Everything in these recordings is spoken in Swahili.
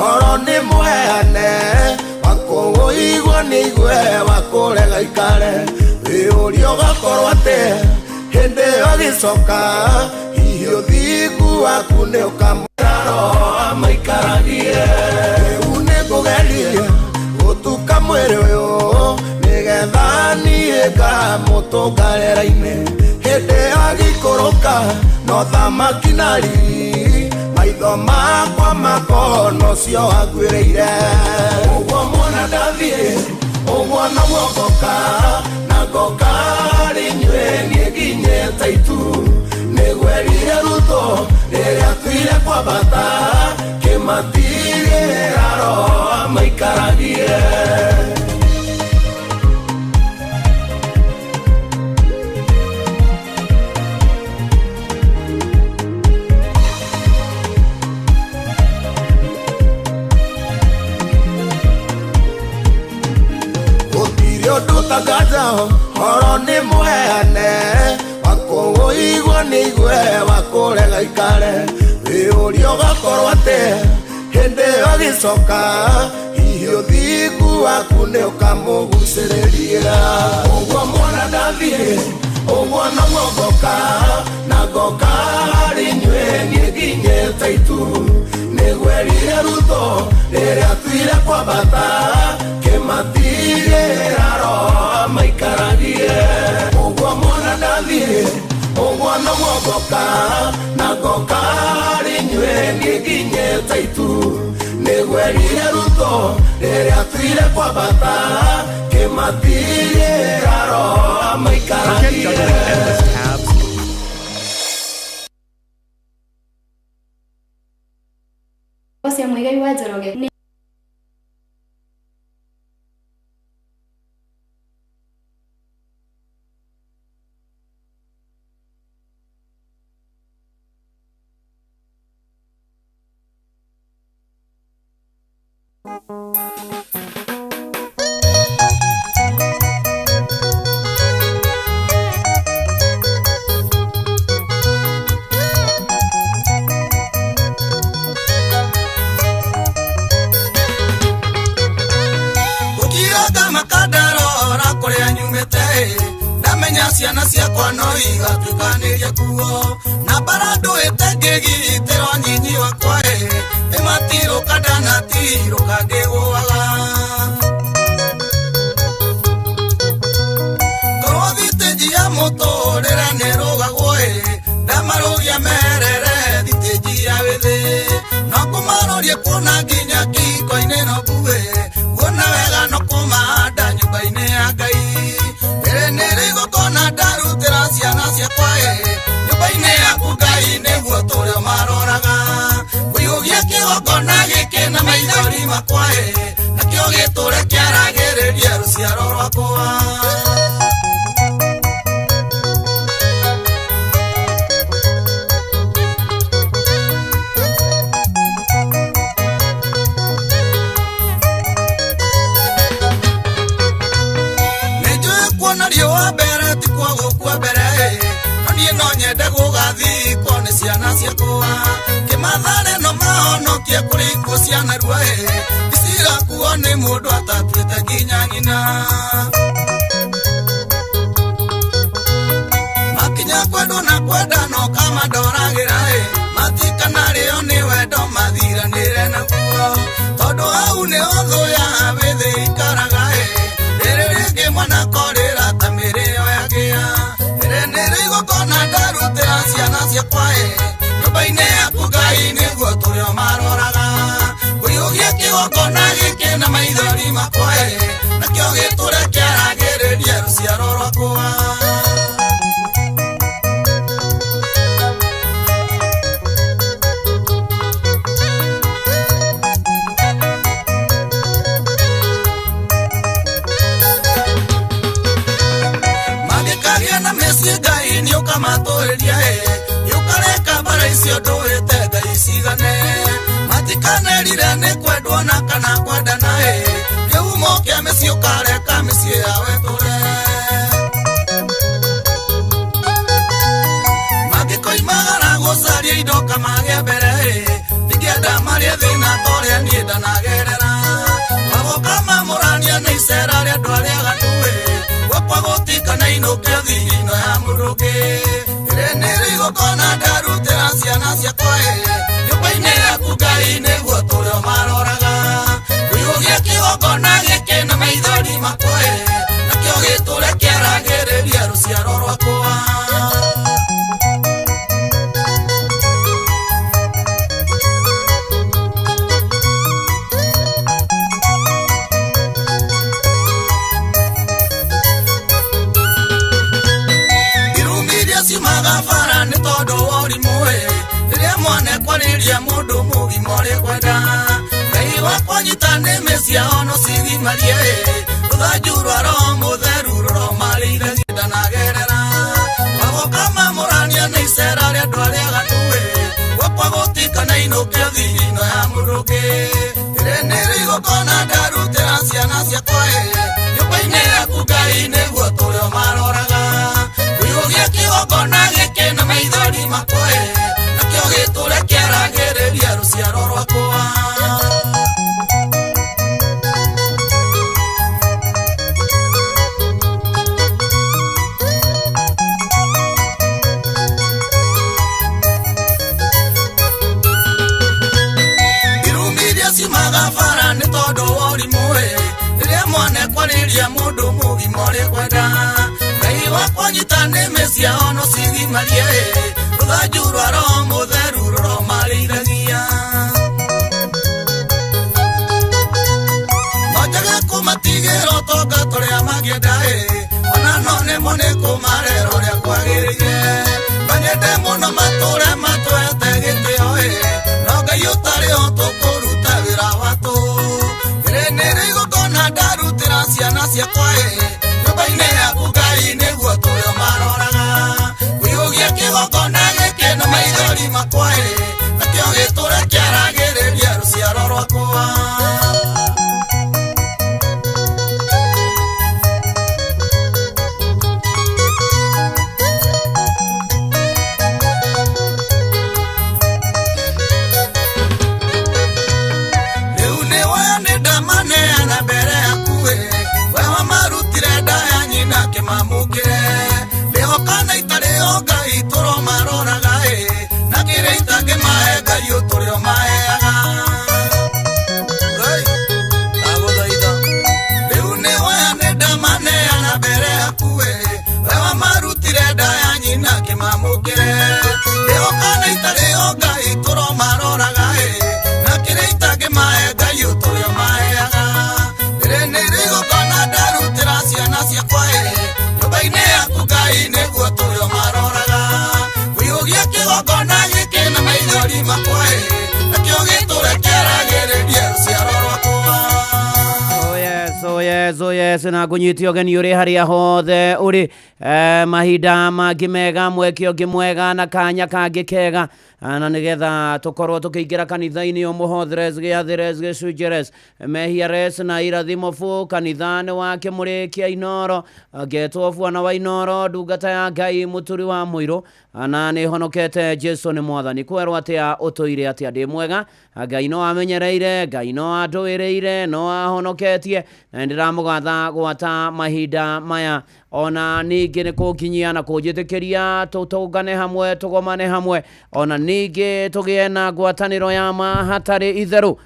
oro ni muheane wakuigua ni igwe wakurega ikare urio gakorwo ate hende agicoka hiyo thigu waku ni ukamuraro amaikaragie une kugerie gutuka mwiri uyu nigetha niĩka mũtũngarĩra-inĩ hĩndĩ agikũrũka no thamaki na riri maitho makwa makono cio agwĩrĩire ũguo mwana ndathiĩ ũguo no guokoka na ngoka rĩnyuĩ niĩ nginyĩte itu nĩgwerire rutũ rĩrĩa tuire kwambata kĩmatigĩraro amaikaragie oro ni muheane wakuigua ni igwe wakurega ikare urio gakorwo ate hĩndĩ agicoka hihi thigu waku ni ukamugucĩrĩria ũguo mwana ndathiĩ ũguo no guokoka na ngoka harĩ inyuĩ niĩ nginyĩte itu nĩgwerire rutũ rĩrĩa tuire kwambata kĩmatigĩraro amaikaragie ũguo mwana ndathiĩ ũguo no guokoka na ngoka harĩ inyuĩ niĩ nginyĩte itu nĩgwerire rutũ rĩrĩa tuire kwambata kĩmatigĩraro amaikaragie Ocia Muigai wa Njoroge ciana ciakwa no igatuĩkanĩria kuo na barando ĩtangĩgitĩrwo nyinyi wakwa ĩmatirũka ndanatirũka ngĩgũaga ngorwo thitĩnji ya mũtũrĩre nĩrũgagwo ndamarũgia merere thitĩnji ya wĩthĩ no kũmarorie kuona nginya kiko-inĩ no mbuĩ kuona wega no kũmahanda nyũmba-inĩ ya Ngai nĩrĩgũkona ndarutĩra ciana ciakwa nyũmba-inĩ yaku Ngai nĩguo tũrĩa maroraga kũiyũgia kĩgongona gĩkĩ na maithori makwa nakĩo gĩtũre kĩaragĩrĩria rũciaro rwakwa ciana ciakwa kĩmathare no mahonokie kũrĩ ikuũ cia narua icirakuo nĩ mũndũ atatuĩte nginya nyina makinya kwendwo na kwenda no kamadoragĩra matikanarĩo nĩ wendo mathiranĩre naguo tondũ hau nĩho thũ ya wĩthĩ ikaraga rĩrĩ rĩngĩ mwana korĩra ta mĩrĩo yagĩa nĩrĩgũkona ndarutĩra ciana ciakwa nyũmba-inĩ yaku Ngai nĩguo tũrĩa maroraga kũiyũgia kĩgongona gĩkĩ na maithori makwa nakĩo gĩtũre kĩaragĩrĩria rũciaro rwakwa magĩkagia na mĩciĩ Ngai nĩũkamatũrĩria yũkareka bara icio ndũĩte Ngai cigane matikanerire nĩ kwendwo na kana kwendana kĩhumo kĩa mĩciĩ ũkareka mĩciĩ yawe tũre magĩkoimagara gũcaria indo kamagĩa mbere ndingĩenda marĩe thĩna tũre ruciaro rwakwa magafara ni todo wori moe ria mwane kwariria mundu mugimore kwenda ngai wakwa nyitane mesia ono sigi marie ruthanjurwa ro mutheru ro marire ndanagerera mago kama morania ni sera ria ndwaria gatuwe wakwa gotikana inokio thino ya muruke nere igokona ndarutira ciana ciakwa nyumba-inĩ yaku ngai nĩguo tũrĩa maroraga wĩyũgia kĩgongona gĩkĩ na maithori makwa nakĩo gĩtũre kĩaragĩrĩria rũciaro rwakwa irumiria cimagabara nĩ tondũ wori mũĩ rĩrĩa mwane kwariria mũndũ mũgimore kwenda ngai wakwa nyitane mesia ono sigi marie ruthanjurwa ro mutheru ro marĩithagia mojaga kumatigĩra ũtonga tũrĩa mangĩenda ona no nĩmo nĩ kũmarera ũrĩa kwagĩrĩire manyende mũno matũre matwete gĩtĩo no ngai ũtarĩ ho tũkũruta wĩra watũ nĩrĩ igongona ndarutĩra ciana ciakwa nyũmba-inĩ yaku ngai nĩguo tũrĩa maroraga wĩyũgia kĩgongona gĩkĩ na maithori makwa nakĩo gĩtũre kĩaragĩrĩria rũciaro rwakwa rĩu nĩ woya nĩ ndamaneana mbere yaku wewa marutire nda ya nyina kĩmamũkĩre ndĩhokana itarĩo ngai tũro maroraga na kĩrĩa itangĩmahe ngai ũtũrĩo maheaga ndagũthaitha rĩu nĩ woya nĩ ndamaneana mbere yaku wewa marutire nda ya nyina kĩmamũkĩre ndĩhokana itarĩo ngai tũro maroraga na kĩrĩa itangĩmahe ngai ũtũrĩo maheaga nĩrĩ igongona ndarutĩra ciana ciakwa nyũmba-inĩ yaku ngai nĩguo tũrĩa maroraga wĩyũgia kĩgongona gĩkĩ na maithori makwa nakĩo gĩtũre kĩaragĩrĩria rũciaro rwakwa Oh yes, na kunyitio geni uri haria hothe uri mahinda mangĩ mega mweke ũngĩ mwega na kanya kangĩ kega na nigetha tukorwo tukiingira kanitha-inĩ umuhotheres giatheres gicunjeres mehiares na irathimo fu kanitha-inĩ wake mũrĩkia Inoro getwo bwana wa Inoro ndungata ya Ngai mũturi wa mũiro na nĩ honokete Jesu nĩ mwathani kwerwo atĩa ũtũire atĩa ndĩ mwega Ngai no amenyereire Ngai no andũĩrĩire no ahonoketie na ndiramũgatha gwata mahinda maya ona ningĩ nĩ kũnginyia na kũnjĩtĩkĩria tũtũngane hamwe tũgomane hamwe ona ningĩ tũgĩe na ngwatanĩro ya ma hatarĩ itherũ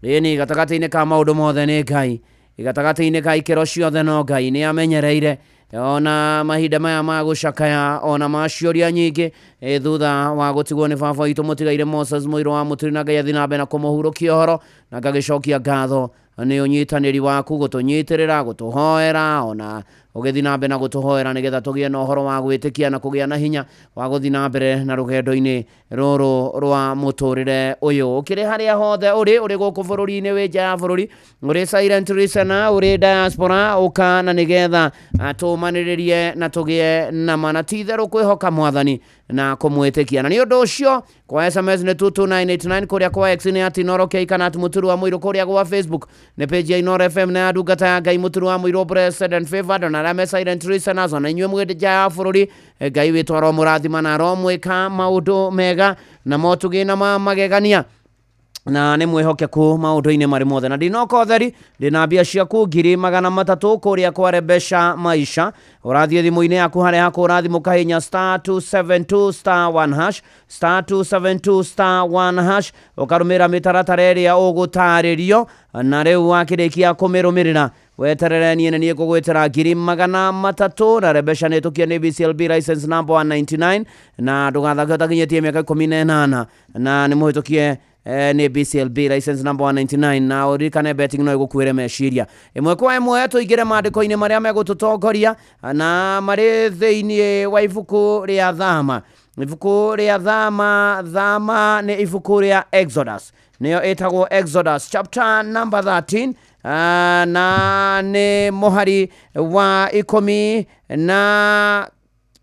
ĩni gatagatĩ-inĩ ka maũndũ mothe nĩ Ngai gatagatĩ-inĩ ka ikĩro ciothe no Ngai nĩ amenyereire ona mahinda maya ma gũcakaya ona maciũria nyingĩ thutha wa gũtigwo nĩ baba witũ mũtigaire Moses Mũirũ wa Mũturi na Ngai athiĩ na mbere na kũmũhurũkia ũhoro na ngagĩcokia ngatho nĩ ũnyitanĩri waku gũtũnyitĩrĩra gũtũhoera ona ũgĩthiĩ na mbere na gũtũhoera nĩgetha tũgĩe na ũhoro wa gwĩtĩkia na kũgĩa na hinya wa gũthiĩ na mbere na rũgendo-inĩ rũrũ rwa mũtũrĩre ũyũ ũkĩrĩ harĩa hothe ũrĩ gũkũ bũrũri-inĩ wĩ nja ya bũrũri ũrĩ silent listener ũrĩ diaspora ũka na nĩgetha tũmanĩrĩrie na tũgĩe na mana ti itherũ kwĩhoka mwathani na kũmwĩtĩkia na nĩ ũndũ ũcio kwa SMS nĩ 22989 kũrĩa kwa X nĩ Inoro K kana Mũturi wa Mũirũ kũrĩa kwa Facebook nĩ page ya Inoro FM na ya ndungata ya Ngai Mũturi wa Mũirũ blessed and favored na arĩa me silent listeners na inyuĩ mwĩ nja ya bũrũri Ngai witũ aromũrathima na aromwĩka maũndũ mega na motũgĩ na magegania na nĩ mwĩhokeku maũndũ-inĩ marĩ mothe na ndinoka ũtheri ndĩna mbia ciaku 300 kũrĩa kwa Rebesha Maisha ũrathiĩ thimũ-inĩ yaku harĩa hakũra thimũ kahinya *272*1# *272*1# ũkarũmĩrĩra mĩtaratara ĩrĩa ũgũtarĩrio na rĩu wakĩrĩkia kũmĩrũmĩrĩra weterere niĩ nĩ ngũgwĩtĩra 300,000 na rebesha nĩ tukia nĩ BCLB license number 199 na ndũgathake ũtakinyĩtie mĩaka 18 na nĩ mũhĩtũkie nĩ BCLB license number 199 na ũririkane betting no ĩgũkuĩre meciria ĩmwe kwa ĩmwe tũingĩre maandĩko-inĩ marĩa megũtũtongoria na marĩ thĩinĩ wa ibuku rĩa thama. Ibuku rĩa thama nĩ ibuku rĩa Exodus, nĩyo ĩtagwo Exodus chapter number 13 na nĩ mũhari wa 15 na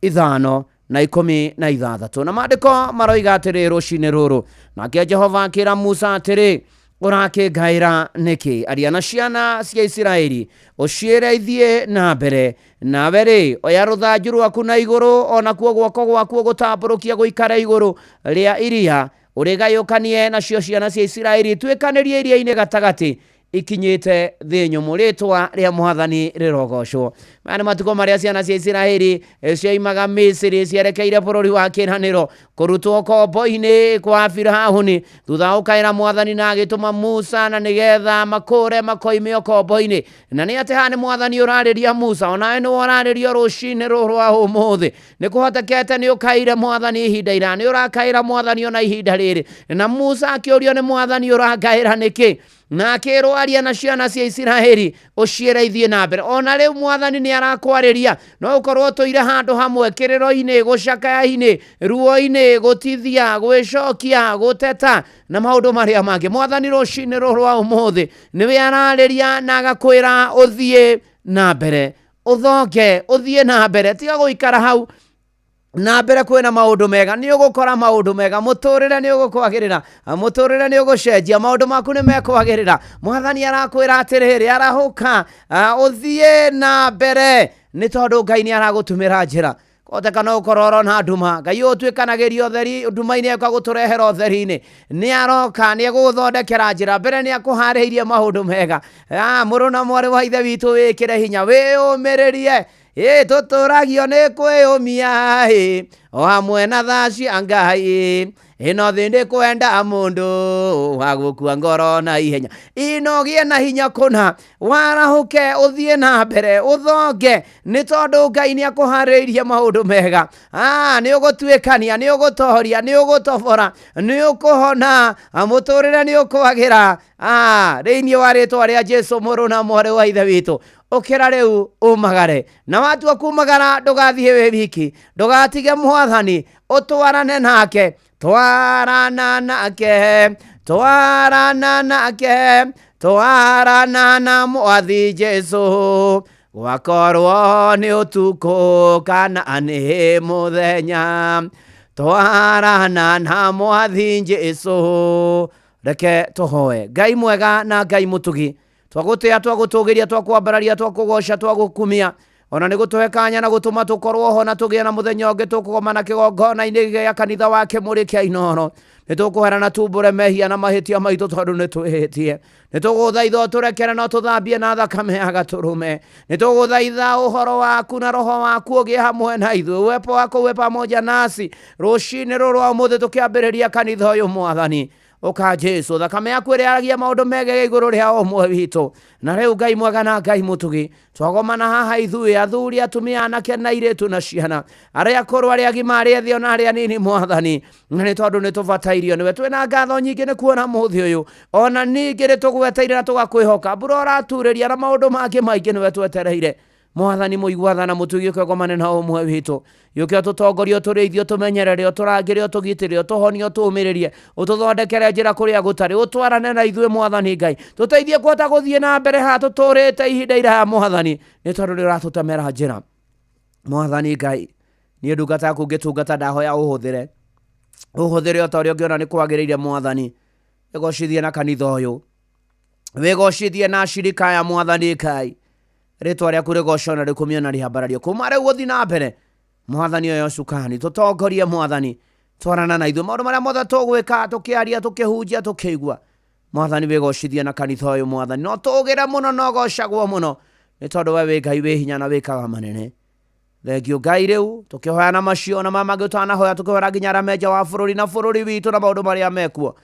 16 na maandĩko maroiga atĩrĩ rũcinĩ rũrũ, nake Jehova akĩra Musa atĩrĩ, ũrakĩngaĩra nĩkĩ? Aria na ciana cia Isiraeli ũciĩre ithiĩ na mbere, nawe rĩ oya rũthanju rwaku na igũrũ, ona kuo guoko gwaku gũtambũrũkia gũikara igũrũ rĩa iria, ũrĩgayũkanie nacio ciana cia Isiraeli twĩkanĩrie iria-inĩ gatagatĩ ikinyĩte thĩ nyũmũ, rĩtwa rĩa Mwathani rĩrogocwo. Maya nĩ matukũ marĩa ciana cia Isiraeli cioimaga Misiri cierekeire bũrũri wa kĩĩranĩro kũrutwo kombo-inĩ kwa Firaũni, thutha ũkaĩra Mwathani na agĩtũma Musa na nĩgetha makũre makoimio kombo-inĩ. Na nĩ atĩ haha nĩ Mwathani ũrarĩria Musa, onawe nĩ ũrarĩrio rũcinĩ rũrũ rwa ũmũthĩ. Nĩ kũhotekete nĩ ũkaire Mwathani ihinda ira, nĩ ũrakaĩra Mwathani ona ihinda rĩrĩ. Na Musa akĩũrio nĩ Mwathani ũrangaĩra nĩkĩ? Na akĩrwo aria na ciana cia Isiraeli ũciĩre ithiĩ na mbere. Ona rĩu Mwathani nĩ arakwarĩria, no ũkorwo tũire handũ hamwe kĩrĩro-inĩ, gũcakaya-inĩ, ruo-inĩ, gũtithia, gwĩcokia, gũteta na maũndũ marĩa mangĩ. Mwathani rũcinĩ rũrũ rwa ũmũthĩ nĩwe ararĩria na agakwĩra ũthiĩ na mbere, ũthonge, ũthiĩ na mbere, tiga gũikara hau na mbere kwĩna maũndũ mega. Nĩ ũgũkora maũndũ mega, mũtũrĩre nĩ ũgũkwagĩrĩra, mũtũrĩre nĩ ũgũcenjia, maũndũ maku nĩ mekwagĩrĩra. Mwathani arakwĩra atĩrĩrĩ, arahũka ũthiĩ na mbere, nĩ tondũ Ngai nĩ aragũtũmĩra njĩra. Koteka no ũkorwo na nduma, Ngai ũtuĩkanagĩria ũtheri, nduma-inĩ ĩka gũtũrehera ũtheri-inĩ. Nĩ aroka nĩ egũgũthondekera njĩra, mbere nĩ akũharĩirie maũndũ mega. Mũrũ na mwarĩ wa ithe witũ wĩkĩre hinya, wĩyũmĩrĩrie, tũtũragio nĩ kwĩyũmia o hamwe na tha cia Ngai. Ĩno thĩ ndĩ kwenda mũndũ wa gũkua ngoro na ihenya, ino gĩe na hinya kũna, warahũke ũthiĩ na mbere, ũthonge, nĩ tondũ Ngai nĩ akũharĩirie maũndũ mega. Nĩ ũgũtuĩkania, nĩ ũgũtohoria, nĩ ũgũtobora, nĩ ũkũhona, mũtũrĩre nĩ ũkwagĩra thĩinĩ wa rĩtwa rĩa Jesũ. Mũrũ na mwarĩ wa ithe witũ, ũkĩra rĩu umagare, na watua kumagara ndũgathiĩ wĩ wiki, ndũgatige Mwathani, ũtwarane nake, twarana nake, twarana nake, twarana na Mwathi Jesũ, gwakorwo nĩ ũtukũ kana nĩ mũthenya, twarana na Mwathi Jesũ. Reke tũhoe. Ngai mwega na Ngai mũtugi, twagũtĩa, twagũtũgĩria, twakwambararia, twakũgoca, twagũkumia, ona nĩ gũtũhe kanya na gũtũma tũkorwo ho na tũgĩe na mũthenya ũngĩ tũkũgomana kĩgongona-inĩ gĩa kanitha wa Kĩmũrĩ kĩa Inooro. Nĩ tũkũherana tumbũre mehia na mahĩtia maitũ tondũ nĩ twĩhĩtie. Nĩ tũgũthaitha ũtũrekere na tũthambie na thakame ya Gatũrũme. Nĩ tũgũthaitha ũhoro waku na roho waku ũgĩe hamwe na ithuĩ, uwepo wako uwe pamoja nasi rũcinĩ rũrũ rwa ũmũthĩ tũkĩambĩrĩria kanitha ũyũ. Mwathani ũka Jesũ, thakame yaku ĩrĩa yaragia maũndũ mega igũrũ rĩa ũmwe witũ. Na rĩu Ngai mwega na Ngai mũtugi, twagomana haha ithuĩ, athuri, atumia, anake na airĩtu na ciana, arĩa akũrũ, arĩa agima, arĩa ethĩ ona arĩa anini. Mwathani, na nĩ tondũ nĩ tũbatairio nĩwe, twĩna ngatho nyingĩ nĩ kuona mũthĩ ũyũ, ona ningĩ nĩ tũgweteire na tũgakwĩhoka, mbura ũraturĩria na maũndũ mangĩ maingĩ nĩwe twetereire. Mwathani mũigua na mũtugi ũkĩgomane na ũmwe witũ, yũke ũtũtongorie, ũtũrĩithie, ũtũmenyerere, ũtũrangĩre, ũtũgitĩre, ũtũhonie, ũtũũmĩrĩrie, ũtũthondekere njĩra kũrĩa gũtarĩ, ũtwarane na ithuĩ. Mwathani Ngai, tũteithie kuota gũthiĩ na mbere haha tũtũrĩte ihinda iraya. Mwathani, nĩ tondũ nĩ ũratũtemera njĩra. Mwathani Ngai, niĩ ndungata yaku ngĩtungata, ndahoya ũhũthĩre o ta ũrĩa ũngĩona nĩ kwagĩrĩire. Mwathani, wĩgocithie na kanitha ũyũ, wĩgocithie na acirika ya Mwathani Ngai, rĩtwa rĩaku rĩgocwo na rĩkumio na rĩambarario kuma rĩu gũthiĩ na mbere. Mwathani ũyũ cukani, tũtongorie Mwathani, twarana na ithuĩ maũndũ marĩa mothe tũgwĩka, tũkĩaria, tũkĩhunjia, tũkĩigua. Mwathani wĩgocithie na kanitha ũyũ. Mwathani, no tũgĩre mũno, no gocagwo mũno, nĩ tondũ we wĩ Ngai wĩ hinya na wĩkaga manene. Thengio Ngai, rĩu tũkĩhoya na macio na mangĩ ũtanahoya, tũkĩhoya nginya arĩa menja wa bũrũri na bũrũri witũ na maũndũ marĩa mekuo.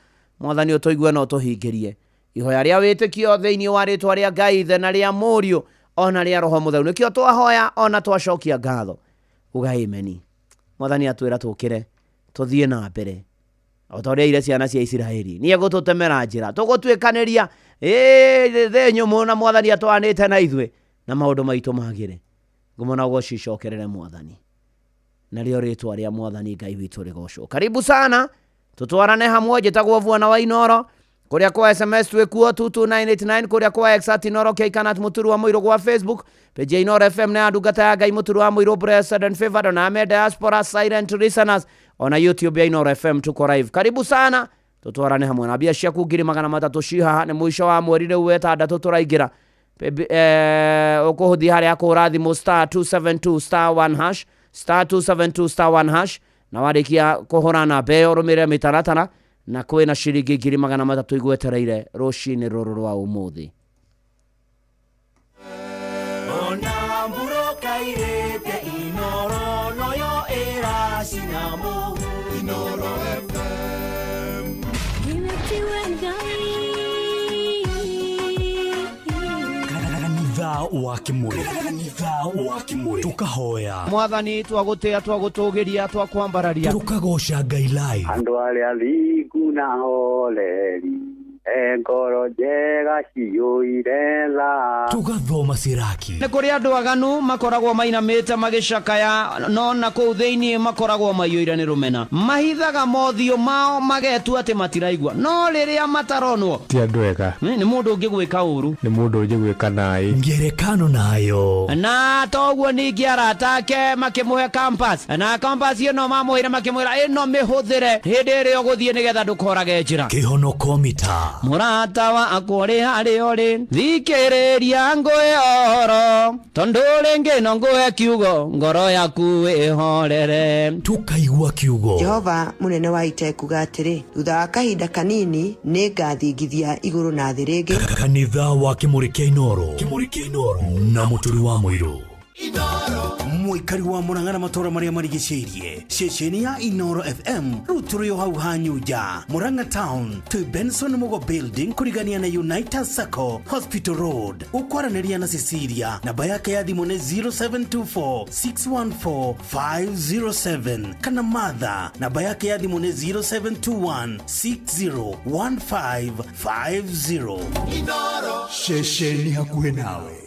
Mwathani ũtũigue na ũtũhingĩrie, ihoya rĩa wĩtĩkio thĩinĩ wa rĩtwa rĩa Ngai ithe na rĩa Mũriũ ona rĩa Roho Mũtheru nĩkĩo twahoya ona twacokia ngatho uga ameni. Mwathani atwĩra tũkĩre tũthiĩ na mbere o ta ũrĩa ire ciana cia Isiraeli nĩ egũtũtemera njĩra tũgũtuĩkanĩria thĩ nyũmũ na Mwathani atwanĩte na ithuĩ na maũndũ maitũ magĩre ngũmona gũcicokerere Mwathani na rĩo rĩtwa rĩa Mwathani Ngai witũ rĩgocwo. Karibu sana tutwarane hamwe njĩtagwo Vuana wa Inoro kuria kwa SMS twekuo 22989 kuria kwa Exat Inoro Keikanat Muturu wa Muiro kwa Facebook page Inoro FM na ndungata ya Ngai Muturu wa Muiro Blessed and Favored na me diaspora silent listeners ona YouTube ya Inoro FM tuko live. Karibu sana tutwarane hamwe na bia ciaku 300 ciha ni mwisho wa mweri rĩu wetandatũ tũraingĩra ukuhuthi haria kurathimo star 272 star 1 hash star 272 star 1 hash na warikia kuhorana beo rumire mitaratara na kwina ciringi 300 igwetereire rucini ruru rwa umuthi. Ona mburoka irete Inoro noyo era sinamu Inoro FM. Kanitha wa Kimuri tukahoya Mwathani twagutia twagutũgĩria twakwambararia tukagoca Ngai live andu aria thiku na holeri ngoro njega ciyũire tha tugathoma ciraki nĩ kũrĩ andũ aganu makoragwo mainamĩte magĩcakaya no na kũu thĩinĩ makoragwo maiyũire nĩ rũmena mahithaga mothiũ mao magetua atĩ matiraigua no rĩrĩa mataronwo ti andũ ega nĩ mũndũ ũngĩ gwĩka ũru nĩ mũndũ ũngĩ gwĩka naĩ ngerekano nayo na toguo ningĩ arata ake makĩmũhe campus na campus ĩno mamũhĩre makĩmwĩra ĩno mĩhũthĩre hĩndĩ ĩrĩa ũgũthiĩ nĩgetha ndũkorage njĩra kĩhonoko mita mũrata wakwa ũrĩ harĩa ũrĩ thikĩrĩria ngũhe ũhoro tondũ rĩngĩ no ngũhe kiugo ngoro yaku ĩhorere tukaigua kiugo Jehova munene wa ita kuga atĩrĩ thutha wa kahinda kanini nĩ ngathingithia igũrũ na thĩ rĩngĩ. Kanitha wa Kimuri kĩa Inoro na Mũturi wa Mũirũ muikari wa Murang'a na matora maria marigicĩirie ceceni ya Inoro FM rĩu tũrĩ o hau hanyuja Murang'a Town to Benson Mugo Building kurigania na United Circle Hospital Road ukwaranĩria na Cecilia namba yake ya thimũ nĩ 0724614507 kana Martha namba yake ya thimũ nĩ 0721601550 Inoro ceceni hakuhĩ nawe.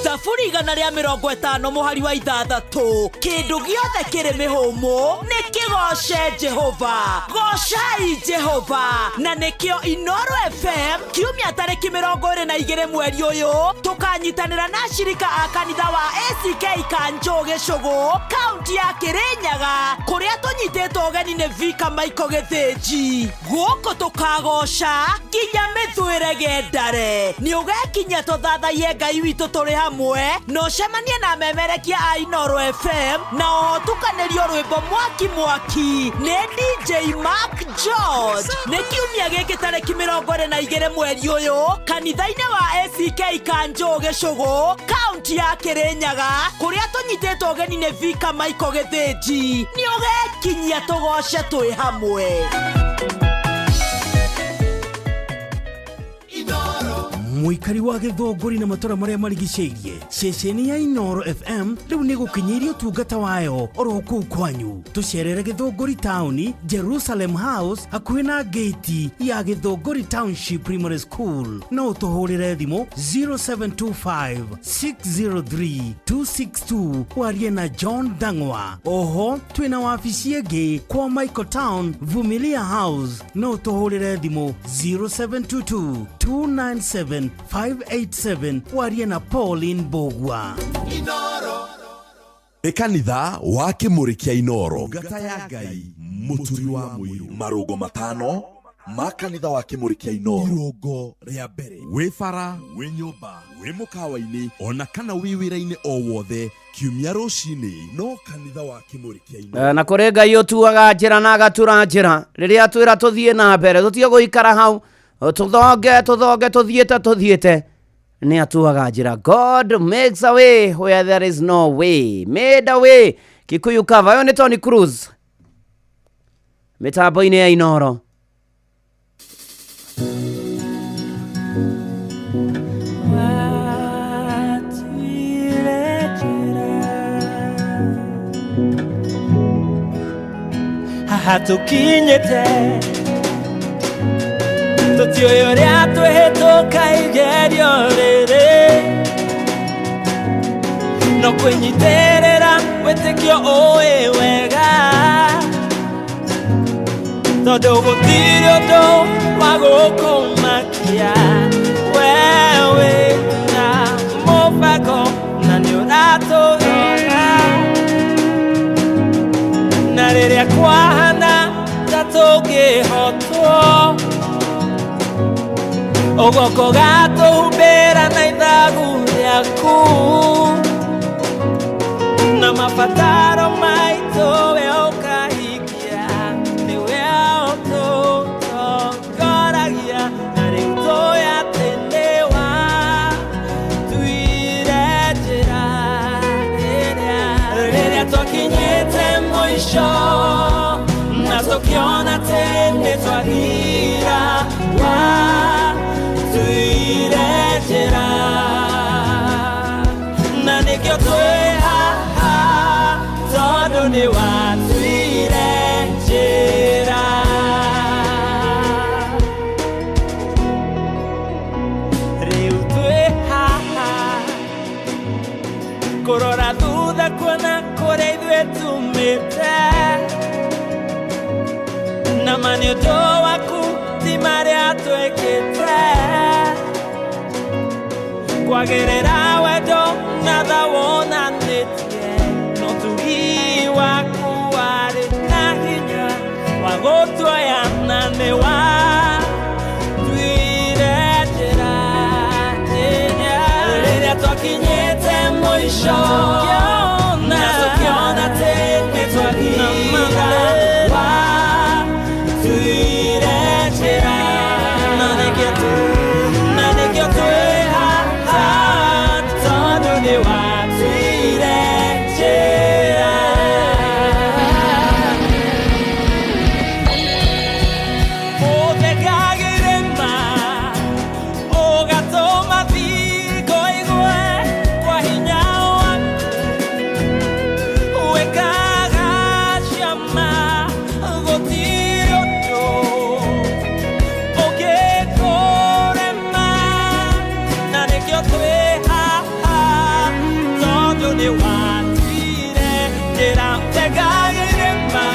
Thaburi 150 mũhari wa 6 kĩndũ gĩothe kĩrĩ mĩhũmũ nĩ kĩgoce Jehova gocai Jehova na nĩkĩo Inoro FM kiumia tarĩki 22 mweri ũyũ tũkanyitanĩra na shirika a kanitha wa ACK Kanjo Gĩcũgũ kaunti ya Kĩrĩnyaga kũrĩa tũnyitĩtwo ũgeni nĩ Vika Maiko Gĩthĩnji gũkũ tũkagoca nginya mĩthũĩre gendare nĩ ũgekinya tũthathaie Ngai witũ tũrĩ hamwe no cemanie na memerekia a Inoro FM na otukanĩrio rwĩmbo mwaki nĩ DJ Mark George nĩ kiumia gĩkĩ tarĩki 22 mweri ũyũ kanitha-inĩ wa ACK Kanjo Gĩcũgũ kaunti ya Kĩrĩnyaga kũrĩa tũnyitĩtwo ũgeni nĩ Vika Maiko Gĩthĩnji nĩ ũgekinyia tũgoce twĩ hamwe. Muikari wa Gĩthũngũri na matora maria marigicĩirie ceceni ya Inoro FM rĩu nĩ gũkinyĩria ũtungata wayo oro kũu kwanyu tũcerere Gĩthũngũri Town Jerusalem House hakuhĩ na gate ya Gĩthũngũri Township Primary School no ũtũhũrĩre thimũ 0725603262 warie na John Dangwa. Oho twĩna wabici ĩngĩ kwa Michael Town Vumilia House no ũtũhũrĩre thimũ 0722297587 warie na Pauline Bogwa. Kanitha wa Kimuri kĩa Inoro ngata ya Ngai Mũturi wa Mũirũ marũgo matano ma kanitha wa Kimuri kĩa Inoro irũngo rĩa mbere wĩ bara wĩ nyũmba wĩ mũkawa-inĩ ona kana wĩ wĩra-inĩ o wothe kiumia rũcinĩ no kanitha wa Kimuri kĩa Inoro na kũrĩ Ngai ũtuaga njĩra na agatura njĩra rĩrĩa twĩra tũthiĩ na mbere tũtige gũikara hau tuthoge tuthiĩte nĩ atuaga njĩra. God makes a way where there is no way, made a way. Kikuyu cover yo nĩ Tony Cruz mitambo-inĩ ya Inoro. hatukinyĩte tũtiũĩ ũrĩa twĩhĩtũka igerio rĩrĩ no kwĩnyitĩrĩra wĩtĩkio ũĩ wega tondũ gũtirĩ ũndũ wa gũkũmakia wewe na mũbango na nĩũratũrora na rĩrĩa kwahana ta tũngĩhotwo ũgoko gatũhumbĩra na ithagu rĩaku na mabataro maitũ we ũkahingia nĩwe ũtũtongoragia na rĩu tũĩ atĩ nĩwa tuire njĩra rĩrĩa twakinyĩte mũico na tũkĩona atĩ nĩtwathira tuire njĩra na nĩkĩo twĩ haha tondũ nĩwatuire njĩra rĩu twĩ haha kũrora thutha kuona kũrĩa ithuĩ tumĩte na nĩ ũndũ waku ti marĩa twĩkĩte kwagĩrĩra wendo na tha wonanĩtie no tugi waku warĩ na hinya wa gũtuoya na nĩwa tuire njĩra rĩrĩa twakinyĩte mũico na tũkĩona atĩ nĩtwathira tuire njĩra na nĩkĩo twĩ haha tondũ nĩwatuire njĩra ũthekagĩrĩma ũgatũma thingo igwe kwa hinya waku wĩkaga ciama gũtirĩ ũndũ ũngĩkũrema na nĩkĩo twĩ haha tondũ nĩwatuire njĩra ũthekagĩrĩma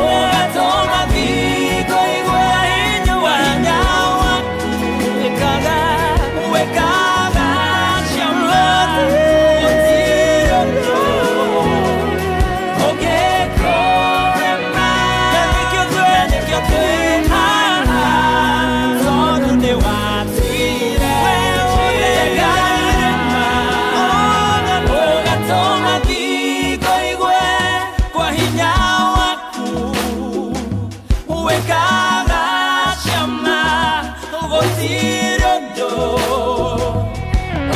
ũgatũma thingo igwe kwa hinya waku wĩkaga ciama gũtirĩ ũndũ ũngĩkũrema na nĩkĩo twĩ haha tondũ nĩwatuire ũthekagĩrĩma ũgatũma thingo igwe kwa hinya waku wĩkaga ciama gũtirĩ ũndũ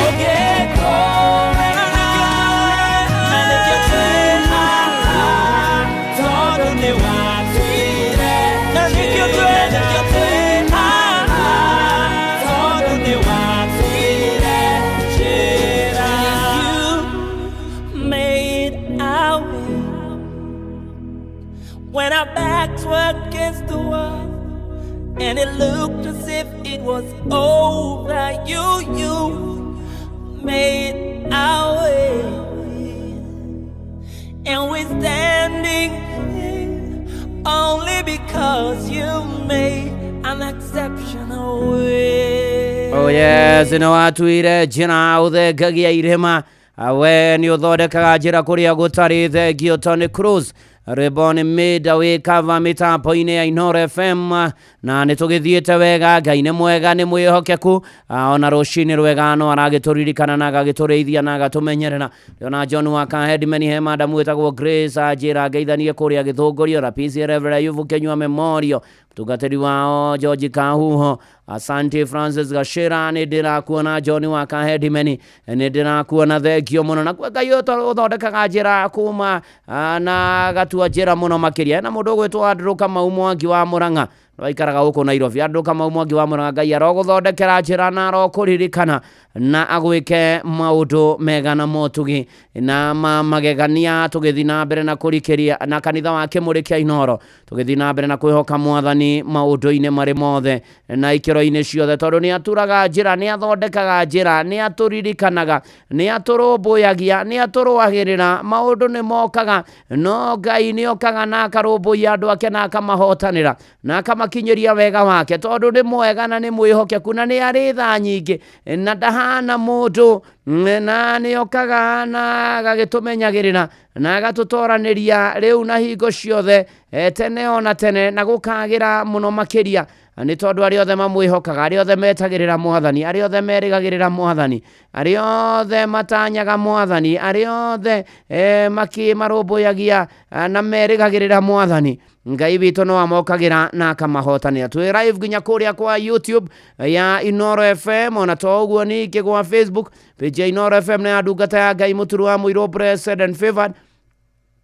ũngĩkũrema na nĩkĩo twĩ haha tondũ nĩwatuire na nĩkĩo twĩ haha tondũ nĩwatuire njĩra you made our way when our backs were against the wall and it looked as if it was over. You made our way, and we're standing here only because you made an exceptional way. Oh yes, nĩwatuire njĩra ũthengagia irĩma we nĩ ũthondekaga njĩra kũrĩa gũtarĩ thengio. Tony Cruz rwĩmbo nĩ made away cover mĩtambo-inĩ ya Inooro FM na nĩtũgĩthiĩte wega. Ngai nĩ mwega, nĩ mwĩhokeku ona rũcinĩ rwega no aragĩtũririkana na agagĩtũrĩithia na agatũmenyerera. Ona John Wakahedimeni he madam wĩtagwo Grace anjĩra ngeithanie kũrĩa Gĩthũngũrio Rapisi Reverend Yuvu Kenyua Memorial mtungatĩri wao George Kahuho. Asante Francis Gashira, nĩ ndĩrakuona John Wakahedimeni, nĩ ndĩrakuona thengio mũno na Ngai ũthondekaga njĩra kuma na gatua njĩra mũno makĩria. Na mũndũ ũgwĩtwo Andrew Kamau Mwangi wa Mũrang'a waikaraga huko Nairobi andu kama umwangi wa Murangai aroguthondekera njira na arokuririkana na agwike maundu mega na motugi na magegania tugithi na mbere na kurikiria na kanitha wa Kimurikia Inoro tugithi na mbere na kwihoka Mwathani maundu-ine mari mothe na ikiro-ine ciothe tondu ni aturaga njira ni athondekaga njira ni aturirikanaga ni aturumbuyagia ni aturuagirira maundu ni mokaga no Ngai ni okaga na akarumbuya andu ake na akamahotanira na akamakinyiria wega wake tondu ni mwega na ni mwihokeku na ni ari tha nyingi na ndahana mundu na ni okaga na agagitumenyagirira na agatutoraniria riu na hingo ciothe tene ona tene na gukagira muno makiria ni tondu ari othe mamwihokaga ari othe metagirira Mwathani ari othe merigagirira Mwathani ari othe matanyaga Mwathani ari othe makimarumbuyagia na merigagirira Mwathani Ngai witu no amokagira na akamahotanira twi live ginya kuria kwa YouTube ya Inoro FM ona to uguo ningi kwa Facebook page ya Inoro FM na ndungata ya Ngai Muturu wa Muiro blessed and favored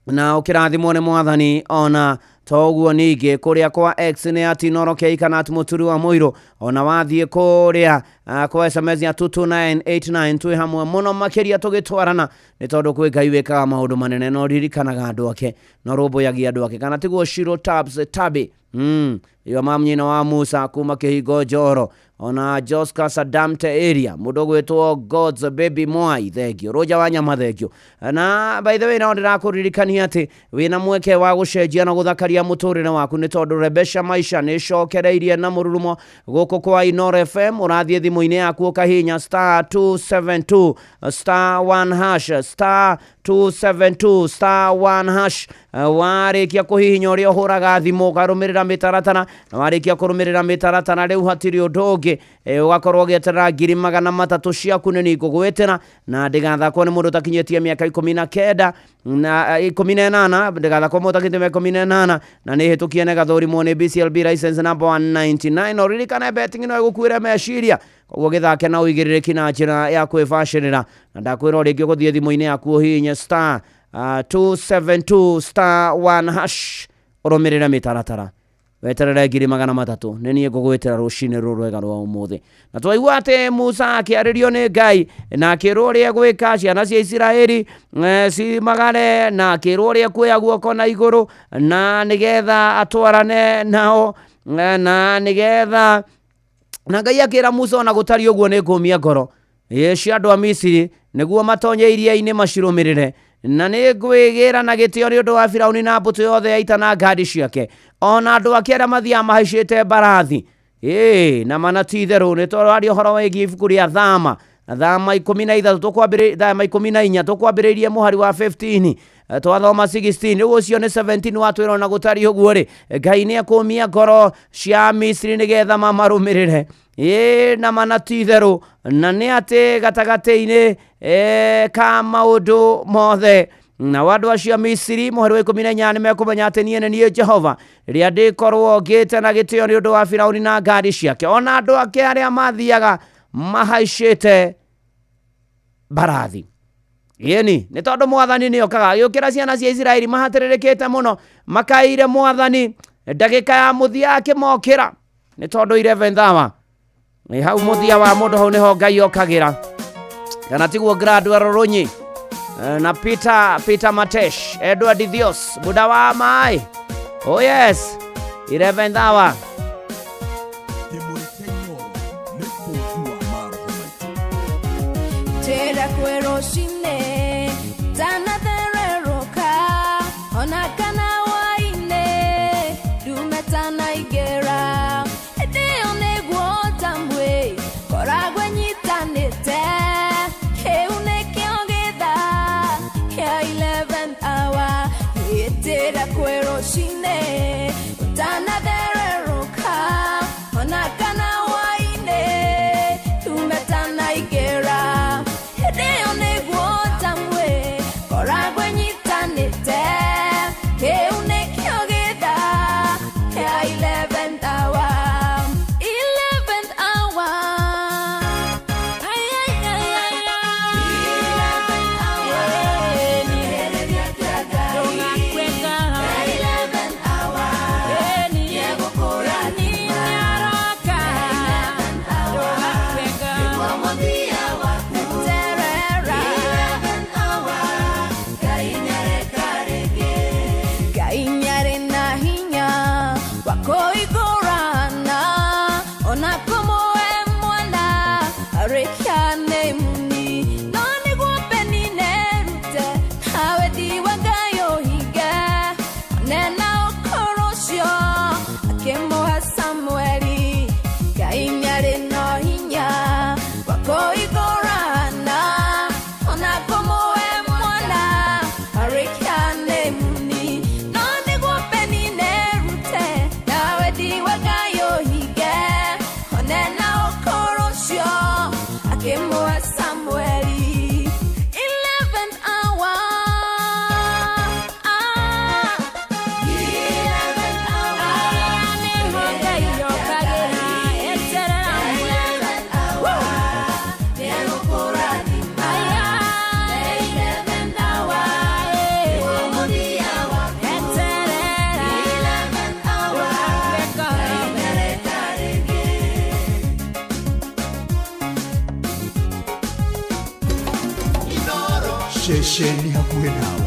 na ukirathimwo ni Mwathani ona to uguo ningi kuria kwa X ni ati Inoro Keikana ati Muturu wa Muiro ona wathie kuria kwa SMS ya 22989 twi hamwe muno makiria tugitwarana ni tondu kwi Ngai wikaga maundu manene no ririkanaga andu ake no rumbuyagia andu ake kana tiguo Shiro Tabs Tabi yo mamnyina wa Musa kuma Kihingo Njoro ona Joska Sadamte area mundu gwitwo God's Baby Mwai thengio Roja wa Nyama thengio na by the way na ndirakuririkania ati wina mweke wa gucenjia na guthakaria muturire waku ni tondu Rebesha Maisha ni cokereirie na mururumo guku kwa Inoro FM urathie thimu-ini yaku ukahinya star 272 star 1 hash star 272 star 1 hash warikia kuhihinya uria uhuraga thimu ukarumirira mitaratara na warikia kurumirira mitaratara riu hatiri undu ugakorwo ugeterera 300 ciaku ni igugwetera na ndigathakwo ni mundu takinyetie miaka 19 na 18 ndigathakwo mundu takinyetie miaka 18 na ni hitukie ne gathurimo ni BCLB license number 199 oririkana betting no igukwira meciria koguo githake na uigiririki na njira ya kwibashirira na ndakwira ringi guthie thimu-ini yaku hinya star 272 star 1 hash urumirira mitaratara weterera 300 nenie ngugwetera rucine rurwega rwa umuthi na twaigua ati Musa akiaririo ni Ngai na akirwo ria gwika ciana cia Isiraeli si magare na akirwo ria kuya guoko na iguru na nigetha atwarane nao na nigetha na Ngai akira Musa ona gutari uguo ni ngumia ngoro cia andu a Misiri niguo matonye iria-ini macirumirire na ni ngwigira na gitio ni undu wa Firauni na mbutu yothe ya ita na ngadi ciake ona andu ake aria mathia mahaicite mbarathi na manatitheru ni tondu ari horo wegi ibuku ria Thama 13 tukwambiriria Thama 14 tukwambiriria muhari wa 15 twathoma 16 uguo cio ni 17 watwira na gutari uguo ri Ngai ni akumia ngoro cia Misiri nigetha mamarumirire na manatitheru na ni ati gatagati-ini ka maundu mothe na wandu acio Misiri muhari wa 14 ni mekumenya ati nie Jehova ria ndikorwo ngite na gitio ni undu wa Firauni na ngadi ciake ona andu ake aria mathiaga mahaicite mbarathi yeni ni tondu Mwathani ni okaga yukira ciana cia Isiraeli mahatiririkite muno makaire Mwathani ndagika ya muthia akimokira ni tondu 11th hour ni hau muthia wa mundu hau niho Ngai okagira kana tiguo Gradwell Runyi na Peter Matesh Edward Dios buda wa mai oh yes 11th hour Tera kwero shine tana tereroka ona kana waine dumetana igera ede onegwo tamwe koragwe nyitanete heune kiogeda ya 11th hour tera kwero shine tana tereroka ona kana waine dumetana igera ceceni hakuhĩ nawe.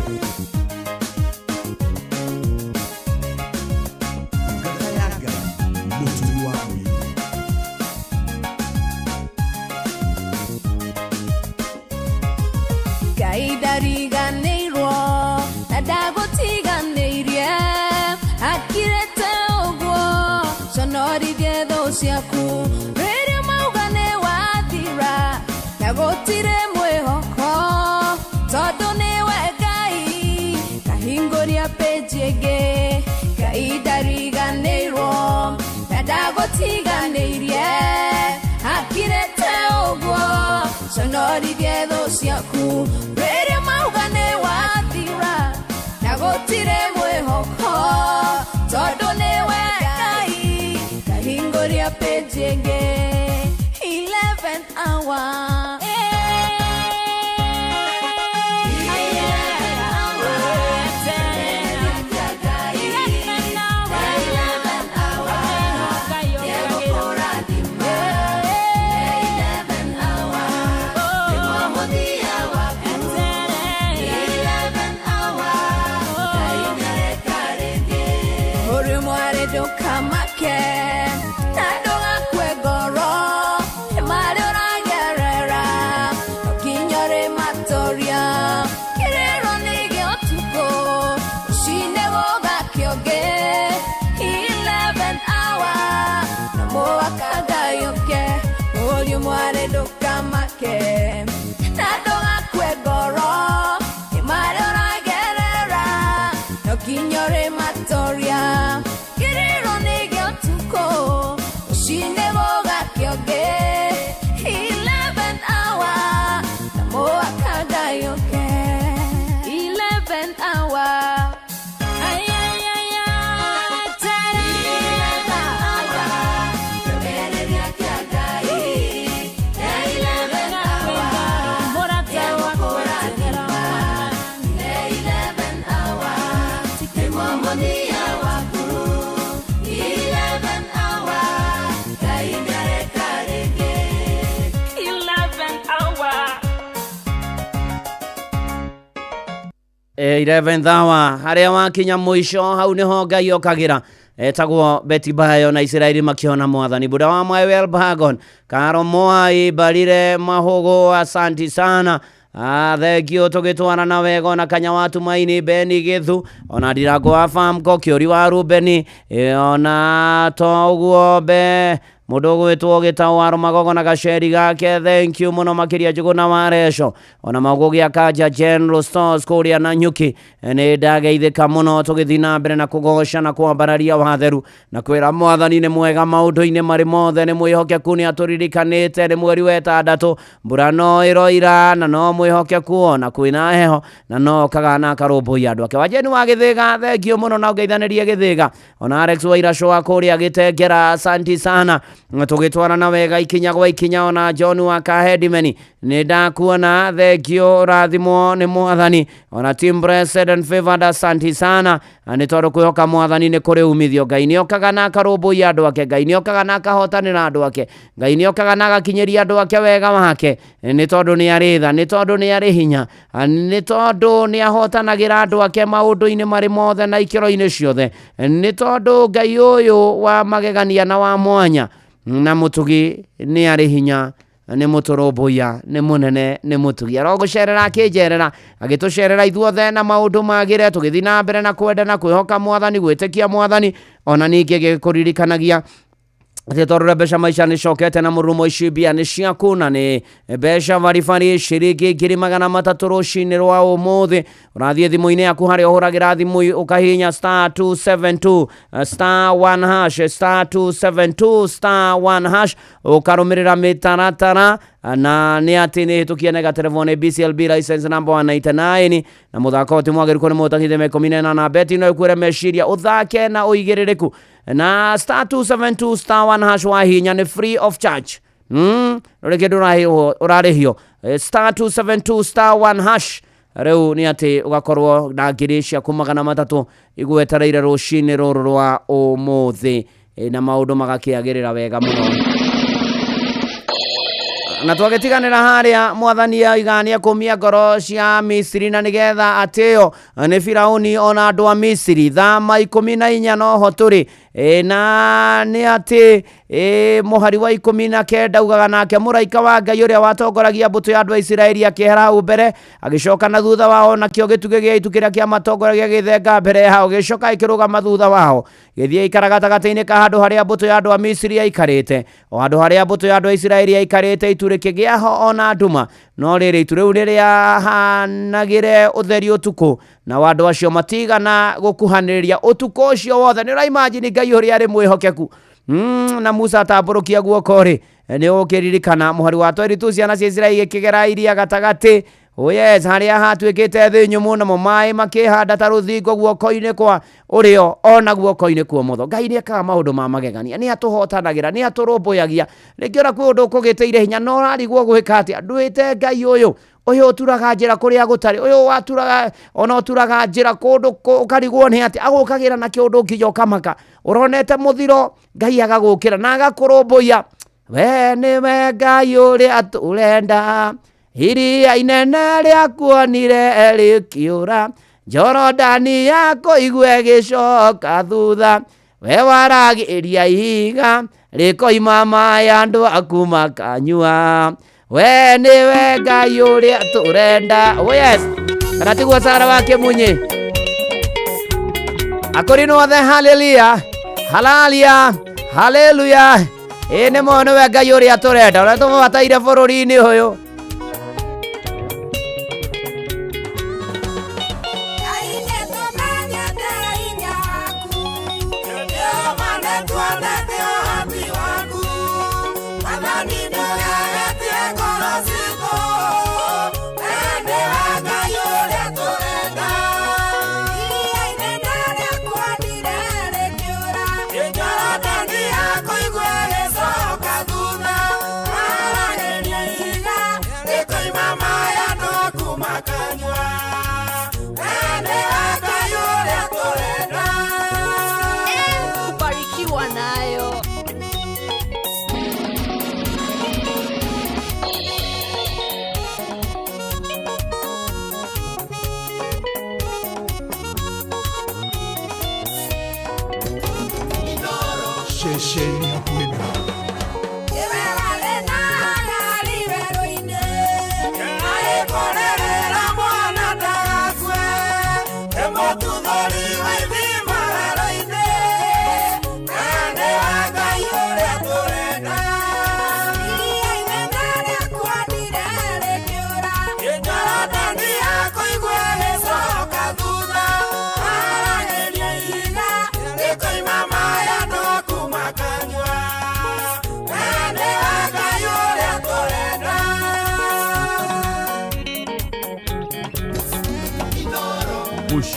Ngata ya Ngai, mũturi wa mwĩrĩ. Ngai ndariganĩirwo na ndagũtiganĩirie, akirĩte ũguo conorithie thũ ciaku, rĩrĩa mauga nĩ wathira na gũtirĩ mwĩhoko, tondũ nĩwe Ngai kahingũria pĩnji ĩngĩ. Ngai ndariganĩirwo na ndagũtiganĩirie, akirĩte ũguo conorithie thũ ciaku, rĩrĩa mauga nĩ wathira na gũtirĩ mwĩhoko, tondũ nĩwe Ngai kahingũria pĩnji ĩngĩ. 11th hour. Eleventh hour haria wakinya mwisho hau niho Ngai okagira etagwo Betty Bayo na Israeli makiona mwathani buda wa Mwewel Bagon Karo Moai Barire Mahogo asanti sana thegio tugitwana na wego na kanya watu maini Beni Githu ona Ndirago wa farm ko Kiori wa Rubeni ona toguo be mudogo wetu gitawa Magogo na gasheri gake. Thank you muno makiria Njuguna Waresho ona Magogi akaja General Stores Kuria na Nyuki ni ndageithika muno tugithina mbere na kugosha na kwambararia watheru na kwira mwathani ni mwega maundu-ini mari mothe ni mwihokeku ni aturirikanite ni mweri wa 6 mbura no iroira na no mwihokeku ona kwina heho na no kagana karumbu andu ake wajeni wa Githiga. Thank you muno na ngeithanirie Githiga ona Alex Wairasho wa Kuria Gitengera asanti sana tugitwara na wega ikinya gwa ikinya ona John wa Kahedimeni ni ndakuona. Thank you rathimo ni mwathani ona team blessed and favored asanti sana ni tondu kwihoka mwathani ni kuri umithio. Ngai ni okaga na karumbu andu ake, Ngai ni okaga na kahotanira andu ake, Ngai ni okaga na gakinyeria andu ake wega wake ni tondu ni aritha, ni tondu ni ari hinya, ni tondu ni ahotanagira andu ake maundu-ini mari mothe na ikiro-ini ciothe, ni tondu Ngai uyu wa magegania na wa mwanya na mutugi ni ari hinya ni muturumbuya ni munene ni mutugi arogucerera akijerera agitucerera ithuothe na maundu magire tugithina mbere na kwenda na kwihoka mwathani gwitikia mwathani ona ningi gikuririkanagia Tetorura besha maisha ni shokete na murumo ishibia ni shiakuna ni besha varifari shiriki kiri magana 3 rushini rwa umuthi urathie thimu-ini yaku haria uhuragira thimu ukahinya *272 *1# *272 *1# ukarumirira mitaratara na ni ati ni tukiene ga telefone BCLB license number 199 na muthako oti mwagiriko ni mutangithe mekomine na beti no ikwire meshiria uthake na uigiririku na *272 *1# wahinya ni free of charge reke urarihio *272 *1# reu ni ati ugakorwo na ngirisha kumagana 3 igwetereire rushini ruru rwa umuthi na maundu magakiagirira wega muno. na twagetiganira haria mwathani aigania kumia ngoro cia Misiri na nigetha ateo ni Firauni ona andu a Misiri thama 14 noho turi na ni ati muhari wa 19 ugaga nake muraika wa Ngai uria watongoragia mbuto ya andu a Isiraeli akihera hau mbere agicoka na thutha wao na kio gituge gia itu kiria kia matongoragia githenga mbere hao gicoka ikirugama thutha wao githie ikaraga gatagateini ka handu haria mbuto ya andu a Misiri aikarite o handu haria mbuto ya andu a Isiraeli aikarite itu rikigiaho ona nduma no riri itu riu riria hanagire utheri utuku na wandu acio matigana gukuhaniriria utuku ucio wothe ni imagine Ngai uria ari mwihokeku na Musa tamburukia guoko ri ni ukiririkana muhari wa tweritu ciana cia Israeli kigera iria gatagati yes haria hatwikite thi nyumu na mai makihanda ta ruthingo guoko-ini kwa urio ona guoko-ini kwa motho. Ngai ni ekaga maundu ma magegania ni atuhotanagira ni aturumbuyagia ringiora kwi undu kugiteire hinya no rarigwo gwika atia ndwite Ngai uyu turaga njira kuria gutari uyu waturaga ona turaga njira kundu ukarigwo ni ati agukagira na kiundu ngijoka maka uronete muthiro Ngai agagukira na agakurumbuya we ni we Ngai uria turenda iria inene ria kuonire rikiura Jorodani yako igwe gicoka thutha we waragiria ihiga rikoima mai andu aku makanyua we ni we Ngai uria turenda. Oh yes, kana tigwa Sara wake munye akorino othe haleluya halalia haleluya ene mono we Ngai uria turenda ora tumubataire bururi-ini uyu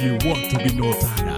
You want to be Northana.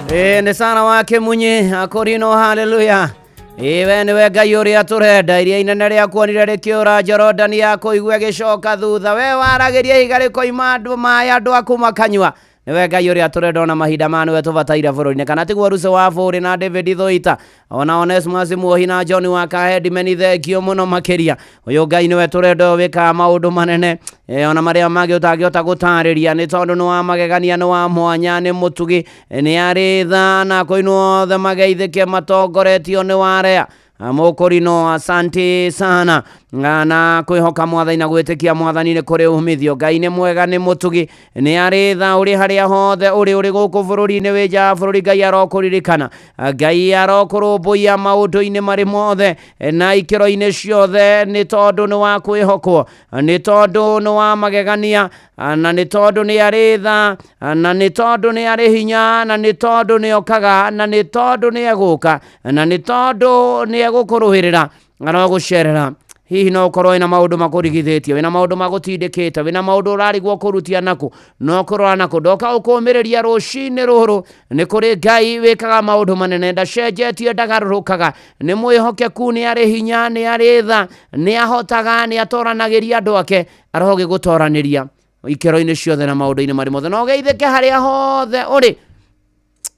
Nĩ sana wake munyi akorino haleluya. Iwe niwe Ngai ũrĩa tũrenda, iria inene rĩa kuonire rĩkĩũra Jorodani yako igwe gĩcoka thutha, we waragĩria ihiga rĩkoima andũ maĩ andũ aku makanyua. Niwe Ngai ũrĩa tũrenda ona mahinda ma niwe tũbataire bũrũri-inĩ, kana tiguo Ruce wa Bũrĩ na David Thoita ona Onesmus Muohi na John wa Kahedi meni thengio mũno makĩria. Ũyũ Ngai niwe tũrenda wĩka maũndũ manene ona marĩa mangĩ ũtangĩhota gũtarĩria, nĩ tondũ nĩ wa magegania, nĩ wa mwanya, nĩ mũtugi, nĩ arĩ tha na kũinwo othe mageithĩke matongoretio nĩ warea Mũkũrino. Asante sana na kwĩhoka Mwathani na gwĩtĩkia Mwathani nĩ kũrĩ umithio. Ngai nĩ mwega, nĩ mũtugi, nĩ arĩ tha ũrĩ harĩa hothe ũrĩ gũkũ bũrũri-inĩ wĩ nja bũrũri. Ngai arokũririkana, Ngai arokũrũmbũiya maũndũ-inĩ marĩ mothe na ikĩro-inĩ ciothe, nĩ tondũ nĩ wa kwĩhokwo, nĩ tondũ nĩ wa magegania, na nĩ tondũ nĩ arĩ tha, na nĩ tondũ nĩ arĩ hinya, na nĩ tondũ nĩ okaga, na nĩ tondũ nĩ egũka, na nĩ tondũ nĩ egũkũrũĩrĩra na no gũcerera. Hihi no ũkorwo wĩna maũndũ makũrigithĩtie, wĩna maũndũ magũtindĩkĩte, wĩna maũndũ ũrarigwo kũrutia naku, no kũrora naku, ndoka ũkũmĩrĩria rũcinĩ rũrũ. Nĩ kũrĩ Ngai wĩkaga maũndũ manene, ndacenjetie, ndagarũrũkaga, nĩ mwĩhokeku, nĩ arĩ hinya, nĩ arĩ tha, nĩ ahotaga, nĩ atoranagĩria andũ ake, aroge gũtoranĩria ikĩro-inĩ ciothe na maũndũ-inĩ marĩ mothe. No geithĩke harĩa hothe ũrĩ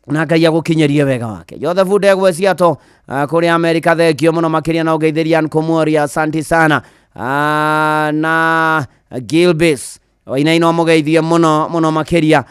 na Ngai agũkinyerie wega wake. Joseph Ndegwa Ciato kũrĩ Amerika, thengio mũno makĩria na ũgeithĩria Nkomoria, asante sana. Na Gilbis Wainaina mũgeithie mũno makĩria,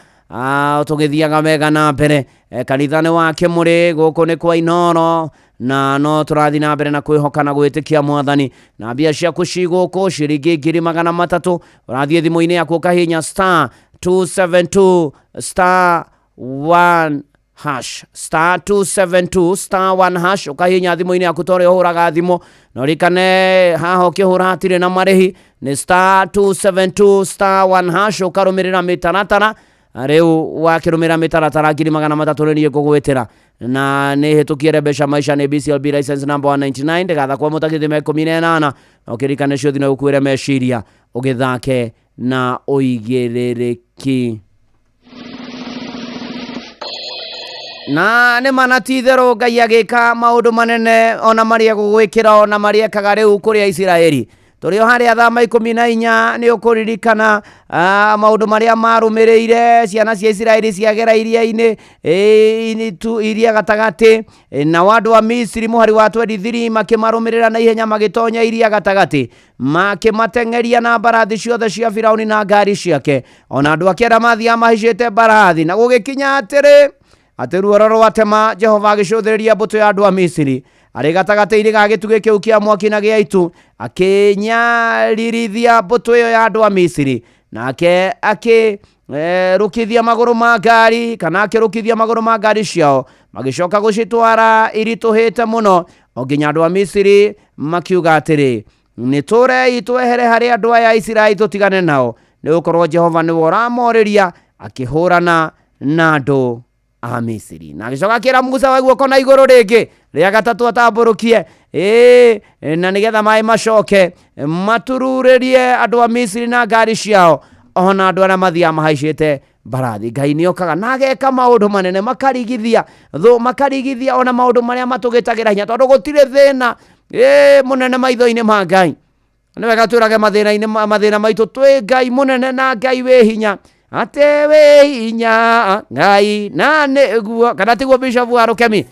tũgĩthiaga wega na mbere. Kanitha nĩ wake mũrĩ gũkũ nĩ kwa Inoro, na no tũrathi na mbere na kwĩhoka na gwĩtĩkia Mwathani. Na mbia ciaku cigũkũ ciringi 300 ũrathiĩ thimũ-inĩ yaku ũkahihinya star 272 star 1 hash, star 272 star 1 hash, ukahihinya thimũ-inĩ yaku tore ũhũraga thimũ, na ũrikane haha ũkĩhũra hatirĩ na marĩhi, nĩ star 272 star 1 hash, ũkarũmĩrĩra mĩtaratara. Rĩu wakĩrũmĩrĩra mĩtaratara 300 nĩ ngũgwĩtĩra, na nĩ hĩtũkie mbeca maisha nĩ BCLB license number 199 ndĩgatha kwa mũtakithime 18 na ũkĩrikane cio thina ũkuĩre meciria ũgĩthake na ũigĩrĩrĩki. Na nĩ manatitherũ Ngai agĩka maũndũ manene ona marĩa gũgwĩkĩra ona marĩa ekaga rĩu kũrĩa Isiraeli. Tũrĩ o harĩa Thama 14 nĩ ũkũririkana maũndũ marĩa marũmĩrĩire ciana cia Isiraeli ciagera iria-inĩ iria gatagatĩ, na andũ a Misiri mũhari wa 23 makĩmarũmĩrĩra na ihenya magĩtonya iria gatagatĩ, makĩmateng'eria na mbarathi ciothe cia Firaũni na ngari ciake, ona andũ ake arĩa mathiaga mahicĩte mbarathi, na gũgĩkinya atĩrĩ atĩ ruoro rwatema Jehova agĩcũthĩrĩria mbũtũ ya andũ a Misiri arĩ gatagatĩ-inĩ ga gĩtugĩ kĩu kĩa mwaki na gĩa itu, akĩnyaririthia mbũtũ ĩyo ya andũ a Misiri, nake akĩrũkithia magũrũ ma ngari, kana akĩrũkithia magũrũ ma ngari ciao, magĩcoka gũcitwara iritũhĩte mũno, o nginya andũ a Misiri makiuga atĩrĩ, nĩ tũrei twehere harĩ andũ aya Isiraeli tũtigane nao, nĩ gũkorwo Jehova nĩwe ũramorĩria akĩhũrana na andũ a Misiri. Na agĩcoka akĩra Musa wa guoko na igũrũ rĩngĩ rĩa gatatũ atambũrũkie, na nĩgetha maĩ macoke matururĩrie andũ a Misiri na ngari ciao, ona andũ arĩa mathiaga mahaicĩte mbarathi. Ngai nĩokaga na ageka maũndũ manene, makarigithia ona maũndũ marĩa matũgĩtagĩra hinya, tondũ gũtirĩ thĩna mũnene maitho-inĩ ma Ngai. Nĩ wega twĩrage mathĩna maitũ twĩ Ngai mũnene na Ngai wĩ hinya, ate wĩ hinya Ngai na nĩguo, kana tiguo Bishop wa Rũkemi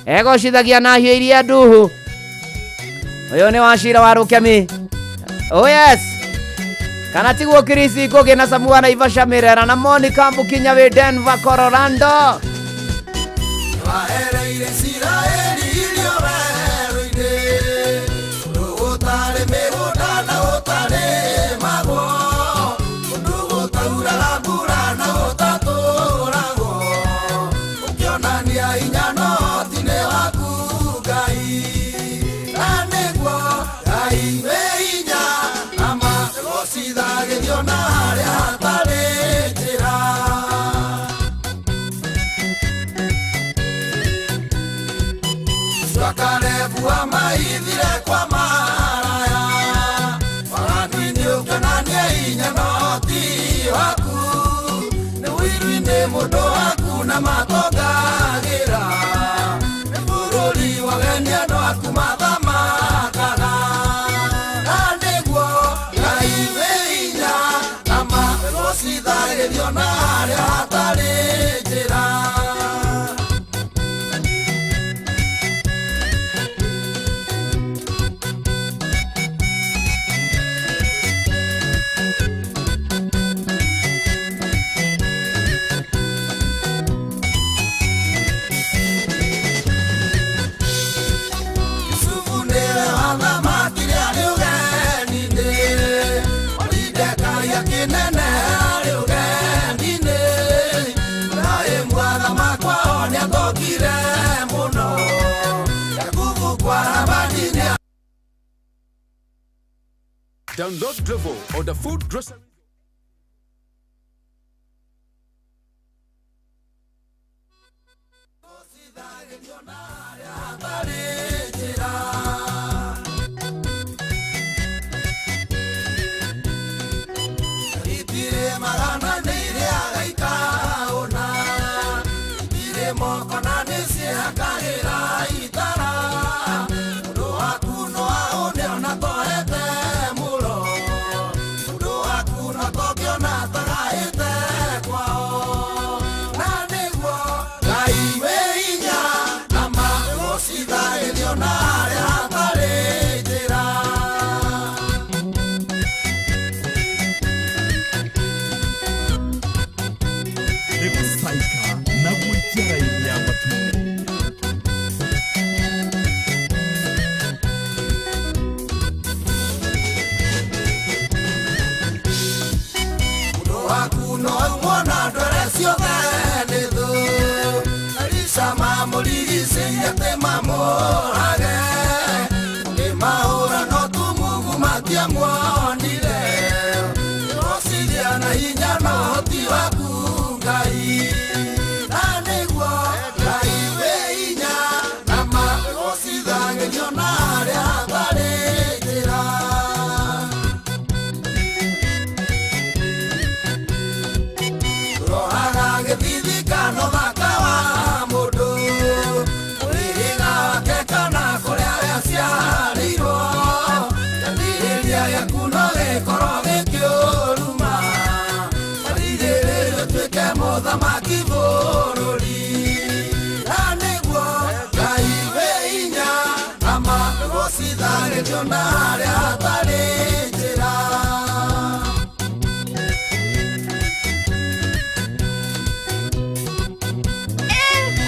egocithagia na hiũ iria nduhu. Ũyũ nĩ Wachira wa Rũkemi, oh yes, kana tiguo Kirisi Ngũgĩ na Samuel Naivasha Mirera na Monica Mũkinya wĩ Denver Colorado. Wahereire Isiraeli irio werũ-inĩ, gũtarĩ mĩgũnda na gũtarĩ magwo, ũndũ gũtauraga mbura na gũtatũragwo, ũkĩonania hinya no ũhoti-nĩ waku Ngai, na nĩguo Ngai wĩ hinya, na magocithagĩrio na harĩa hatarĩ njĩra. Karebu wa maithire kwa maraya, wagatini ũkĩonania hinya na ũhoti waku, nĩ wĩru-inĩ mũndũ waku na matongagĩra. Download Glovo or the food grocery.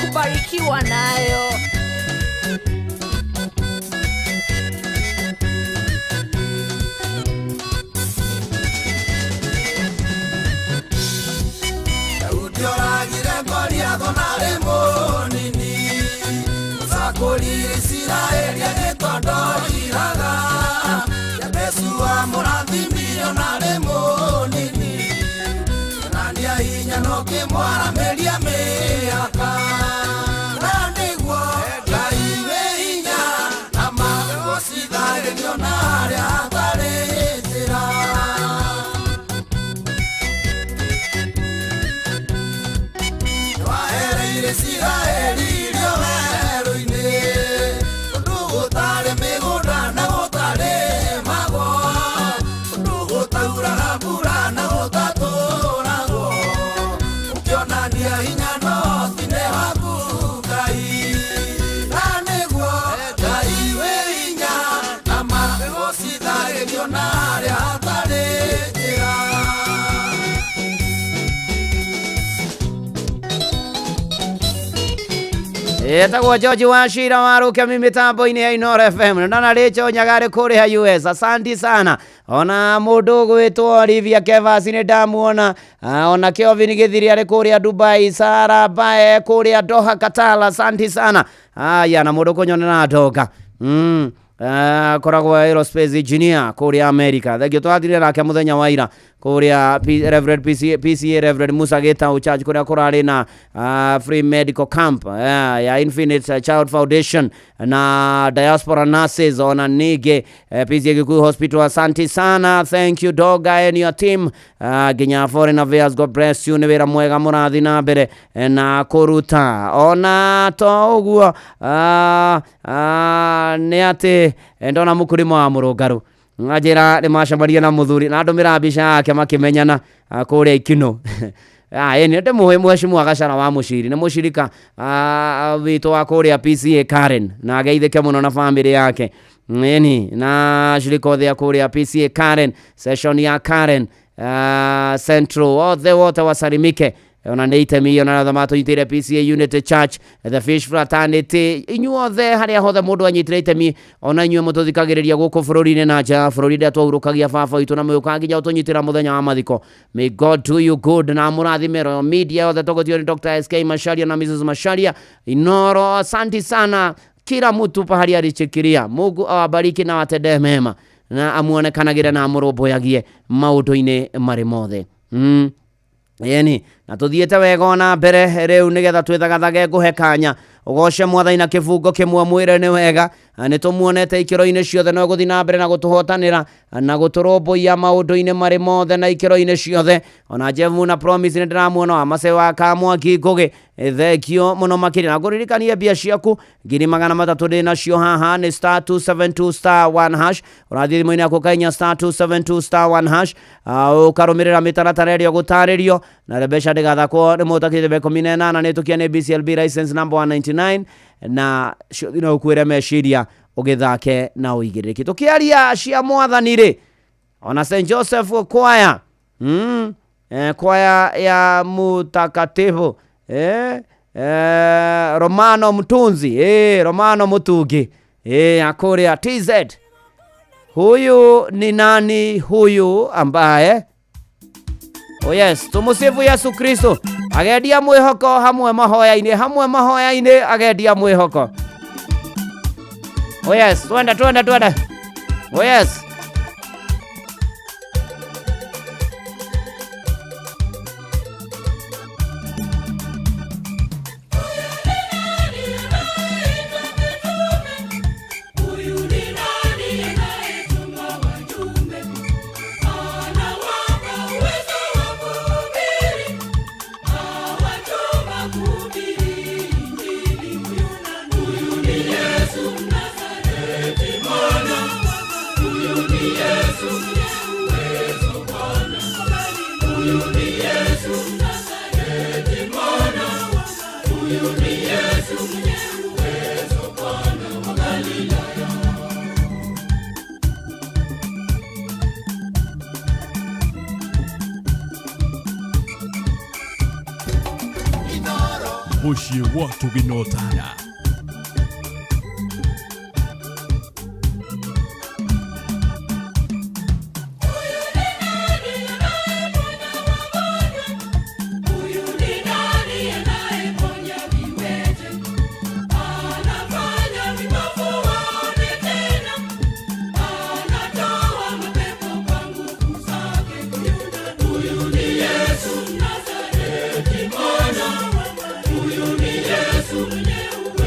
Kubarikiwa nayo. Etagwo George Wachira waruke mitambo-ini ya Inooro FM na Rachel Nyagare kuria US. Asante sana. Ona mundu gwitwo Olivia Kevas ni ndamuona, ona Kelvin Githiri ari kuria Dubai, Sara Bae kuria Doha Qatar. Asante sana. Aya na mundu kunyonera ndoka koragwo aerospace engineer kuria America. Thegio twathire nake muthenya wa ira kuria Reverend PCA Reverend Musa Geta Church kuria kurari na free medical camp ya Infinite Child Foundation na Diaspora Nurses ona Nige PCA Gikuyu Hospital. Asante sana. Thank you Doga and your team. Ginya Foreign Affairs, God bless you. Nevera mwega murathi na mbere na kuruta ona to uguo ne ate ndona mukurima wa Murungaru ngajira ni macambaria na muthuri na ndumira mbica yake makimenyana kuria Ikino. Eni nde mheshimu agacana wa muciri ni mucirika wito wa kuria PCA Karen na ageithike muno na family yake. Eni na shirika ya kuria PCA Karen session ya Karen Central othe wote wasalimike. Ona neitemi ona thamato itire PCA Unity Church, the Fish Fraternity, inyuothe haria hothe mundu anyitire itemi ona inyuo mututhikagiriria guku bururi-ini na nja bururi ndia twaurukagia baba itu na mwuka nginya utunyitira muthenya wa mathiko. May God do you good na murathimero media othe togotio ni Dr. SK Masharia na Mrs. Masharia Inooro. Asante sana kila mtu pahali alichikiria. Mungu awabariki na watendee mema. na amuonekanagire na amurumbuyagie maundu-ini mari mothe. Yani na tuthiete wega ona mbere riu nigetha twithagathage nguhe kanya ugoce Mwathani na kibungo kimwe mwire ni wega ni tumuonete ikiro-ini ciothe no guthi na mbere na gutuhotanira na guturumbuia maundu-ini mari mothe na ikiro-ini ciothe. Ona Jevu na Promise ni ndiramuona amase wa Kamwangi Ngugi thekio muno makiri na nguririkanie mbia ciaku 300 ndi nacio haha ni *272*1#. Urathi thimũ-inĩ yaku kainya *272*1#, ukarumirira mitaratara ĩrĩa gutaririo na mbeca ndigathakwo ni mutakire 18 ni tukia ni BCLB license number 199 na cio ukwire meciria ugithake na uigiriki tukiaria cia Mwathani ri ona St Joseph Choir choir ya mutakatifu Romano Mtunzi Romano Mutungi akuria TZ. Huyu ni nani huyu ambaye yes tumusifu Yesu Kristo agendia mwihoko hamwe mahoya-ini agendia mwihoko. Yes twende yes Mushie watu ginotana. Yesu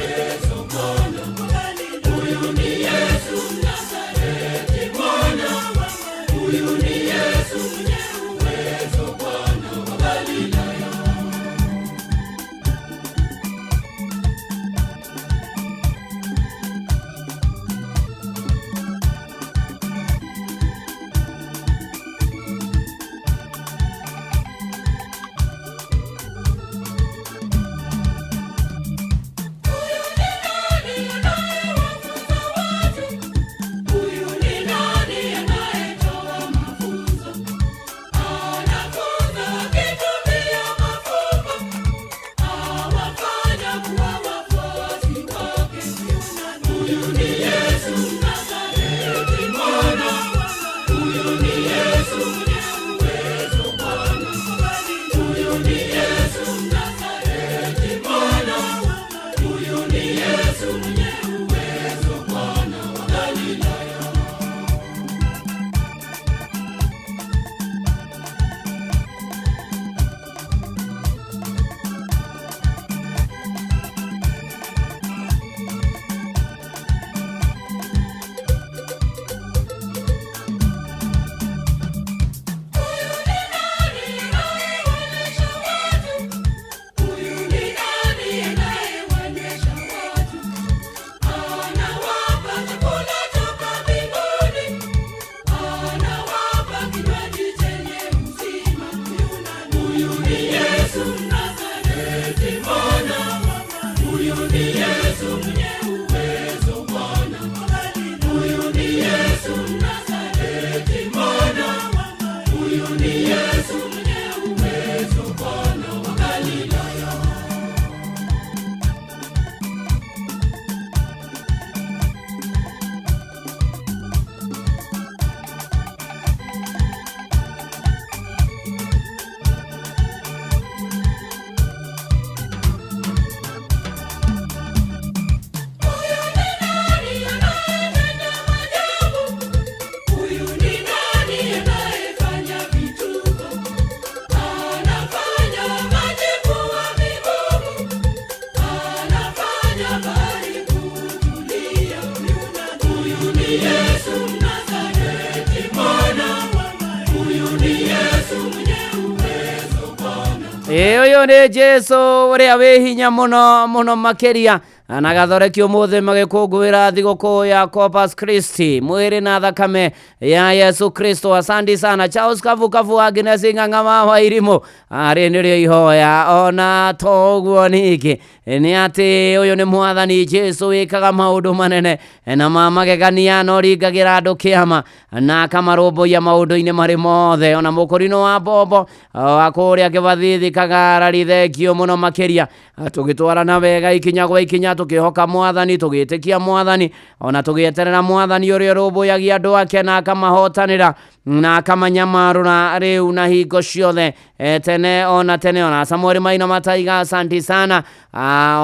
Uyu ni Jesu uria wi hinya muno makiria na gathoreki umuthi magikungwira thigũkũ ya Corpus Christi, mwĩrĩ na thakame ya Yesu Kristo. Asante sana Charles Kavu Agnes Ng'ang'a wa Irimo arĩ nĩrĩo ihoya ona toguo ningĩ nĩ atĩ ũyũ nĩ mwathani Jesu wĩkaga maũndũ manene na magegania na ũringagĩra andũ kĩama na akamarũmbũiya maũndũ-inĩ marĩ mothe. Ona mũkũrinũ wa Bombo wa kũrĩa Kĩbathithi Kagarari, thengio mũno makĩria, tũgĩtwarana wega ikinya gwa ikinya tukihoka mwathani, tugĩtĩkia mwathani, ona tugĩeterera mwathani ũrĩa ũrũmbũyagia andũ ake na akamahotanĩra na akamanyamarũra rĩu na hingo ciothe tene ona Samuel Maina Mataiga. Asante sana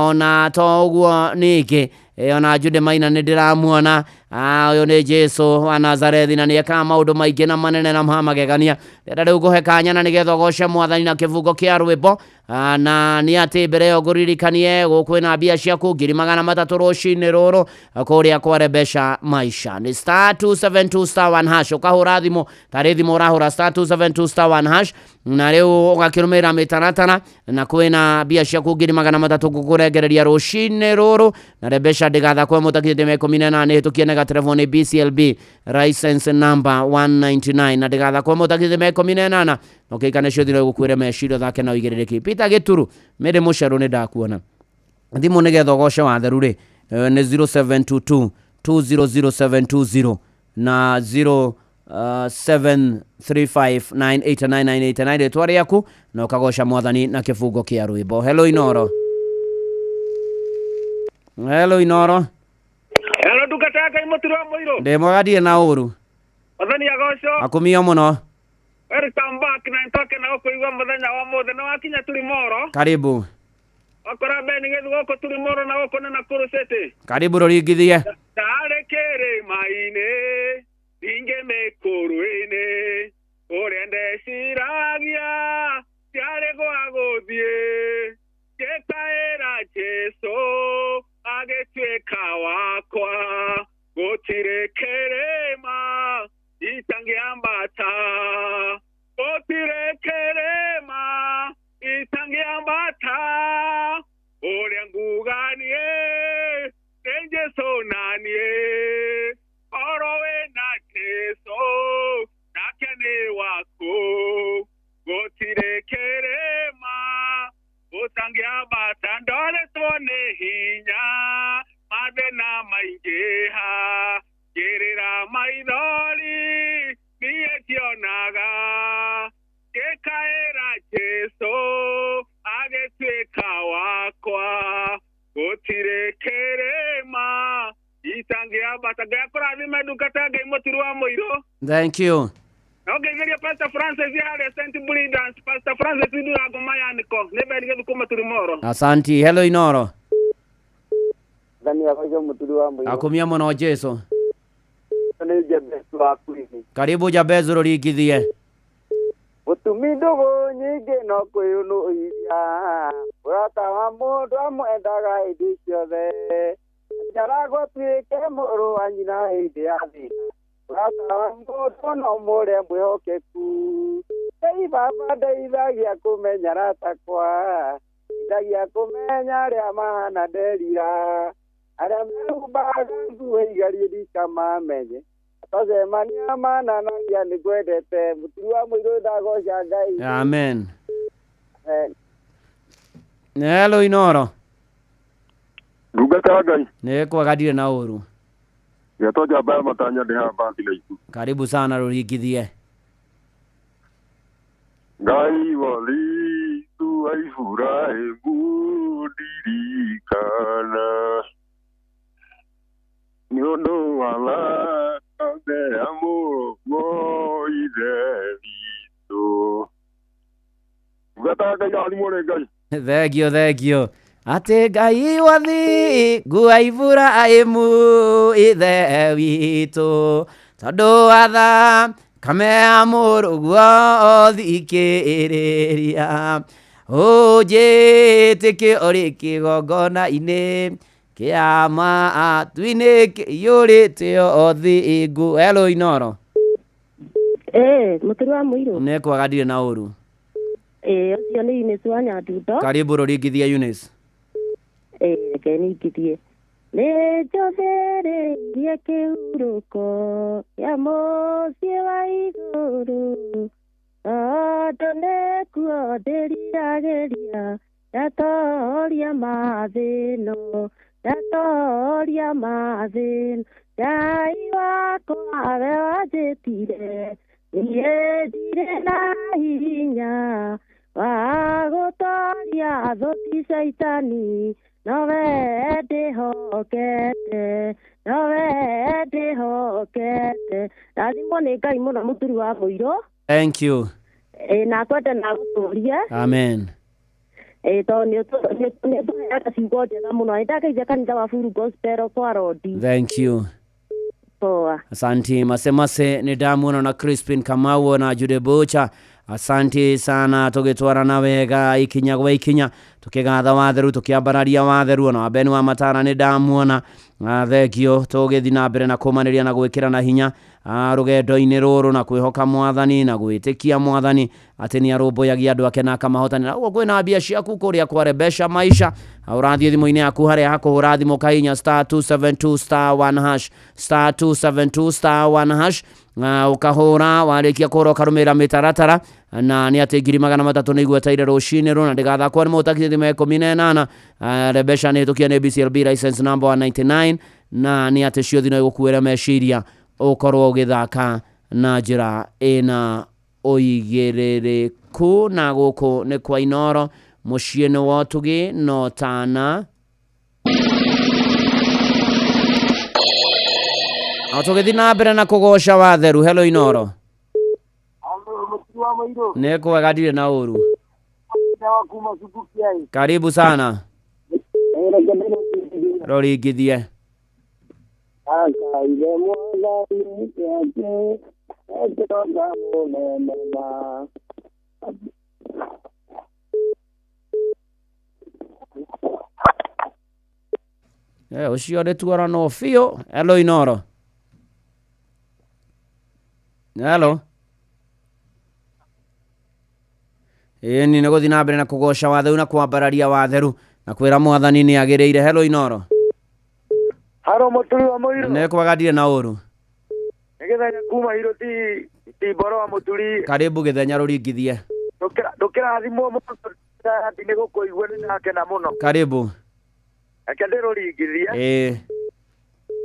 ona toguo ningĩ ona Jude Maina nĩ ndĩramuona. Ũyũ nĩ Jesu wa Nazarethi na nĩ ekaga maũndũ maingĩ na manene na magegania. Rĩu ngũhe kanya na nĩgetha ũgoce mwathani na kĩbungo kĩa rwĩmbo na nĩ atĩ mbere ĩyo ngũririkanie kwĩna mbia ciaku 300 rũcinĩ rũrũ kũrĩa kwa Rebesha Maisha. Nĩ *272*1# ũkahũra thimũ, tarĩ thimũ ũrahũra *272*1# na rĩu ũgakĩrũmĩrĩra mĩtaratara na kwĩna mbia ciaku 300 ngũkũrengereria rũcinĩ rũrũ na Rebesha ndĩgathakwe mũtakĩte 18 hĩtũkie na telefoni BCLB license number 199 na ndĩgathakwe mũtakĩte 18 na ũkĩikane cio thire gũkwĩre mecirio thake na ũigĩrĩrĩki. Peter Gĩturu mĩrĩ mũcerũ nĩ ndakuona thimũ nĩgetha ũgoce watheru rĩ nĩ 0722 200720 na 0735989989 rĩtwa rĩaku na ũkagoca mwathani na kĩbungo kĩa rwĩmbo. Hello Inoro. Hello Inoro. Hello Ndungata Mũturi wa Mũirũ. Ndĩ mwega ndirĩ na ũru. Mwathani agocwo. Akumio mũno. Welcome back na ntoke na ũkũigua mũthenya wa mũthĩ na wakinya tũrĩ moro. Karibu. Akora beni gĩthu gũkũ tũrĩ moro na gũkũ na Nakuru City. Karibu rũringithie. Tarĩ kĩrĩma-inĩ ingĩ mĩkũrũ-inĩ ũrĩa ndeciragia ciarĩ gwa gũthiĩ gĩkaĩra Jesu agĩtuĩka wakwa gũtirĩ kĩrĩma itangĩambata gũtirĩ kĩrĩma itangĩambata ũrĩa nguganie nĩ Jesu nanie oro wĩna Jesu nake nĩ waku gũtirĩ kĩrĩma ũtangĩambata ndoretwo nĩ hinya mathĩna maingĩha ngĩrĩra maithori niĩ ndionaga gĩkaĩra Jesu agĩtuĩka wakwa gũtirĩ kĩrĩma itangĩambata. Ngai akũrathime Ndungata Ngai Mũturi wa Mũirũ. Thank you. Ngegeria Pastor Francis harĩa St. Bridance. Pastor Francis ndurango mayaniko nĩ beri gĩthuku Mũturi moro. Asante. Hello Inoro. Ndani ya kwa Mũturi wa Mũirũ. Akumia mũno Jesu. Nĩ Jabezu wa Kwini. Karibu Jabezu rũringithie. Ũtumi ndũgũ nyingĩ no kwĩyũnũria ũrata wa mũndũ amwendaga hĩndĩ ciothe njaragũtuĩke mũrũ wa nyina hĩndĩ ya thĩna ũrata wa mũndũ no mũrĩa mwĩhokeku Baba ndeithagia kũmenya ratakwa ndeithagia kũmenya arĩa mahana nderira arĩa mehumbaga nguo igarie ndikamamenye tũcemania mananagia nĩ kwendete Mũturi wa Mũirũ ndagoca Ngai. Amen. Hello Inoro. Ndungata Ngai. Nĩ kwaga ndirĩ na ũru. Gĩtwo Njamba ya Matanya ndĩ haha Bathilaiku. Karibu sana rũringithie. Ngai walitu wa Ibrahimu ndirikana nĩ ũndũ wa thakame ya mũrũ ithe witũ. Ndungata Ngai athimwo nĩ Ngai. Thengio. Atĩ Ngai wathi ngua Iburahĩmu ithe witũ tondũ wa thakame ya mũrũguo thikĩrĩria ũnjĩtĩkie ũrĩ kĩgongona-inĩ kĩama atu-inĩ kĩiyũrĩte othingu. Hello Inoro. Mũturi wa Mũirũ. Nĩ kwaga ndirĩ na ũru. Ucio ni Ines wa Nyandundo. Karibu Rorigithia Eunice. Kenigithie. Nĩ njothereirie kĩhurũko gĩa mũciĩ wa igũrũ, tondũ nĩkuo ndĩriragĩria ndatoria mathĩno, ndatoria mathĩno. Ngai wakwa we wanjĩtire, niĩ ndirĩ na hinya wa gũtoria thũ caitani, nowe ndĩhokete, nowe ndĩhokete. Rathimwo nĩ Ngai mũno mũturi wa mũirũ. Thank you. Na kwenda na gũtũria. Amen. Tondũ nĩ tũheaga ciugo njega mũno. Nĩndageithia kanitha wa Full Gospel kwa Rodi. Thank you. Poa. Asante masemase ni Damuona na Crispin Kamau na Jude Bocha. Asante sana tugitwarana wega ikinya gwa ikinya tukigatha watheru tukiambararia watheru na Beni wa Matara ni Damuona thegio tugithi na mbere na kumaniria na gwikira na hinya rugendo-ini ruru na kwihoka mwathani na gwitikia mwathani ati ni arumbuyagia andu ake na akamahotanira. Uguo kwina mbia ciaku kuria kwarebesha maisha urathie thimu-ini yaku haria hakuhura thimu kainya *272*1# *272*1# ukahura warikia kuroka rumira mitaratara na ni ati 300 ni igweteire rucini runa ndigathakwo ni mutakithia thima 18 rebesha ni tukia ni BCLB license number 199 na ni ati cio thino igukuira meciria ukorwo ugithaka na njira ina uigiririku na guku ni kwa Inoro mucii ni wotugi no tana Atugithi na mbere na kugosha watheru. Hello Inoro. Neko agadire na uru. Karibu sana. Rorigithie. Ucio retuara no fio. Hello Inoro. Hello. Ni negothi na mbere na kugosha watheru na kwambararia watheru na kwira mwathani ni agireire. Hello Inoro. Haro muturi wa muiru. Ne kwagadire na uru. Nigethanya kuma hiro ti boro wa muturi. Karibu githenya rurigithie. Ndukira thimo muturi ni gukuigua ni nakena muno. Karibu. Akende rurigithie.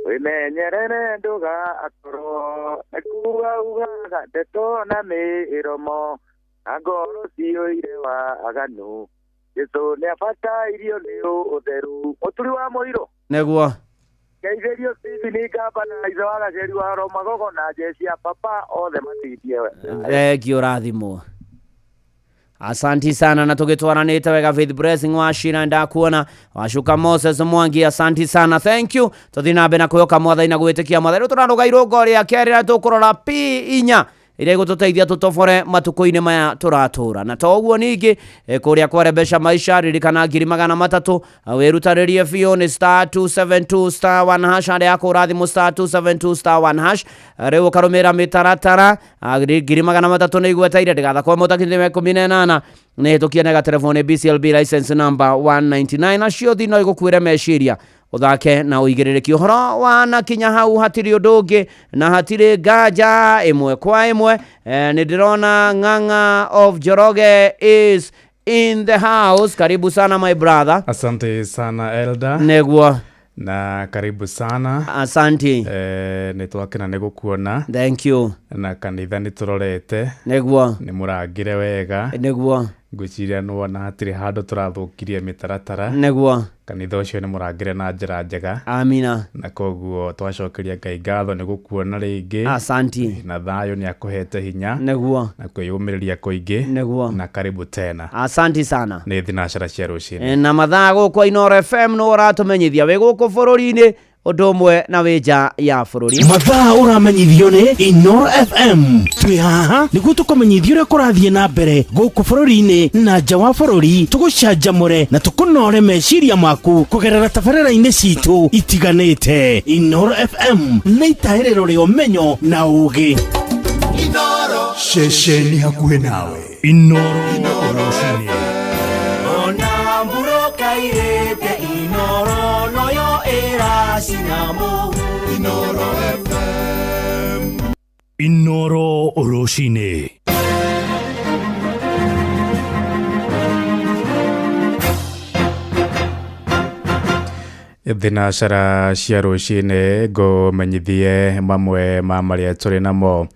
Wimenyerere nduga akoro ekuga uga ndeto na miromo agoro cionire wa aganu Yesu ni afata irio ni utheru muturi wa muiro neguo Keitherio Steve ni kaba na ithe wa gaceri wa Roma gogo na jesi ya papa othe matithie thegio rathimo. Asanti sana na tugitwaranite wega Faith Blessing wa Shira ndakuona washuka Moses Mwangi. Asanti sana, thank you. Tuthina be na kuyoka mwathani na gwitikia mwathani turaruga irongo ria kerira tukurora P4 ire gututeithia tutofore matuko-ini maya turatura na toguo ningi kuria kwarebesha maisha ririkana 300 wirutaririe fio ni *272*1# ya kurathimo *272*1# riu karumira mitaratara 300 ni igweteire ndigatha kwa mutakithime 18 ni hitukie na telefone BCLB license number 199 acio thino igukwire meciria uthake na uigiririkie uhoro wana kinya hau hatiri udungi na hatiri gaja imwe kwa imwe. Ni ndirona Ng'ang'a of Joroge is in the house. Karibu sana my brother. Asante sana Elda. Neguo. Na karibu sana. Asante. Nitwakena nigukuona. Thank you. Na kanitha niturorete. Neguo. Ni murangire wega. Neguo. Ngwiciria nuona hatiri handu turathukirie mitaratara. Neguo. Kanitha ucio ni murangire na njira njega. Amina. Na koguo twacokeria Ngai ngatho nigukuona ringi. Asante. Na thayo ni akuhete hinya. Neguo. Na kwiyumiriria kuingi. Neguo. Na karibu tena. Asante sana. Ni thinashara cia rucini. Na mathaa gukwa Inoro FM no uratumenyithia we guku bururi-ini undu umwe na wija ya bururi. Mathaa uramenyithio ni Inoro FM. Twi haha niguo tukumenyithia uria kurathie na mbere guku bururi-ini na nja wa bururi, tugucanjamure na tukunore meciria maku kugerera tabarĩra-inĩ citu itiganĩte. Inoro FM nĩ itaĩrĩro rĩa ũmenyo na ũũgĩ. Inoro shesheni hakuhe nawe Inoro Rushine Ona mburoka irete Inoro noyo era sinamo Inoro FM Inoro Rushine thinacara cia rũciinĩ ngũmenyithie mamwe ma marĩa tũrĩ namo.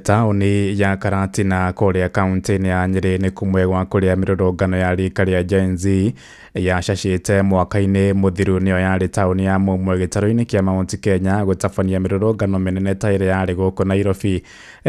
Taũni ya Karatina kũrĩa kaunti-inĩ ya Nyĩrĩ nĩ kumwe gwa kũrĩa mĩrũrũngano ya rika rĩa Gen Z yacacĩte mwaka-inĩ mũthiru. Nĩyo yarĩ taũni ya mũmwe gĩtarũ-inĩ kĩa Mount Kenya gũtabania mĩrũrũngano mĩnene ta ĩrĩa yarĩ gũkũ Nairobi,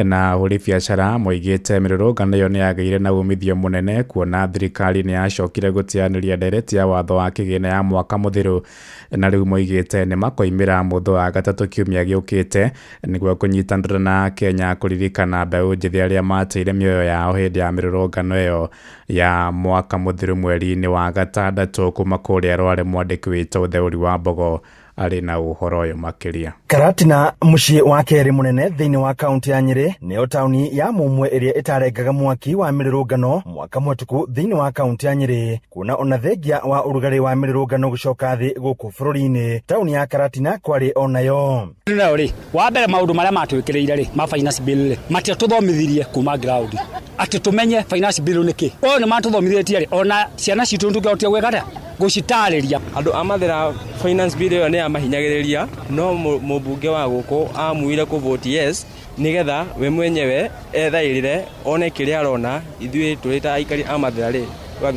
na ahũri biacara moigĩte mĩrũrũngano ĩyo nĩ yagĩire na umithio mũnene, kuona thirikari nĩ yacokire gũteanĩria ndereti ya watho wa kĩgĩna ya mwaka mũthiru, na rĩu moigĩte nĩ makoimĩra mũthũ wa gatatũ kiumia gĩũkĩte nĩguo kũnyitanĩra na Kenya kũririkana mbeũ njĩthĩ arĩa mateire mĩoyo yao hĩndĩ ya mĩrũrũngano ĩyo ya mwaka mũthiru mweri-inĩ wa gatandatũ. Kuma kũrĩa Rware, mwandĩki witũ Theũri wa Mbogo arĩ na ũhoro ũyũ makĩria. Karatina, mũciĩ wa kerĩ mũnene thĩinĩ wa kaunti ya Nyĩrĩ, nĩyo taũni ya mũmwe ĩrĩa ĩtarengaga mwaki wa mĩrũrũngano mwaka mũhĩtũku thĩinĩ wa kaunti ya Nyĩrĩ, kuona ona thengia wa ũrugarĩ wa mĩrũrũngano gũcoka thĩ gũkũ bũrũri-inĩ. Taũni ya Karatina kwarĩ onayo rĩ wa mbere maũndũ marĩa matwĩkĩrĩire rĩ ma finance bill rĩ matĩtũthomithirie kuma ground atĩ tũmenye finance bill nĩkĩ. O nĩ matũthomithĩtie rĩ ona ciana citũ tũngĩhotio gwĩka gũcitarĩria. Andũ amathera finance bill ĩyo nĩ yamahinyagĩrĩria, no mũmbunge wa gũkũ amwire kũvote yes nigetha we mwenyewe ethaĩrĩre one kĩrĩa arona ithuĩ tũrĩ ta aikari amathera rĩ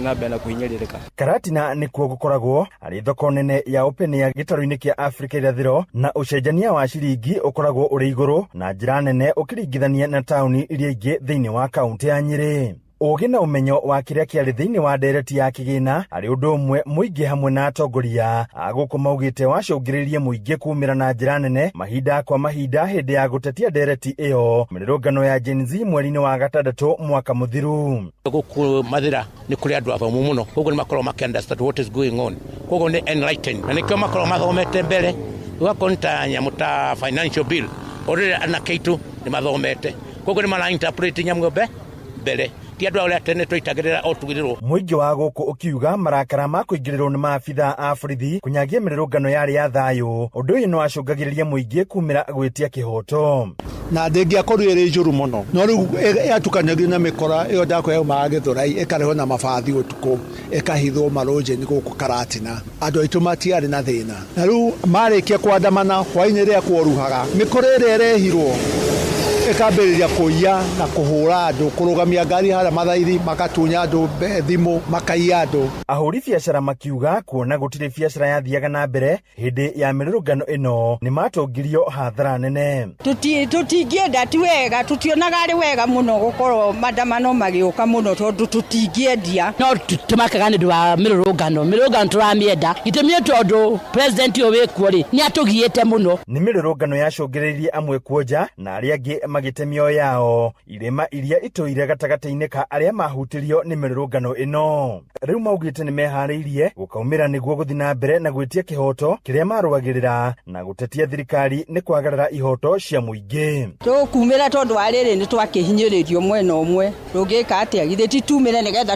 na mbere kuhinyĩrĩrĩka. Karatina nĩkuo gũkoragwo arĩ thoko nene ya open ya gĩtarũ-inĩ kĩa Afrika irathĩro, na ũcenjania wa ciringi ũkoragwo ũrĩ igũrũ na njĩra nene ũkĩringithania na taũni iria ingĩ thĩinĩ wa kaunti ya Nyĩrĩ. Ũgĩ na ũmenyo wa kĩrĩa kĩarĩ thĩinĩ wa ndereti ya kĩgĩna arĩ ũndũ ũmwe mũingĩ hamwe na atongoria a gũkũ maugĩte wacũngĩrĩirie mũingĩ kumĩra na njĩra nene mahinda kwa mahinda hĩndĩ ya gũtetia ndereti ĩyo mĩrũrũngano ya Gen Z mweri-inĩ wa gatandatũ mwaka mũthiru. Gũkũ mathira nĩ kũrĩ andũ athomu mũno, koguo nĩ makorwo makĩunderstand what is going on, koguo nĩ enlightened, na nĩkĩo makorwo mathomete mbere. Ũgakonta nyamũ ta financial bill orĩrĩa anake aitũ nĩ mathomete, koguo nĩ mara-interpret nyamũ mbere. Mũingĩ wa gũkũ ũkiuga marakara ma kũingĩrĩrwo nĩ maabitha a borithi kũnyagia mĩrũrũngano yarĩ ya thayũ. Ũndũ ũyũ nĩ wacũngagĩrĩria mũingĩ kumĩra gwĩtia kĩhoto. Na ndĩngĩakorwo ĩrĩ njũru mũno, no rĩu yatukanagio na mĩkora ĩyo ndakũhe ma Gĩthũrai ĩkarehwo na mabathi ũtukũ ĩkahithwo marũnjĩ gũkũ Karatina. Andũ aitũ matiarĩ na thĩna, na rĩu marĩkia kwandamana hwainĩ rĩrĩa kworuhaga mĩkora ĩrĩa ĩrehirwo ĩkambĩrĩria kũiya na kũhũra andũ, kũrũgamia ngari harĩa mathairi, makatunya andũ thimũ, makaiya andũ. Ahũri biacara makiuga kuona gũtirĩ biacara yathiaga na mbere hĩndĩ ya mĩrũrũngano ĩno nĩ matongirio hathara nene. Tũtingĩenda ti wega, tũtionaga arĩ wega mũno gũkorwo maandamano magĩũka mũno tondũ tũtingĩendia. No tũmakaga nĩ ũndũ wa mĩrũrũngano tũramĩenda itũmie tondũ president ũyũ wĩkuo rĩ nĩ atũgiĩte mũno. Nĩ mĩrũrũngano yacũngĩrĩirie amwe kuonja na arĩa angĩ magĩte mĩoyo yao, irema iria itũire gatagatĩ-inĩ ka arĩa mahutirio nĩ mĩrũrũngano ĩno. Rĩu maugĩte nĩ meharĩirie gũkaumĩra nĩguo gũthiĩ na mbere na gwĩtia kĩhoto kĩrĩa marũagĩrĩra na gũtetia thirikari nĩ kwagarara ihoto cia mũingĩ. Tũkumĩra tondũ wa rĩrĩ nĩ twakĩhinyĩrĩrio mwena ũmwe, tũngĩka atĩa githĩ titumĩre nĩgetha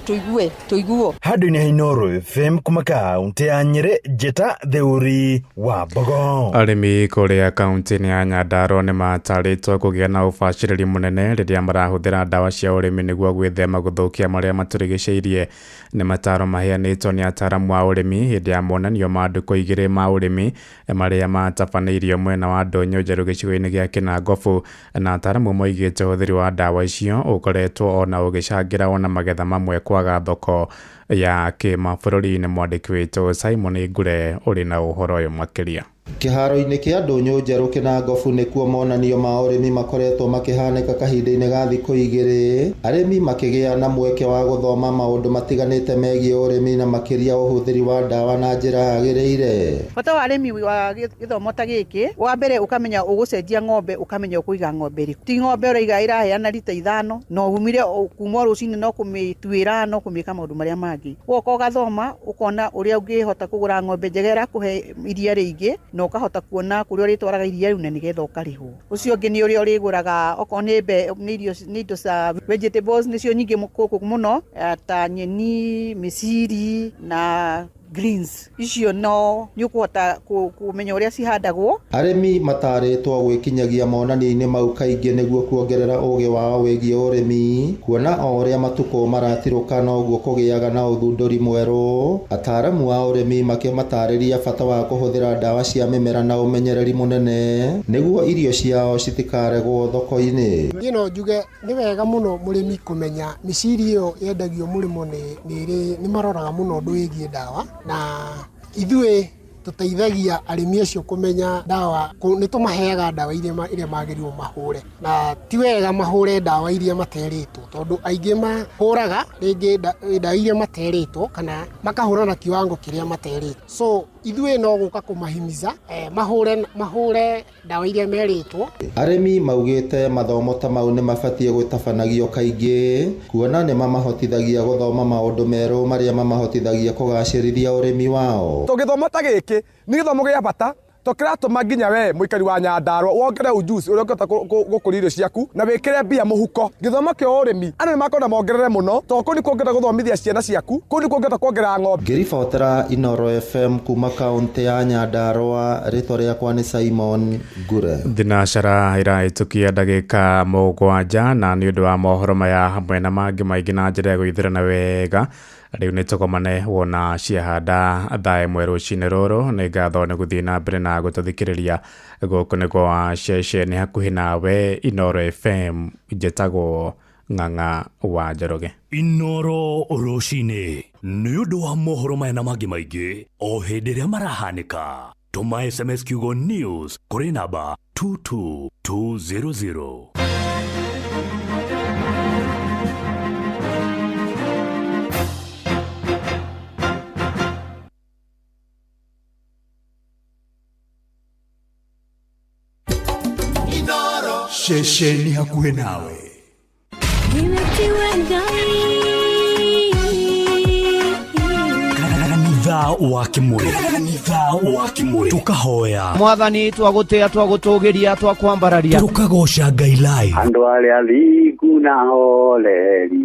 tũiguo. Handũ-inĩ ha Inoro FM kuma kaunti ya Nyĩrĩ, njĩta Theũri wa Mbogo. Arĩmi kũrĩa kaunti-inĩ ya Nyandarua nĩ matarĩtwo kũgĩa na ũbacĩrĩri mũnene rĩrĩa marahũthĩra ndawa cia ũrĩmi nĩguo gwĩthema gũthũkia marĩa matũrigicĩirie. Nĩ mataro maheanĩtwo nĩ ataramu a ũrĩmi hĩndĩ ya monanio ma ndukũ igĩrĩ ma ũrĩmi marĩa matabanĩirio mwena wa Ndonyo Njerũ gĩcigo-inĩ gĩa Kinangofu, na ataramu moigĩte ũhũthĩri wa ndawa icio ũkoretwo ona ũgĩcangĩra ona magetha mamwe kwaga thoko ya kĩmabũrũri-inĩ. Mwandĩki witũ Simon Ngure ũrĩ na ũhoro ũyũ makĩria. Kĩharo-inĩ kĩa Ndũnyũ Njerũ Kinangofu nĩkuo monanio ma ũrĩmi makoretwo makĩhanĩka kahinda-inĩ ga thikũ igĩrĩ, arĩmi makĩgĩa na mweke wa gũthoma maũndũ matiganĩte megiĩ ũrĩmi na makĩria ũhũthĩri wa ndawa na njĩra yagĩrĩire. Bata wa arĩmi wa gĩthomo ta gĩkĩ, wa mbere ũkamenya ũgũcenjia ng'ombe, ũkamenya ũkũiga ng'ombe rĩ. Ti ng'ombe ũraiga iraheana lita 5 no umire kuma rũcinĩ no kũmĩtuĩra no kũmĩka maũndũ marĩa mangĩ. Woka ũgathoma ũkona ũrĩa ũngĩhota kũgũra ng'ombe njega ĩrakũhe iria rĩingĩ na ukahota kuona kuria ritwaraga iria riu na nigetha ukarihwo. Ucio ngi ni uria uriguraga oko ni indo sa vegetables nicio nyingi mukuku muno ta nyeni, misiri na greens. Icio no nyukuhota kumenya uria cihandagwo. Arimi mataritwo gwikinyagia monani-ini mau kaingi niguo kuongerera ugi wao wigie urimi, kuona o uria matuko maratiruka noguo kugiaga na uthunduri mweru. Ataramu wa urimi makimatariria bata wa kuhuthira ndawa cia mimera na umenyereri munene niguo irio ciao citikaregwo thoko-ini. Ngino njuge ni wega muno murimi kumenya miciri iyo yendagio murimo ni maroraga muno undu wigie ndawa, na ithuĩ tũteithagia arĩmi acio kũmenya ndawa, nĩ tũmaheaga ndawa iria magĩrĩirwo mahũre, na ti wega mahũre ndawa iria materĩtwo, tondũ aingĩ mahũraga rĩngĩ ndawa iria materĩtwo kana makahũra na kiwango kĩrĩa materĩtwo. So ithuĩ no gũka kũmahimiza mahũre ndawa iria merĩtwo. Arĩmi maugĩte mathomo ta mau nĩ mabatie gwĩtabanagio kaingĩ, kuona nĩ mamahotithagia gũthoma maũndũ merũ marĩa mamahotithagia kũgacĩrithia ũrĩmi wao. Tũgĩthoma ta gĩkĩ nĩ gĩthomo gĩa bata tũkĩratũma nginya we mũikari wa Nyandarua wongere ujuzi ũrĩa ũngĩhota gũkũria irio ciaku na wĩkĩre mbia mũhuko. Gĩthomo kĩa ũrĩmi andũ nĩ makwenda mongerere mũno, tondũ kũu nĩ kuongerera gũthomithia ciana ciaku, kũu nĩ kuongerera ng'ombe. Ngĩribotera Inooro FM kuma kaunti ya Nyandarua, rĩtwa rĩakwa nĩ Simon Ngure. Thinacara ĩrahĩtũkia ndagĩka 7 na nĩ ũndũ wa mohoro maya hamwe na mangĩ maingĩ na njĩra ya gũithĩrana wega. Rĩu nĩ tũkomane wona ciahanda thaa ĩmwe rũcinĩ rũrũ. Nĩ ngatho nĩ gũthiĩ na mbere na gũtũthikĩrĩria gũkũ nĩ kwa ceceni hakuhĩ nawe Inooro FM. Njĩtagwo Ng'ang'a wa Njoroge. Inooro rũcinĩ nĩ ũndũ wa mohoro maya na mangĩ maingĩ o hĩndĩ ĩrĩa marahanĩka. Tũma SMS kiugo news kũrĩ namba 22200. Shesheni hakuhĩ nawe. Kanitha wa Kimuri tukahoya Mwathani twagũtĩa twagũtũgĩria twakwambararia tukagoca Ngai live. Andũ arĩa athingu na holeri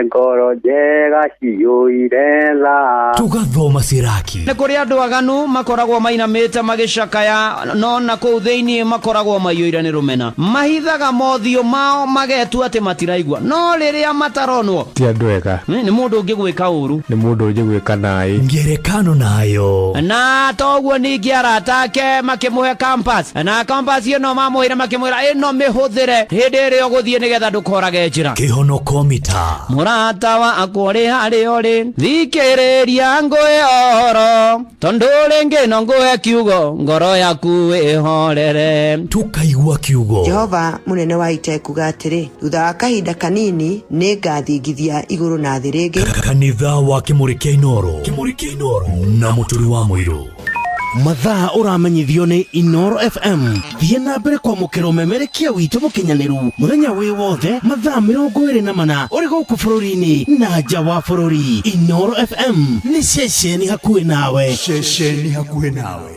ngoro njega ciyũire tha tugathoma Siraki. Nĩ kũrĩ andũ aganu makoragwo mainamĩte magĩcakaya, no na kũu thĩinĩ makoragwo maiyũire nĩ rũmena. Mahithaga mothiũ mao magetua atĩ matiraigua, no rĩrĩa mataronwo ti andũ ega. Nĩ mũndũ ũngĩ gwĩka ũru, nĩ mũndũ ũngĩ gwĩka naĩ. Ngerekano nayo na toguo ningĩ arata ake makĩmũhe campus, na campus ĩno mamũhĩre makĩmwĩra ĩno mĩhũthĩre hĩndĩ ĩrĩa ũgũthiĩ nĩgetha ndũkorage njĩra. Kĩhonoko mita mũrata wa akũrĩ harĩ ũrĩ thikĩrĩria ngũĩ oro, tondũ rĩngĩ no ngũhe kiugo ngoro yaku ĩhorere. Tukaigua kiugo. Jehova mũnene wa ita kuga atĩrĩ, thutha wa kahinda kanini nĩ ngathingithia igũrũ na thĩ rĩngĩ. Kanitha wa Kimuri kĩa Inooro na mũturi wa mũirũ. Mathaa ũramenyithio nĩ Inooro FM. Thiĩ na mbere kwamũkĩra ũmemerekia witũ mũkinyanĩru mũthenya wĩ wothe mathaa 24 ũrĩ gũkũ bũrũri-inĩ na nja wa bũrũri. Inooro FM nĩ ceceni hakuhĩ nawe. Ceceni hakuhĩ nawe.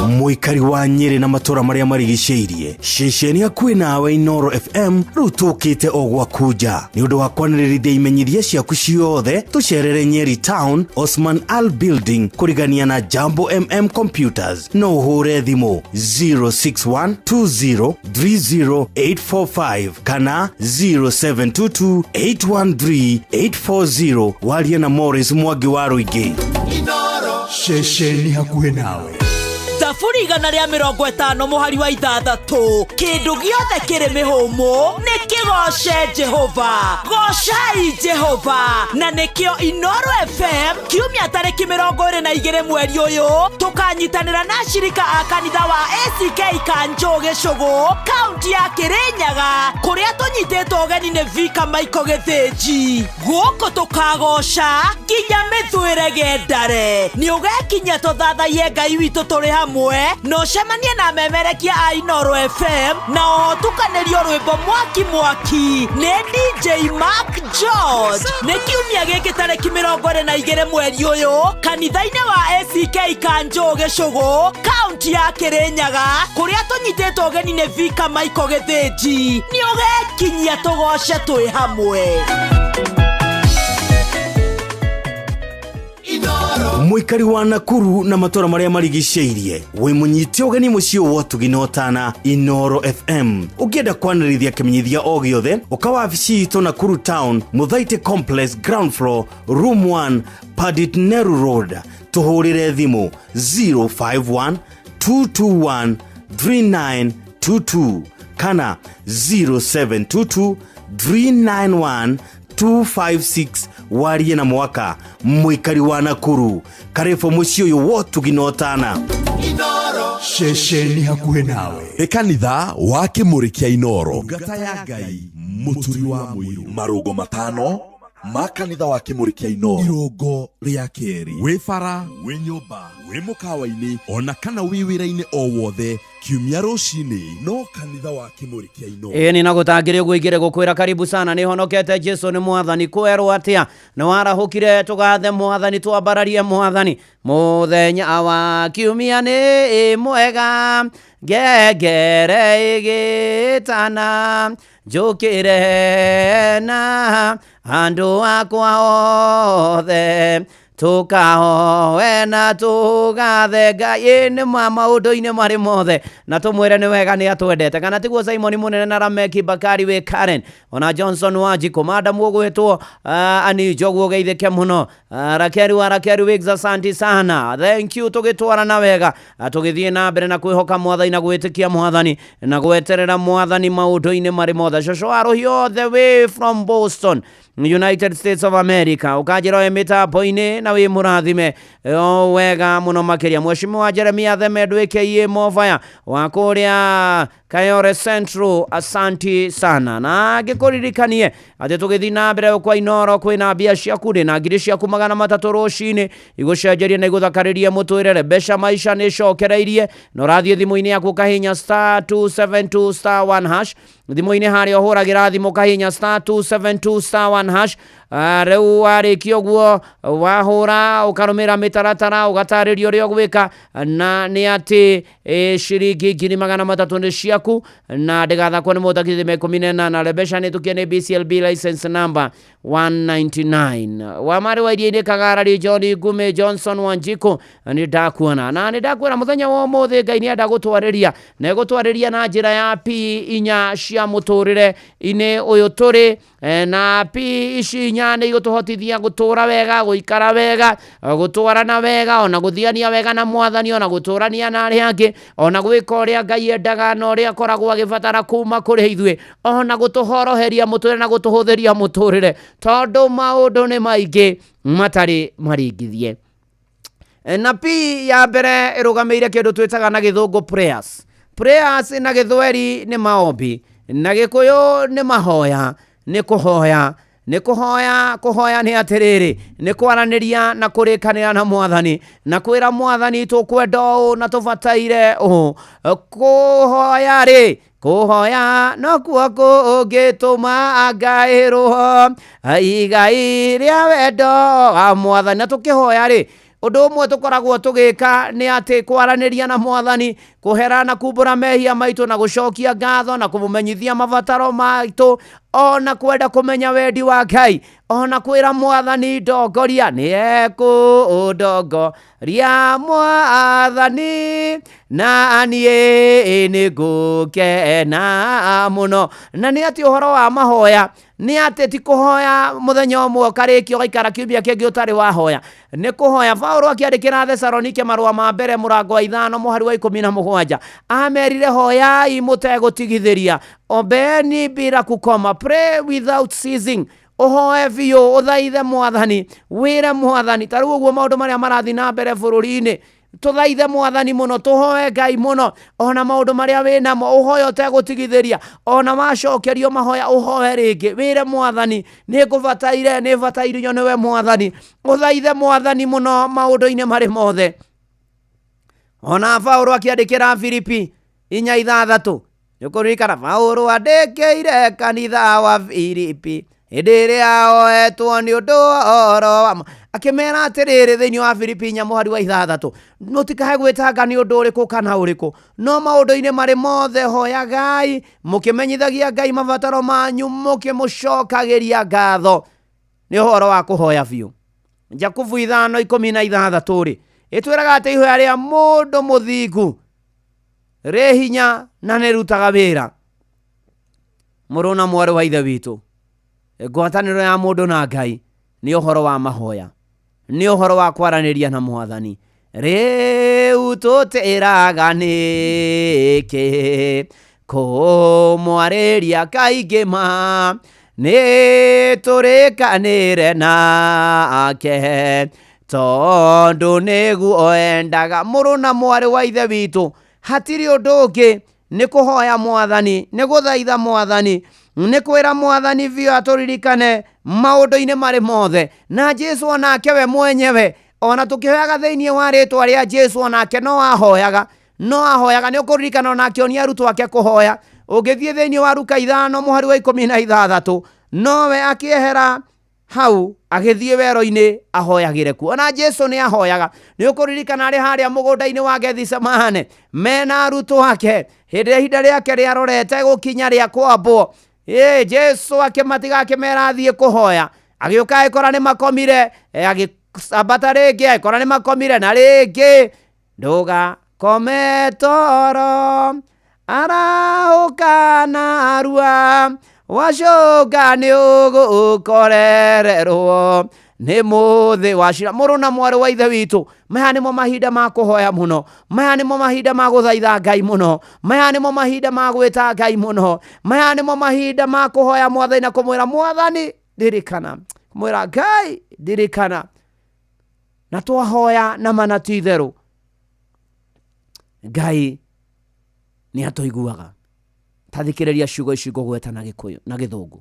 Mũikari wa Nyeri na matũra marĩa marigicĩirie. Ceceni hakuhĩ nawe Inooro FM rĩu tũkĩte o gwaku nja. Nĩ ũndũ wa kwanĩrĩrithia imenyithia ciaku ciothe tũcerere Nyeri Town, Osman Al Building kũrigania na Jambo MM Computers. No ũhũre thimũ 0612030 kana 0722813840 warie na Morris Mwangi wa Rũingĩ. Ceceni hakuhĩ nawe. Thaburi 150 mũhari wa 6. Kĩndũ gĩothe kĩrĩ mĩhũmũ nĩ kĩgoce Jehova. Gocai Jehova. Na nĩkĩo Inooro FM kiumia tarĩki 22 mweri ũyũ tũkanyitanĩra na shirika a kanitha wa ACK Kanjo Gĩcũgũ kaunti ya Kĩrĩnyaga, kũrĩa tũnyitĩtwo ũgeni nĩ Vika Maiko Gĩthĩnji. Gũkũ tũkagoca nginya mĩthũĩre gendare. Nĩ ũgekinya tũthathaiye Ngai witũ tũrĩ hamwe hamwe no cemanie na memerekia a Inoro FM na otukanĩrio rwĩmbo mwaki nĩ DJ Mark George nĩ kiumia gĩkĩ tarĩki 22 mweri ũyũ kanitha-inĩ wa ACK Kanjũ Gĩcũgũ kaunti ya Kĩrĩnyaga kũrĩa tũnyitĩtwo ũgeni nĩ Vika Michael Gĩthĩnji nĩ ũgekinyia tũgoce twĩ hamwe. Muikari wa Nakuru na matora maria marigiceirie we munyiti ogeni muciĩ wa tuginotana Inoro FM ukienda kwanĩrĩria kĩmenyithia o gĩothe ukawa wabici itũ Nakuru Town Muthaite Complex ground floor room 1 Padit Neru Road tuhũrĩre thimũ 051 221 3922 kana 0722 391 256 warie na mwaka muikari wa Nakuru karefo muciĩ ũyũ wa tuginotana Inoro shesheni hakuhe nawe kanitha wa Kĩmũrĩ kĩa Inoro ngata ya Ngai mũturi wa mũiru marũgo matano ma kanitha wa Kĩmũrĩ kĩa Inoro irũngo rĩa kerĩ wĩ bara wĩ nyũmba wĩ mũkawa-inĩ ona kana wĩ wĩra-inĩ o wothe kiumia rũcinĩ no kanitha wa Kĩmũrĩ kĩa Inoro ni nagũtangĩre gwĩkĩre gũkwĩra karibu sana nĩ honokete Jesu nĩ mwathani kwerwo atĩa nĩ warahũkire tũgathe mwathani twambararie mwathani mũthenya wa kiumia nĩ mwega ngengere ĩgĩtana njũkĩre na andũ akwa othe tukahoe na tugathe Ngai nĩ maũndũ-inĩ marĩ mothe na tũmwĩre nĩ wega nĩ atwendete kana tiguo Simon Mũnene na Rameki Bakari wĩ Karen ona Johnson Wanjiku madam ũgwĩtwo ani Njogu ũgeithĩke mũno Rakeri Wigs asante sana thank you tũgĩtwara na wega tũgĩthiĩ na mbere na kwĩhoka mwathani na gwĩtĩkia mwathani na gweterera mwathani maũndũ-inĩ marĩ mothe Shosho Arohio the way from Boston United States of America ukajira mĩtambo-inĩ na wĩ mũrathime wega mũno makĩria Mheshimiwa Jeremia Themedũ aka Movaya wa kũrĩa Kayore Central asante sana na ngĩkũririkanie atĩ tũgĩthiĩ na mbere kwa Inoro kwĩna mbia ciaku ndĩ na ngiri ciaku 300 rũcinĩ igũcenjeria na igũthakarĩrie mũtũrĩre mbeca maisha nĩ cokereirie na ũrathiĩ thimũ-inĩ yaku kahinya *272*1# thimũ-inĩ harĩa ũhũragĩra thimũ kahinya *272*1# rĩu warĩkia ũguo wahũra ũkarũmĩra mĩtaratara ũgatarĩrio ũrĩa ũgwĩka na nĩ atĩ ciringi 300 nĩ ciaku na ndĩgathakwo nĩ mũtakithĩ 18 mbeca nĩ tũkie nĩ BCLB license number 199 Wamari wa iria-inĩ Kagarari John Gume Johnson Wanjiku nĩ ndakuona na nĩ ndakuona mũthenya wa ũmũthĩ Ngai nĩ enda gũtwarĩria na gũtwarĩria na njĩra ya P4 cia mũtũrĩre inĩ ũyũ tũrĩ na P4 nĩ igũtũhotithia gũtũra wega gũikara wega gũtwarana wega ona gũthiania wega na mwathani ona gũtũrania na arĩa angĩ ona gwĩka ũrĩa Ngai endaga na ũrĩa akoragwo agĩbatara kuma kũrĩ ithuĩ ona gũtũhoroheria mũtũrĩre na gũtũhũthĩria mũtũrĩre tondũ maũndũ nĩ maingĩ matarĩ maringithie na P ya mbere ĩrũgamĩire kĩndũ twĩtaga na gĩthũngũ prayers na gĩthweri nĩ maombi na gĩkũyũ nĩ mahoya nĩ kũhoya nĩ atĩrĩrĩ nĩ kwaranĩria na kũrĩkanĩra na mwathani na kwĩra mwathani tũkwenda ũũ na tũbataire ũũ kũhoya no kuo kũngĩtũma ngaĩrwo igai rĩa wendo wa mwathani na tũkĩhoya ũndũ ũmwe tũkoragwo tũgĩka nĩ atĩ kwaranĩria na mwathani kũhera na kumbũra mehia maitũ na gũcokia ngatho na kũmũmenyithia mabataro maitũ ona kwenda kũmenya wendi wa Ngai ona kwĩra mwathani ndongoria nĩ ekũndongoria mwathani na niĩ nĩ ngũkena mũno na nĩ atĩ ũhoro wa mahoya nĩ atĩ ti kũhoya mũthenya ũmwe ũkarĩkia ũgaikara kiumia kĩngĩ ũtarĩ wahoya nĩ kũhoya Paulo akĩandĩkĩra Thesalonike marũa ma mbere mũrango wa 5 mũhari wa 17 amerire hoyai mũtegũtigithĩria ombeni bila kukoma pray without ceasing ũhoe biũ ũthaithe mwathani wĩre mwathani ta rĩu ũguo maũndũ marĩa marathiĩ na mbere bũrũri-inĩ tũthaithe mwathani mũno tũhoe Ngai mũno ona maũndũ marĩa wĩnamo ũhoe ũtegũtigithĩria ona macokerio mahoya ũhoe rĩngĩ wĩre mwathani nĩ ngũbataire nĩ batairio nĩwe mwathani ũthaithe mwathani mũno maũndũ-inĩ marĩ mothe ona Paulo akiandikira Filipi 4:6 nĩũkũririkana Paulo andĩkĩire kanitha wa Filipi hĩndĩ ĩrĩa oetwo nĩ ũndũ oro akĩmera atĩrĩrĩ thĩinĩ wa Filipi 4:6 mũtikahe gwĩtanga nĩ ũndũ ũrĩkũ kana ũrĩkũ, no maũndũ-inĩ marĩ mothe hoyagai mũkĩmenyithagia Ngai mabataro manyu mũkĩmũcokagĩria ngatho. Nĩ ũhoro wa kũhoya biũ. Jakubu 5:16 ĩtwĩraga atĩ ihoya rĩa mũndũ mũthingu rĩ hinya na nĩrutaga wĩra. Mũrũ na mwarĩ wa ithe witũ, ngwatanĩro ya mũndũ na Ngai nĩ ũhoro wa mahoya, nĩ ũhoro wa kwaranĩria na Mwathani. Rĩu tũtĩraga nĩkĩ kũmwarĩria kaingĩ ma, nĩ tũrĩkanĩre nake tondũ nĩguo endaga. Mũrũ na mwarĩ wa ithe witũ, hatirĩ ũndũ ũngĩ nĩ kũhoya Mwathani, nĩ gũthaitha Mwathani, nĩ kwĩra Mwathani biũ atũririkane maũndũ-inĩ marĩ mothe. Na Jesu onake we mwenyewe, ona tũkĩhoyaga thĩinĩ wa rĩtwa rĩa Jesu, onake no ahoyaga. Nĩ ũkũririkana onake onia arutwo ake kũhoya. Ũngĩthiĩ thĩinĩ wa Luka 5:16 nowe akĩehera hau agĩthiĩ wero-inĩ ahoyagĩre kuo. Ona Jesu nĩ ahoyaga. Nĩ ũkũririkana arĩ harĩa mũgũnda-inĩ wa Gethsemane mena arutwo ake, hĩndĩ ihinda rĩake rĩarorete gũkinya rĩa kwambwo, Jesu akĩmatiga akĩmera athiĩ kũhoya. Agĩũka agĩkora nĩ makomire, agĩcambata rĩngĩ agĩkora nĩ makomire na rĩngĩ. Ndũgakome toro araũka narua, wacoka nĩ ũgũkorererwo nĩ mũthĩ wa cira. Mũrũ na mwarĩ wa ithe witũ, maya nĩmo mahinda ma kũhoya mũno, maya nĩmo mahinda ma gũthaitha Ngai mũno, maya nĩmo mahinda ma gwĩta Ngai mũno, maya nĩmo mahinda ma kũhoya Mwathani na kũmwĩra Mwathani ndirikana, kũmwĩra Ngai ndirikana. Na twahoya na mana ti itherũ, Ngai nĩ atũiguaga. Tathikĩrĩria ciugo ici ngũgweta na Gĩkũyũ na Gĩthũngũ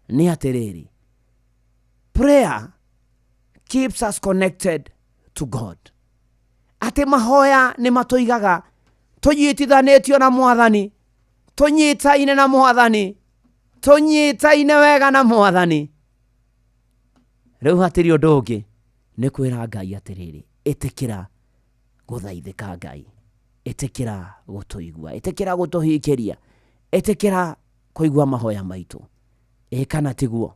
nĩ atĩrĩrĩ: prayer keeps us connected to God. Atĩ mahoya nĩ matũigaga tũnyitithanĩtio na Mwathani, tũnyitaine na Mwathani, tũnyitaine wega na Mwathani. Rĩu hatirĩ ũndũ ũngĩ nĩ kwĩra Ngai atĩrĩrĩ, ĩtĩkĩra gũthaithĩka Ngai, ĩtĩkĩra gũtũigua, ĩtĩkĩra gũtũhingĩria, ĩtĩkĩra kũigua mahoya maitũ. Kana tiguo?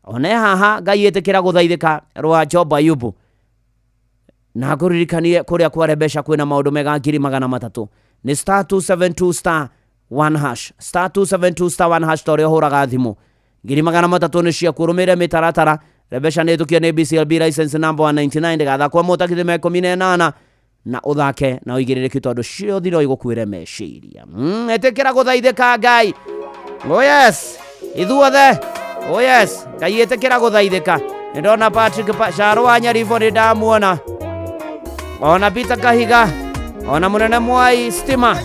Ona haha Ngai ĩtĩkĩra gũthaithĩka rwa Job Ayubu, na ngũririkanie kũrĩa kware mbeca kwĩna maũndũ mega 300,000 nĩ *272*1#, *272*1# torĩa ũhũraga thimũ. 300,000 nĩ ciaku. Rũmĩrĩre mĩtaratara. Mbeca nĩ ĩtũkio nĩ BCLB license number 199, ndĩgathakwo mũtakithĩ 18 na ũthake na ũigĩrĩrĩki tondũ ciothe igũkwĩre meciria. Ĩtĩkĩra gũthaithĩka Ngai. Oh yes, ithuothe. Oh yes, Ngai ĩtĩkĩra gũthaithĩka. Nĩndona Patrick Sharo wa Nyaribo nĩ ndamuona, ona Peter Kahiga, ona Mũnene Mwai Stima.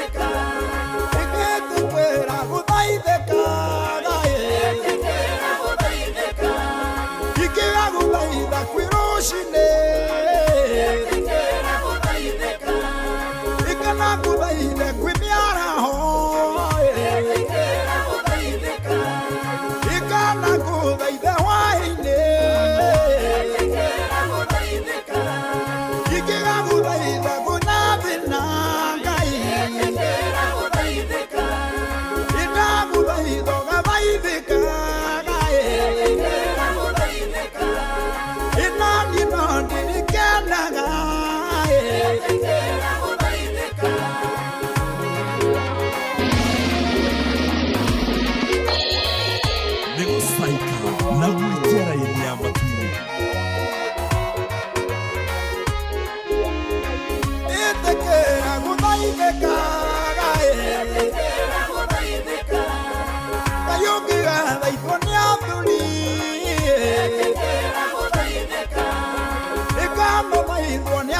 Eka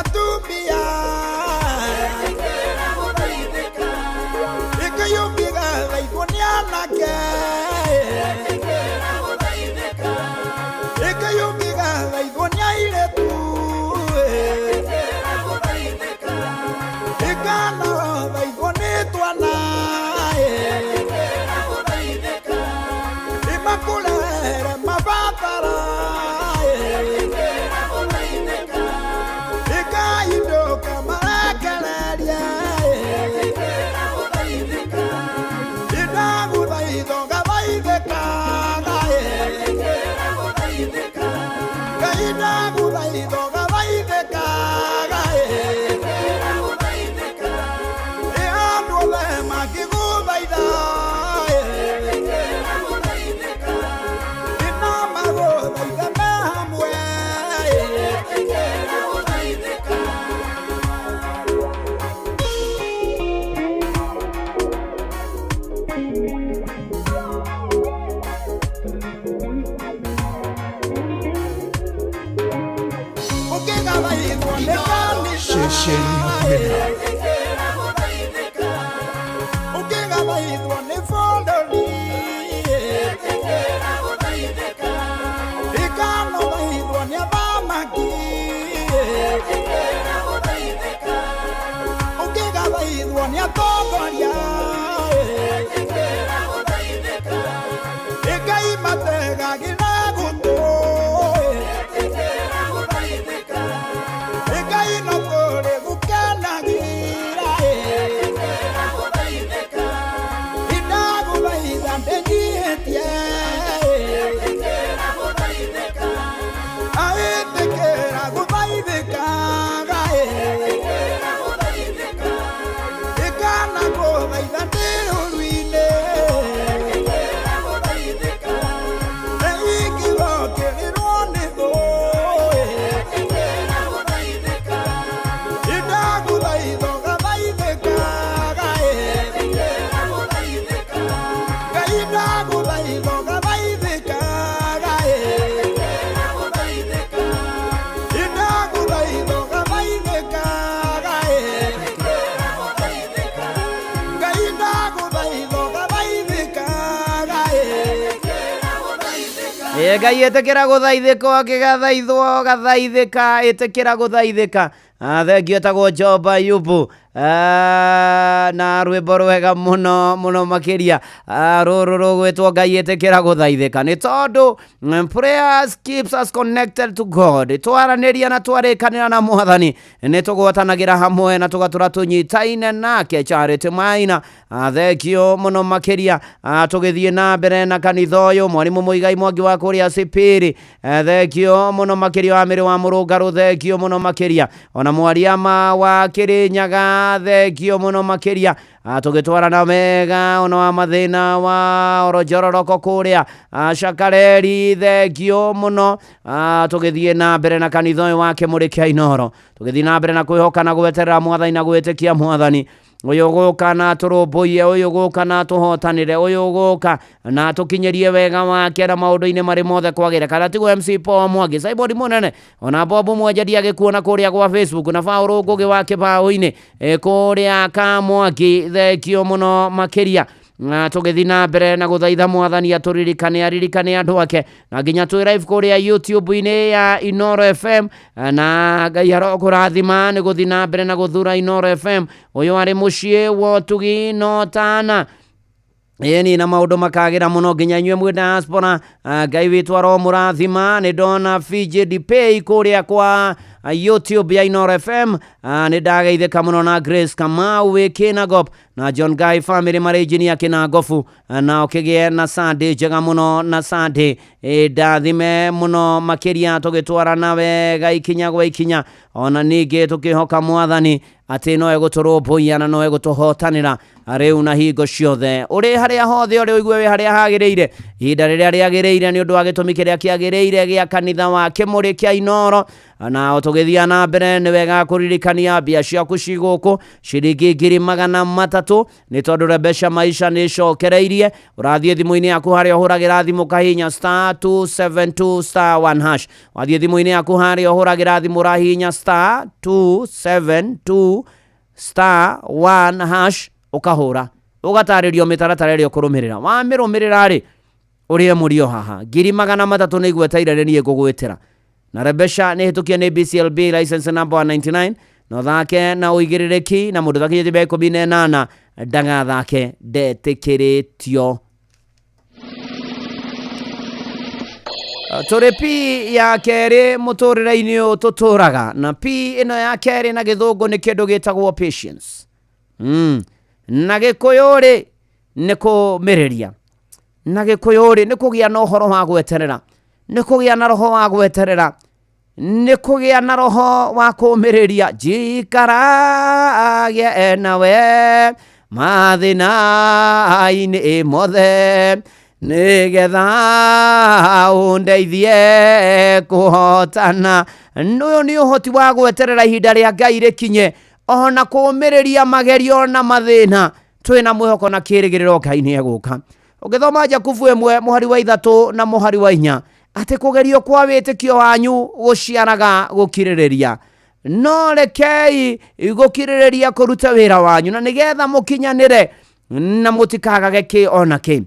atumia ikayungiga thaithwo nĩ anake ikayungiga thaithwo nĩ airĩtu ikana thaithwo nĩ twana imakurere mabatara ikainuka marekereria indaguthaitho gathaithĩkaga Ngai ndaguthaitho gathaithĩkaga andũ othe makĩgũthaitha inamagũthaitha me hamwe ũkĩgathaithwo nĩ kanitha ũkĩgathaithwo nĩ bũrũri ikanothaithwo nĩ athamaki ũkĩgathaithwo nĩ atongoria Ngai mategagĩra gũtũ Ngai no kũrĩ gũkenagĩra indagũthaitha ndĩnyihĩtie aĩtĩkĩra gũthaithĩkaga ikana gũthaitha ndĩ ũru-inĩ ikĩgokĩrĩrwo nĩ thũ indagũthaitho gathaithĩkaga Ngai ndagũthaitho gathaithĩkaga indagũthaitho gathaithĩkaga Ngai ndagũthaitho gathaithĩkaga Ngai ĩtĩkĩra gũthaithĩka ũkĩgathaithwo gathaithĩka ĩtĩkĩra gũthaithĩka thengio etagwo Job Ayubu na rwĩmbo rwega mũno mũno makĩria rũrũ rũgwĩtwo Ngai ĩtĩkĩra gũthaithĩka nĩ tondũ prayers keeps us connected to God twaranĩria na twarĩkanĩra na Mwathani nĩ tũgwatanagĩra hamwe na tũgatũra tũnyitaine nake Charity Maina thengio mũno makĩria tũgĩthiĩ na mbere na kanitha ũyũ mwarimũ Mũigai Mwangi wa kũrĩa Sipiri thengio mũno makĩria wa mĩrĩ wa mũrũngarũ thengio mũno makĩria ona Mwariama wa Kĩrĩnyaga thengio mũno makĩria tũgĩtwarana wega ona wa mathĩna wa Oronjororoko kũrĩa Shakareri thengio mũno tũgĩthiĩ na mbere na kanitha ũyũ wa Kĩmũrĩ kĩa Inooro tũgĩthiĩ na mbere na kwĩhoka na gweterera Mwathani na gwĩtĩkia Mwathani ũyũ gũka na tũrũmbũiye ũyũ gũka na tũhotanĩre ũyũ gũka na tũkinyĩrie wega wake na maũndũ-inĩ marĩ mothe kwagĩra kana tiguo MC Paul Mwangi Cyborg mũnene ona Bob Mwenjeria agĩkuona kũrĩa gwa Facebook na Paul Ngũgĩ wa kĩbaũ-inĩ kũrĩa ka Mwangi thengio mũno makĩria tũgĩthiĩ na mbere na gũthaitha Mwathani aririkane andũ ake na nginya twĩ live kũrĩa YouTube-inĩ ya Inooro FM na Ngai arokũrathima nĩ gũthiĩ na mbere na gũthura Inooro FM ũyũ arĩ mũciĩ wa Ũtugi Notana Eni na maũndũ makagĩra mũno nginya inyuĩ mwĩ diaspora Ngai witũ aromũrathima nĩ ndona Fiji Dipay kũrĩa kwa YouTube ya Inooro FM nĩ ndageithĩka mũno na Grace Kamau wĩ Kinangop na John Guy family marĩnjini ya Kinangofu na ũkĩgĩe na Sunday njega mũno na Sunday ndathime mũno makĩria tũgĩtwarana wega ikinya gwa ikinya ona ningĩ tũkĩhoka Mwathani atĩ no egũtũrũmbũiya na no egũtũhotanĩra rĩu na hingo ciothe ũrĩ harĩa hothe ũrĩ ũigue wĩ harĩa hagĩrĩire ihinda rĩrĩa rĩagĩrĩire nĩ ũndũ wa gĩtũmi kĩrĩa kĩagĩrĩire gĩa kanitha wa Kĩmũrĩ kĩa Inooro na tũgĩthiĩ na mbere nĩ wega kũririkania mbia ciaku cigũkũ ciringi 300 3 nĩ tondũ Rebesha Maisha nĩ cokereirie. Ũrathiĩ thimũ-inĩ yaku harĩa ũhũragĩra thimũ kahinya *272*1#. Wathiĩ thimũ-inĩ yaku harĩa ũhũragĩra thimũ rahinya *272*1#, ũkahũra ũgatarĩrio mĩtaratara ĩrĩa ũkũrũmĩrĩra. Wamĩrũmĩrĩra rĩ, ũrĩe mũrio haha 300,000 nĩ igweteire nĩ ngũgwĩtĩra. Na Rebesha nĩ hĩtũkie nĩ BCLB license number 199 no thake na ũigĩrĩrĩki na mũndũ thake jebe 18 ndagathake ndetĩkĩrĩtio. Tũrĩ P ya kerĩ mũtũrĩre-inĩ ũyũ tũtũraga, na P ĩno ya kerĩ na gĩthũngũ nĩ kĩndũ gĩtagwo patience. Na gĩkũyũ rĩ nĩ kũmĩrĩria, na gĩkũyũ rĩ nĩ kũgĩa na ũhoro wa gweterera, nĩ kũgĩa na roho wa gweterera, nĩ kũgĩa na roho wa kũmĩrĩria. Njikaragia nawe mathĩna-inĩ mothe nĩgetha ũndeithie kũhotana. Ũyũ nĩ ũhoti wa gweterera ihinda rĩa Ngai rĩkinye, ona kũmĩrĩria magerio na mathĩna. Twĩna mwĩhoko na kĩrĩgĩrĩro Ngai nĩ egũka. Ũgĩthoma Jakubu 1:3 na 4 atĩ kũgerio kwa wĩtĩkio wanyu gũciaraga gũkirĩrĩria. No rekei gũkirĩrĩria kũruta wĩra wanyu na nĩgetha mũkinyanĩre na mũtikagage kĩ ona kĩ.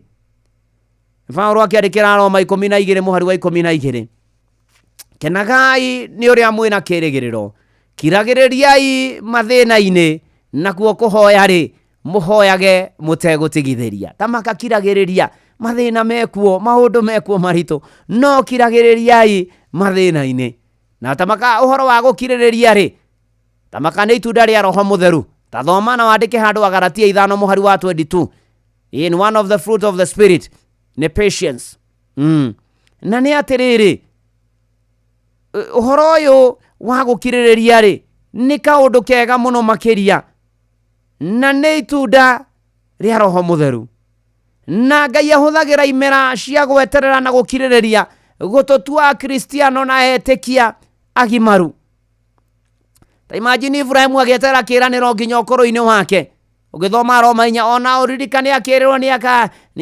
Paulo akĩandĩkĩra Roma 12:12 kenagai nĩ ũrĩa mwĩna kĩrĩgĩrĩro, kiragĩrĩriai mathĩna-inĩ, nakuo kũhoya rĩ mũhoyage mũtegũtigithĩria. Tamaka kiragĩrĩria mathĩna mekuo, maũndũ mekuo maritũ, no kiragĩrĩriai mathĩna-inĩ. Na tamaka ũhoro wa gũkirĩrĩria rĩ, tamaka nĩ itunda rĩa Roho Mũtheru. Ta thoma na wandĩke handũ Agalatia 5:22. In one of the fruit of the spirit nĩ patience. Na nĩ atĩrĩrĩ, ũhoro ũyũ wa gũkirĩrĩria rĩ nĩ kaũndũ kega mũno makĩria, na nĩ itunda rĩa Roho Mũtheru. Na Ngai ahũthagĩra imera cia gweterera na gũkirĩrĩria gũtũtua Kristiano na etĩkia agimaru. Ta imagine Ibrahim agĩetera kĩĩranĩro nginya ũkũrũ-inĩ wake. Ũgĩthoma Roma 4 ona ũririkane akĩĩrĩrwo nĩ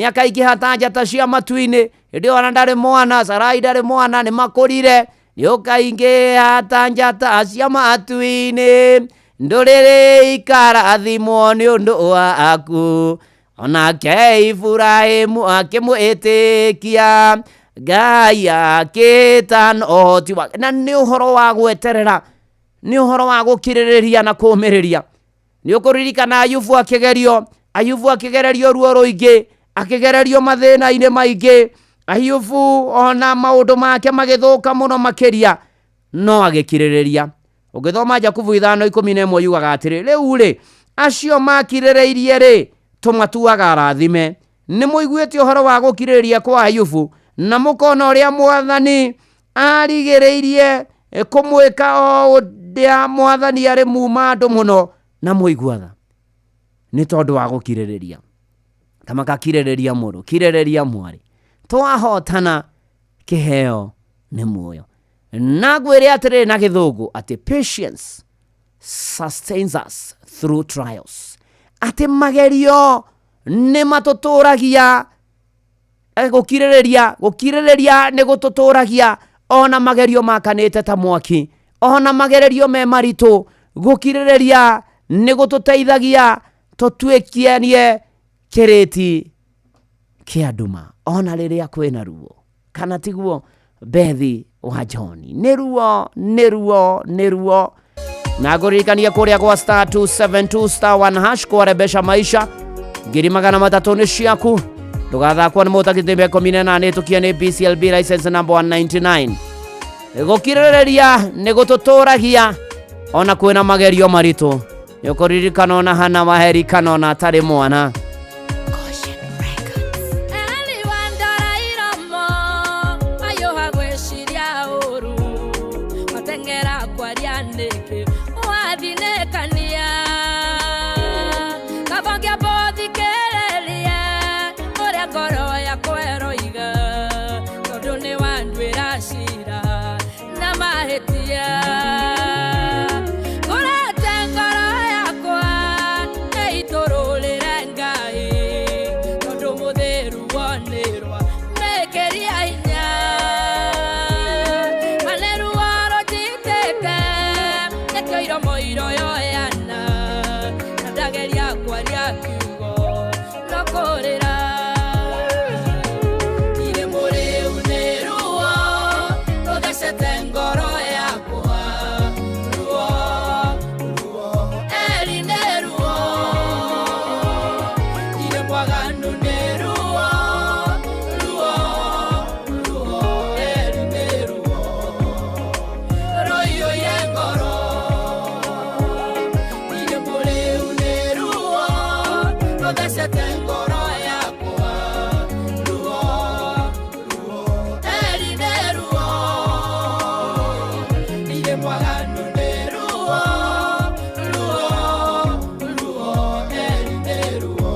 akaingĩha ta njata cia matu-inĩ. Hĩndĩ ona ndarĩ mwana, Sarai ndarĩ mwana, nĩ makũrire. Nĩ ũkaingĩha ta njata cia matu-inĩ, ndũrĩrĩ ikarathimwo nĩ ũndũ waku. Onake Ibrahimu akĩmwĩtĩkia, Ngai akĩĩta ũhoti wake. Na nĩ ũhoro wa gweterera, nĩ ũhoro wa gũkirĩrĩria na kũmĩrĩria. Nĩ ũkũririkana Ayubu akĩgererio ruo rũingĩ, akĩgererio mathĩna-inĩ maingĩ. Ayubu ona maũndũ make magĩthũka mũno makĩria, no agĩkirĩrĩria. Ũgĩthoma Jakubu 5:11 yugaga atĩrĩ, rĩu rĩ acio makirĩrĩirie rĩ tũmatuaga rathime. Nĩ mũiguĩte ũhoro wa gũkirĩrĩria kwa Ayubu, na mũkona ũrĩa Mwathani arigĩrĩirie kũmwĩka o ũrĩa Mwathani arĩ muuma andũ mũno, na mũiguaga nĩ tondũ wa gũkirĩrĩria. Tamaka kirĩrĩria mũrũ, kirĩrĩria mwarĩ, twahotana kĩheo nĩ muoyo. Na ngwĩre atĩrĩ na gĩthũngũ atĩ patience sustains us through trials. Atĩ magerio nĩ matũtũragia. Gũkirĩrĩria nĩ gũtũtũragia ona magerio makanĩte ta mwaki, ona magererio me maritũ. Gũkirĩrĩria nĩ gũtũteithagia tũtuĩkianie kĩrĩti kĩa nduma ona rĩrĩa kwĩna ruo, kana tiguo Bethi wa John? Nĩ ruo. Na ngũririkania kũrĩa kwa *272*1# kwa Rebesha Maisha 300,000 nĩ ciaku. Ndũgathakwo nĩ mũtakĩte 18 tukia nĩ BCLB license number 199. Gũkirĩrĩria nĩ gũtũtũragia ona kwĩna magerio maritũ. Nĩ ũkũririkana ona Hana Waheri kana ona atarĩ mwana. Kurete ngoro yakwa ĩitũrũrĩ Yoiro moiro yoyana Nadageria kwaria kiugo Nokorera Ire more uneruo Todesete ngoro yakwa Ruo Erineruo Ire mwaganu neruo Ruo Erineruo Royo yengoro Ire more uneruo Todesete ngoro yakwa Ruo Erineruo Ire mwaganu neruo Ruo Erineruo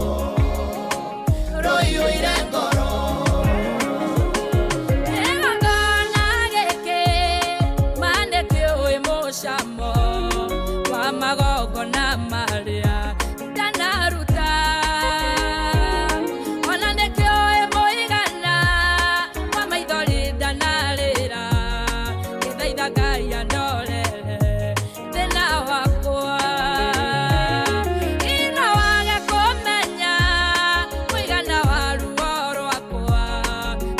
Royo irengoro Egangana geke Mandeke oe moshamo Wa magogo na maria Danaruta Onandeke oe moigana Wa maithori danarira Gethaitha Ngai andorere Thĩna wakwa Ino wage kũmenya Mũigana wa ruo rwakwa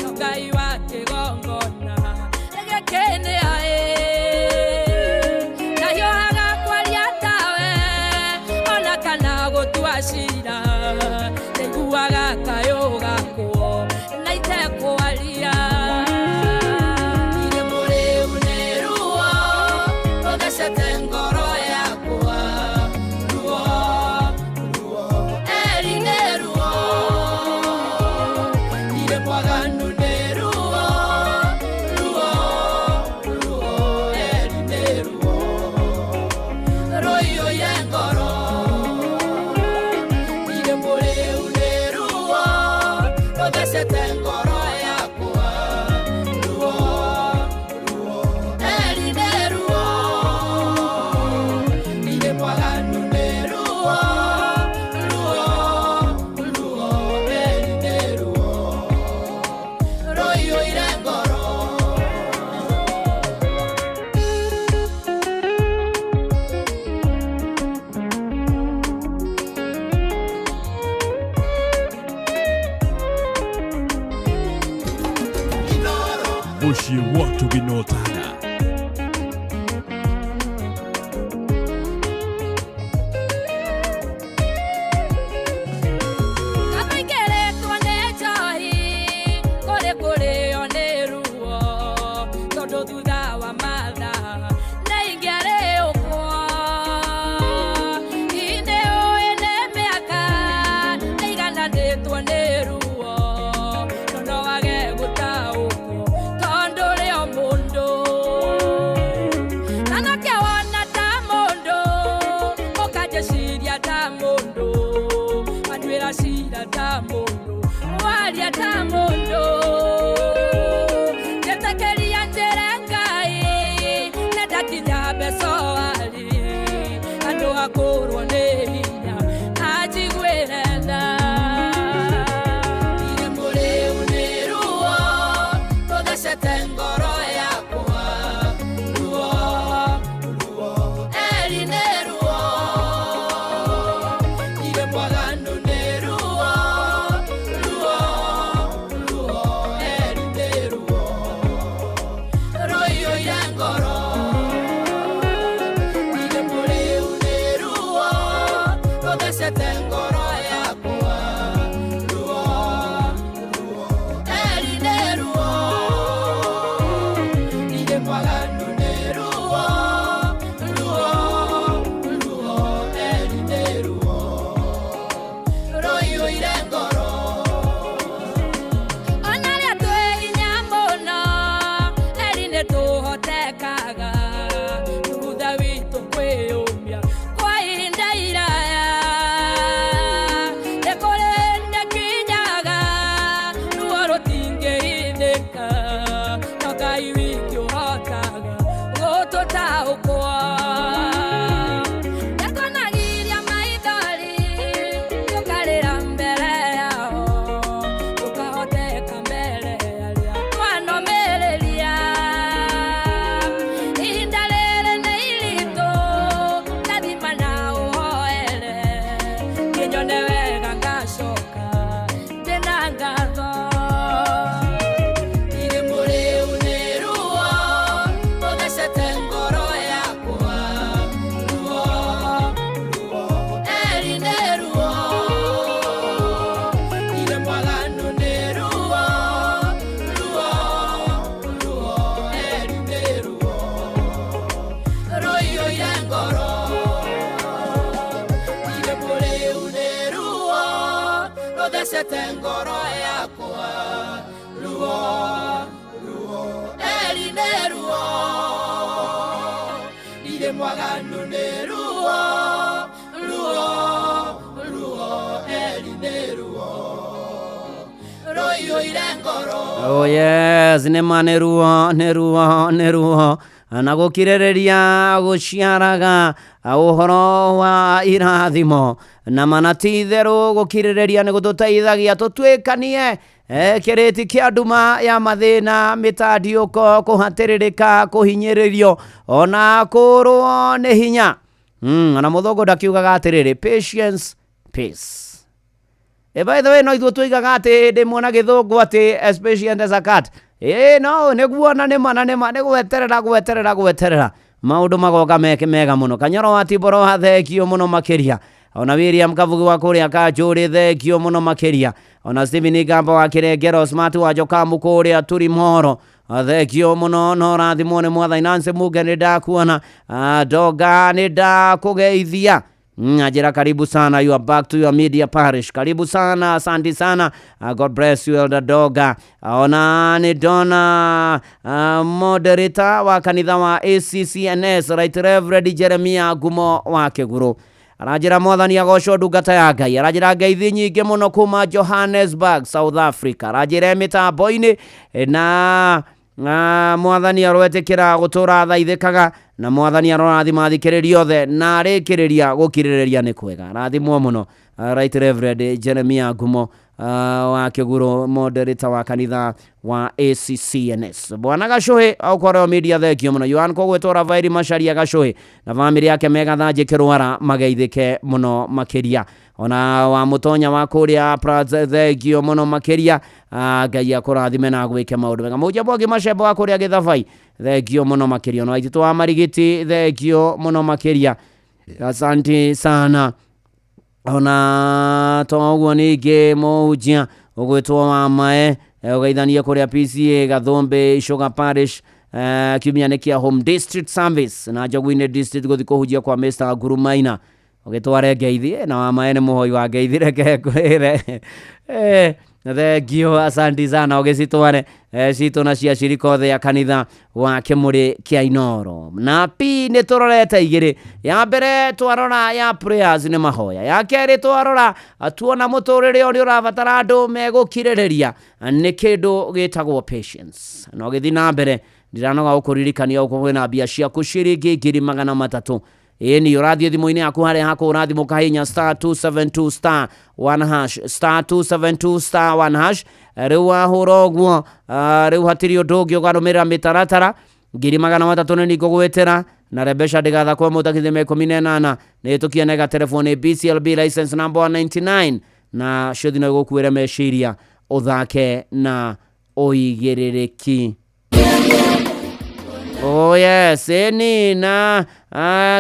No Ngai wa kĩgongona Gĩkĩnĩ aĩ Ndahiũhaga kwaria tawe Ona kana gũtua cira Ndaiguaga kayũ gakwo Na itekwaria Ire mũrĩ uneruo Tũthecete ngoro yakwa Ruo Erineruo Ire mwaganu neruo Ruo Erineruo Royo yengoro Ire mũrĩ uneruo Tũthecete ngoro yakwa Ruo Erineruo Ire mwaganu neruo Ruo Erineruo Royo irengoro Mushi watu binotana. Kapaingeretwo nĩ njohi Kũrĩ kũrĩo nĩ ruo Tondũ thutha wa mathaa Nĩ ingĩarĩũkwo Inĩ ũĩ nĩ mĩaka Ĩigananĩtwo nĩ ruo No no wage gũtaũkwo Tondũ ũrĩ o mũndũ Nanake wona ta mũndũ Ũkanjĩciria ta mũndũ Manuĩra cira ta mũndũ Waria ta mũndũ Njĩtĩkĩria njĩre Ngai Nendakinya mbeco arĩ Andũ akũrwo nĩ hinya Anjiguĩre tha Ire mũrĩ uneruo Tũthecete ngoro yakwa Ruo Erineruo Ire mwaganu neruo Ruo Erineruo Royo irengoro Ire mũrĩ uneruo ucete ngoro yakwa ruo eri nĩ ruo ndirĩ mwaganu nĩ ruo eri nĩ ruo rũiyũire ngoro. Oh yes, nĩ ruo na gũkirĩrĩria gũciaraga ũhoro wa irathimo na manati therũ gũkirĩrĩria nĩ gũtũteithagia tũtuĩkanie kĩrĩti kĩa nduma ya mathĩna mĩtandiũko kũhatĩrĩrĩka kũhinyĩrĩrio ona kũrũo nĩ hinya na mũthũngũ ndakiugaga atĩrĩrĩ patience peace. By the way, no ithuĩ tuigaga atĩ ndĩ muona gĩthũngũ atĩ as patient as a cat. No nĩguo na nĩma nĩ gweterera maũndũ magoka mega mũno. Kanyoro wa Tiboro hathekio mũno makĩria, ona William Kavugi wa kũrĩa Kanjũrĩ thekio mũno makĩria, ona Stephen Gamba wa Kĩrengero, Smart wa Jokamu kũrĩa Turimoro thekio mũno. No rathimwo nĩ Mwathani. Nancy Muge nĩ ndakuona, Doga nĩ ndakũgeithia. Ajira karibu sana, you are back to your media parish. Karibu sana, asante sana. God bless you, Elder Doga. Ona ni Dona moderator wa kanitha wa ACCNS, Right Reverend Jeremiah Gumo wa Kĩgũrũ. Arajira Mwathani agocwo ndungata ya Ngai. Arajira ngeithi nyingĩ mũno kuma Johannesburg, South Africa. Arajira mĩtambo-inĩ na Mwathani arwetĩkĩra gũtũra thaithĩkaga na Mwathani arorathima thikĩrĩria othe na arĩkĩrĩria gũkirĩrĩria nĩ kwega. Rathimwo mũno Right Reverend Jeremiah Gumo wa Kĩgũrũ, moderator wa kanitha wa ACCNS. Bwana Gacũhĩ aukorwo media thekio mũno. Yohana kũgwĩtwo Ravairi Macharia Gacũhĩ na family yake megathanjĩ kĩrwara mageithĩke mũno makĩria. Ona wa mũtonya wa kũrĩa Praza thekio mũno makĩria. Ngai akũrathime na gwĩke maũndũ mega. Mũjambo angĩ Macembo wa kũrĩa Gĩthabai thekio mũno makĩria. Ona Waititũ wa Marigiti thekio mũno makĩria. Asante sana. Ona toguo ningĩ mũhunjia ũgwĩtwo wa Mae ũgeithanie kũrĩa PCA Gathũmbĩ Icũga Parish kiumia nĩ kĩa Home District Service na Njogu-inĩ District gũthiĩ kũhunjia kwa Mr. Ngurumaina ũgĩtware ngeithi na wa Mae nĩ mũhoi wa ngeithi reke kwĩre thengio. Asante sana ũgĩcitware citũ na cia cirika othe ya kanitha wa Kĩmũrĩ kĩa Inoro. Na pi nĩ tũrorete igĩrĩ. Ya mbere twarora ya prayers nĩ mahoya, ya kerĩ twarora tuona mũtũrĩre ũrĩa ũrabatara andũ megũkirĩrĩria nĩ kĩndũ gĩtagwo patience. Na ũgĩthiĩ na mbere ndiranoga gũkũririkania ũkũgwĩ na mbia ciaku ciringi 300. Ni ũrathiĩ thimũ-inĩ yaku harĩa hako ũrathimũ kahinya *272*1#, *272*1#. Rĩu wahũra ũguo rĩu hatirĩ ũndũ ũngĩ ũgarũmĩrĩra mĩtaratara 300 nĩ ngũgwĩtĩra na rebesha ndĩgathakwo mũtakithime 18 nĩ tũkianega telefoni BCLB license number 199 na shothi no gũkuĩre meciria ũthake na ũigĩrĩrĩki. Oh yes, ni na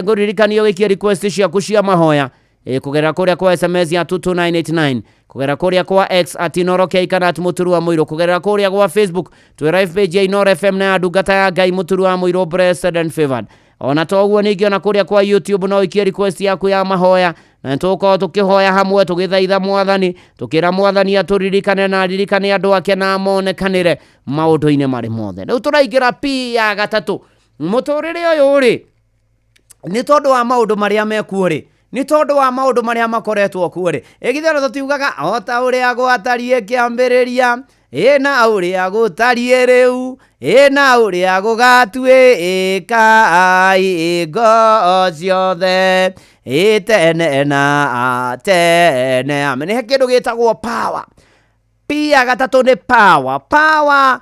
ngũririkania gĩkia request ciaku cia mahoya kũgerera kũrĩa kwa SMS ya 22989, kũgerera kũrĩa kwa X @inoro_k kana @mũturu wa mũirũ, kũgerera kũrĩa kwa Facebook twĩ live page ya Inoro FM na ndungata ya Ngai mũturu wa mũirũ blessed and favored. Ona toguo ningĩ ona kũrĩa kwa YouTube no ikia request yaku ya mahoya na tũkorwo tũkĩhoya hamwe tũgĩthaitha Mwathani tũkĩra Mwathani atũririkane na aririkane andũ ake na monekanĩre maũndũ-inĩ marĩ mothe. Rĩu tũraingĩra pi ya gatatũ. Mũtũrĩre ũyũ rĩ nĩ tondũ wa maũndũ marĩa mekuo rĩ, nĩ tondũ wa maũndũ marĩa makoretwo kuo rĩ, ĩgithero tũtiugaga o ta ũrĩa gwatariĩ kĩambĩrĩria na ũrĩa gũtariĩ rĩu na ũrĩa gũgatuĩka ngo ciothe tene na tene. Nĩ kĩndũ gĩtagwo power. Pia gatatũ nĩ power. Power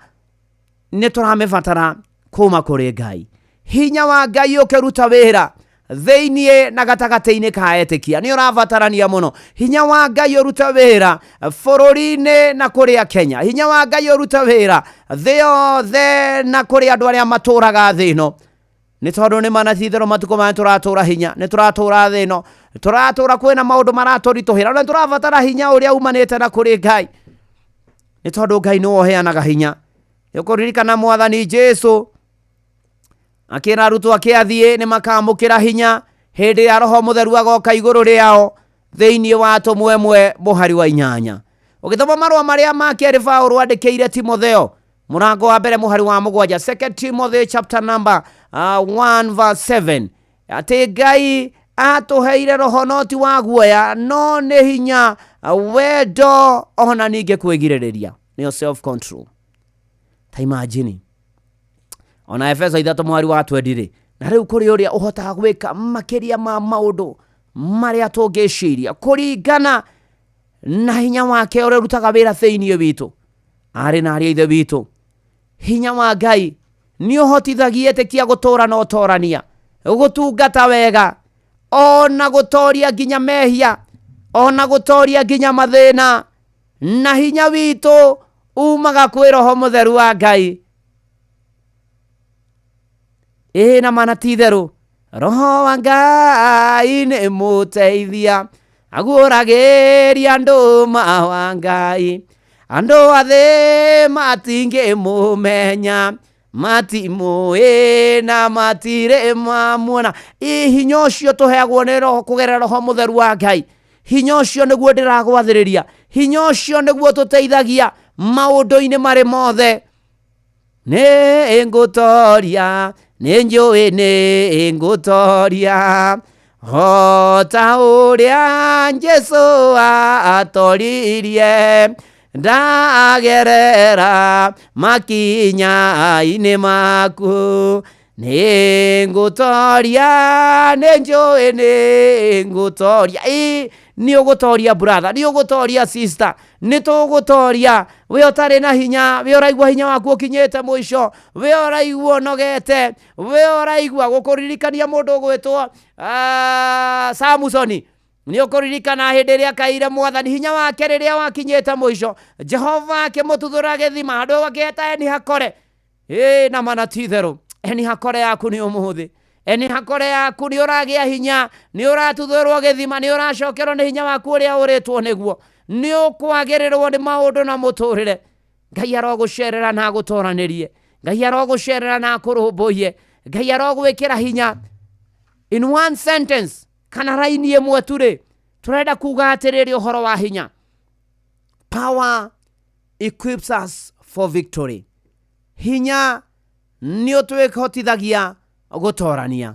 nĩ tũramĩbatara kuma kũrĩ Ngai. Hinya wa Ngai ũkĩruta wĩra thĩinĩ na gatagatĩ-inĩ ka etĩkia nĩ ũrabatarania mũno. Hinya wa Ngai ũruta wĩra bũrũri-inĩ na kũrĩa Kenya. Hinya wa Ngai ũruta wĩra thĩ yothe na kũrĩ andũ arĩa matũraga thĩ ĩno. Nĩ tondũ nĩ manacitherwo matukũ maya tũratũra hinya, nĩ tũratũra thĩ ĩno, tũratũra kwĩna maũndũ maratũritũhĩra na tũrabatara hinya ũrĩa umanĩte na kũrĩ Ngai. Nĩ tondũ Ngai nĩwe ũheanaga hinya. Ũkũririkana Mwathani Jesũ akĩra arutwo ake athiĩ nĩ makamũkĩra hinya hĩndĩ ya Roho Mũtheru agoka igũrũ rĩao thĩinĩ wa atũmwo 1:8. Ugithoma marwa maria ma keri Paulo andikeire Timotheo murango wa mbere muhari wa mugwanja 2 Timothy chapter number 1 verse 7 ati Ngai atuheire roho noti wa guoya no nĩ hinya wendo ona ninge kwigirĩrĩria nĩyo self control. Ta imagine ona Efeso 3 mwari wa 20 na rĩu kũrĩ ũrĩa ũhotaga gwĩka makĩria ma maũndũ marĩa tũngĩciria kũringana na hinya wake ũrĩa ũrutaga wĩra thĩinĩ witũ. Arĩ na ariũ ithe witũ, hinya wa Ngai nĩ ũhotithagia etĩkia gũtũũra na ũtorania, gũtungata wega, ona gũtoria nginya mehia, ona gũtoria nginya mathĩna. Na hinya witũ umaga kwĩ Roho Mũtheru wa Ngai. Na mana ti itherũ, Roho wa Ngai nĩ mũteithia aguũragĩria andũ ma wa Ngai. Andũ athĩ matingĩmũmenya, matimũĩ na matirĩ mamuona. Hinya ũcio tũheagwo nĩ Roho kũgerera Roho Mũtheru wa Ngai. Hinya ũcio nĩguo ndĩragwathĩrĩria, hinya ũcio nĩguo tũteithagia maũndũ-inĩ marĩ mothe. Nĩ ngũtoria, nĩ njũĩ nĩ ngũtoria, o ta ũrĩa Jesũ atoririe, ndagerera makinya-inĩ maku. Nĩ ngũtoria, nĩ njũĩ nĩ ngũtoria. Nĩ ũgũtoria brother, nĩ ũgũtoria sister, nĩ tũgũtoria. We ũtarĩ na hinya, we ũraigua hinya waku ũkinyĩte mũico, we ũraigua ũnogete, we ũraigua gũkũririkania mũndũ ũgwĩtwo Samusoni. Nĩ ũkũririkana hĩndĩ ĩrĩa akaire Mwathani hinya wake rĩrĩa wakinyĩte mũico, Jehova akĩmũtuthũra gĩthima, andũ agĩeta Enihakore. Na mana ti itherũ, Enihakore yaku nĩ ũmũthĩ. Enihakore yaku nĩ ũragĩa hinya, nĩ ũratuthũrwo gĩthima, nĩ ũracokerwo nĩ hinya waku ũrĩa ũrĩtwo nĩguo. Nĩ ũkwagĩrĩrwo nĩ maũndũ na mũtũrĩre. Ngai arogũcerera na agũtoranĩrie, Ngai arogũcerera na akũrũmbũiye, Ngai arogwĩkĩra hinya. In one sentence, kana raini ĩmwe tu rĩ, tũrenda kuga atĩrĩrĩ ũhoro wa hinya. Power equips us for victory. Hinya nĩ ũtwĩhotithagia gũtorania.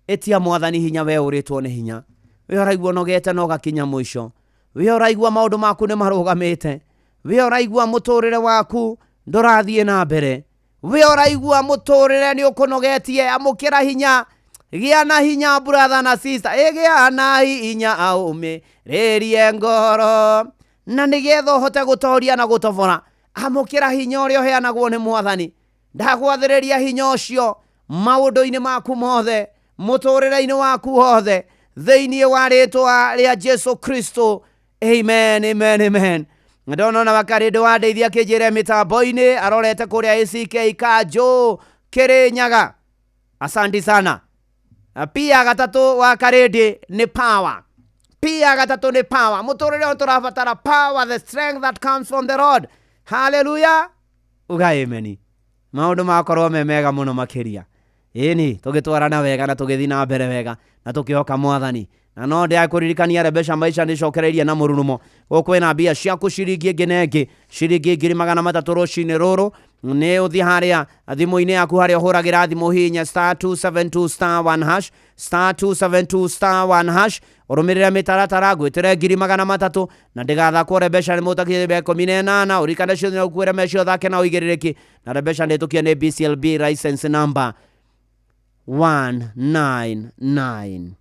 Etia Mwathani hinya, we ũrĩtwo nĩ hinya. We ũraigua nogete no gakinya mũico. We ũraigua maũndũ maku nĩ marũgamĩte. We ũraigua mũtũrĩre waku ndũrathiĩ na mbere. We ũraigua mũtũrĩre nĩ ũkũnogetie, amũkĩra hinya. Gĩa na hinya brother na sister, gĩa na hinya aumĩrĩrie ngoro, na nĩgetha ũhote gũtoria na gũtobora. Amũkĩra hinya ũrĩa ũheanagwo nĩ Mwathani. Ndagwathĩrĩria hinya ũcio maũndũ-inĩ maku mothe, mũtũrĩre-inĩ waku wothe, thĩinĩ wa rĩtwa rĩa Jesu Kristo. Amen, amen, amen. Ndona na Wakarĩndĩ wa Ndeithia kĩnjĩre mĩtambo-inĩ, arorete kũrĩa ACK Kanjũ Kĩrĩnyaga. Asante sana. Pia gatatũ Wakarĩndĩ nĩ power. Pia gatatũ nĩ power. Mũtũrĩre tũrabatara power, the strength that comes from the Lord. Hallelujah. Uga amen. Maũndũ makorwo me mega mũno makĩria. Ĩni tũgĩtwarana wega na tũgĩthiĩ na mbere wega na tũkĩhoka Mwathani. Na no ndĩakũririkania Rebesha Maisha nĩcokereirie na mũrurumo. Gũkwĩ na mbia ciaku ciringi ĩngĩ na ĩngĩ, ciringi 300 rũcinĩ rũrũ. Nĩ ũthiĩ harĩa thimũ-inĩ yaku harĩa ũhũragĩra thimũ hihinya *272*1#, *272*1#, ũrũmĩrĩre mĩtaratara ngwĩtĩre 300 na ndĩgathakwo Rebesha nĩ mũtakĩrĩ 18, ũrikane ciothe na ũkuĩre mecio thake na ũigĩrĩrĩki. Na Rebesha ndĩtũkie nĩ BCLB license number 199.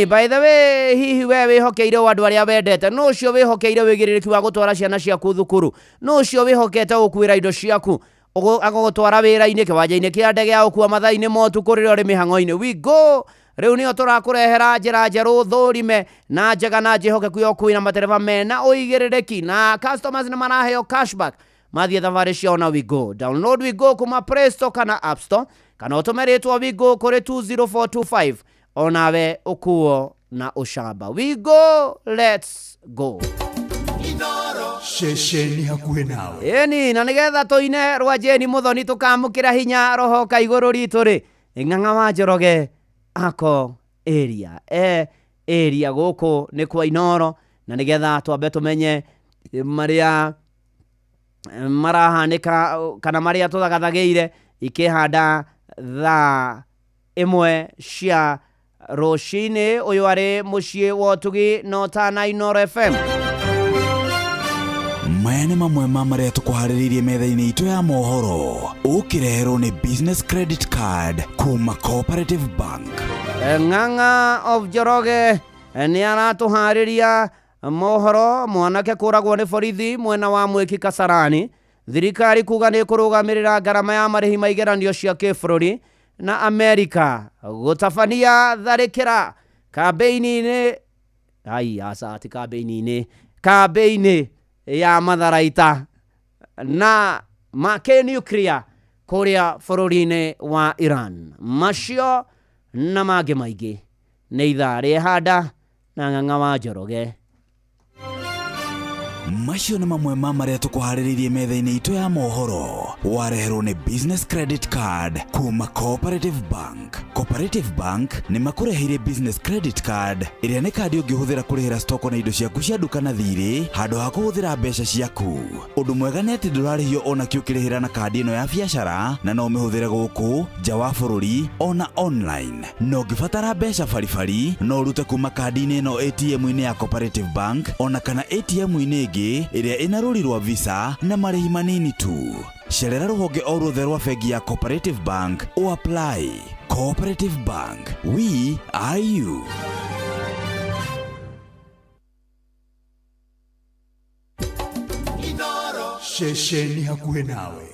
By the way, hihi we wĩhokeire andũ arĩa wendete, no ũcio wĩhokeire wĩigĩrĩrĩki wa gũtwara ciana ciaku thukuru, no ũcio wĩhokete gũkuĩra indo ciaku agũgũtwara wĩra-inĩ, kĩwanja-inĩ kĩa ndege ya gũkua mathaa-inĩ motu kũrĩa ũrĩ mĩhang'o-inĩ. We go. Rĩu nĩo tũrakũrehera njĩra njerũ, thũrime na njega na njĩhokeku ya ũkui na matereba mena ũigĩrĩrĩki, na customers nĩ maraheo cashback mathiĩ thabarĩ ciao na We Go. Download We Go kuma Play Store kana App Store, kana ũtũme rĩtwa We Go kũrĩ 20425. Onawe ukuo na ushaba. We go, let's go. Inoro shesheni hakuhĩ nawe. Na nĩgetha tũine rwa Jeni Muthoni tũkamũkĩra hinya rohoka igũrũ ritũ rĩ, ng'ang'a wa Njoroge ako area. area gũkũ nĩ kwa Inoro, na nĩgetha twambe tũmenye marĩa marahanĩka kana marĩa tũthagathagĩire ikĩhanda thaa 1 cia rũcinĩ. Ũyũ arĩ mũciĩ wa Ũtugi no Tana Inoro FM. Maya nĩ mamwe ma marĩa tũkũharĩrĩirie metha-inĩ itũ ya mohoro, ũkĩreherwo nĩ business credit card kuma Cooperative Bank. Ng'ang'a of Njoroge nĩ aratũharĩria mohoro. Mwanake kũragwo nĩ borithi mwena wa Mwiki Kasarani. Thirikari kuga nĩ kũrũgamĩrĩra ngarama ya marĩhi ma igeranio cia kĩbũrũri, na Amerika gũtabania tharĩkĩra kambĩini-inĩ kambĩini ya Matharaita na makĩ-nuclear kũrĩa bũrũri-inĩ wa Iran. Macio na mangĩ maingĩ nĩ ithaa rĩhanda na Ng'ang'a wa Njoroge. Macio nĩ mamwe ma marĩa tũkũharĩrĩirie metha-inĩ itũ ya mohoro, wareherwo nĩ business credit card kuma Cooperative Bank. Cooperative Bank nĩ makũreheire business credit card ĩrĩa nĩ kandi ũngĩhũthĩra kũrĩhĩra stoko na indo ciaku cia nduka na thirĩ handũ ha kũhũthĩra mbeca ciaku. Ũndũ mwega nĩ atĩ ndũrarĩhio ona kĩ ũkĩrĩhĩra na kandi ĩno ya biacara, na no ũmĩhũthĩre gũkũ nja wa bũrũri ona online. No ũngĩbatara mbeca baribari no ũrute kuma kandi-inĩ ĩno ATM-inĩ ya Cooperative Bank ona kana ATM-inĩ ĩngĩ ĩrĩa ĩna rũri rwa Visa na marĩhi manini tu. Cerera rũhonge o ruothe rwa bengi ya Cooperative Bank o apply. Cooperative Bank, we are you. Inoro shesheni hakuhe nawe.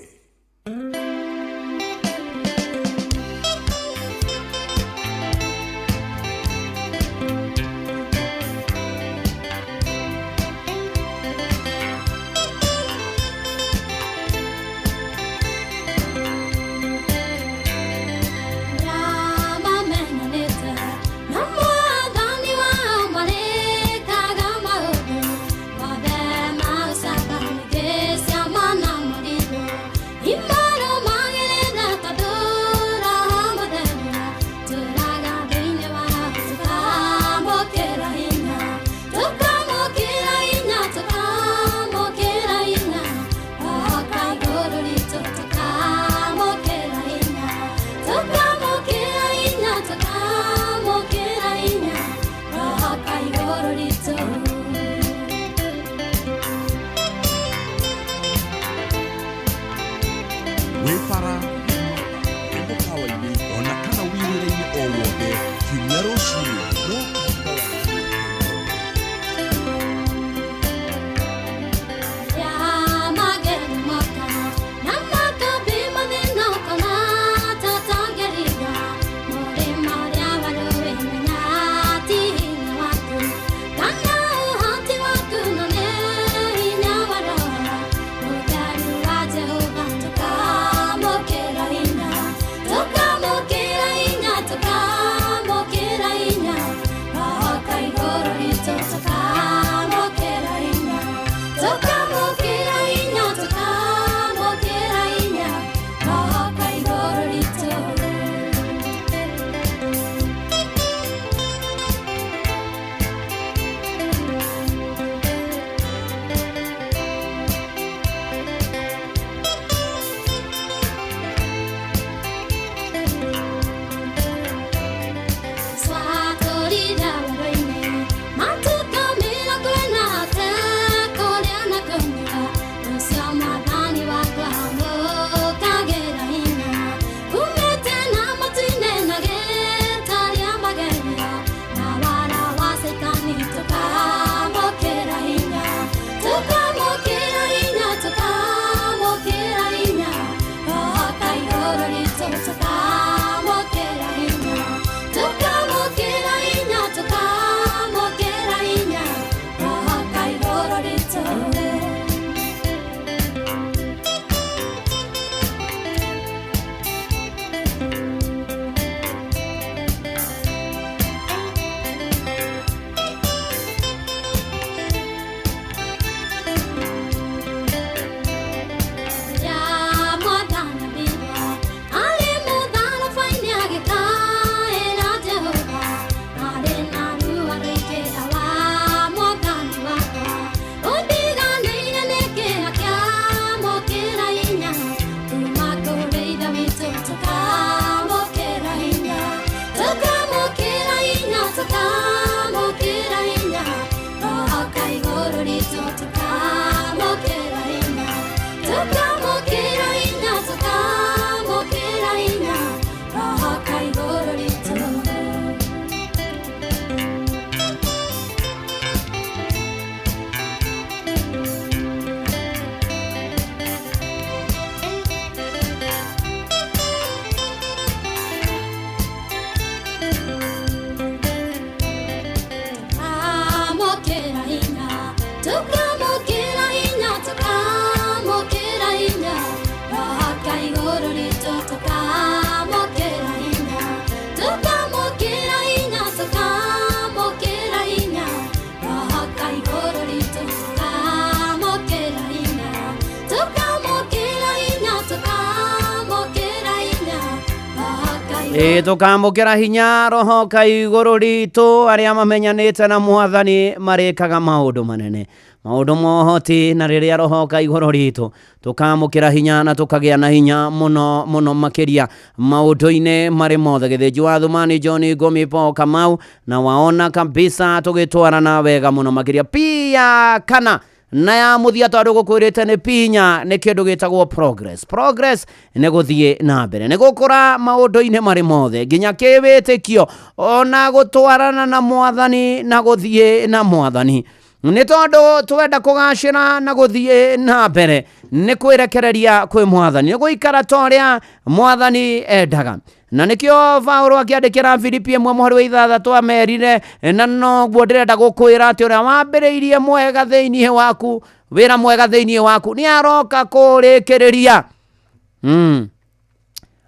tukamukira hinya roho kaiguru ritu aria mamenyanite na mwathani marikaga maundu manene maundu mohoti na riria roho kaiguru ritu tukamukira hinya na tukagia na hinya muno muno makiria maundu-ine mari mothe githinji wa Thumani John Gomi Po Kamau na waona kabisa tugitwarana wega muno makiria pia kana na ya muthia tondu gukwirite ni pinya ni kindu gitagwo progress ni guthie na mbere ni gukura maundu-ine mari mothe nginya kiwitikio ona gutwarana na mwathani na guthie na mwathani ni tondu twenda kugacira na guthie na mbere ni kwirekereria kwi mwathani ni guikara toria mwathani endaga na nikio Paulo akiandikira Filipi 1:6 amerire na no guo ndirenda gukwira ati uria wambiriirie mwega thiini waku wira mwega thiini waku ni aroka kurikiriria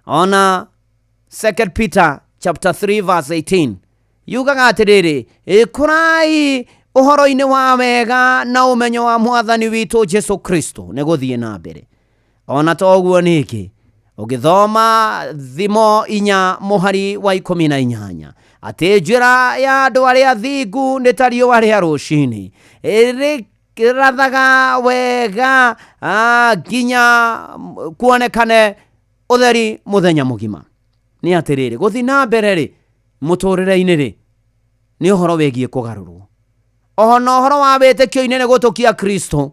ona 2 Peter chapter 3 verse 18 yugaga atiriri ikurai uhoro-ini wa wega na umenyo wa mwathani witu Jesu Kristo ni guthie na mbere ona toguo niki ugithoma thimo 4:18 ati njira ya andu aria thingu ni ta riũa ria rucini ĩrathaga wega nginya kuonekane utheri muthenya mugima ni atiriri guthi na mbere ri muturire-ini ri ni uhoro wegie kugarurwo ona uhoro wa witikio-ini ni gutukia Kristo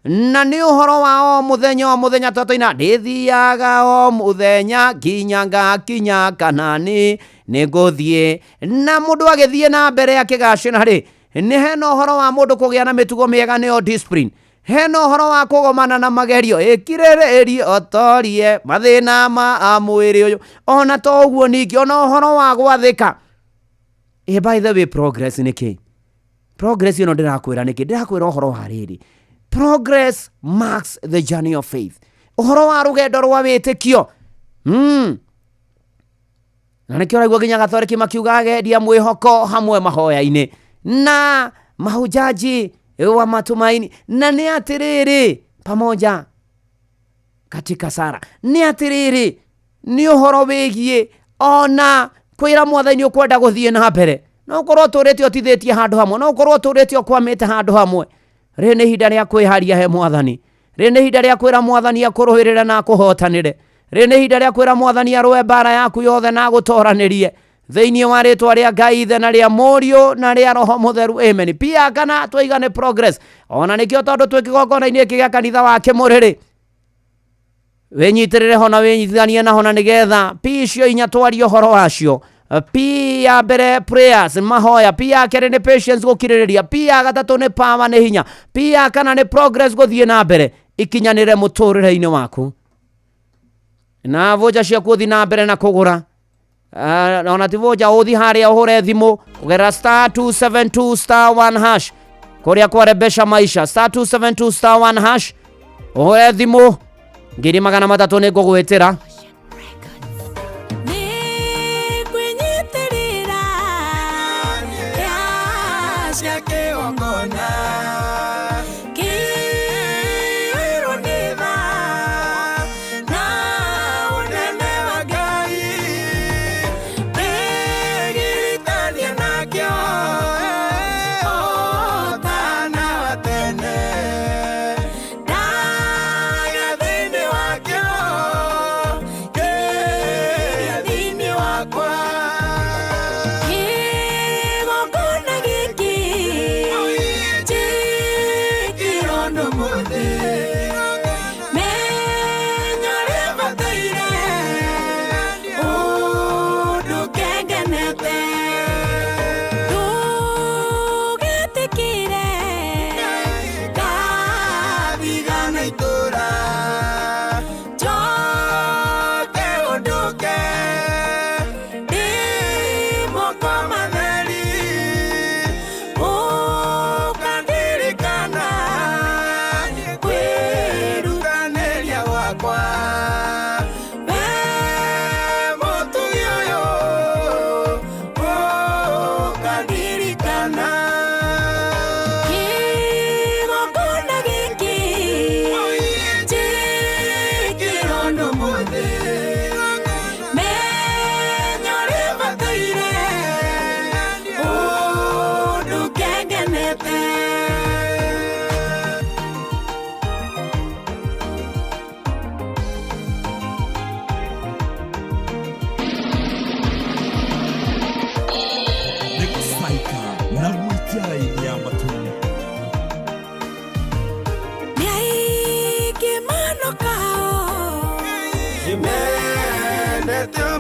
na ni uhoro wa o muthenya totoina ndithiaga o muthenya nginya ngakinya Kanani ni nguthie na mundu agithie na mbere akigacina ri ni hena uhoro wa mundu kugia na mitugo miega ni o discipline hena uhoro wa kugomana na magerio ikirere otorie mathina ma mwiri uyu ona toguo ningi ona uhoro wa gwathika by the way progress niki progress ino ndirakwira niki ndirakwira uhoro wa riri progress marks the journey of faith uhoro wa rugendo rwa witikio na nikio raigua nginya Gathoreki makiuga agendia mwihoko hamwe mahoya-ini na mahujaji wa matumaini na ni atiriri pamoja katika sara ni atiriri ni uhoro wigie ona kwira mwathani ukwenda guthie na mbere no korwo turite otithitie handu hamwe no korwo turite okwamite handu hamwe ri ni hinda ria kwiharia he mwathani ri ni hinda ria kwira mwathani akuruhirira na kuhotanire ri ni hinda ria kwira mwathani arwe bara yaku yothe na gutoranirie thiini wa ritwa ria Ngai ithe na ria Mũriũ na ria Roho Mutheru amen pia kana twaigane progress ona nikio tondu twikigongona-ini iki gia kanitha wake muriri wenyitirire hona wenyithanie na hona nigetha picio inya twario horo wacio pia mbere prayers mahoya pia kere ni patience gukiririria pia gatatu ni power ni hinya pia kana ni progress guthie na mbere ikinyanire muturire-ini waku na voja cia kuthi na mbere na kugura ona tivoja uthi haria uhure thimu kugera *272*1# kuria kwarebesha maisha *272*1# uhure thimu ngiri 300 ni ngugwitira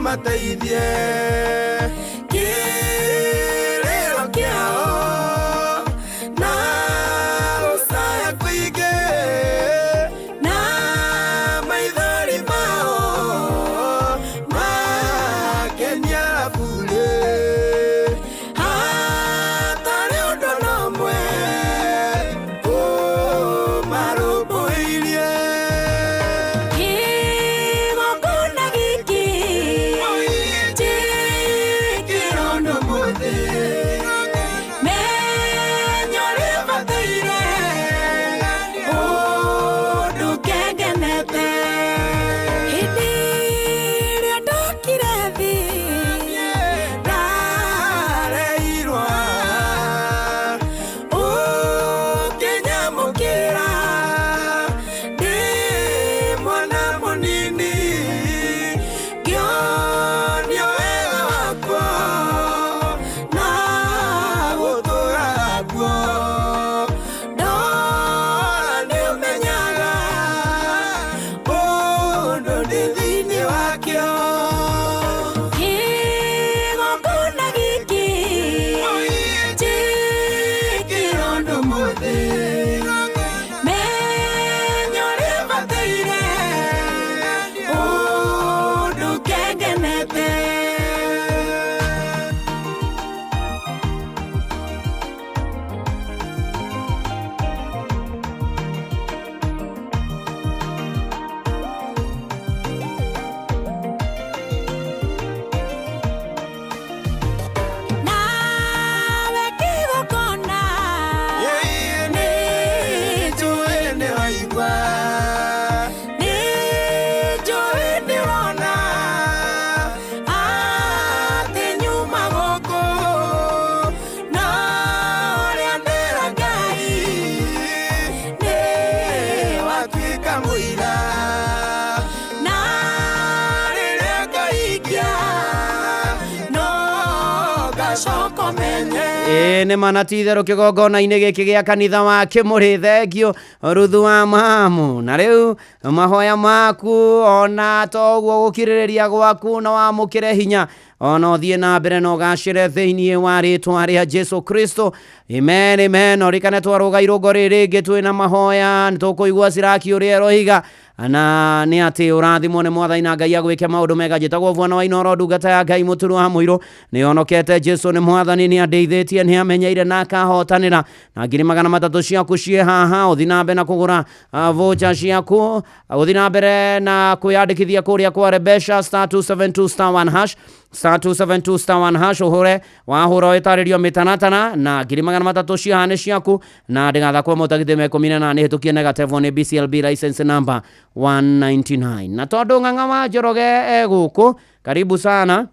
mateithie kĩrĩro kĩao na gũcaya kũingĩ na maithori mao makenia bure hatarĩ ũndũ nomwe ũmarũmbũirie kĩgongona gĩkĩ kĩrono mũthĩ menyo rĩbataire ũndũ kengenete hĩndĩ ĩrĩa ndokire thĩ ndareirwo ũkĩnyamũkĩra ndĩ mwana mũnini ngĩonio wega wakwa na gũtũũra kuo ndora nĩũmenyaga ũndũ ndĩ thĩinĩ wakĩo kĩgongona gĩkĩ kĩrono mũthĩ menyo rĩbataire ũndũ kengenete nawe kĩgongona nĩnjũĩ nĩwaigua nĩnjũĩ nĩwona atĩ nyuma gũkũ na ũrĩa ndĩra Ngai nĩwatuĩka mũira na rĩrĩa ngahingia no ngacoka menye nĩ manati itherũ kĩgongona-inĩ gĩkĩ gĩa kanitha wa Kĩmũrĩ thengio ruthu wa mamu na rĩu mahoya maku ona toguo gũkirĩrĩria gwaku na wamũkĩre hinya ona ũthiĩ na mbere na ũgacĩre thĩinĩ wa rĩtwa rĩa Jesu Kristo amen amen orikane twarũga irũngo rĩrĩ rĩngĩ twĩna mahoya nĩtũkũigua Siraki ũrĩa eroiga na nĩ atĩ ũrathimwo nĩ Mwathani na Ngai agwĩke maũndũ mega njĩtagwo Bwana wa Inoro ndungata ya Ngai mũturu wa mũirũ nĩonokete Jesu nĩ Mwathani nĩandeithĩtie nĩamenyeire na akahotanĩra na 300 ciaku ciĩ haha ũthiĩ na mbere na kũgũra voucher ciaku ũthiĩ na mbere na kwĩyandĩkithia kũrĩa kwa Rebesha *272*1# *272*1# ũhũre wahũra wĩtarĩrio mĩtanatana na 300 ciaha nĩ ciaku na ndĩgathakwo mũtagithĩ me 18 nĩhĩtũkie negative nĩ BCLB license number 199 na tondũ ng'ang'a wa Njoroge gũkũ karibu sana.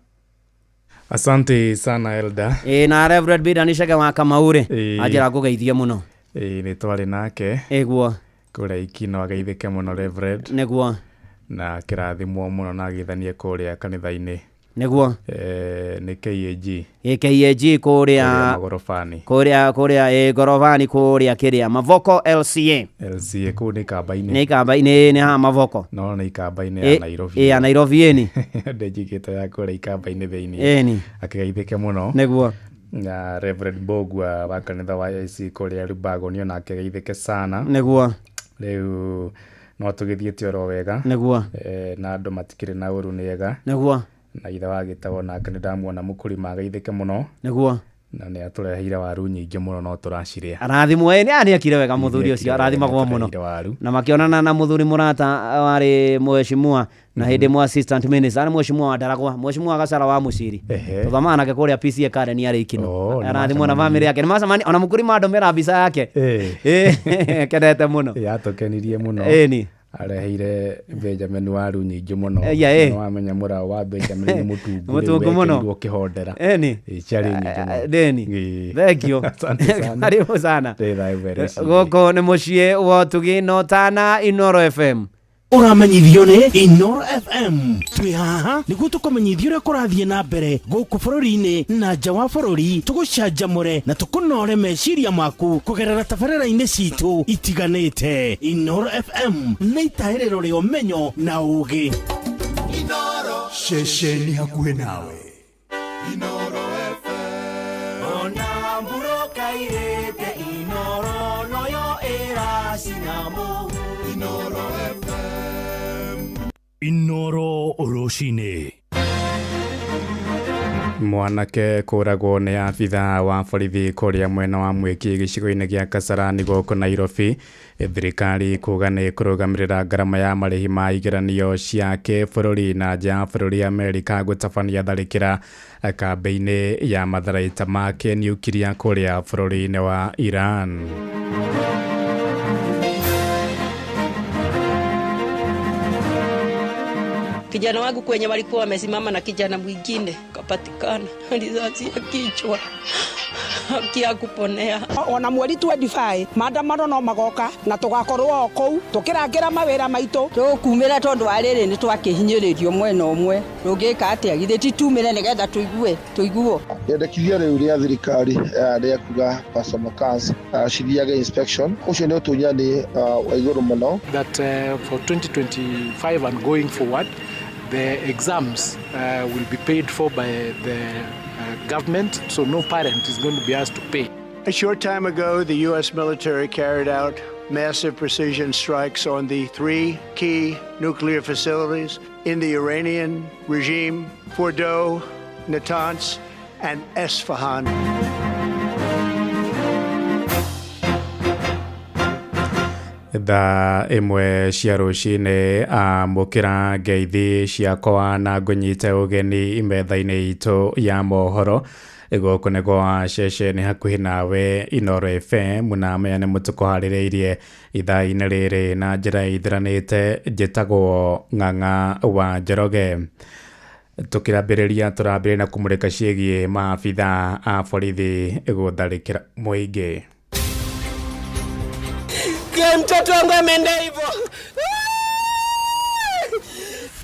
Asante sana Elda. Na Reverend Bida Nishege wa Kamaure ajira kũgeithie mũno. Nĩ twarĩ nake guo kũrĩa ikino ageithĩke mũno Reverend nĩguo na kĩrathimwo mũno na agĩthanie kũrĩa kanitha-inĩ nĩguo nĩ KAG kũrĩa gorofani kũrĩa gorofani kũrĩa kĩrĩa Mavoko LCA kũu nĩ kamba-inĩ nĩ ha Mavoko no nĩ kamba-inĩ ya Nairobi ya Nairobi eni ndejigĩte ya kũrĩa kamba-inĩ thĩinĩ akĩgeithĩke mũno nĩguo na Reverend Bogwa wa kanitha wa IC kũrĩa Rubago nĩ ona akĩgeithĩke sana nĩguo rĩu no tũgĩthiĩte oro wega nĩguo na andũ matikĩrĩ na ũru nĩega nĩguo na ithe wagĩtagwo nake nĩndamuona mũkũrĩma ageithĩke mũno nĩguo na nĩ atũreheire waru nyingĩ mũno no tũracirĩa arathimwo nĩ akire wega mũthuri ũcio arathimagwo mũno na makĩonana na mũthuri mũrata warĩ mheshimiwa na hĩndĩ mwa assistant minister nĩ mheshimiwa wa Ndaragwa mheshimiwa Gacara wa Mũciri tũthamaga nake kũrĩa PCA Karen arĩ ikino arathimwo na family yake nĩmacemania ona mũkũrĩma ndũmĩra mbica yake kenete mũno yatũkenirie mũno areheire Benjamin waru nyingĩ mũno no amenya mũrao wa Benjamin nĩ mũtungu mũno kĩhondera ciarĩ nyingĩ mũno thank you karibu sana gũkũ nĩ mũciĩ wa Ũtugi na Ũtana Inoro FM uramenyithio nĩ Inoro FM twi haha nĩguo tũkũmenyithia ũrĩa kũrathiĩ na mbere gũkũ bũrũri-inĩ na nja wa bũrũri tũgũcanjamũre na tũkũnore meciria maku kũgerera tabarĩra-inĩ citũ itiganĩte. Inoro FM nĩ itahĩrĩro rĩa ũmenyo na ũũgĩ. Inoro Shesheni hakuhe nawe. Inoro FM. Ona mburo kairete Inoro noyo era sinamu. Inoro FM. Inoro Oroshine. Mwanake kũragwo nĩ abithaa wa borithi kũrĩa mwena wa Mwiki gĩcigo-inĩ gĩa Kasarani gũkũ Nairobi. Thirikari kuga nĩ kũrũgamĩrĩra ngarama ya marĩhi ma igeranio cia kĩbũrũri na nja ya bũrũri Amerika gũtabania tharĩkĩra kambĩ-inĩ ya matharaita ma kĩniukiria kũrĩa bũrũri-inĩ wa Iran. Kijana wangu kwenye walikuwa wamesimama na kijana mwingine kapatikana risasi ya kichwa kia kuponea. Ona mweri 25 maandamano no magoka na tugakorwo kou tukirangira mawira maitu tukumira tondu ariri ni twakihinyiririo mwena umwe rungika atia githe titumire nigetha tuiguo yendekithia riu ria thirikari ria kuga Pastor Makazi cithiage inspection ucio ni utunya ni wa iguru muno that for 2025 and going forward the exams will be paid for by the government, so no parent is going to be asked to pay. A short time ago, the U.S. military carried out massive precision strikes on the 3 key nuclear facilities in the Iranian regime, Fordow, Natanz, and Esfahan. Thaa imwe cia rũcinĩ amũkĩra ngeithi ciakwa na ngũnyite ũgeni metha-inĩ itũ ya mohoro gũkũ nĩ gwa ceceni hakuhĩ nawe Inoro FM na maya nĩ mũtuko harĩrĩirie ithaa-inĩ rĩrĩ na njĩra ithiranĩte njĩtagwo Ng'ang'a wa Njoroge. Tũkĩrambĩrĩria tũrambĩrĩria na kũmũrĩka ciĩgiĩ maabithaa a borithi gũtharĩkĩra mũingĩ. Mtoto wangu ameenda hivyo.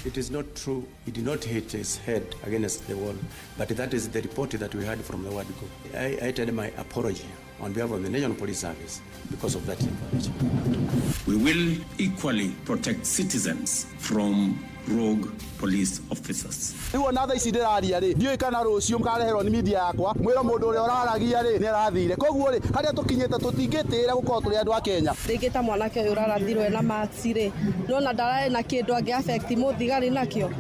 It is not true. He did not hit his head against the wall, but that is the report that we heard from the word go. I tell my apology on behalf of the National Police Service because of that information. We will equally protect citizens from rogue police officers. Niwo na tha ici ndiraria ri ndioi kana rucio mukareherwo ni media yakwa mwira mundu uria uraragia ri ni arathire koguo ri haria tukinyete tutingitira gukorwo turi andu a Kenya Ndingita mwanake uyu urarathirwe na matsi ri nona ndarae na kindu angi affect muthigari nakio.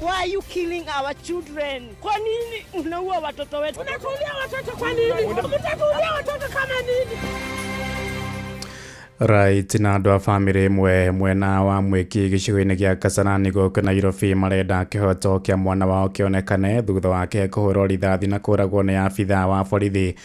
Why are you killing our children? Kwa nini unaua watoto wetu? Unakulia watoto kwa nini? Mtakulia watoto kama nini? Right, na andũ a bamĩrĩ ĩmwe mwena wa Mwiki gĩcigo-inĩ gĩa Kasarani gũkũ Nairobi marenda kĩhoto kĩa mwana wao kĩonekane thutha wake kũhũrwo rithathi na kũragwo nĩ abithaa wa borithi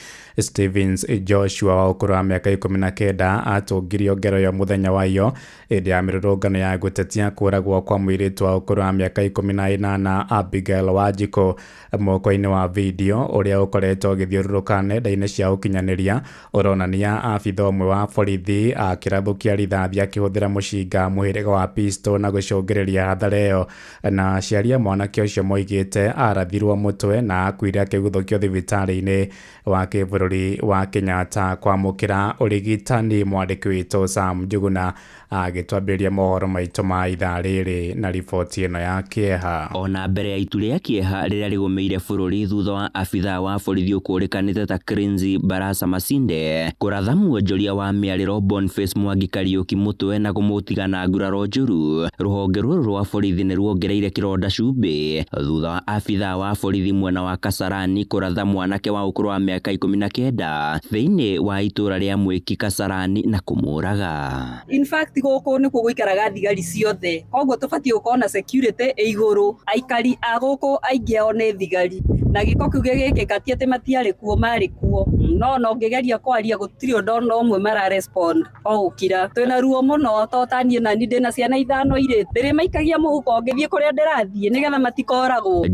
Stevens Joshua wa ũkũrũ wa mĩaka 19 atũngirio ngero ya mũthenya wa iyo hĩndĩ ya mĩrũrũngano ya gũtetia kũragwo kwa mũirĩtu wa ũkũrũ wa mĩaka 18 Abigail Wanjiku moko-inĩ wa video ũrĩa ũkoretwo ũgĩthiũrũrũka nenda-inĩ cia ũkinyanĩria ũronania abithaa ũmwe wa borithi akĩrathũkia rithathi akĩhũthĩra mũcinga mũhĩrĩga wa pistol na gũcũngĩrĩria hathara ĩyo, na aciari a mwanake ũcio moigĩte arathirwo mũtwe na akuire akĩguthũkio thibitarĩ-inĩ wa kĩbũrũri wa Kenyatta kwamũkĩra ũrigitani. Mwandĩki witũ Sam Njuguna agĩtwambĩrĩria mohoro maitũ ma ithaa rĩrĩ na riboti ĩno ya kĩeha. Ona mbere ya itu rĩa kĩeha rĩrĩa rĩgũmĩire bũrũri thutha wa abithaa wa borithi ũkũrĩkanĩte ta Cranes Barasa Masinde kũratha muonjoria wa mĩarĩro Boniface Mwangi Kariuki mũtwe na kũmũtiga na nguraro njũru. Rũhonge rũrũ rwa borithi nĩ ruongereire kĩronda cumbĩ thutha wa abithaa wa borithi mwena wa Kasarani kũratha mwanake wa ũkũrũ wa mĩaka 19 thĩinĩ wa itũra rĩa Mwiki Kasarani na kũmũraga. In fact gũkũ nĩ gũikaraga thigari ciothe, koguo tũbatie gũkorwo na security igũrũ. Aikari a gũkũ aingĩ ao nĩ thigari na gĩko kĩu gĩgĩkĩka ti atĩ matiarĩ kuo, marĩ kuo, no ũngĩgeria kwaria gũtirĩ ũndũ no ũmwe mara respond o gũkira. Twĩna ruo mũno totanie na nĩ ndĩna ciana 5 irĩ ndĩrĩ maikagia mũhuko ngĩthiĩ kũrĩa ndĩrathiĩ nĩgetha matikoragwo.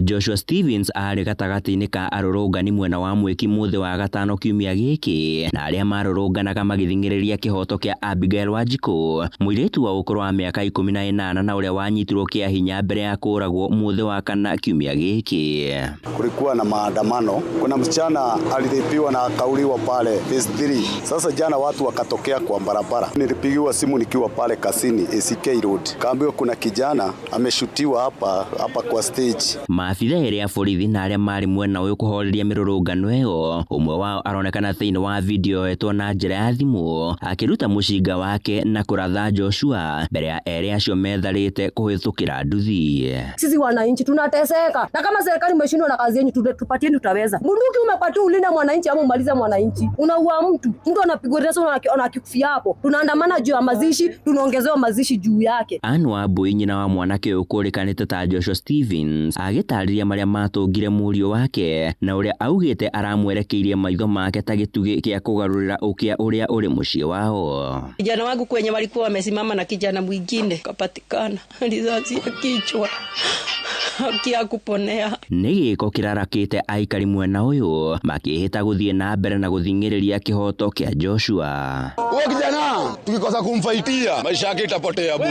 Joshua Stevens arĩ gatagatĩ-inĩ ka arũrũngani mwena wa Mwiki mũthĩ wa gatano kiumia gĩkĩ na arĩa marũrũnganaga magĩthingĩrĩria kĩhoto kĩa Abigail Wanjiku Bosco muiretu wa ukoro wa miaka 18 na uria wanyitirwo kia hinya mbere ya kuragwo muthe wa kana kiumia giki. Kulikuwa na maandamano, kuna msichana aliripiwa na akauliwa pale phase 3. Sasa jana watu wakatokea kwa barabara, nilipigiwa simu nikiwa pale Kasini ACK Road, kaambiwa kuna kijana ameshutiwa hapa kwa stage. Maafitha eri a borithi na aria mari mwena uyu kuhoreria mirurungano iyo, umwe wao aronekana thiini wa video etwo na njira ya thimu akiruta mucinga wake na kuratha Joshua mbere ya eri acio metharite kuhithukira nduthi. Sisi wananchi tunateseka, na kama serikali imeshindwa na kazi yenu, tupatie tutaweza. Bunduki umepatia ulinda mwananchi ama umaliza mwananchi? Unaua mtu anapigwa risasi anakikufia hapo. Tunaandamana juu ya mazishi, tunaongezewa mazishi juu yake. Anwa Mbui nyina wa mwanake ukurikanite ta Joshua Stevens agitariria maria matungire murio wake na uria augite aramwerekeirie maitho make ta gitugi kia kugarurira ukia uria uri mucii wao. Kijana wangu kwenye walikuwa wamesimama na kijana mwingine kapatikana risasi ya kichwa akia kuponea. Ni giko kirarakite aikari mwena uyu makihita guthie na mbere na guthingiriria kihoto kia Joshua. Huyo kijana tukikosa kumfaitia maisha yake itapotea bure.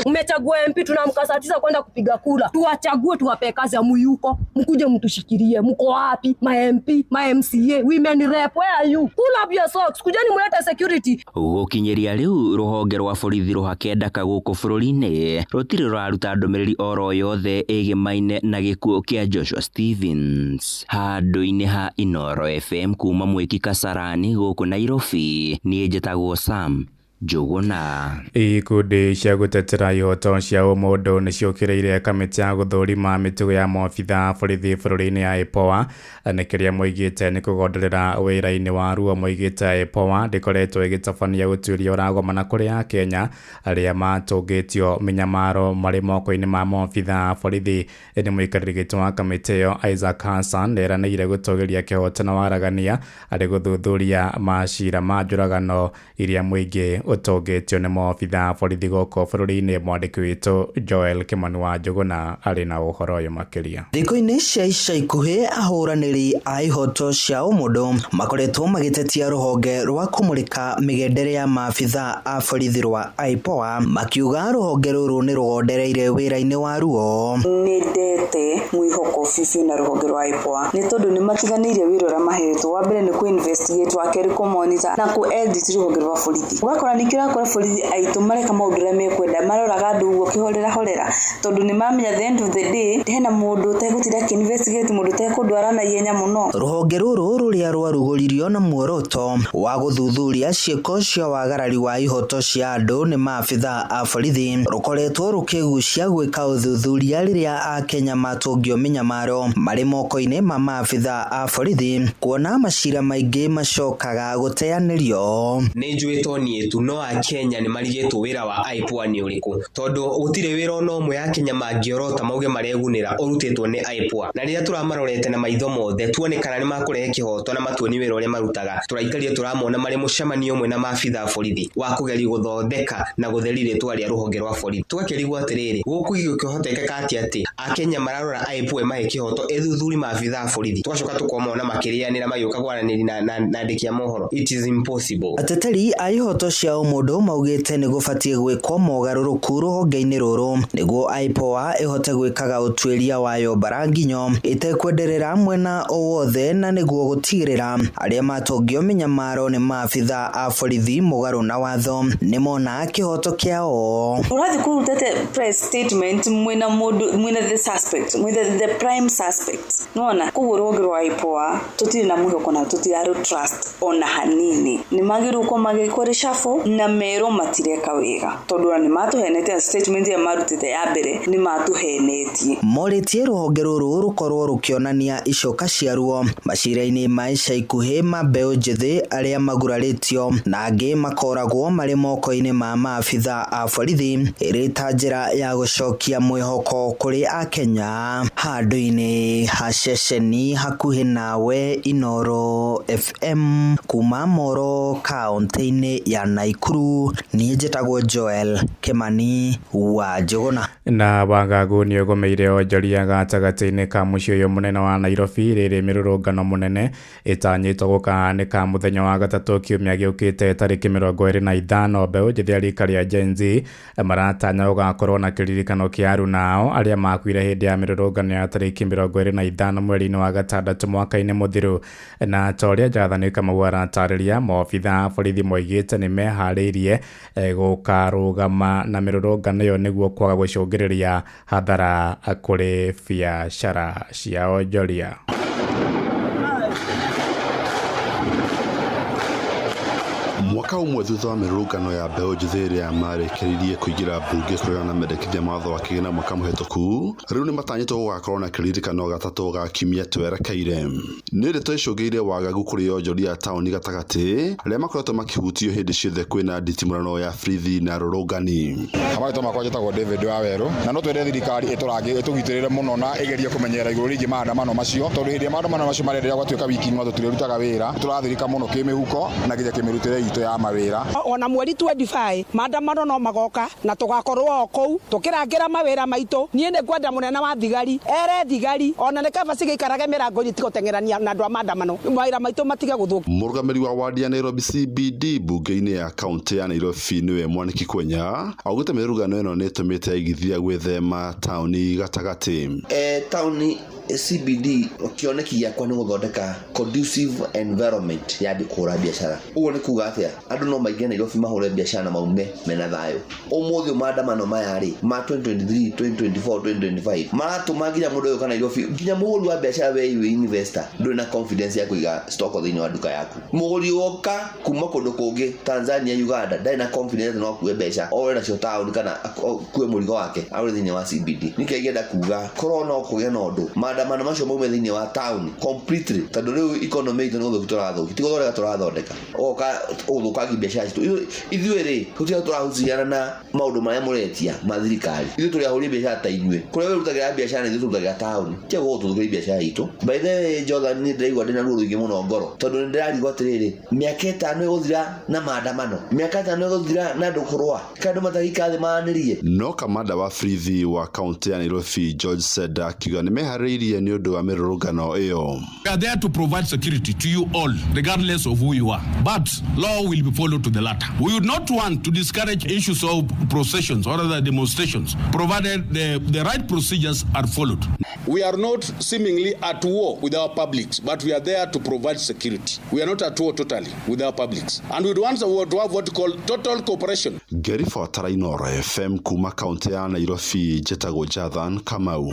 Umechagua MP, tunamkasatiza kwenda kupiga kura. Tuwachague, tuwape kazi ya muyuko. Mkuje mtushikirie. Mko wapi? Ma MP, ma MCA, women rep, where are you? Pull up your socks. Kujani muleta security. Gukinyeria riu ruhonge rwa borithi ruhakendaka guku bururi-ini rutiri ruraruta ndumiriri oro yothe igimaine na gikuo kia Joshua Stevens. Handu-ini ha Inoro FM kuma Mwiki Kasarani guku Nairobi, ni njitagwo Sam Juguna. Ikundi cia gutetera ihoto cia umundu niciokireire kamiti ya guthurima mitugo ya maabitha borithi bururi-ini ya IPOA nikiria moigite ni kugonderera wira-ini wa ruo. Moigite IPOA ndikoretwo igitabania gutuiria uragomana kuri a Kenya aria matungitio minyamaro mari moko-ini ma maabitha borithi. Ni muikariri giti wa kamiti iyo Isaac Hassan neraniire gutogeria kihotano waragania ari guthuthuria macira ma njuragano iria muingi utogetio ni maabitha borithi goko bururi-ini. Mwandiki witu Joel Kimani wa Njuguna ari na uhoro uyu makiria. Thiko-ini cia ica ikuhi ahuraniri a ihoto cia umundu makoretwo magitetia ruhonge rwa kumurika migendere ya maabitha a borithi rwa IPOA makiuga ruhonge ruru ni rugondereire wira-ini wa ruo. Ni ndete mwihoko fifi na ruhonge rwa IPOA ni tondu ni matiganiire wira ura mahetwo. Wa mbere ni ku investigate, wa keri ku monitor na ku edit ruhonge rwa borithi. Ugakora nikira kora borithi aitu mareka maundu ria mekwenda maroraga andu uguo kihorera tondu ni mamenya the end of the day hena mundu tegutira ki investigate mundu tekundwara na ihenya muno. Ruhonge ruru ruria rwaruguririo na muoroto wa guthuthuria ciiko cia wagarari wa ihoto cia andu ni maabitha a borithi rukoretwo rukigucia gwika uthuthuria riria a Kenya matungio minyamaro mari moko-ini ma maabitha a borithi kuona macira maingi macokaga guteanirio. Ni njuitwo nietu no a Kenya ni marigitwo wira wa IPOA ni uriku tondu gutire wira no mwe ya Kenya mangiorota mauge maregunira urutitwo ni IPOA na riria turamarorete na maitho mothe tuone kana ni makurehe kihoto na matuoni wira uria marutaga turaikaria turamona mari mucemanio mwe na maabitha borithi wa kugeria guthondeka na gutheriria twaria ruhonge rwa borithi tugakerigwo atiriri guku igikihoteka ati a Kenya mararora IPOA mahe kihoto ethuthuri maabitha borithi tugacoka tukomona makirianira mayuka gwaraniri na ndikia mohoro. It is impossible. Ateteri a ihoto cia umundu maugite ni gubatie gwikwo mogaruruku ruhonge-ini ruru niguo IPOA ihote gwikaga utwiria wayo baranginyo itekwenderera mwena owothe na niguo gutigirira aria matungio minyamaro ni maabitha a borithi mugaru na watho ni mona kihoto kiao. Urathi kurutete press statement mwena the suspect the prime suspect nona kugo ruhonge rwa IPOA tutiri na muhoko na tutiraru trust ona hanini ni magiru ko magikore shafo na mero matireka wega tondu ni matuhenete statement ya marutite ya mbere ni matuhenetie moritie ruhonge ruru rukorwo rukionania icoka cia ruo macira-ini ma ica ikuhi ma mbeu njithi aria maguraritio na angi makoragwo mari moko-ini ma maabitha a borithi iri ta njira ya gucokia mwihoko kuri a Kenya. Handu-ini ha ceceni hakuhi nawe Inoro FM kuma Moro kaunti-ini ya Nairobi. Naikuru niĩ njĩtagwo Joel Kimani wa Njuguna. Na Wagagu nĩ ũgomeire onjoria gatagatĩ-inĩ ka mũciĩ ũyũ mũnene wa Nairobi rĩrĩ mĩrũrũngano mũnene ĩtanyĩtwo gũkanĩka mũthenya wa gatatũ kiumia gĩũkĩte tarĩki 25. Mbeũ njĩthĩ ya rika rĩa Gen Z maratanya gũgakorwo na kĩririkano kĩa aruna ao arĩa makuire hĩndĩ ya mĩrũrũngano ya tarĩki 25 mweri-inĩ wa gatandatũ mwaka-inĩ mũthiru. Na torĩa Jathani Kamau aratarĩria, maobitha a borithi moigĩte nĩ meharĩirie gũkarũgama na mĩrũrũngano ĩyo nĩguo kwaga gũcũngĩrĩria hathara kũrĩ biacara cia onjoria. Mwaka umwe thutha wa mĩrũrũngano ya mbeũ njĩthĩ ĩrĩa marĩkĩrĩirie kũingĩra mbunge kũregana na mendekithia mawatho wa kĩgĩna mwaka mũhetũku, rĩu nĩ matanyĩtwo gũgakorwo na kĩririkano gatatũ ga kiumia twerekeire. Nĩ ndeto icũngĩrĩirie wagagu kũrĩ onjoria a taũni gatagatĩ arĩa makoretwo makĩhutio hĩndĩ ciothe kwĩna nditimũrano ya borithi na rũrũngani. Amarĩtwo makwa njĩtagwo David Waweru, na no twende thirikari ĩtũgitĩrĩre mũno na ĩgerie kũmenyerera igũrũ rĩgiĩ maandamano macio, tondũ hĩndĩ ya maandamano macio marĩrĩra gwatuĩka wiki no tũtirĩrutaga wĩra, tũrathirika mũno kĩmĩhuko na nginya kĩmĩrutĩre itũ ya mawĩra. Ona mweri 25 maandamano no magoka na tugakorwo kũu tukĩrangĩra mawĩra maitũ. Niĩ nĩ kwenda mũnene wa thigari ere thigari ona nĩ kaba cigĩikarage mĩrango-inĩ tigũteng'erania na andũ a maandamano, mawĩra maitũ matige gũthũka. Mũrũgamĩrĩri wa wadi ya Nairobi CBD mbunge-inĩ ya kaunti ya Nairobi nĩwe Mwaniki Kwenya augĩte mĩrũrũngano ĩno nĩ ĩtũmĩte aigithia gwĩthema taũni gatagatĩ. Taũni CBD kĩoneki gĩakwa nĩ gũthondeka conducive environment ya kũhũra biacara. Ũguo nĩ kuga atĩa andũ no maingĩ Nairobi mahũre biacara na maume mena thayũ. Ũmũthĩ maandamano maya rĩ ma 2023 2024 2025 maratũma nginya mũndũ ũyũ kana Nairobi nginya mũgũri wa biacara we investor ndũrĩ na confidence ya kũiga stock thĩinĩ wa duka yaku. Mũgũri woka kuma kũndũ kũngĩ Tanzania Uganda ndarĩ na confidence no kuwe mbeca ore nacio taũni kana kuwe mũrigo wake arĩ thĩinĩ wa CBD. Nĩkĩo ngenda kuga korwo no kũgĩa na ũndũ maandamano macio maume thĩinĩ wa taũni completely, tondũ rĩu economy itũ no gũthũki tũrathũki tigothondeka tũrathondeka oka ũthũkangi biacara citũ. Ithuĩ rĩ tũtiga tũrahuciana na maũndũ marĩa mũretia ma thirikari. Ithuĩ tũrĩahũria biacara ta inyuĩ kũrĩa we rutagĩra biacara na ithuĩ tũrutagĩra taũni tia gũtũthũkĩria biacara itũ. By the way Jordan nĩ ndĩraigua ndĩna ruo rũingĩ mũno ngoro tondũ nĩ ndĩrarigwo atĩrĩrĩ mĩaka 5 ĩgũthira na maandamano, mĩaka 5 ĩgũthira na andũ kũrũa kana matagika thĩ maanĩrie. No kamanda wa borithi wa kaunti ya Nairobi George Seda akiuga nĩ meharĩirie nĩ ũndũ wa mĩrũrũngano ĩyo. We are there to provide security to you all regardless of who you are, but law will be followed to the latter. We would not want to discourage issues of processions or other demonstrations provided the right procedures are followed. We are not seemingly at war with our publics, but we are there to provide security. We are not at war totally with our publics, and we want to have what we call total cooperation. Gary Fatara Inoro FM kuma kaunti ya Nairobi njĩtagwo Jathan Kamau.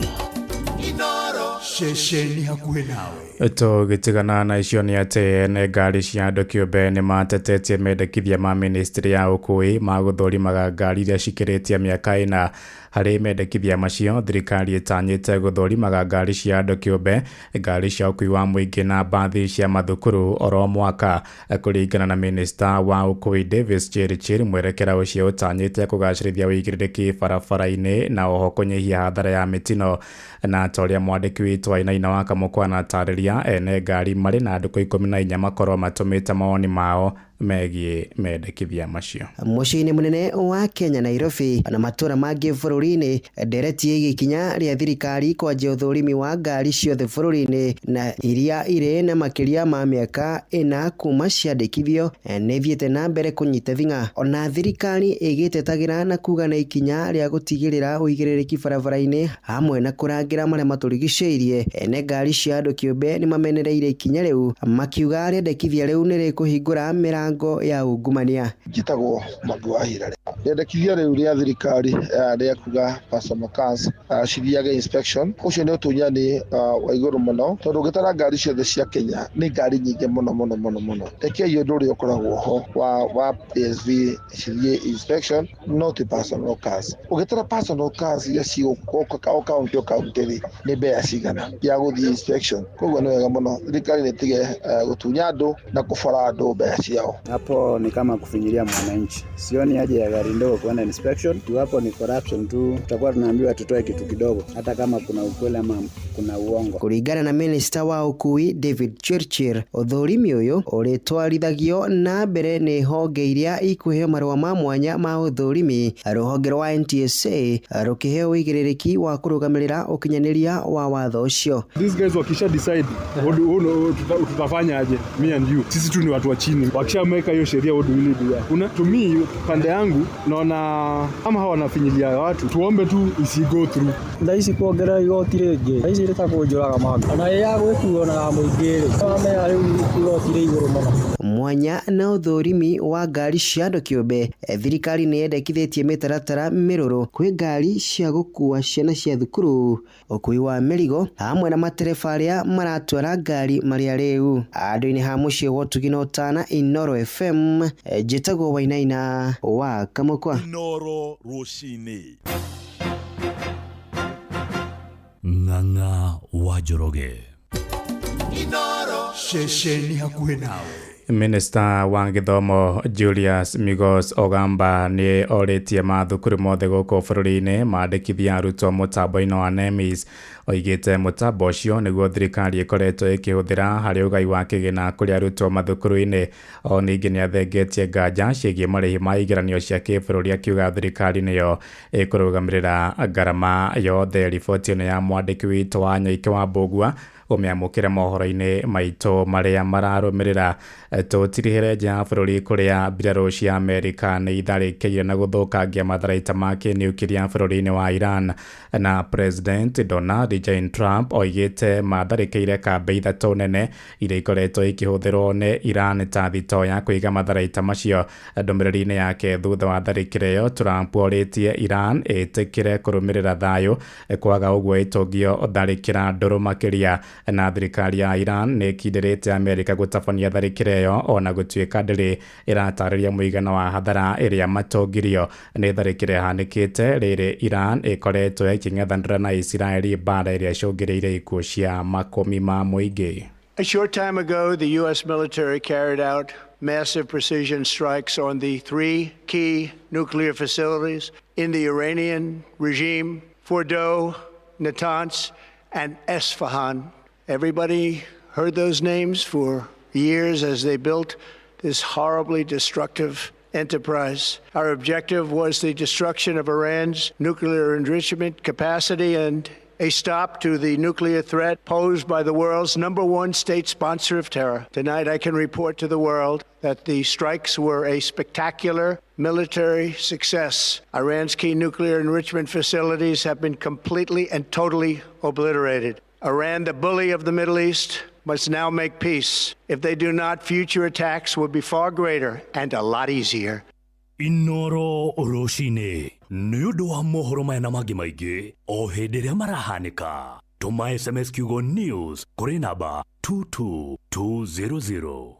Shesheni hakuhĩ nawe. Tũgĩtigana na icio nĩ atĩ nĩ ngari cia andũ kĩũmbe nĩ matetetie mendekithia ma ministry ya ũkui ma gũthũrimaga ngari iria cikĩrĩtie mĩaka 4 harĩ mendekithia macio. Thirikari ĩtanyĩte gũthũrimaga ngari cia andũ kĩũmbe, ngari cia ũkui wa mũingĩ na mbathi cia mathukuru oro mwaka. Kũringana na minister wa ũkui Davis Chirchir, mwerekera ũcio ũtanyĩte kũgacĩrithia wĩigĩrĩrĩki barabara-inĩ na oho kũnyihia hathara ya mĩtino. Na torĩa mwandĩki witũ Wainaina wa Kamũkwa anatarĩria ene ngari marĩ na andũ 14 makorwo matũmĩte mawoni mao megiĩ mendekithia macio. Mũciĩ-inĩ mũnene wa Kenya Nairobi na matũra mangĩ bũrũri-inĩ nderetie ikinya rĩa thirikari kwanjia ũthũrimi wa ngari ciothe bũrũri-inĩ na iria irĩ na makĩria ma mĩaka 4 kuma ciandĩkithio nĩ thiĩte na mbere kũnyita thing'a. Ona thirikari ĩgĩtetagĩra na kuga na ikinya rĩa gũtigĩrĩra ũigĩrĩrĩki barabara-inĩ hamwe na kũrangĩra marĩa matũrigicĩirie. Ene ngari cia andũ kĩũmbe nĩ mamenereire ikinya rĩu makiuga rĩendekithia rĩu nĩ rĩkũhingũra mĩrango ya ungumania. Njĩtagwo Magwahira. Rĩendekithia rĩu rĩa thirikari rĩa kuga personal cars cithiage inspection ũcio nĩ ũtunyani wa igũrũ mũno tondũ ũgĩtara ngari ciothe cia Kenya nĩ ngari nyingĩ mũno. Rekei ũndũ ũrĩa ũkoragwo ho wa PSV cithiĩ inspection not personal cars. Ũgĩtara personal cars iria cigũka kaunti nĩ mbea cigana ya gũthiĩ inspection. Koguo nĩ wega mũno thirikari nĩ ĩtige gũtunya andũ na kũbara andũ mbea ciao. hapo ni kama kufinyilia mwananchi. Sioni haja ya gari ndogo kwenda inspection. Hapo ni corruption tu. Tutakuwa tunaambiwa tutoe kitu kidogo hata kama kuna ukweli ama kuna uongo. Kuringana na Minister wa Ukui David Chirchir, uthurimi uyu uritwarithagio na mbere ni honge iria ikuheo marua ma mwanya ma uthurimi. Ruhonge rwa NTSA rukiheo wigiririki wa kurugamirira ukinyaniria wa watho ucio. These guys wakisha decide tutafanya aje, me and you, sisi tu ni watu wa chini. Wakisha meka hiyo sheria, what do we do? To me, pande yangu naona kama hawa wanafinyilia watu, tuombe tu isi go through. Ndaisi kuongera igoti rĩngĩ, ndaisi rĩtakũnjũraga manga ona ya gwĩkuo na mũingĩ rĩ rĩu igoti rĩ igũrũ mũno. Mwanya na uthurimi wa ngari cia andũ kĩũmbe, thirikari nĩ yendekithĩtie mĩtaratara mĩrũrũ kwĩ ngari cia gũkua ciana cia thukuru, ũkui wa mĩrigo hamwe na matereba arĩa maratwara ngari marĩa rĩu. Andũ-inĩ ha mũciĩ wa Ũtugi na Ũtana, Inoro FM, njĩtagwo Wainaina wa Kamũkwa. Inoro rũcinĩ. Ng'ang'a wa Njoroge. Inoro ceceni hakuhĩ nawe. Minister wa Gĩthomo Julius Migos Ogamba nĩ orĩtie mathukuru mothe gũkũ bũrũri-inĩ mandĩkithia arutwo mũtambo-inĩ wa NEMIS. Oigĩte mũtambo ũcio nĩguo thirikari ĩkoretwo ĩkĩhũthĩra harĩ ũgai wa kĩgĩna kũrĩ arutwo mathukuru-inĩ. O ningĩ nĩ athengetie nganja ciĩgiĩ marĩhi ma igeranio cia kĩbũrũri, akiuga thirikari nĩyo ĩkũrũgamĩrĩra ngarama yothe. Riboti ĩno ya mwandĩki witũ wa Nyaike wa Mbũgua ũmĩamũkĩre mohoro-inĩ maitũ marĩa mararũmĩrĩra. Tũtirihĩre nja ya bũrũri kũrĩa mbirarũ cia Amerika nĩ itharĩkĩire na gũthũkangia matharaita ma kĩniukiria bũrũri-inĩ wa Iran, na President Donald J. Trump oigĩte matharĩkĩire kambĩ ithatũ nene iria ikoretwo ikĩhũthĩrwo nĩ Iran ta thitoo ya kũiga matharaita macio. Ndũmĩrĩri-inĩ yake thutha wa tharĩkĩro ĩyo, Trump orĩtie Iran ĩtĩkĩre kũrũmĩrĩra thayũ, kwaga ũguo ĩtũngio tharĩkĩra ndũrũ makĩria. Na thirikari ya Iran nĩ ĩkindĩrĩte Amerika gũtabania tharĩkĩro ĩyo, ona gũtuĩka ndĩrĩ ĩratarĩria mũigana wa hathara ĩrĩa matongirio nĩ tharĩkĩro ĩhanĩkĩte. Rĩrĩ Iran ĩkoretwo ĩkĩng'ethanĩra na Isiraeli mbara ĩrĩa ĩcũngĩrĩire ikuũ cia makũmi ma mũingĩ. A short time ago, the U.S. military carried out massive precision strikes on the 3 key nuclear facilities in the Iranian regime: Fordow, Natanz, and Esfahan. Everybody heard those names for years as they built this horribly destructive enterprise. Our objective was the destruction of Iran's nuclear enrichment capacity and a stop to the nuclear threat posed by the world's #1 state sponsor of terror. Tonight, I can report to the world that the strikes were a spectacular military success. Iran's key nuclear enrichment facilities have been completely and totally obliterated. Iran, the bully of the Middle East, must now make peace. If they do not, future attacks will be far greater and a lot easier. Inoro rũcinĩ nĩ ũndũ wa mohoro maya na mangĩ maingĩ o hĩndĩ ĩrĩa marahanĩka. Tũma SMS kiugo news kũrĩ namba 22200.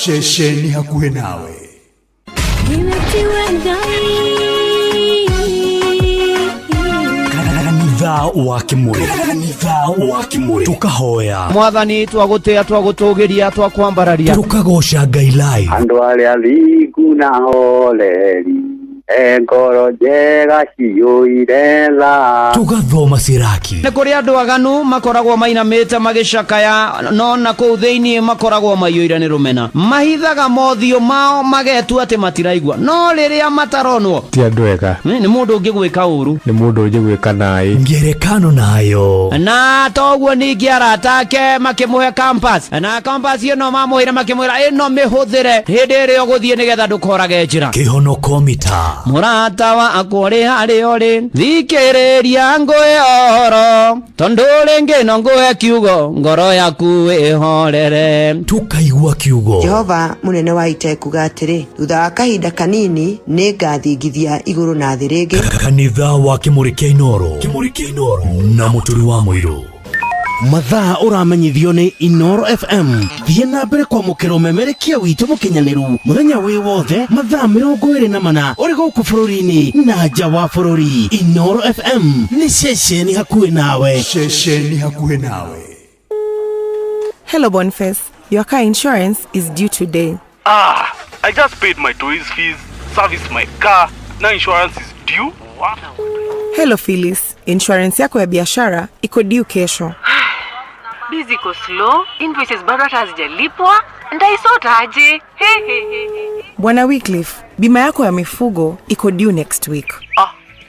Ceceni hakuhĩ nawe. Kanitha wa Kimũrĩ tukahoya Mwathani twagũtĩa twagũtũgĩria twakwambararia tukagoca Ngai live. Andũ arĩa athingu na holeri ngoro njega ciyũire tha tugathoma ciraki. Nĩ kũrĩ andũ aganu makoragwo mainamĩte magĩcakaya, no na kũu thĩinĩ makoragwo maiyũire nĩ rũmena. Mahithaga mothiũ mao magetua atĩ matiraigua, no rĩrĩa mataronwo ti andũ ega. Nĩ mũndũ ũngĩgwĩka ũru, nĩ mũndũ ũngĩgwĩka naĩ. Ngerekano nayo na toguo ningĩ arata ake makĩmũhe campus, na campus ĩno mamũhĩra makĩmwĩra ĩno mĩhũthĩre hĩndĩ ĩrĩa ũgũthiĩ nĩgetha ndũkorage njĩra. Kĩhonoko mita Mũrata wa akũrĩ harĩ ũrĩ, thikĩrĩria ngũĩ oro, tondũ rĩngĩ no ngũhe kiugo ngoro yaku ĩhorere. Tukaigua kiugo. Jehova mũnene wa ita kuga atĩrĩ, thutha wa kahinda kanini nĩ ngathingithia igũrũ na thĩ rĩngĩ. Kanitha wa Kimũrĩ kĩa Inoro na mũtũri wa mũirũ. mathaa uramenyithio ni Inoro FM. Thiĩ na mbere kwamũkĩra ũmemerekia witũ mũkinyanĩru mũthenya wĩ wothe mathaa 24 ũrĩ gũkũ bũrũri-inĩ na nja wa bũrũri. Inoro FM nĩ ceceni hakuhĩ nawe. Ceceni hakuhĩ nawe. Hello Boniface, your car insurance is due today. I just paid my toys fees, serviced my car, now insurance is due. What? Hello Phyllis, insurance yako ya biashara iko due kesho. Busy iko slow, invoices bado hazijalipwa, ndaisota aje. Bwana Wycliffe, bima yako ya mifugo iko due next week.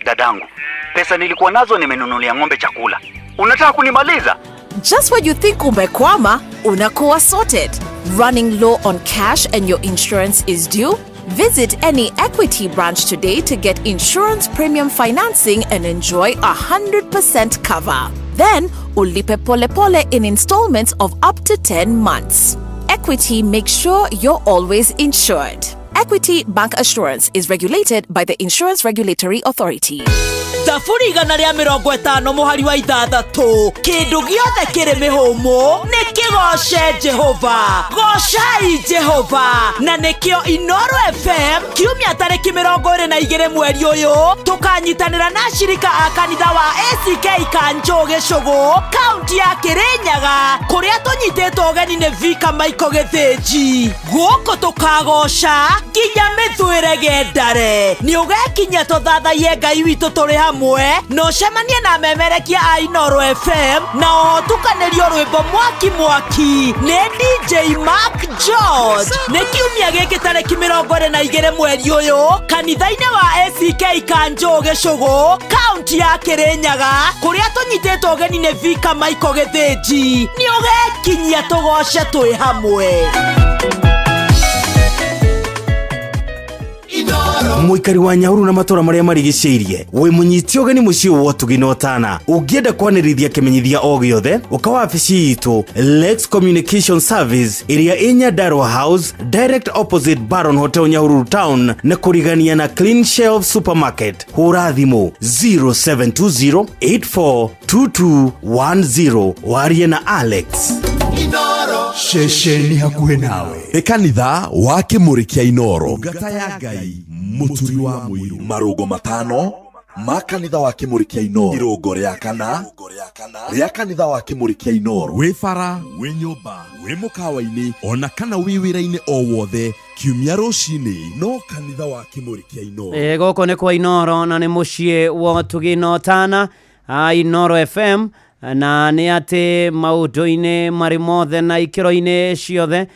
Dadangu, pesa nilikuwa nazo nimenunulia ng'ombe chakula. Unataka kunimaliza? Just when you think umekwama, unakuwa sorted. Running low on cash and your insurance is due? Visit any Equity branch today to get insurance premium financing and enjoy 100% cover. Then, ulipe pole pole in installments of up to 10 months. Equity makes sure you're always insured. Equity Bank Assurance is regulated by the Insurance Regulatory Authority. Tafuri gana ria 50 muhari wa 6 kindu giothe kiri mihumu nikigoce Jehova gocai Jehova na nikio Inoro FM kiumia tariki 22 mweri uyu tukanyitanira na shirika a kanitha wa ACK Kanjoge Shogo kaunti ya Kirinyaga kuria tunyititwo geni ni Vika Maiko Githinji guko tukagoca nginya mithwire gendare ni ugekinya tuthathaie Ngai witu turi hamwe no cemanie na memerekia a Inoro FM na otukanĩrio rwĩmbo mwaki nĩ DJ Mark George nĩ kiumia gĩkĩ tarĩki 22 mweri ũyũ kanitha-inĩ wa ACK Kanjoge Shogo kaunti ya Kirinyaga kũrĩa tũnyitĩtwo ũgeni nĩ Vika Maiko Githinji nĩ ũgekinyia tũgoce twĩ hamwe. Muikari wa Nyahururu na matora maria marigicĩirie we munyiti ũgeni mũciĩ wa Tuginotana ũngĩenda kwanĩrithia kĩmenyithia o gĩothe ũka wabici itũ Lex Communication Service ĩrĩa ĩ Nyandarua House direct opposite Baron Hotel Nyahururu Town na kũrigania na Clean Shelf Supermarket. Hũra thimũ 0720842210 warie na Alex. Inoro ceceni hakuhĩ nawe. Kanitha wa Kĩmũrĩ kĩa Inoro ngata ya Ngai mũturi wa mũiru marũgo 5 ma kanitha wa Kĩmũrĩ kĩa Inoro irũngo rĩa kana rĩa kanitha wa Kĩmũrĩ kĩa Inoro wĩ bara wĩ nyũmba wĩ mũkawa-inĩ ona kana wĩ wĩra-inĩ o wothe kiumia rũcinĩ no kanitha wa Kĩmũrĩ kĩa Inoro gũkũ nĩ kwa Inoro na nĩ mũciĩ wa Tuginotana Inoro FM na nĩ atĩ maũndũ-inĩ marĩ mothe na ikĩro-inĩ ciothe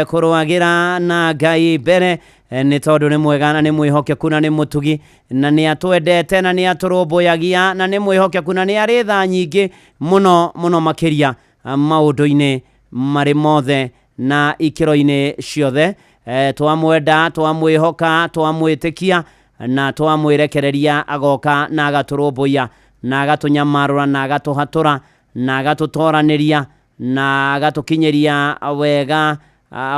kũrũagĩra na Ngai mbere nĩ tondũ nĩ mwega na nĩ mwĩhokeku na nĩ mũtugi na nĩ atwendete na nĩ atũrũmbũyagia na nĩ mwĩhokeku na nĩ arĩ tha nyingĩ mũno makĩria maũndũ-inĩ marĩ mothe na ikĩro-inĩ ciothe twamwenda twamwĩhoka twamwĩtĩkia na twamwĩrekereria agoka na agatũrũmbũya na agatũnyamarũra na agatũhatũra na agatũtoranĩria na agatukinyeria wega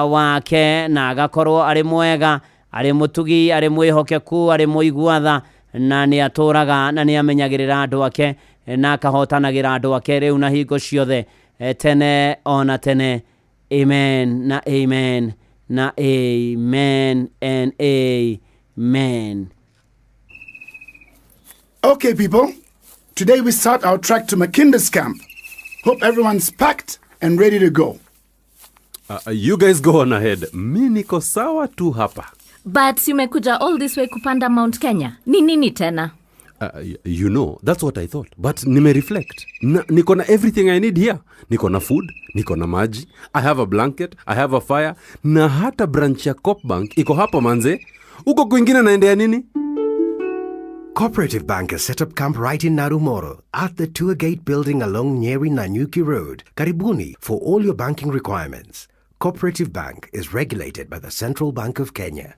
wake na agakorwo arĩ mwega arĩ mũtugi arĩ mwĩhokeku arĩ mũiguatha na nĩ atũraga na nĩ amenyagĩrĩra andũ ake na akahotanagĩra andũ ake rĩu na hingo ciothe tene ona tene. Amen na amen na amen and amen. Okay people, today we start our trek to Makinda's camp. Hope everyone's packed and ready to go. You guys go on ahead. Mi niko sawa tu hapa. But umekuja all this way kupanda Mount Kenya. Ni nini tena? You know, that's what I thought. But nime-reflect. Niko na everything I need here. Niko na food, niko na maji, I have a blanket, I have a fire, na hata branch ya Coop Bank iko hapa manze. Uko kwingine naendea nini? Cooperative Bank has set up camp right in Narumoro at the Tour Gate building along Nyeri Nanyuki Road, Karibuni, for all your banking requirements. Cooperative Bank is regulated by the Central Bank of Kenya.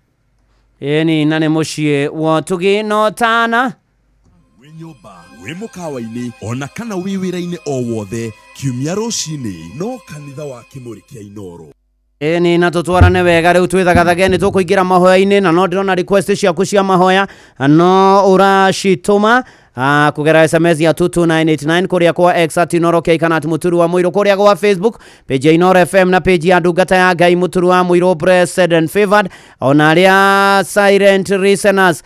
Eni nane mushie wa Tuginotana. Wĩ nyũmba, wĩ mũkawa-inĩ, ona kana wĩ wĩra-inĩ o wothe, kiumia rũcinĩ, no kanitha wa Kĩmũrĩ kĩa Inoro. Eni na tutwarane wega rĩu twĩthagathageni tũkũingĩra mahoya-inĩ na no ndĩrona request ciaku cia mahoya no ũracitũma kugera SMS ya 22989 kuria kwa X @inoro kana muturu wa muiro kuria kwa Facebook page ya Inoro FM na page ya Ndungata ya Ngai muturu wa muiro blessed and favored ona aria silent listeners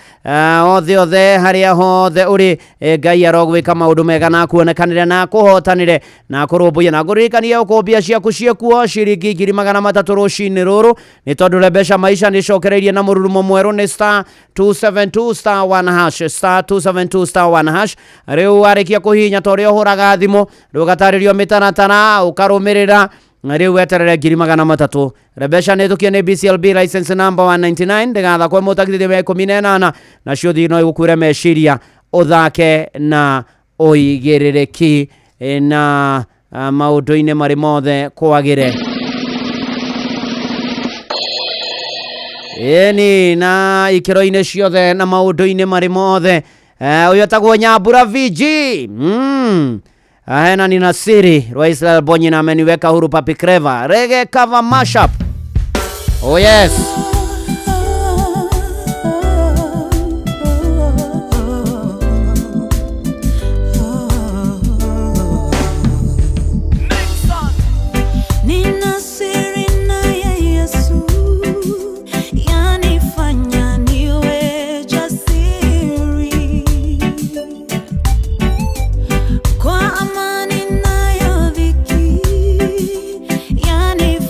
othe haria hothe uri Ngai arogwika maundu mega na kuonekanire na kuhotanire na kurumbuya na ngurikania ukobia ciaku ciekuo ciringi 300 rucini ruru ni tondu rebesha maisha ni cokereirie na mururumo mweru ni star 272 star 1 hash star 272 star 1 hash riu arikia kuhinya torio huraga thimo rugataririo mitaratara ukarumirira riu weterere 300 rebesha ni tukie ni BCLB license number 199 ndigatha kwa mutagithi wa 18 na cio thino igukure meciria uthake na uigiriki na maundu-ini mari mothe kwagire eni na ikiro-ini ciothe na maundu-ini mari mothe uyu tagwo Nyambura VG hena ni Nasiri Israel Bonyi na ameniweka huru Papi Creva reggae cover mashup. Oh yes.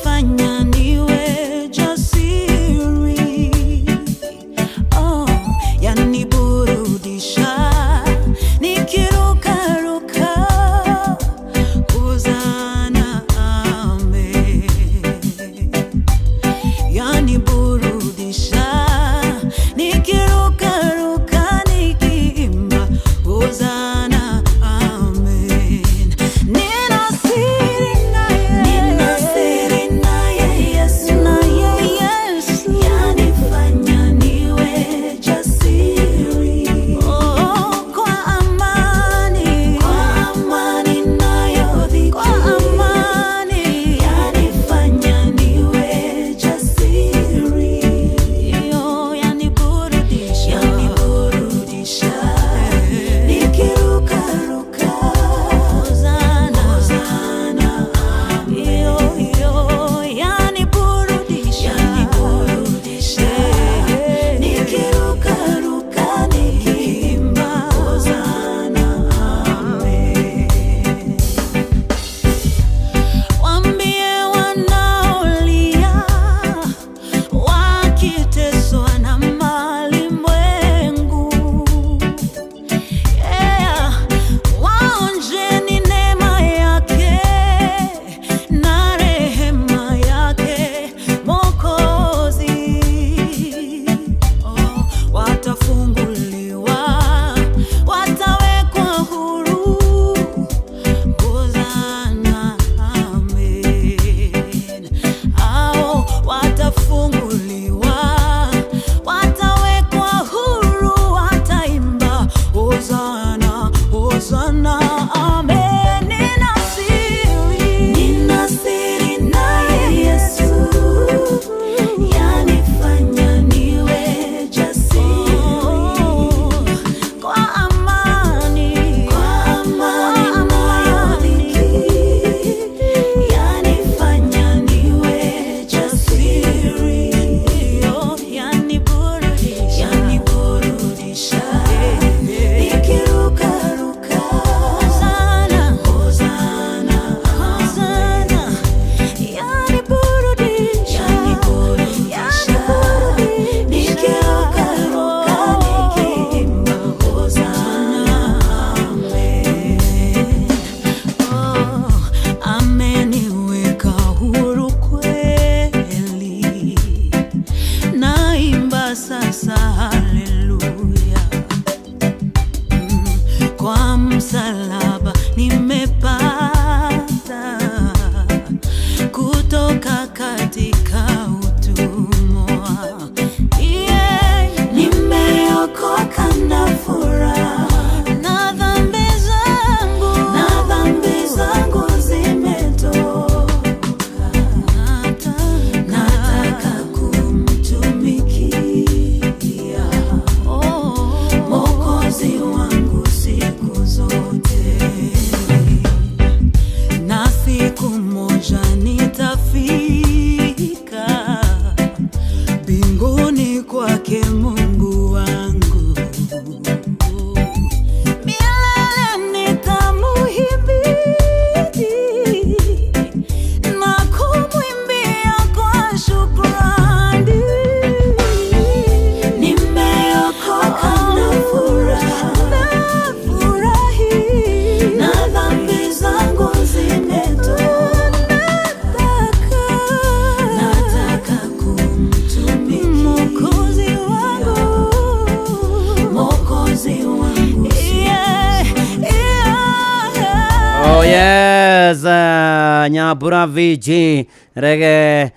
Fanya niwe jasiri Nyambura VJ rege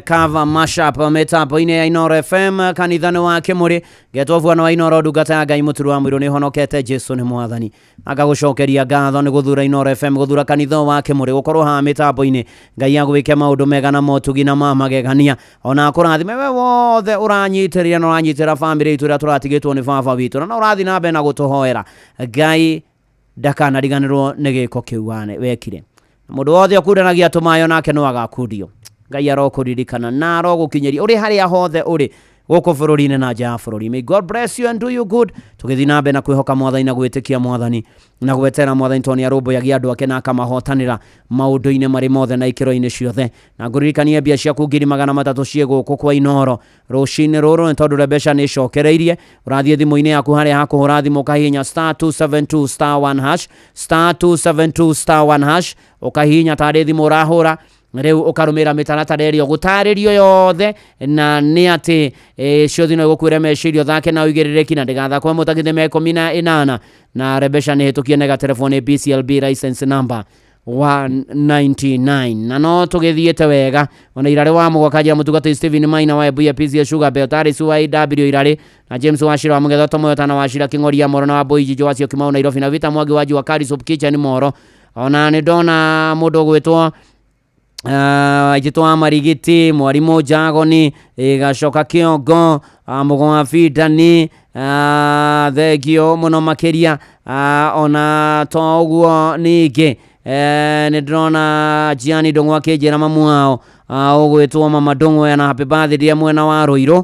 cover mashup mitambo-inĩ ya Inoro FM kanithani wa Kimuri getwovuana wa Inoro ndungata ya Ngai mũturu wa mwĩrũ nĩ honokete Jesu nĩ mwathani agagucokeria ngatho nĩ guthura Inoro FM guthura kanitha wa Kimuri gukorwo ha mitambo-inĩ Ngai agwĩke maũndũ mega na motugi na magegania ona kũrathime we wothe ũranyitirĩra na ũranyitĩra family itũ ĩrĩa tũratigĩtwo nĩ baba witũ na ũrathi na mbere na gũtũhoera Ngai ndakanariganĩrwo nĩ gĩko kĩu wekire mũndũ wothe ũkundanagia tũmayo nake no agakundio Ngai arokuririkana na arogukinyeria uri haria hothe uri guku bũrũri-inĩ na nja ya bũrũri. May God bless you and do you good. Tugithi na mbere na kwĩhoka mwathani na gwĩtĩkia mwathani na gwetera mwathani toni arũmbũyagia andũ ake na akamahotanĩra maũndũ-inĩ marĩ mothe na ikĩro-inĩ ciothe na ngũririkanie mbia ciaku 300 ciĩ gũkũ kwa Inoro rũcinĩ rũrũ nĩ tondũ mbeca nĩ cokereirie ũrathiĩ thimũ-inĩ yaku harĩa hakũhũra thimũ ũkahihinya *272*1# *272*1# ũkahihinya tarĩ thimũ ũrahũra rĩu ũkarũmĩra mĩtaratara ĩrĩa gũtarĩrio yothe na nĩ atĩ ciothi no gũkwĩra mecirio thake na ũigĩrĩrĩki na ndĩgathakwo mũtakithime 18 na rebesha nĩ hĩtũkie nega telefoni BCLB license number 199 na no tũgĩthiĩte wega ona irarĩ wa mũgwakajia mũtugati Steven Maina wa Ebuya PCS Sugar Beltari Suai W irarĩ na James Washira wa Mũgetho Tomoyota na Washira King'oria Moro na wa Boiji Joasio Kimau Nairobi na Vita Mwangi wa Juakari Soup Kitchen Moro ona nĩ ndona mũndũ gwĩtwo Jitwa Marigiti Mwarimu Jagoni Gacoka Kiongo Mũgwa Fidani thegio mũno makĩria ona toguo ningĩ nĩ ndĩrona Gianni Ndong'o akĩnjĩra mamu wao ũgwĩtwo Mama Ndong'o na happy birthday mwena wa Rũirũ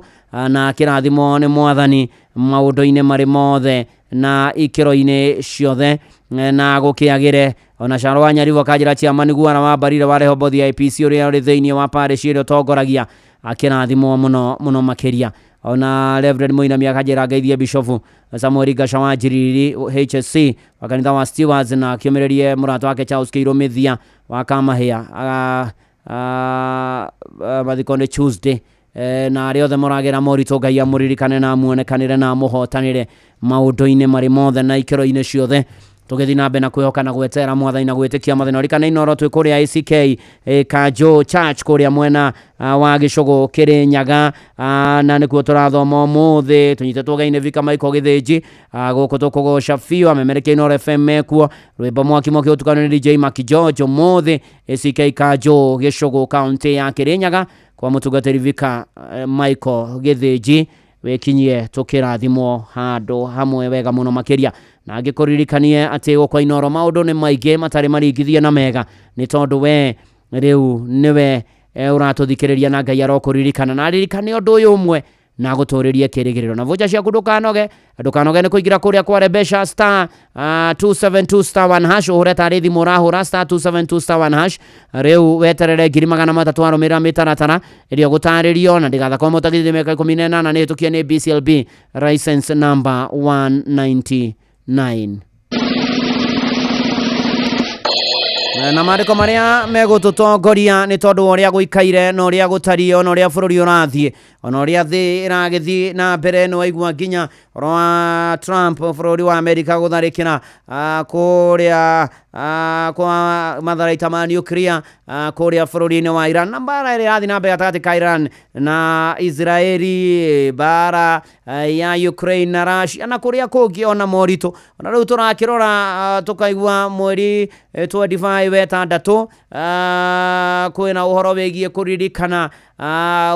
na kĩrathimo nĩ mwathani maũndũ-inĩ marĩ mothe na ikĩro-inĩ ciothe na gũkĩagĩre ona Caro wa Nyaribo akajĩra chairman guara wa Mbarire wa Rehoboth IPC ũrĩa ũrĩ thĩinĩ wa parish ĩrĩa ũtongoragia akĩrathimwo mũno makĩria ona Reverend Muinami akajĩra ngeithie Bishop Samuel Gasha wa Njiriri HSC wa kanitha wa Stewards na akĩomererie mũrata wake Charles Kĩirũ Mĩthia wa Kamahĩa mathiko nĩ Tuesday na arĩa othe mũragera moritũ Ngai amũririkane na muonekanĩre na mũhotanĩre maũndũ-inĩ marĩ mothe na ikĩro-inĩ ciothe tũgĩthi na mbere na kwĩhoka na gwetera mwathani na gwĩtĩkia mwathani ũrikana Inoro twĩ kũrĩa ACK Kanjo Church kũrĩa mwena wa Gĩcũgũ Kĩrĩnyaga na nĩkuo tũrathoma ũmũthĩ tũnyitetwo Ngai Vika Michael Gĩthĩnji gũkũ tũkũgoca biũ amemerekia Inoro FM mekuo rwĩmbo mwaki ũtukano nĩ DJ Maki George ũmũthĩ ACK Kanjo Gĩcũgũ kaunti ya Kĩrĩnyaga kwa mũtungatĩri Vika Michael Gĩthĩnji wekinyie tũkĩrathimwo handũ hamwe wega mũno makĩria na ngĩkũririkanie atĩ gũkwa Inoro maũndũ nĩ maingĩ matarĩ maringithie na mega nĩ tondũ we rĩu nĩwe ũratũthikĩrĩria na Ngai arokũririkana na aririkane ũndũ ũyũ ũmwe na gũtũrĩrie kĩrĩgĩrĩro na voja ciaku ndũkanoge nĩ kũingĩra kũrĩa kwa rebesha *272*1# ũhũre tarĩ thimũ ũrahũra *272*1# rĩu weterere 300 arũmĩrĩra mĩtaratara ĩrĩa gũtarĩrio na ndĩgathakwo mũtakithime mĩaka 18 nĩ hĩtũkie nĩ BCLB license number 199 na marĩko marĩa megũtũtongoria nĩ tondũ ũrĩa gũikaire na ũrĩa gũtario na ũrĩa bũrũri ũrathiĩ ona ũrĩa thĩ ĩragĩthiĩ na mbere nĩ waigua nginya wa Trump bũrũri wa Amerika gũtharĩkĩra kũrĩa kwa matharaita ma nuclear kũrĩa bũrũri-inĩ wa Iran na mbara ĩrĩa ĩrathiĩ na mbere gatagatĩ ka Iran na Israeli mbara ya Ukraine na Russia na kũrĩa kũngĩ ona moritũ ona rĩu tũrakĩrora tũkaigua mweri 25 wetandatũ kwĩna ũhoro wĩgiĩ kũririkana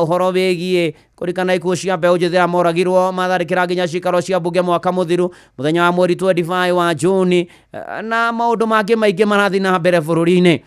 ũhoro wĩgiĩ kũririkana ikuũ cia mbeũ njĩthĩ moragirwo matharĩkĩra nginya cikaro cia mbunge mwaka mũthiru mũthenya wa mweri 25 wa Juni na maũndũ mangĩ maingĩ marathiĩ na mbere bũrũri-inĩ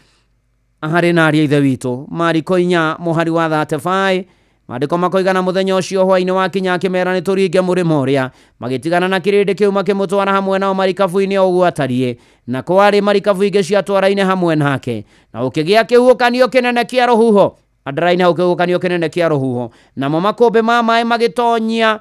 harĩ na ariũ ithe witũ Mariko 4 mũhari wa 35 maandĩko makoigana mũthenya ũcio hwainĩ wa kinya kĩmera nĩ tũringe mũrĩmo ũrĩa magĩtigana na kĩrĩndĩ kĩu makĩmũtwara hamwe nao marikabu-inĩ ũguo atariĩ na kwarĩ marikabu ingĩ ciatwara-inĩ hamwe nake na ũkĩgĩa kĩhuhũkanio kĩnene kĩa rũhuho andaraini hau kĩhuhũkanio kĩnene kĩa rũhuho namo makũmbĩ ma maĩ magĩtonyia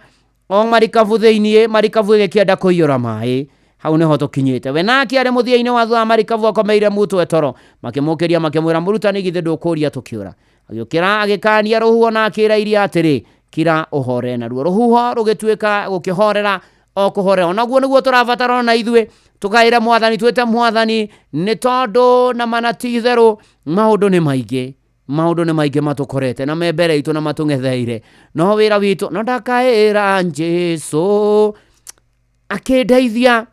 o marikabu thĩinĩ marikabu ĩgĩkĩenda kũiyũra maĩ hau nĩho tũkinyĩte we nake arĩ mũthia-inĩ wa marikabu akomeire mũtwe toro makĩmũkĩria makĩmwĩra mũrutani githĩ ndũkũria tũkĩũra agĩũkĩra agĩkania rũhuho na akĩra iria atĩrĩ kira ũhore naruo rũhuho rũgĩtuĩka gũkĩhorera o kuhorera onaguo niguo turabatara na ithue tukaira mwathani twete mwathani ni tondu na manatitheru maundu ni maingi matukorete na membere itu na matungetheire no wira witu no ndakaira Jesu akindeithia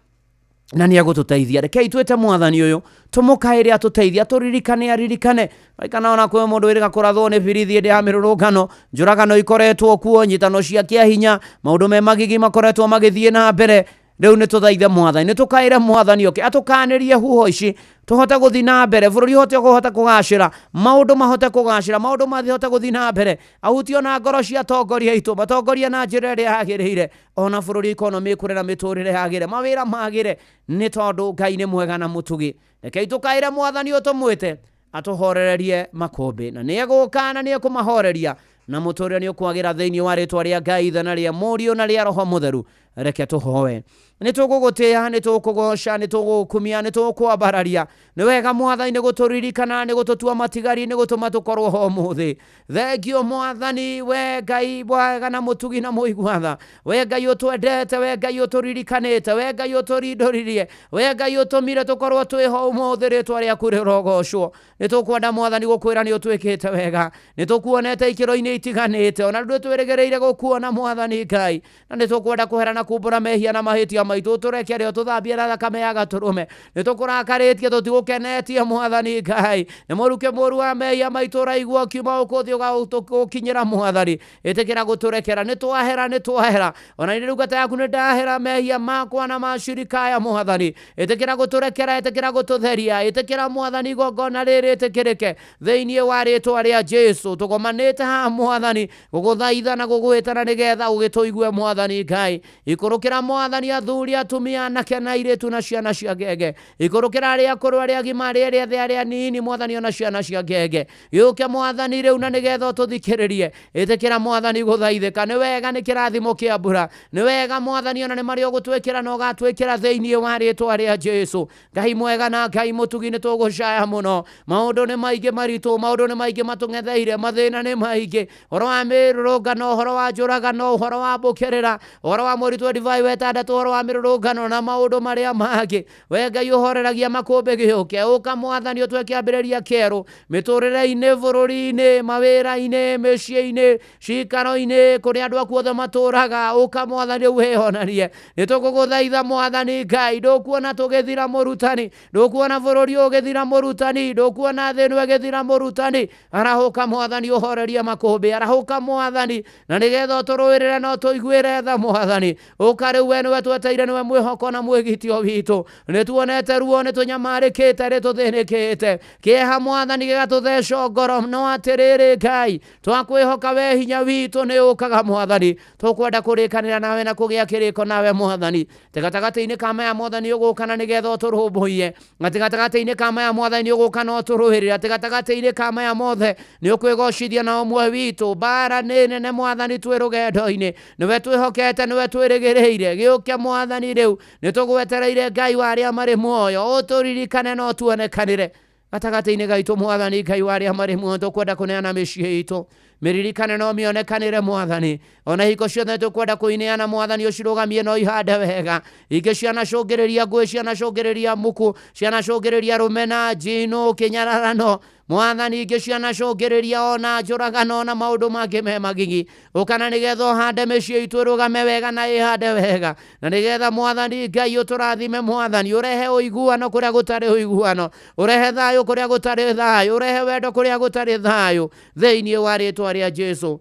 na ni agututeithia rekei twete mwathani uyu tumukaire atuteithia turirikane kana ona kwe mundu wirika kurathwo ni birithi ndi ya mirurungano njuragano ikoretwo kuo nyitano cia kia hinya maundu me magigi makoretwo magithie na mbere riu ni tuthaithe mwathani ni tukaire mwathani oke atukanirie huho ici tuhote guthi na mbere bururi hote kuhota kugacira maundu mahote kugacira maundu mathihote guthi na mbere ahutio na ngoro cia tongoria itu matongoria na njira ria yagiriire ona bururi economy kurera miturire yagire mawira magire ni tondu Ngai ni mwega na mutugi rekei tukaire mwathani utumwite atuhorererie makombe na ni egukana ni ekumahoreria na muturire ni ukwagira thiini wa ritwa ria Ngai thana ria Murio na ria Roho Mutheru reke tuhoe ni tugugutia ni tukugoca ni tugukumia ni tukwambararia ni wega mwathani ni guturirikana ni gututua matigari ni gutuma tukorwo ho muthi thengio mwathani we Ngai bwaga na mutugi na muigwatha we Ngai utwendete we Ngai uturirikanite we Ngai uturinduririe we Ngai utumire tukorwo twi ho muthi ritwa ria kurirogocwo ni tukwenda mwathani gukwira ni utwikite wega ni tukuonete ikiro-ini itiganite ona ndu twirigereire gukuona mwathani Ngai na ni tukwenda kuherana kumbura mehia na mahitia maitu turekere o tuthambie na thakame ya gaturume ni tukurakaritie tutigukenetie mwathani Ngai ni muruke muru wa mehia maitu raigua kiuma ukuthi ugakinyira mwathani itikira guturekera ni twahera ona ni rugata yaku ni ndahera mehia makwa na mashirika ya mwathani itikira guturekera itikira gututheria itikira mwathani gogona riri itikirike thiini wa ritwa ria Jesu tugomanite ha mwathani guguthaitha na gugwitana nigetha ugituigue mwathani Ngai ikurukira mwathani athuri atumia anake na airitu na ciana cia ngenge ikurukira aria akuru aria agima aria nini mwathani ona ciana cia ngenge yuke mwathani riu na nigetha tuthikiririe itikira mwathani guthaithika ni wega ni kirathimo kia mbura ni wega mwathani ona ni mario gutwikira no gatwikira thiini wa ritwa ria Jesu Ngai mwega na Ngai mutugi ni tugucaya muno maundu ni maingi maritu maundu ni maingi matungetheire mathina ni maingi horo wa mirurungano horo wa njuragano horo wa bukirira horo wa muritu divai wetandatu horo wa mirurungano na maundu maria mangi we Ngai uhoreragia makombe giuke uka mwathani utweke ambiriria keru miturire-ini bururi-ini mawira-ini micii-ini cikaro-ini kuria andu akuothe maturaga uka mwathani uhehonarie ni tukuguthaitha mwathani Ngai ndukuona tugithira murutani ndukuona bururi ugithira murutani ndukuona thinu ugithira murutani arahuka mwathani uhorerie makombe arahuka mwathani na nigetha turuirire no tuiguire tha mwathani ukari we niwe tweteire niwe mwihoko na mwigitio witu ni tuonete ruo ni tunyamarikite ri tuthinikite kieha mwathani gigatutheca ngoro no atiriri Ngai twakwihoka we hinya witu ni ukaga mwathani tukwenda kurikanira nawe na kugia kiriko nawe mwathani tigatagati-ini kama ya mwathani ugukana nigetha turumbuie tigatagati-ini kama ya mwathani ugukana uturuhirira tigatagati-ini kama ya mothe ni ukwigocithia na umwe witu bara ni nene mwathani twi rugendo-ini niwe twihokete niwe twirigireire giuke mwathani riu ni tugwetereire Ngai wa aria mari muoyo uturirikane no tuonekanire gatagati-ini gaitu mwathani Ngai wa aria mari muoyo tukwenda kuneana micii itu miririkane no mionekanire mwathani ona hiko ciothe tukwenda kuineana mwathani ucirugamie no ihande wega ingi ciana cungiriria ngui ciana cungiriria muku ciana cungiriria rumena njino kinyararano mwathani ingi ciana cungiriria ona njuragano na maundu mangi me magigi ukana nigetha uhande micii itu irugame wega na ihande wega na nigetha mwathani Ngai uturathime mwathani urehe uiguano kuria gutari uiguano urehe thayu kuria gutari thayu urehe wendo kuria gutari thayu thiini wa ritwa ria Jesu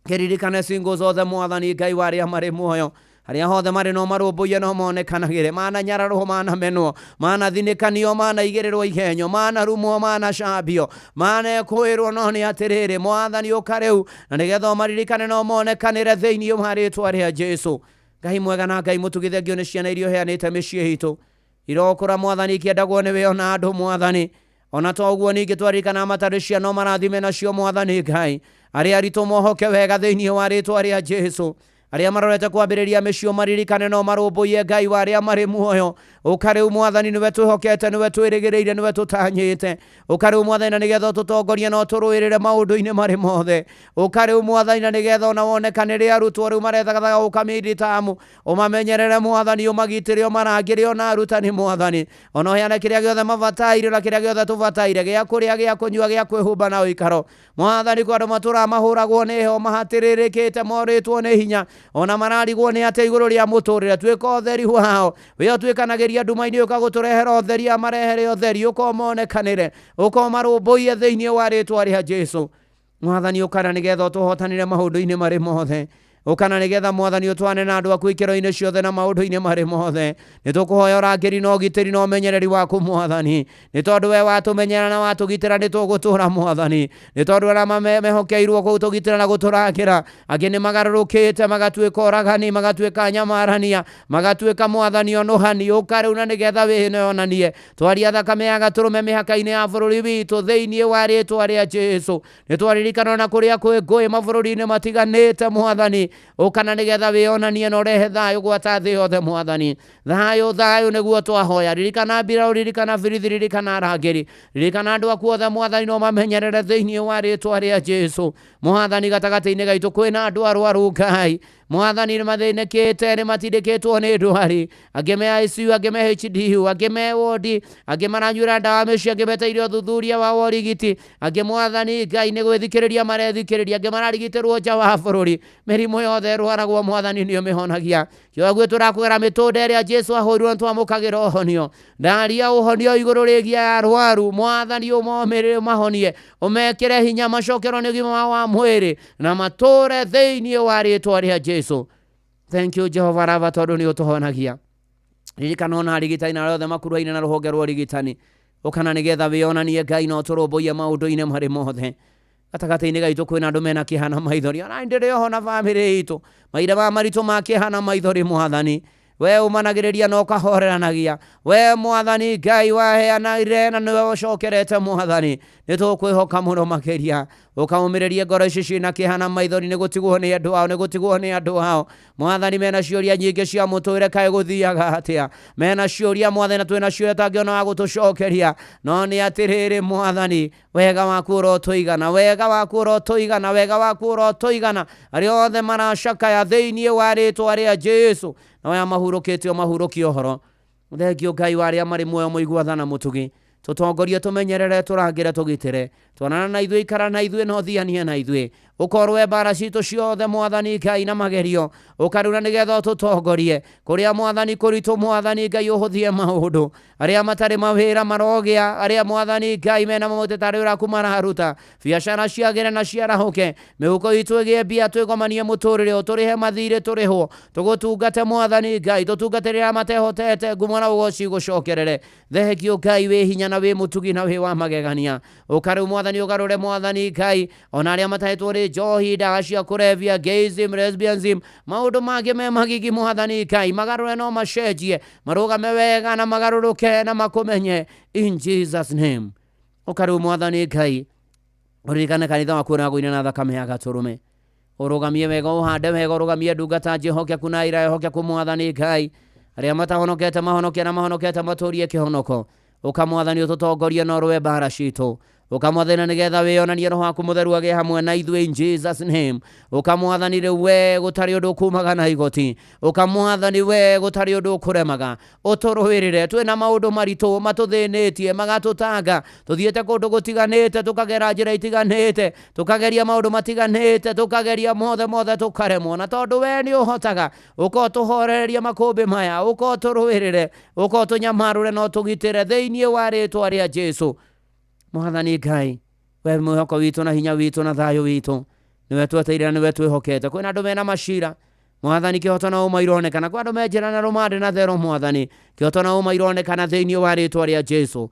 kiririkane singo zothe mwathani Ngai wa aria mari muoyo haria hothe mari no marumbuie no monekanagire mana nyararwo mana menwo mana thinikanio mana igirirwo ihenyo mana rumo mana cambio mana kwirwo no ni atiriri mwathani ukariu na nigetha maririkane no monekanire thiini wa ritwa ria Jesu Ngai mwega na Ngai mutugithengio ni ciana irio heanite micii itu irokura mwathani kiendagwo ni we ona andu mwathani ona toguo ningi twaririkana matari ciana no marathime nacio mwathani Ngai aria aritu mohoke wega thiini wa ritwa ria Jesu aria marorete kwambiriria micio maririkane no marumbuye Ngai wa aria mari muoyo ukariu mwathani niwe twihokete niwe twirigireire niwe tutanyite ukariu mwathani nigetha tutongorie no turuirire maundu-ini mari mothe ukariu mwathani nigetha ona wonekanire arutwo riu marethagathaga ukamindi tamu umamenyerere mwathani umagitire umarangire ona arutani mwathani ona heane kiria giothe mabataire na kiria giothe tubataire gia kuria gia kunyua gia kwihumba na uikaro mwathani kwa andu matura mahuragwo ni ho mahatiririkite moritwo ni hinya ona mararigwo ni ate iguru ria muturire twika utheri wao we twikanagiria nduma-ini ukaguturehera utheri amarehere utheri ukomonekanire ukomarumbuie thiini wa ritwa ria Jesu mwathani ukana nigetha tuhotanire maundu-ini mari mothe ukana nigetha mwathani utwane na andu aku ikiro-ini ciothe na maundu-ini mari mothe nitukuhoya urangiri no gitiri no menyereri waku mwathani ni tondu we watumenyera na watugitira nitugutura mwathani ni tondu arama mehokeirwo kutugitira na guturangira angi ni magarurukite magatuika oragani magatuika nyamarania magatuika mwathani onuhani ukariuna nigetha winonanie twaria thakame ya gaturume mihaka-ini ya bururi witu thiini wa ritwa ria Jesu ni twaririkana na kuria kwi ngui mabururi-ini matiganite mwathani ukana nigetha wionanie no rehe thayo gwata thi yothe mwathani thayo niguo twahoya ririkana mbirau ririkana birithi ririkana arangiri ririkana andu aku othe mwathani no mamenyerere thiini wa ritwa ria Jesu mwathani gatagati-ini gaitu kwina andu arwaru Ngai mwathani ni mathinekite ni matindikitwo ni ndwari angi me ICU angi me HDU angi me wodi angi maranyura ndawa micio angi meteirio thuthuria wa worigiti angi mwathani Ngai ni gwithikiriria marethikiriria angi mararigitirwo nja wa bururi mirimo yothe rwaragwo mwathani nio mihonagia kioguo turakugera mitunde ria Jesu ahurwo twamukagira uhonio ndaria uhonio iguru rigia arwaru mwathani umomirire mahonie umekire hinya macokero ni gima wa mwiri na mature thiini wa ritwa ria Jesu. Thank you Jehovah Rava tondu ni utuhonagia ririkana ona arigitani na rothe makuruaine na ruhonge rwa urigitani ukana nigetha wionanie Ngai no turumbuie maundu-ini mari mothe gatagati-ini gaitu kwina andu mena kihana maithori ona ndire hona family itu maira ma maritu ma kihana maithori mwathani we umanagiriria no kahoreranagia we mwathani Ngai waheanaire na niwe ucokerete mwathani nitukwihoka muno makiria ukaumiririe ngoro ici cina kihana maithori ni gutigwo ni andu ao ni gutigwo ni andu ao mwathani mena ciuria nyingi cia muture kae guthiaga atia mena ciuria mwathani na twina ciuria tangiona wa gutucokeria no ni atiriri mwathani wega waku urotuigana wega waku urotuigana wega waku urotuigana aria othe maracakaya thiini wa ritwa ria Jesu na ya mahurukitio mahurukio horo thengio Ngai wa aria mari muoyo muiguathana mutugi tutongorie tumenyerere turangire tugitire twanana na ithui ikara na ithui no thiania na ithui ukorwe bara citu ciothe mwathani Ngai na magerio ukarura nigetha tutongorie kuria mwathani kuritu mwathani Ngai uhuthie maundu aria matari mawira marogia aria mwathani Ngai mena mamutetari uraku mararuta biashara ciagire na ciarahuke mihuko itu igie mbia twigomanie muturire uturihe mathire turiho tugutungate mwathani Ngai tutungatirira matehotete ngumo na ugoci gucokerere thengio Ngai wi hinya na wi mutugi na wi wa magegania ukaru mwathani ugarure mwathani Ngai ona aria matahetwo ri njohi ndawa cia kurevia gayism lesbianism maundu mangĩ me magigi mwathani Ngai magarure no macenjie marugame wega na magaruruke na makumenye in Jesus name ukaru mwathani Ngai uririkane kanitha waku na guina na thakame ya gaturume urugamie wega uhande wega urugamie ndungata njehokeku na irahokeku mwathani Ngai aria matahonokete mahonokia na mahonokete maturie kihonoko ukamwathani ututongorie no rwe bara citu ukamwathana nigetha wionanie roho waku mutheru age hamwe na ithuĩ in Jesus name ukamwathani rĩu we gutari undu kumaga na igoti ukamwathani we gutari undu kuremaga uturuhirire twina maundu maritu matuthinetie magatutanga tuthiete kundu gutiganite tukagera njira itiganite tukageria maundu matiganite tukageria mothe tukaremwo na tondu we ni uhotaga ukotuhorereria makumbi maya ukoturuhirire ukotunyamarure no tugitire thiini wa ritwa ria Jesu mwathani Ngai we mwihoko witu na hinya witu na thayo witu niwe tweteire niwe twihokete kwina andu mena macira mwathani kihoto na uma ironekana kwa andu menjera na rumande na thero mwathani kihoto na uma ironekana thiini wa ritwa ria Jesu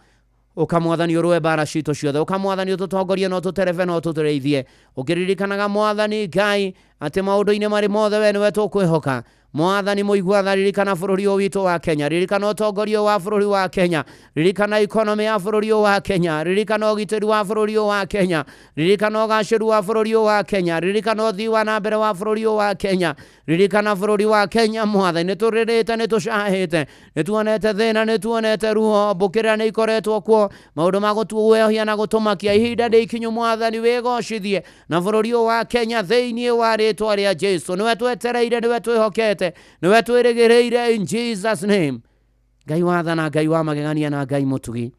ukamwathani urwe bara citu ciothe ukamwathani ututongorie no tutereve no tutureithie ukiririkanaga mwathani Ngai ati maundu-ini mari mothe we niwe tukwihoka Mwathani muigua ririkana bururi witu wa Kenya, ririkana utongoria wa bururi wa Kenya, ririkana economy ya bururi wa Kenya, ririkana ugitiri wa bururi wa Kenya, ririkana ugaciru wa bururi wa Kenya, ririkana uthii wa nambere wa bururi wa Kenya, ririkana bururi wa Kenya. Mwathani nituririte nitucahite nituonete thina nituonete ruo mbukira ni ikoretwo kuo maundu ma gutuwehia na gutumakia ihinda ndikinyu. Mwathani wigocithie na bururi wa Kenya thiini wa ritwa ria Jesu. Niwe twetereire, niwe twihokete, niwe twirigireire, in Jesus name. Ngai wathana, Ngai wa magegania na Ngai mutugi,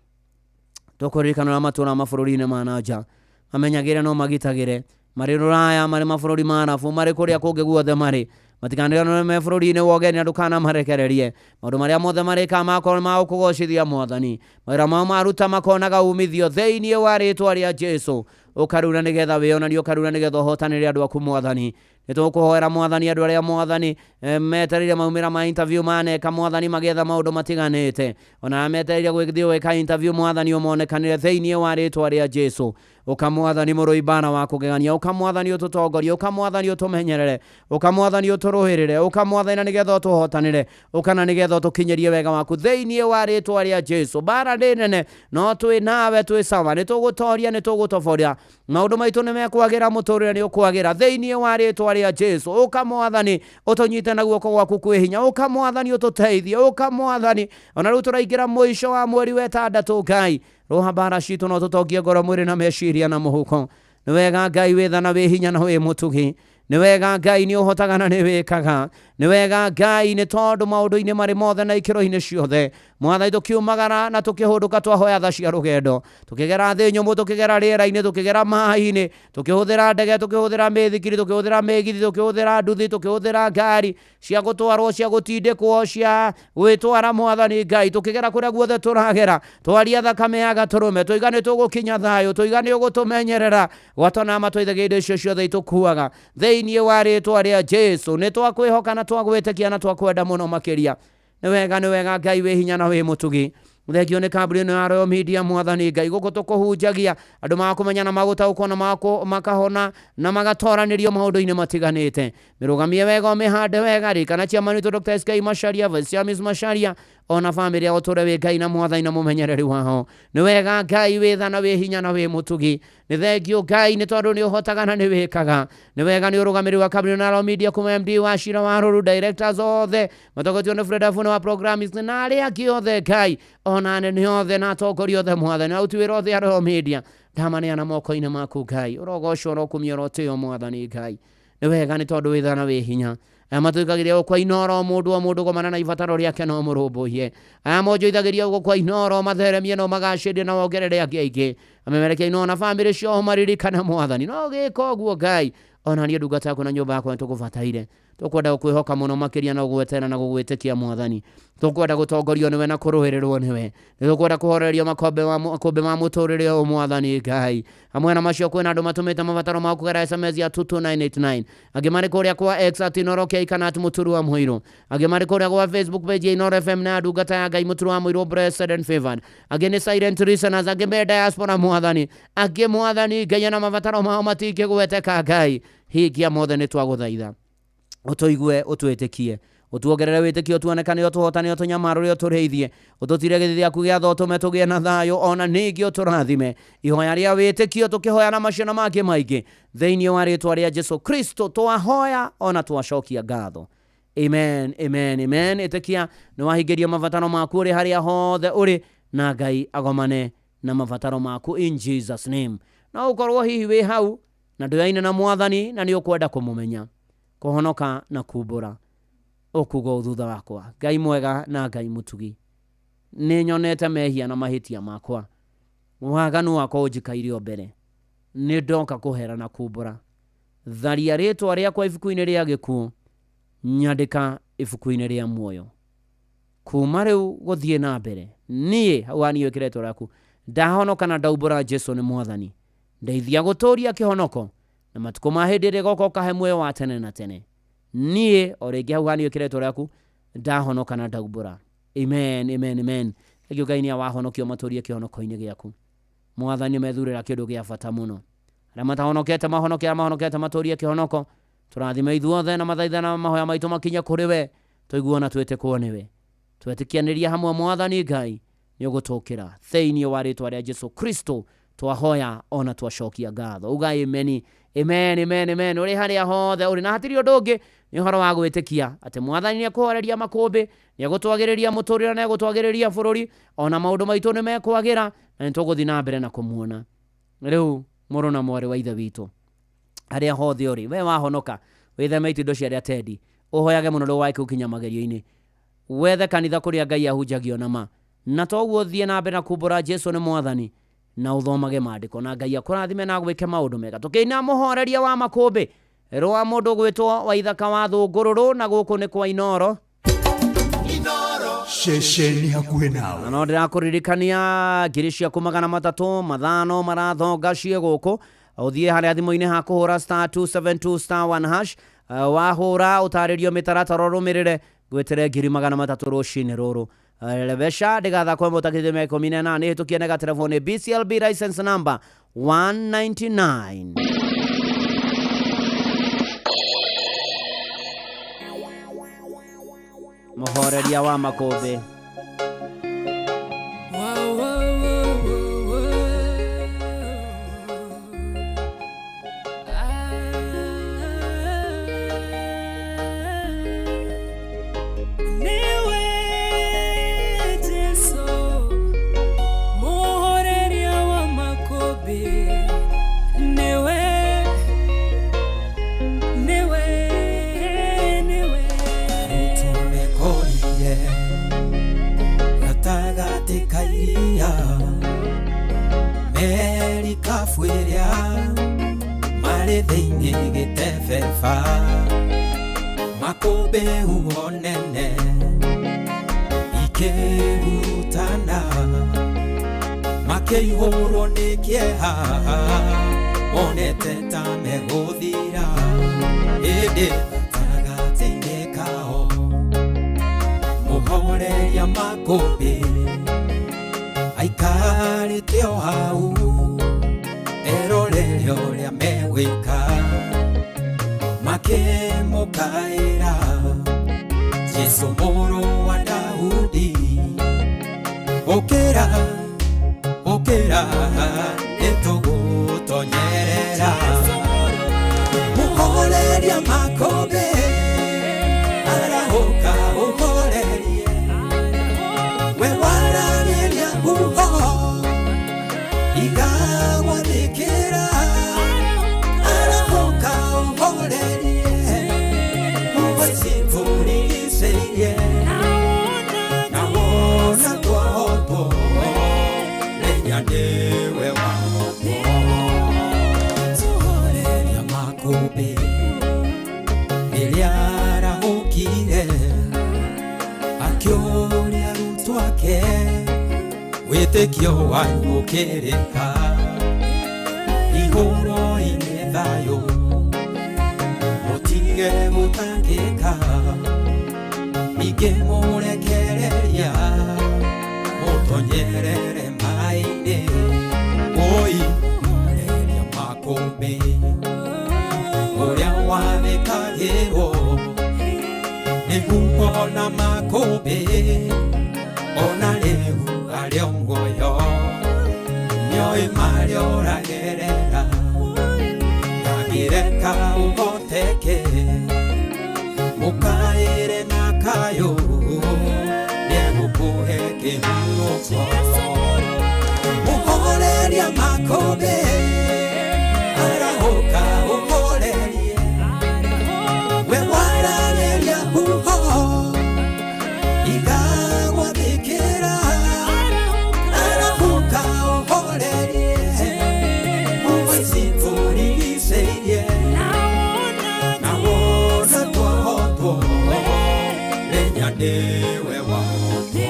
tukuririkana na matura mabururi-ini ma nanja mamenyagire no magitagire mari ruraya mari mabururi marabu mari kuria kungi guothe mari matikanirano me bururi-ini wogeni na ndukana marekererie maundu maria mothe marika makoro ma ukugocithia Mwathani mawira mao maruta makonaga umithio thiini wa ritwa ria Jesu. Ukarura nigetha wionani, ukarura nigetha uhotanire andu aku Mwathani. Nitukuhoera Mwathani andu aria Mwathani metereire maumira ma interview maneka Mwathani magetha maundu matiganite, ona metereire gwithio weka interview Mwathani umonekanire thiini wa ritwa ria Jesu. Ukamwathani muruibana wa kugegania, ukamwathani ututongoria, ukamwathani utumenyerere, ukamwathani uturuhirire, ukamwathani nigetha utuhotanire, ukana nigetha utukinyerie wega waku thiini wa ritwa ria Jesu. Bara nene no twi nawe twi sawa, nitugutoria nitugutoboria maundu maitu nimekwagira muturire ni ukwagira thiini wa ritwa ria Jesu. Ukamwathani utunyite na guoko gwaku kwihinya, ukamwathani ututeithie, ukamwathani ona riu turaingira mwisho wa mweri wa 6 Ngai roha bara citu no tutongie ngoro mwiri na meciria na muhuko. Ni wega Ngai withana wihinya na wi mutugi, ni wega Ngai ni uhotaga na ni wikaga, ni wega Ngai ni tondu maundu-ini mari mothe na ikiro-ini ciothe Mwathani tukiumagara na tukihunduka twahoya tha cia rugendo, tukigera thi nyumu, tukigera riera-ini, tukigera maĩ-ini, tukihuthira ndege, tukihuthira mithikiri, tukihuthira migithi, tukihuthira nduthi, tukihuthira ngari cia gutwarwo, cia gutindikwo, cia gwitwara Mwathani Ngai, tukigera kuria guothe turagera twaria thakame ya gaturume, tuiga ni tugukinya thayo, tuiga ni ugutumenyerera gwatona matwithagia indo icio ciothe itukuaga thiini wa ritwa ria Jesu. Ni twakwihoka na twagwitikia na twakwenda muno makiria. Ni wega Ngai wi hinya na wi mutugi. Thegio ni kambuni no ya Royal Media Mwathani Ngai guku tukuhunjagia andu makumenya na magutaukwo na makahona na magatoranirio maundu-ini matiganite. Mirugamie wega umihande wega rikana ciamani tu Dr. SK Macharia, Vice Miss Macharia, ona family ya uture wi Ngai na Mwathani na mumenyereri wao. Ni wega Ngai withana wi hinya na wi mutugi. Ni thegio Ngai ni tondu ni uhotaga na ni wikaga. Ni wega ni urugamiri wa kambuni na Royal Media kuma MD wa Shira wa Ruru, directors othe matogotio ni Freda Funo wa programs na ari akiothe Ngai ona nene othe na atongoria othe Mwathani na utiwira othe a Royal Media ndamaneana moko-ini maku Ngai, urogocwo urokumia urotio Mwathani Ngai. Ni wega ni tondu withana wi hinya amatuikagiria gukwa inoro mundu o mundu gomana na ibataro riake no murumbuhie amonjoithagiria gukwa inoro matheremie no magacindie na wongerere angi amemerekia ino na family cio maririkana Mwathani no gika uguo Ngai ona ni ndungata yaku na nyumba yaku ntukubataire. Tukwenda kwihoka muno makiria na gugwetera na gugwitikia Mwathani, tukwenda gutongorio niwe na kuruhirirwo niwe, tukwenda kuhorerio makombe ma muturire o Mwathani Ngai. Amwe na macio kwina andu matumite mabataro ma kugera SMS ya 22989 angi mari kuria kwa X @inorokia kana @muturu wa muiru, angi mari kuria kwa Facebook page ya Inoro FM na ndungata ya Ngai muturu wa muiru blessed and favored, angi ni silent listeners, angi me diaspora Mwathani, angi Mwathani Ngai na mabataro mao matingi gweteka Ngai hikia mothe ni twaguthaitha utuigue utwitikie utuongerere witikio tuonekane utuhotane utunyamarure utureithie ututire githi giaku gia tho tume tugie na thayo ona ningi uturathime ihoya ria witikio tukihoya na maciana make maingi thiini wa ritwa ria Jesu Kristo twahoya ona twacokia ngatho. Amen, amen, amen. Itikia ni wahingiria mabataro maku ri haria hothe uri na Ngai agomane na mabataro maku in Jesus name. Na ukorwo hihi wi hau na nduyaine na Mwathani na ni ukwenda kumumenya kuhonoka na kumbura ukugo thutha wakwa. Ngai mwega na Ngai mutugi, ni nyonete mehia na mahitia makwa, waganu wakwa unjikairio mbere, ni ndoka kuhera na kumbura. Tharia ritwa riakwa ibuku-ini ria gikuo, nyandika ibuku-ini ria muoyo. Kuma riu guthie na mbere nie hawani wekiretwo raku ndahonoka na ndaumbura Jesu ni Mwathani. Ndeithia guturia kihonoko na matuko mahindire goko kahe muoyo wa tene na tene. Nie orege hawani wekiretwo raku ndahonoka na ndaumbura. Amen, amen, amen. Egyo Ngai ni awahonokio maturie kihonoko-ini giaku. Mwathani methurira kindu gia bata muno. Ara matahonokete mahonokete maturie kihonoko turathime ithuothe na mathaithana mahoya maitũ makinya kũrĩ we tũiguana twĩtĩkwo nĩwe twetĩkianĩria hamwe Mwathani Ngai nĩũgũtũkĩra thĩinĩ wa rĩĩtwa rĩa Jesũ Kristo twahoya ona twacokia ngatho uga amen amen amen amen uri harĩa hothe uri na hatirĩ ũndũ ũngĩ nĩ ũhoro wa gwĩtĩkia atĩ Mwathani nĩekũhoreria makũmbĩ nĩegũtwagĩrĩria mũtũrĩre na egũtwagĩrĩria bũrũri ona maũndũ maitũ nĩmekwagĩra na nĩtũgũthiĩ na mbere na kũmuona rĩu mũrũ na mwarĩ wa ithe witũ harĩa hothe ũrĩ we wahonoka wĩtheme indo cia rĩa Tedi ũhoyage mũno rũwaĩ kũkinya magerio-inĩ wethe kanitha kũrĩa Ngai ahunjagio na ma na toguo thiĩ na mbere na kumbũra Jesũ nĩ Mwathani na uthomage maandĩko na Ngai akũrathime na gwĩke maũndũ mega tũkĩina mũhoreria wa makũmbĩ rwa mũndũ gwĩtwo wa ithaka wa Thũngũrũrũ na gũkũ nĩ kwa Inoro Shesheni hakuhĩ nawe no ndĩrakũririkania ngiri ciaku 300 marathonga cie gũkũ ũthiĩ harĩa thimũ-inĩ ha kũhũra *272*1# wahũra ũtarĩrio mĩtaratara rũmĩrĩre gwĩtere ngiri 300 rũcinĩ rũrũ Lebesha ndĩgathakwo mũtakĩthĩ mĩaka 18 hĩtũkie nega telefoni BCLB license number 199 mũhoreria wa makũmbĩ thĩinĩ gĩtebeba makũmbĩ huonene ikĩhurutana makĩihũrwo nĩ kĩeha monete ta megũthira ĩndĩ gatagatĩ-inĩ kao mũhoreria makũmbĩ aikarĩte o hau erorere ũrĩa megwĩka makĩmũkaĩra Jesũ mũrũ wa Daudi ũkĩra ũkĩra nĩtũgũtonyerera mũhoreria makũmbĩ arahũka ũhorerie we waragĩria huho igagwathĩkĩra arahũka ũhorerie ũgacimburicĩirie na wona twahotwo menya nĩwe wahotwo tũhoreria makũmbĩ rĩrĩa arahũkire akĩũria arutwo ake wĩtĩkio wanyu ũkĩrĩka ihũro-inĩ thayũ mũtige gũtangĩka ningĩ mũrekereria mũtonyerere maĩ-inĩ oi mũhoreria makũmbĩ ũrĩa wathĩkagĩrwo nĩguo na makũmbĩ ona rĩu arĩa muoyo nĩoĩ marĩa ũragerera ngagĩreka ũhoteke mũkaĩre na kayũ nĩegũkũhe kĩhurũko mũhoreria makũmbĩ arahũka ũhorerie we waragĩria huho igagwathĩkĩra arahũka ũhorerie ũgacimburicĩirie na wona twahotwo menya nĩwe wahotwo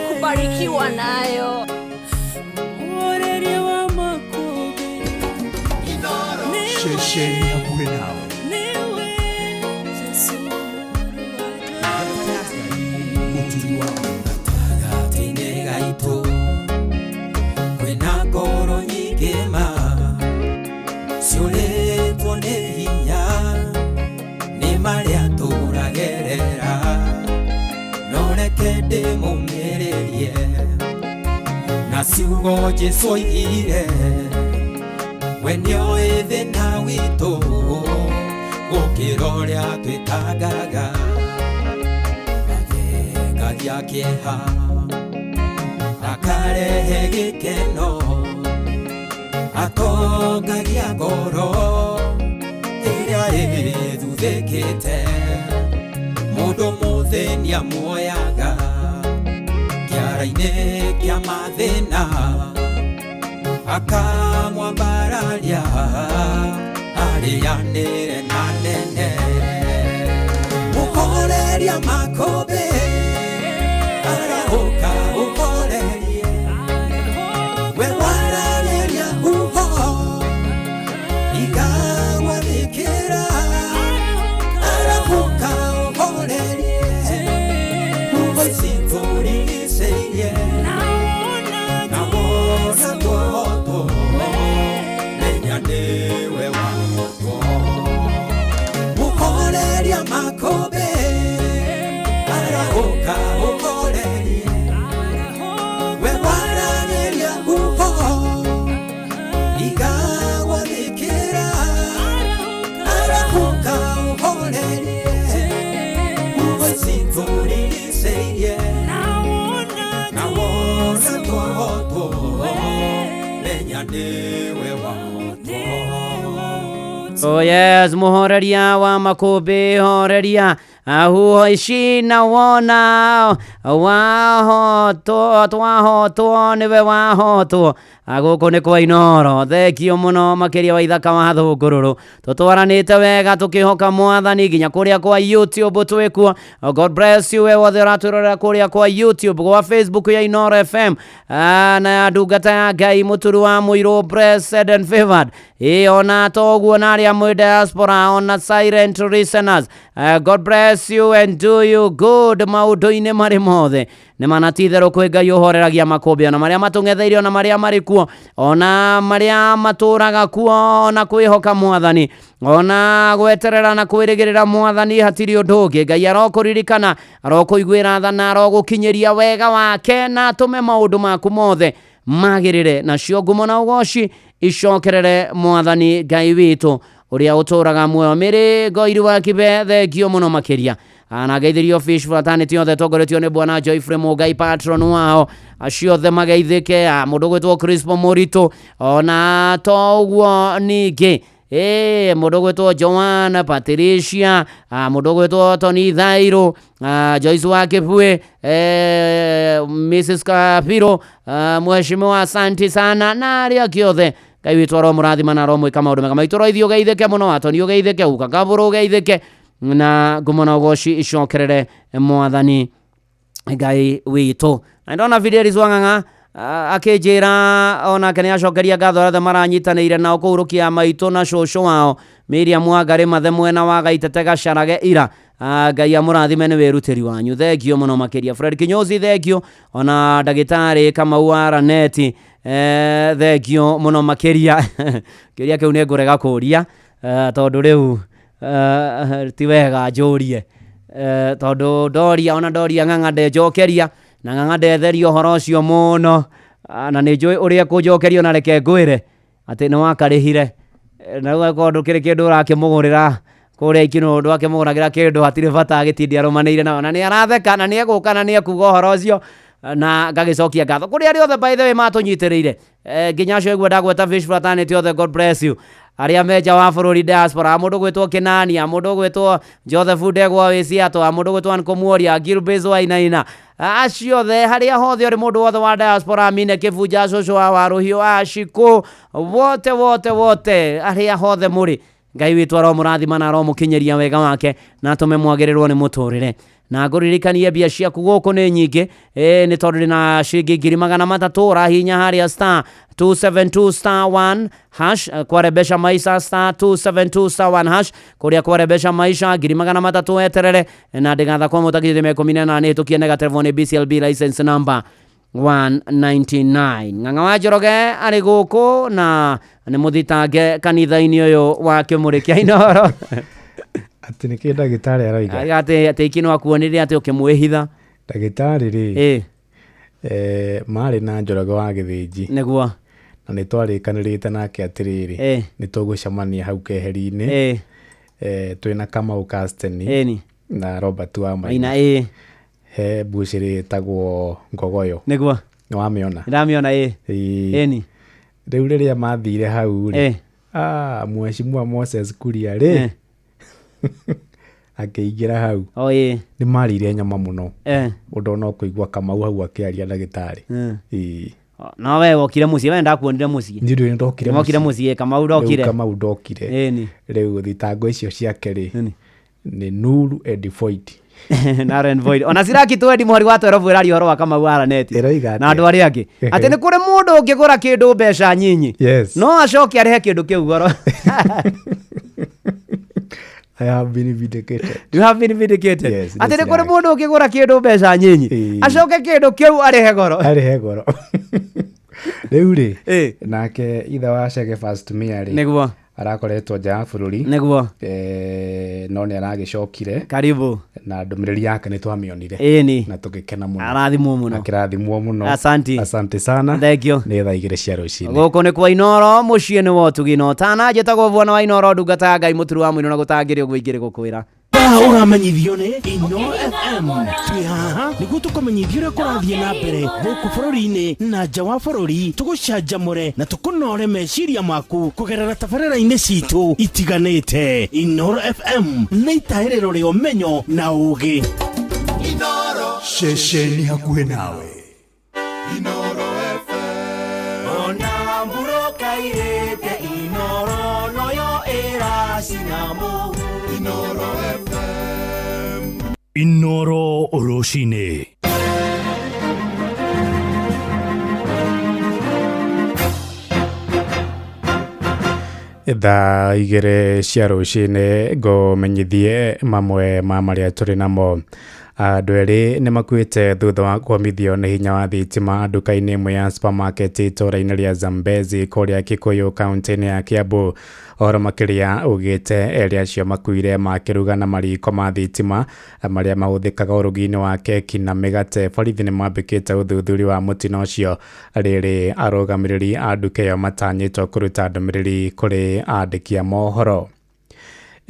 kubarikiwa nayo Shesheni hakuhĩ nawe reke ndĩmũmĩrĩrie na ciugo Jesũ oigire we nĩoĩ thĩna witũ gũkĩra ũrĩa twĩtangaga athengagia kĩeha akarehe gĩkeno atongagia ngoro ĩrĩa ĩthuthĩkĩte mũndũ mũthĩnia muoyaga kĩara-inĩ kĩa mathĩna akamwambararia arĩanĩre na nene mũhoreria makũmbĩ arahũka ũhorerie we wararĩria huho ikagwathĩkĩra arahũka ũhorerie huho ici tũrigicĩirie na wona twohotwo menya nĩwe wahotwo mũhoreria makũmbĩ arahũka ũhorerie we waragĩria huho ikagwathĩkĩra arahũka ũhorerie huho ici tũrigicĩirie na wona twohotwo menya nĩwe wahotwo. Oh yes, muhoreria wa makũmbĩ horeria ahuho ici na wona wahotwo twahotwo nĩwe wahotwo agũkũ nĩ kwa Inoro. Thengio mũno makĩria wa ithaka wa thũngũrũrũ tũtwaranĩte wega tũkĩhoka mwathani nginya kũrĩa kwa YouTube twĩkuo. God bless you we wothe ũratwĩrorera kũrĩa kwa YouTube, kwa Facebook ya Inoro FM na ndungata ya Ngai mũturu wa mũirũ blessed and favored ona toguo na arĩa mwĩ diaspora ona silent listeners. God bless you and do you good maũndũ-inĩ marĩ mothe nĩ manatitherũ kwĩ Ngai ũhoreragia makũmbĩ ona marĩa matũng'etheire ona marĩa marĩ kuo ona marĩa matũraga kuo ona kwĩhoka mwathani ona gweterera na kwĩrĩgĩrĩra mwathani hatirĩ ũndũ ũngĩ. Ngai arokũririkana arokũiguĩra tha na arogũkinyĩria wega wake na atũme maũndũ maku mothe magĩrĩre nacio ngumo na ũgoci icokerere mwathani Ngai witũ ũrĩa ũtũraga muoyo mĩrĩngo iri wa kibe. Thengio mũno makĩria na geithirio Fish Fraternity yothe tongoretio nĩ bwana Joyfrey Mũngai patron wao acio othe mageithĩke mũndũ gwĩtwo Crispo Mũritũ ona toguo ningĩ mũndũ gwĩtwo Joanna Patricia mũndũ gwĩtwo Tony Thairũ Joyce wa Kĩbue Mrs Kapiro mheshimiwa asanti sana na arĩa angĩ othe. Ngai witũ aromũrathima na aromwĩka maũndũ mega maitũ roithio geithĩke mũno Atoni ũgeithĩke Uka Kabũrũ ũgeithĩke na ngumo na ũgoci icokerere mwathani Ngai witũ. Na ndona Fidelis Wang'ang'a akĩnjĩra onake nĩ acokeria ngatho arĩa maranyitanĩire nao kũhurũkia maitũ na cũcũ wao Miriam Wangari mathe mwena wa Gaitete Gacarage ira. Ngai amũrathime nĩ wĩrutĩri wanyu. Thengio mũno makĩria. Fred Kinyozi thengio ona ndagĩtarĩ Kamau wa Raneti thengio mũno makĩria. Kĩũria kĩu nĩ ngũrega kũria tondũ rĩu ti wega njũrie tondũ ndoria ona ndoria Ng'ang'a ndenjokeria na Ng'ang'a ndetherio ũhoro ũcio mũno na nĩ njũĩ ũrĩa kũnjokerio na reke ngwĩre atĩ nĩ wakarĩhire na rĩu angĩkorwo ndũkĩrĩ kĩndũ ũrakĩmũgũrĩra kũrĩa ikino ũndũ akĩmũgũragĩra kĩndũ hatirĩ bata agĩtindi arũmanĩire na nĩ aratheka na nĩ egũka na nĩ ekuga ũhoro ũcio na ngagĩcokia ngatho kũrĩ arĩa othe by the way matũnyitĩrĩire nginya acio ũguo ndagweta Fish Fraternity othe. God bless you arĩa menja wa bũrũri diaspora mũndũ gwĩtwo Kĩnania mũndũ gwĩtwo Joseph Ndegwa wĩ Seattle mũndũ gwĩtwo Nkomuoria Gilbert Wainaina acio othe harĩa hothe ũrĩ mũndũ wothe wa diaspora Amine Kĩbunja cũcũ wa Warũhiũ Ashiko wote arĩa hothe mũrĩ Ngai witũ aromũrathima na aromũkinyĩria wega wake na atũme mwagĩrĩrwo nĩ mũtũrĩre na ngũririkanie mbia ciaku gũkũ nĩ nyingĩ nĩ tondũ ndĩna ciringi 300 ũrahihinya harĩa star 272 star 1 hash kwarebesha maisha star 272 star 1 hash kũrĩa kwarebesha maisha 300 weterere na ndĩgatha kwa mũtakithĩ mekomine na nĩhĩtũkie negative one BCLB license number 199. Ng'ang'a wa Njoroge arĩ gũkũ na nĩ mũthitange kanitha-inĩ ũyũ wa Kĩmũrĩ kĩa Inoro atĩ nĩ kĩ ndagĩtarĩ aroiga atĩ ikino akuonire atĩ ũkĩmwĩhitha Ndagĩtarĩ rĩ marĩ na Njoroge wa Gĩthĩnji nĩguo na nĩ twarĩkanĩrĩte nake atĩrĩrĩ nĩ tũgũcemania hau keheri-inĩ twĩna Kamau Kasteni na Robert wa Maina he mbucĩrĩ ĩtagwo Ngogoyo nĩguo nĩwamĩona ndamĩona rĩu rĩrĩa mathire hau rĩ Mheshimiwa Moses Kuria rĩ akĩingĩra hau nĩ marĩire nyama mũno ũndũ no kũigua Kamau hau akĩaria ndagĩtarĩ no we wokire mũciĩ we ndakuonire mũciĩ ndirĩ ndokire mũciĩ Kamau ndokire rĩu thitango icio ciake rĩ nĩ Nuru and Void Naren Void ona cirakitwo Eddie Mwari wa 12 ĩraria ũhoro wa Kamau araneti na andũ arĩa angĩ atĩ nĩ kũrĩ mũndũ ũngĩgũra kĩndũ mbeca nyinyi no acoke arehe kĩndũ kĩu goro I have been vindicated. You have been vindicated. Yes. Ati nĩ kũrĩ mũndũ ũngĩgũra kĩndũ mbeca nyinyi acoke kĩndũ kĩu arehe goro rĩu rĩ nake ithe wa Chege First Mayor rĩ nĩguo arakoretwo nja ya bũrũri nĩguo no nĩ aragĩcokire karibu na ndũmĩrĩri yake nĩ twamĩonire na tũgĩkena mũno arathimwo mũno asante sana thank you nĩ thaa 2 cia rũcinĩ gũkũ nĩ kwa Inoro mũciĩ nĩ wa Ũtũgino Tana njĩtagwo Bwana wa Inoro ndungata ya Ngai mũturu wa mũino na gũtangĩrio gwĩingĩrĩ gũkwĩra ũramenyithio nĩ Inoro FM twĩ haha nĩguo tũkamenyithio ũrĩa kũrathiĩ na mbere gũkũ bũrũri-inĩ na nja wa bũrũri tũgũcanjamũre na tũkũnore meciria maku kũgerera tabarĩra-inĩ citũ itiganĩte. Inoro FM nĩ itahĩrĩro rĩa ũmenyo na ũũgĩ. Inoro ceceni hakuhĩ nawe. Inoro FM ona mburoka irĩte Inoro noyo ĩracina Inoro FM Inoro rũcinĩ. Thaa 2 cia rũcinĩ ngũmenyithie mamwe ma marĩa tũrĩ namo. Andũ erĩ nĩ makuĩte thutha wa kwamithio nĩ hinya wa thitima nduka-inĩ ĩmwe ya supermarket itũũra-inĩ rĩa Zambezi kũrĩa Kikuyu kaunti-inĩ ya Kiambu. Ũhoro makĩria ugĩte erĩ acio makuire makĩruga na mariko ma thitima marĩa mahũthĩkaga ũrugi-inĩ wa keki na mĩgate. Borithi nĩ mambĩkĩte ũthuthuria wa mũtino ũcio. Rĩrĩ arũgamĩrĩri a nduka ĩyo matanyĩtwo kũruta ndũmĩrĩri kũrĩ andĩki a mohoro.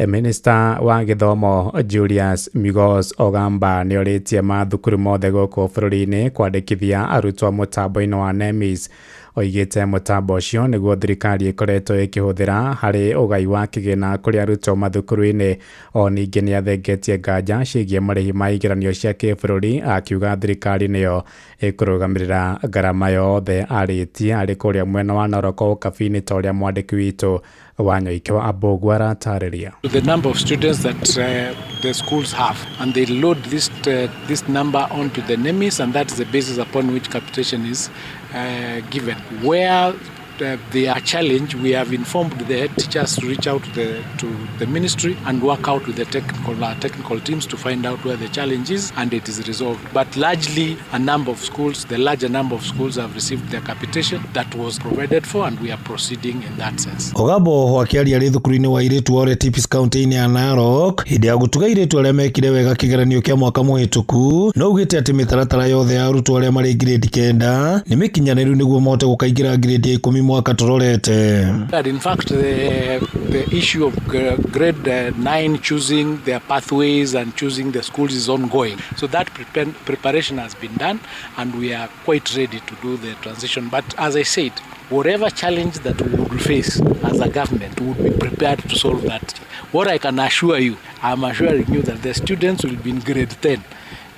Minister wa Gĩthomo Julius Migos Ogamba nĩ orĩtie mathukuru mothe gũkũ bũrũri-inĩ kwandĩkithia arutwo mũtambo-inĩ wa NEMIS. Oigĩte mũtambo ũcio nĩguo thirikari ĩkoretwo ĩkĩhũthĩra harĩ ũgai wa kĩgĩna kũrĩ arutwo mathukuru-inĩ. O ningĩ nĩ athengetie nganja ciĩgiĩ marĩhi ma igeranio cia kĩbũrũri akiuga thirikari nĩyo ĩkũrũgamĩrĩra ngarama yothe arĩtie arĩ kũrĩa mwena wa Narok ũkabi-inĩ ta ũrĩa mwandĩki witũ Wanyoike wa Abogu aratarĩria. The number of students that the schools have and they load this number onto the NEMIS and that is the basis upon which capitation is given. Where they are challenged, we have informed the head teachers to reach out to the ministry and work out with the technical teams to find out where the challenge is and it is resolved. But largely the larger number of schools have received their capitation that was provided for and we are proceeding in that sense. Ogabo wakiaria ri thukuru-inĩ wa Irĩtu wa Tipis County-inĩ ya Narok hĩndĩ ya gũtuga irĩtu arĩa mekire wega kĩgeranio kĩa mwaka mũhĩtũku no ugĩte atĩ mĩtaratara yothe ya arutwo arĩa marĩ grade 9 nĩ mĩkinyanĩru nĩguo mote gũkaingĩra grade 10 mwaka tũrorete. In fact, the issue of grade 9 choosing their pathways and choosing the schools is ongoing. So that preparation has been done and we are quite ready to do the transition. But as I said, whatever challenge that we would face as a government, we would be prepared to solve that. What I can assure you, I'm assuring you that the students will be in grade 10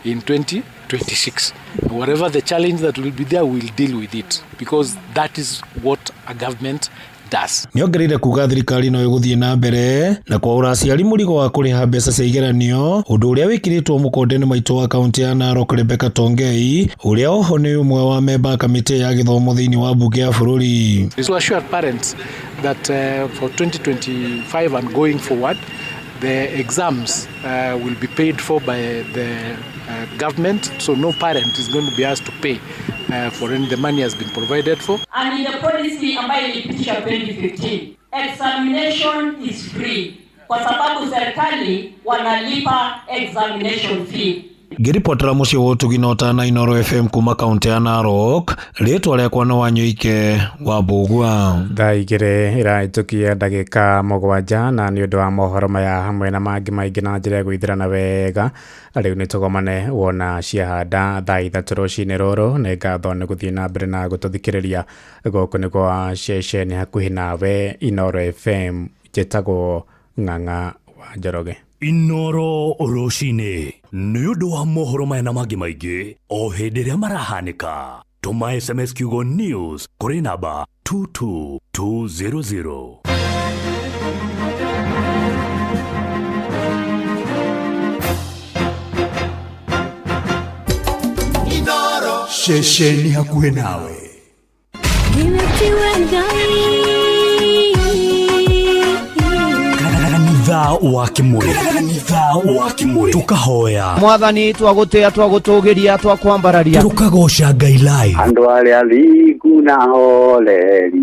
in 2026. Whatever the challenge that will be there, we'll deal with it because that is what a government does. Nĩongereire kuga thirikari no ĩgũthiĩ na mbere na kwa ũraciari mũrigo wa kũrĩha mbeca cia igeranio ũndũ ũrĩa wĩkĩrĩtwo mũkonde-inĩ maitũ wa kaunti ya Narok Rebecca Tongei ũrĩa oho nĩ ũmwe wa memba kamĩtĩ ya gĩthomo thĩinĩ wa mbunge ya bũrũri. To assure parents that for 2025 and going forward the exams will be paid for by the government, so no parent is going to be asked to pay for any the money has been provided for. And in the policy ambayo ilipitisha 2015, examination is free kwa sababu serikali wanalipa examination fee. ngiripotera muciĩ wa ũtuginotana Inoro FM kuma kaunti ya Narok, rĩtwa rĩakwa no Wanyũike wa Mbũgua. Thaa igĩrĩ iraitukia ndagĩka mũgwanja na nĩ ũndũ wa mohoro maya hamwe na mangĩ maingĩ na njĩra ya gũithĩrana wega. Rĩu nĩ tũgomane wona ciahanda thaa ithatũ rũcinĩ rũrũ. Nĩ ngatho nĩ gũthiĩ na mbere na gũtũthikĩrĩria gũkũ nĩ kwa ceceni hakuhĩ nawe Inoro FM. Njĩtagwo Ng'ang'a wa Njoroge. Inoro rũcinĩ nĩ ũndũ wa mohoro maya na mangĩ maingĩ o hĩndĩ ĩrĩa marahanĩka. Tũma SMS kiugo news kũrĩ namba 22200. Inoro shesheni hakuhĩ nawe. Kanitha wa Kimuri tukahoya Mwathani twagũtũũgĩria twakwambararia tukagooca Ngai live. Andũ arĩa athingu na holeri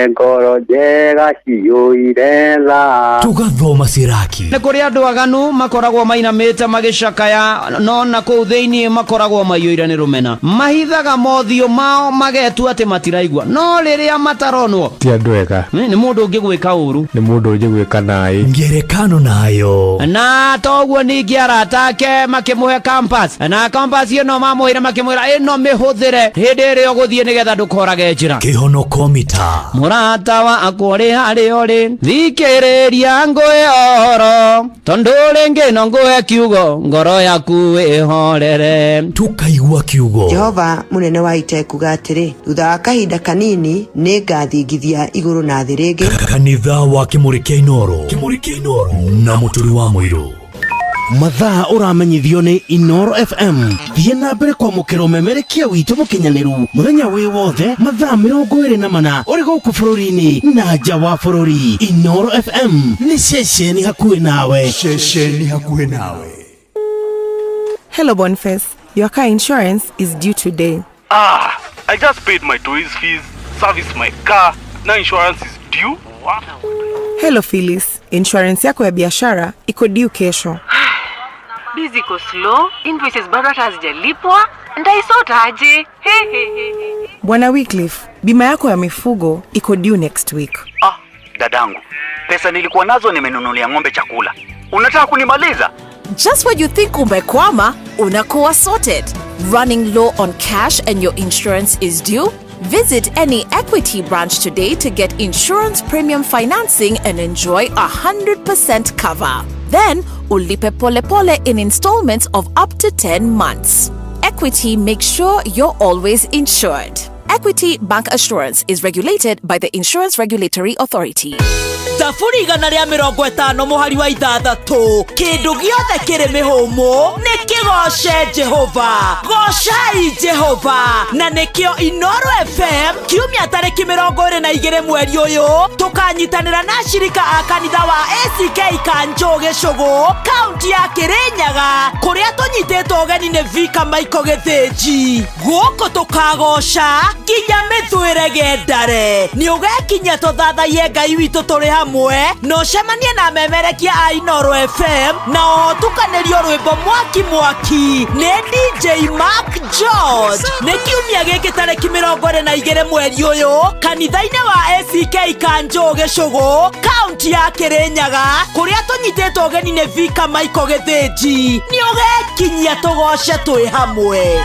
ngoro njega ciyũire tha tugathoma ciraki. Nĩ kũrĩ andũ aganu makoragwo mainamĩte magĩcakaya, no na kũu thĩinĩ makoragwo maiyũire nĩ rũmena. Mahithaga mothiũ mao magetua atĩ matiraigua, no rĩrĩa mataronwo ti andũ ega. Nĩ mũndũ ũngĩ gwĩka ũru, nĩ mũndũ ũngĩ gwĩka naĩ. Ngerekano nayo na toguo ningĩ arata ake makĩmũhe campus, na campus ĩno mamũhĩra makĩmwĩra ĩno mĩhũthĩre hĩndĩ ĩrĩa ũgũthiĩ nĩgetha ndũkorage njĩra. Kĩhonoko mita mũrata wakwa ũrĩ harĩa ũrĩ, thikĩrĩria ngũhe ũhoro, tondũ rĩngĩ no ngũhe kiugo ngoro yaku ĩhorere. Tukaigua kiugo. Jehova mũnene wa ita kuga atĩrĩ, thutha wa kahinda kanini nĩ ngathingithia igũrũ na thĩ rĩngĩ. Kanitha wa Kimuri kĩa Inoro na mũturi wa mũirũ. Mathaa ũramenyithio nĩ Inoro FM. Thiĩ na mbere kwamũkĩra ũmemerekia witũ mũkinyanĩru mũthenya wĩ wothe mathaa 24 ũrĩ gũkũ bũrũri-inĩ na nja wa bũrũri. Inoro FM nĩ ceceni hakuhĩ nawe. Shesheni hakuhĩ nawe. Hello Boniface, your car insurance is due today. I just paid my toys fees, serviced my car, now insurance is due. What? Hello Phyllis, insurance yako ya biashara iko due kesho. Busy ko slow, invoices bado hata hazijalipwa. Ndaisota aje? Bwana Wycliffe, bima yako ya mifugo iko due next week. Dadangu, pesa nilikuwa nazo nimenunulia ng'ombe chakula. Unataka kunimaliza? Just when you think umekwama, unakuwa sorted. Running low on cash and your insurance is due? Visit any Equity branch today to get insurance premium financing and enjoy 100% cover. Then, ulipe pole pole in installments of up to 10 months. Equity makes sure you're always insured. Equity Bank Assurance is regulated by the Insurance Regulatory Authority. Tafuri igana rĩa 50 mũhari wa 6. Kĩndũ gĩothe kĩrĩ mĩhũmũ nĩ kĩgoce Jehova. Gocai Jehova. Na nĩkĩo Inoro FM kiumia tarĩki 22 mweri ũyũ tũkanyitanĩra na shirika a kanitha wa ACK Kanjo Gĩcũgũ kaunti ya Kĩrĩnyaga kũrĩa tũnyitĩtwo ũgeni nĩ Vika Maiko Gĩthĩnji. Gũkũ tũkagoca nginya mĩthũĩre gendare. Nĩ ũgekinya tũthathaie Ngai witũ tũrĩ hamwe no cemanie na memerekia a Inoro FM na otukanĩrio rwĩmbo mwaki nĩ DJ Mark George. Nĩ kiumia gĩkĩ tarĩki 22 mweri ũyũ kanitha-inĩ wa ACK Kanjo Gĩcũgũ kaunti ya Kĩrĩnyaga kũrĩa tũnyitĩtwo ũgeni nĩ Vika Maiko Gĩthĩnji. Nĩ ũgekinyia tũgoce twĩ hamwe.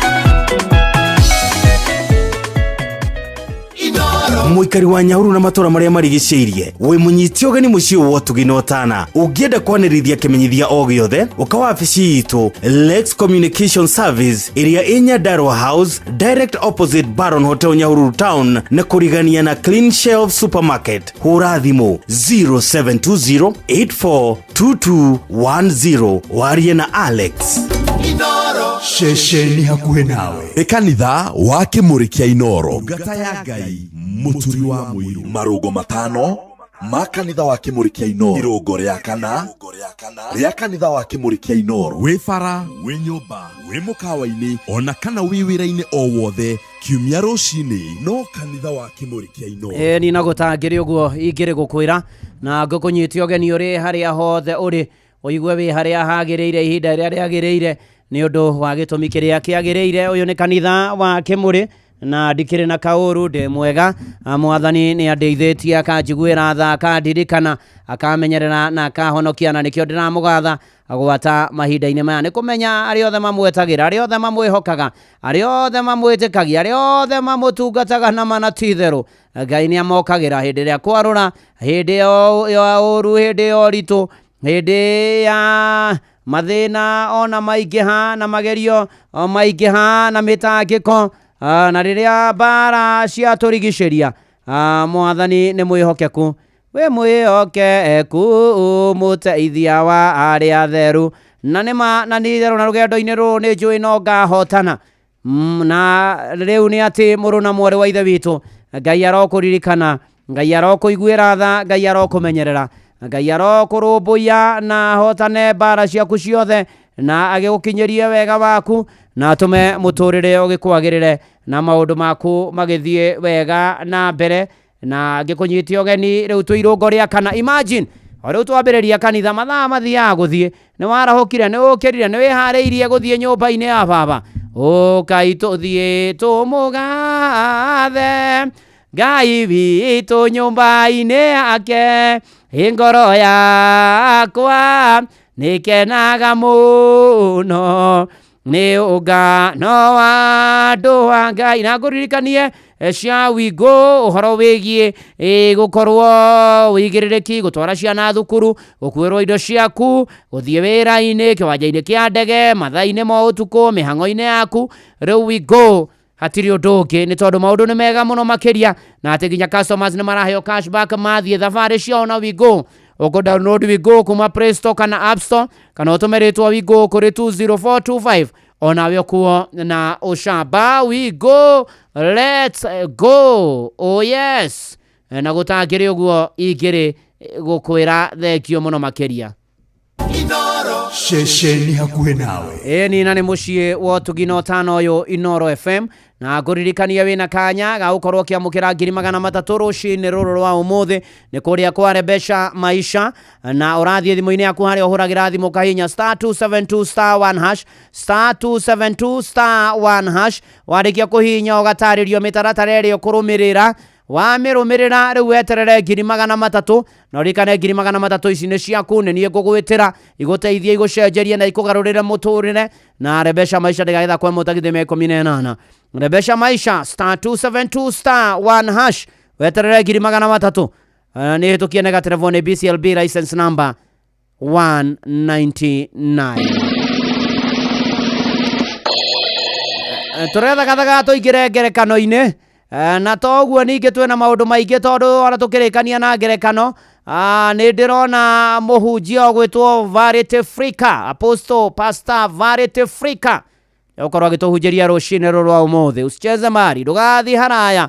Mũikari wa Nyahururu na matũra marĩa marigicĩirie wĩ mũnyiti ũgeni mũciĩ wa Tuginotana ũngĩenda kwanĩrithia kĩmenyithia o gĩothe ũka wabici itũ Lex Communication Service ĩrĩa ĩ Nyandarua House direct opposite Baron Hotel Nyahururu Town na kũrigania na Clean Shelf Supermarket. Hũra thimũ 0720842210 warie na Alex. Inoro shesheni hakuhĩ nawe. Kanitha wa Kimuri kĩa Inoro ngata ya Ngai mũturi wa mũirũ. Marũgo 5 ma kanitha wa Kimuri kĩa Inoro. Irũngo rĩa kana rĩa kanitha wa Kimuri kĩa Inoro. Wĩ bara, wĩ nyũmba, wĩ mũkawa-inĩ ona kana wĩ wĩra-inĩ o wothe kiumia rũcinĩ no kanitha wa Kimuri kĩa Inoro. Ni nagũtangĩre ũguo ingĩrĩ gũkwĩra na ngũkũnyitio ũgeni ũrĩ harĩa hothe ũrĩ ũigue wĩ harĩa hagĩrĩire ihinda rĩrĩa rĩagĩrĩire ni undu wa gitumi kiria kiagiriire. Uyu ni kanitha wa Kimuri na ndikire na kauru ndi mwega. Mwathani ni andeithitie akanjiguira tha akandirikana akamenyerera na akahonokia, na nikio ndiramugatha agwata mahinda-ini maya ni kumenya ari othe mamwetagira, ari othe mamwihokaga, ari othe mamwitikagia, ari othe mamutungataga na manatitheru. Ngai ni amokagira hindi ria kwarura, hindi ya uru, hindi ya ritu, hindi ya mathina ona maingiha na magerio maingiha na mitangiko na riria bara cia turigiceria. Mwathani ni mwihokeku, we mwihokeku muteithia wa aria theru, na nima na ni theru na rugendo-ini ru ni njui no ngahotana. Na riu ni ati muru na mwari wa ithe witu, Ngai arokuririkana, Ngai arokuiguira tha, Ngai arokumenyerera, Ngai arokurumbuia na hotane bara ciaku ciothe, na agigukinyerie wega waku, na tume muturire ugikwagirire na maundu maku magithie wega na mbere, na gikunyitie ogeni riu tuirungo ria kana. Imagine riu twambiriria kanitha mathaa mathia guthie, ni warahukire, ni ukirire, ni wihariirie guthie nyumba-ini ya baba. Ngai tuthie tumugathe, Ngai witu nyumba-ini yake, ngoro yakwa nikenaga muno ni ungano wa andu wa Ngai. Na nguririkanie cia wingu uhoro wigie gukorwo wigiririki gutwara ciana thukuru, gukwirwo indo ciaku, guthie wira-ini, kiwanja-ini kia ndege, mathaa-ini ma utuku, mihango-ini yaku. Riu wingu hatiri undu ungi ni tondu maundu ni mega muno makiria, na ati nginya customers ni maraheo cashback mathie thabari ciao na wingu. Uko download wingu kuma Play Store kana App Store, kana utumiritwo wingu kuri 20425 ona wyo kuo na ushamba wingu. Let's go. Oh yes. Na gutangire uguo igire gukwira thekio muno makiria. Inoro shesheni hakuhe nawe. Ni na ni mucie wa Tugino 5 uyu Inoro FM, na nguririkania wina kanya ga ukorwo kiamukira 300 rucini ruru rwa umuthi ni kuria kwa Rebesha Maisha, na urathie thimu-ini yaku haria uhuragira thimu kahinya *272*1# *272*1#. warikia kuhinya ugataririo mitaratara iria kurumirira, wamirumirira riu weterere 300, na rikane 300 ici ni ciaku, ni nie ngugwitira iguteithie igucenjerie na ikugarurire muturire. Na Rebesha Maisha ndigaitha kwa mutagithe me 18. Rebesha Maisha *272*1#, weterere 300. Ni hitukie nega telefone BCLB license number 199. Turetha gathaga tuigire ngerekano-ini, na toguo ningi twina maundu maingi tondu ona tukirikania na ngerekano. Ni ndirona muhunjia gwitwo Varity Frika, Apostle Pastor Varity Frika, ukorwo agituhunjiria rucini ruru rwa umuthi. Usicheze mari, ndugathi haraya,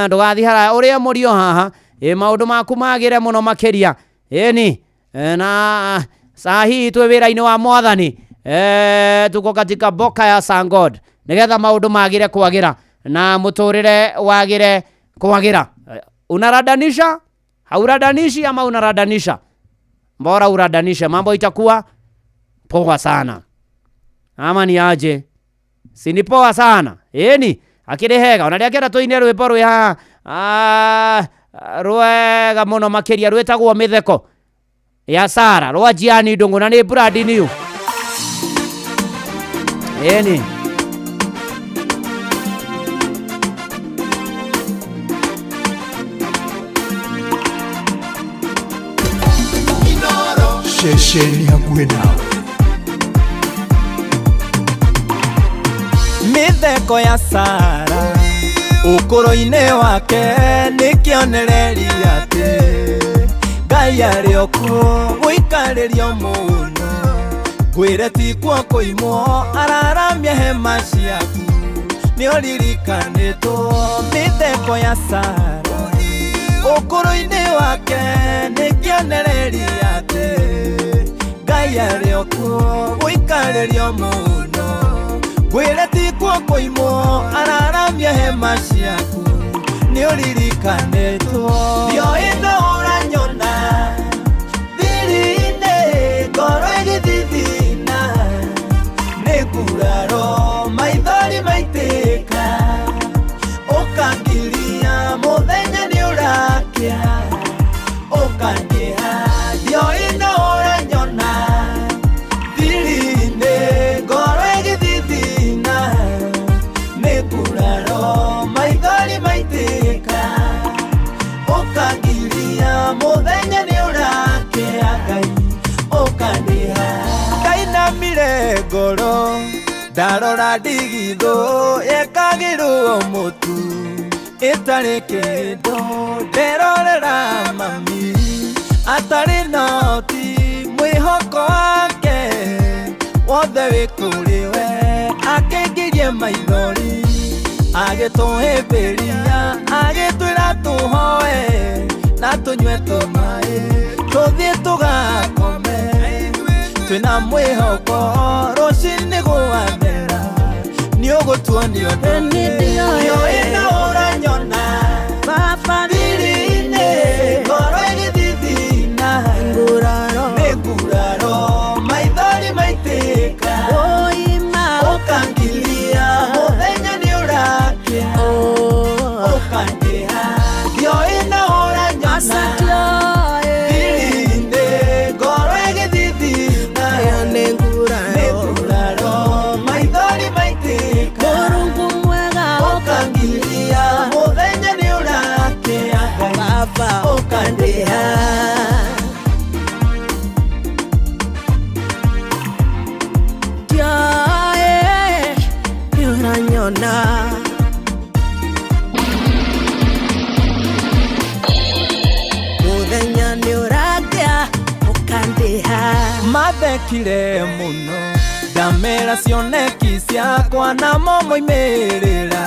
ndugathi haraya uria murio haha, maundu maku magire muno makiria. Ni na sahi twe wira-ini wa Mwathani, tuko katika boka ya Sangod, nigetha maundu magire kwagira na muturire wagire kwagira. Unaradanisha? Hauradanishi ama unaradanisha? Mbora uradanisha, mambo itakuwa poa sana. Ama ni aje? Si ni poa sana. Ni akirehega onariakera tuine rwimbo rwi ha rwega muno makiria rwetagwo mitheko ya Sara rwa Jiani Ndungu na ni Brad New. Ni shesheni hakuhe nawe. Mitheko ya Sara ukuro-ini wake ni kionereria ati Ngai ari okuo guikaririo muno, gwire ti kwa kuimwo araramia hema ciaku ni uririkanitwo. Mitheko ya Sara ukuro-ini wake ni kionereria ati Ngai ari okuo guikaririo muno, gwire ti kwa kuimwo araramia hema ciaku ni uririkanitwo. Yo ino uranyona thiri-ini ngoro igithithina, niku maitĩka ũkangiria mũthenya nĩ ũrakĩa ũkandĩha ndioĩ no ũranyona thiri-inĩ ngoro ĩgĩthithina nĩ nguraro maithori maitĩka ũkangiria mũthenya nĩ ũrakĩa Ngai ũkandĩha ndainamire ngoro ndarora ndigithũ ĩkagĩrwo mũtu ĩtarĩ kĩndũ nderorera mami atarĩ noti mwĩhoko wake wothe wĩ kũrĩ we akĩingĩrie maithori agĩtũhĩmbĩria agĩtwĩra tũhoe na tũnyue tũmaĩ tũthiĩ tũgakome twĩna mwĩhoko rũciinĩ gũathera nĩ ũgũtuonio ndioĩ no ũranyona baba thiri-inĩ ngoro ĩgĩthithina nĩ nguraro maithori maitĩka ũkangiria mũthenya nĩ ũrakĩa ũkandĩha ndioĩ no ũranyona thiri-inĩ ngoro ĩgĩthithina nĩ nguraro maithori maitĩka ũkangiria mũthenya nĩ ũrakĩa baba ũkandĩha mũthenya nĩ ũrakĩa ũkandĩha mathekire mũno ngamera cioneki ciakwa namo moimĩrĩra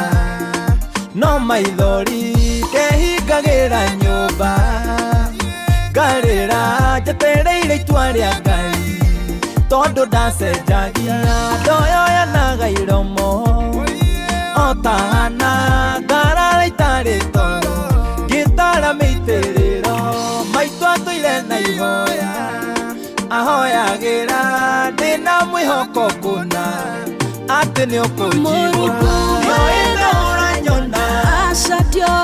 no maithori ndehingagĩra nyũmba ngarĩra njetereire itua rĩa Ngai tondũ ndacenjagia ndoyoyanaga iromo otahana ngarara itarĩ toro ngĩtara mĩitĩrĩro maitũ atũire na ihoya ahoyagĩra ndĩna mwĩhoko kũna atĩ nĩ ũkũnjigua nĩoĩ no ũranyona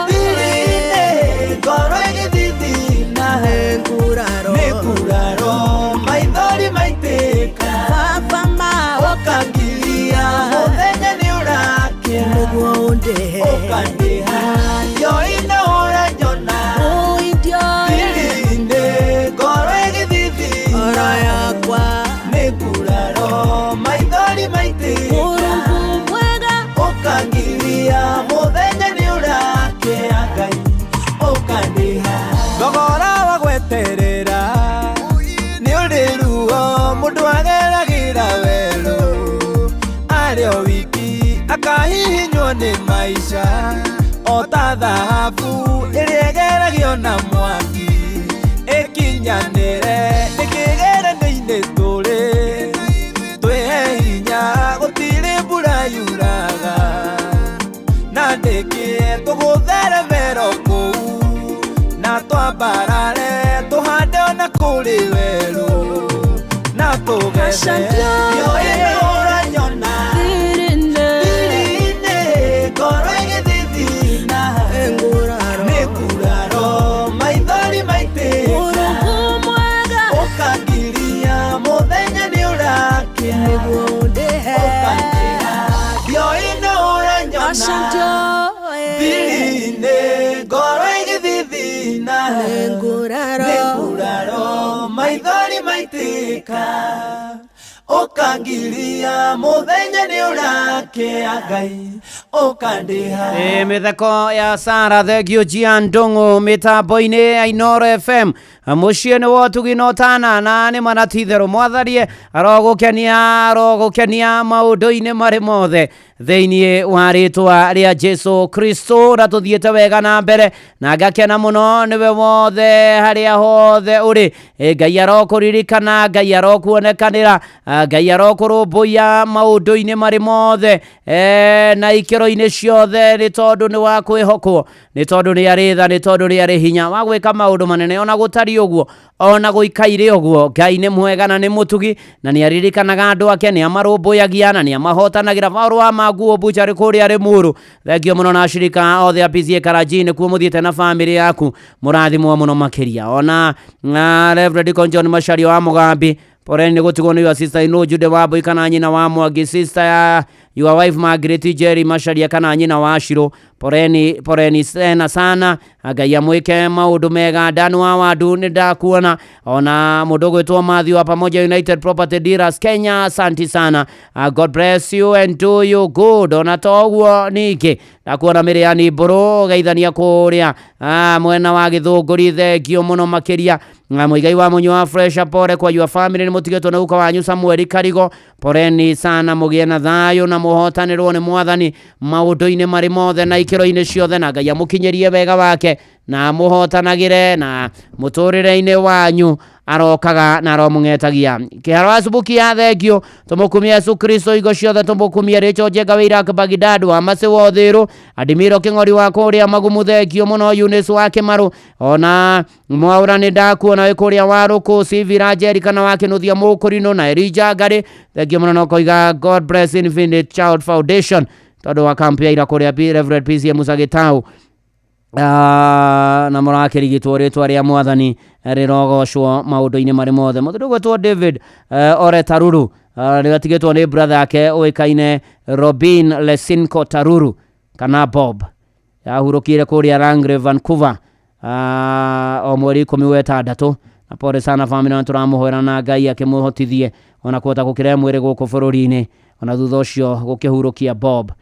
thiri-inĩ ngoro ĩgĩthithina nĩ nguraro maithori maitĩka ũkangiria mũthenya nĩ ũrakĩa ũkandĩha ndioĩ no ũranyona thiri-inĩ ngoro ĩgĩthithina nĩ nguraro maithori maitĩka ũkangiria mũthenya nĩ ũrakĩa Ngai ũkandĩha thogora wa gweterera nĩ ũrĩ ruo mũndũ ageragĩra werũ arĩ o wiki akahihinywo nĩ maica o ta thahabu ĩrĩa ĩgeragio na mwaki ĩkinyanĩre ĩkĩgeranĩinĩ tũrĩ twĩhe hinya gũtirĩ mbura yuraga na ndĩkĩe tũgũthere mero kũu na twambarare tũhande ona kũrĩ werũ na tũgethe nĩoĩ no ũranyona thiri-inĩ ngoro ĩgĩthithina nĩ nguraro maithori maitĩka ũkangiria mũthenya nĩ ũrakĩa ũkandĩha ndioĩ no ũranyona thiri-inĩ ngoro ĩgĩthithina nĩ nguraro maithori maitĩka ũkangiria mũthenya nĩ ũrakĩa Ngai ũkandĩha mĩtheko ya Sara thengio Jian Ndung'u mĩtambo-inĩ ya Inooro FM mũciĩ nĩ wotugi no tana na nĩ manatitherũ mwatharie arogũkenia maũndũ-inĩ marĩ mothe thĩinĩ wa rĩtwa rĩa Jesu Kristo na tũthiĩte wega na mbere na ngakena mũno nĩwe wothe harĩa hothe ũrĩ Ngai arokũririkana Ngai arokuonekanĩra Ngai arokũrũmbũiya maũndũ-inĩ marĩ mothe na ikĩro-inĩ ciothe nĩ tondũ nĩ wa kwĩhokwo nĩ tondũ nĩ arĩ tha nĩ tondũ nĩ arĩ hinya wa gwĩka maũndũ manene ona gũtari ũguo ona gũikaire ũguo Ngai nĩ mwega na nĩ mũtugi na nĩ aririkanaga andũ ake nĩ amarũmbũyagia na nĩ amahotanagĩra maũndũ wa Nguo Buchari kuria Rimuru thengio muno na shirika othe apizie Karajini kuo muthiete na family yaku murathimwo muno makiria ona Reverend John Mashari wa Mugambi poreni gutigwo ni sister ino Jude Wabo kana nyina wa Mwangi sister your wife Margaret Jerry Mashari kana nyina wa Shiro poreni sana agaya mwike maundu mega ndanu wa wadu ni ndakuona ona mudogo etwo Matthew wa pamoja United Property Dealers Kenya asante sana God bless you and do you good ona toguo niki ndakuona Miriani Buru geithania kuria mwena wa Githunguri thengio muno makiria muigai wa munyu wa fresh pore kwa your family ni mutigetwo na uka wanyu Samuel Karigo poreni sana mugie na thayo na muhotanirwo ni mwathani maundu-ine mari mothe na ikiro-ine ciothe na Ngai amukinyerie wega wake na muhotanagire na muturire-ine wanyu arokaga na aromungetagia kiharo asubuki ya thengio tumukumia Yesu Kristo igo ciothe tumukumia Richo Njenga wa Iraq Bagidadu Amase Wothiru Adimiro King'ori wa kuria Magumu thengio muno Eunice wa Kimaru ona Mwaura ni ndakuona we kuria Waruku Sivira Jerikana wa Kinuthia Mukurino na Elijah Ngari thengio muno no koiga God bless Infinite Child Foundation todo wa kampi ya kuria Reverend PC Musa Gitau na murake rigitwo ritwa ria mwathani rirogoshwo maundu-ine mari mothe muthurugo David Ore Taruru rigatigitwo ni brother yake oikaine Robin Lesinko Taruru kana Bob yahurukire kuria Rangre Vancouver o mweri 16 na pore sana family na turamuhoera na Ngai akimuhotithie ona kuota gukira mwiri guku bururi-ine ona thutha ucio gukihurukia Bob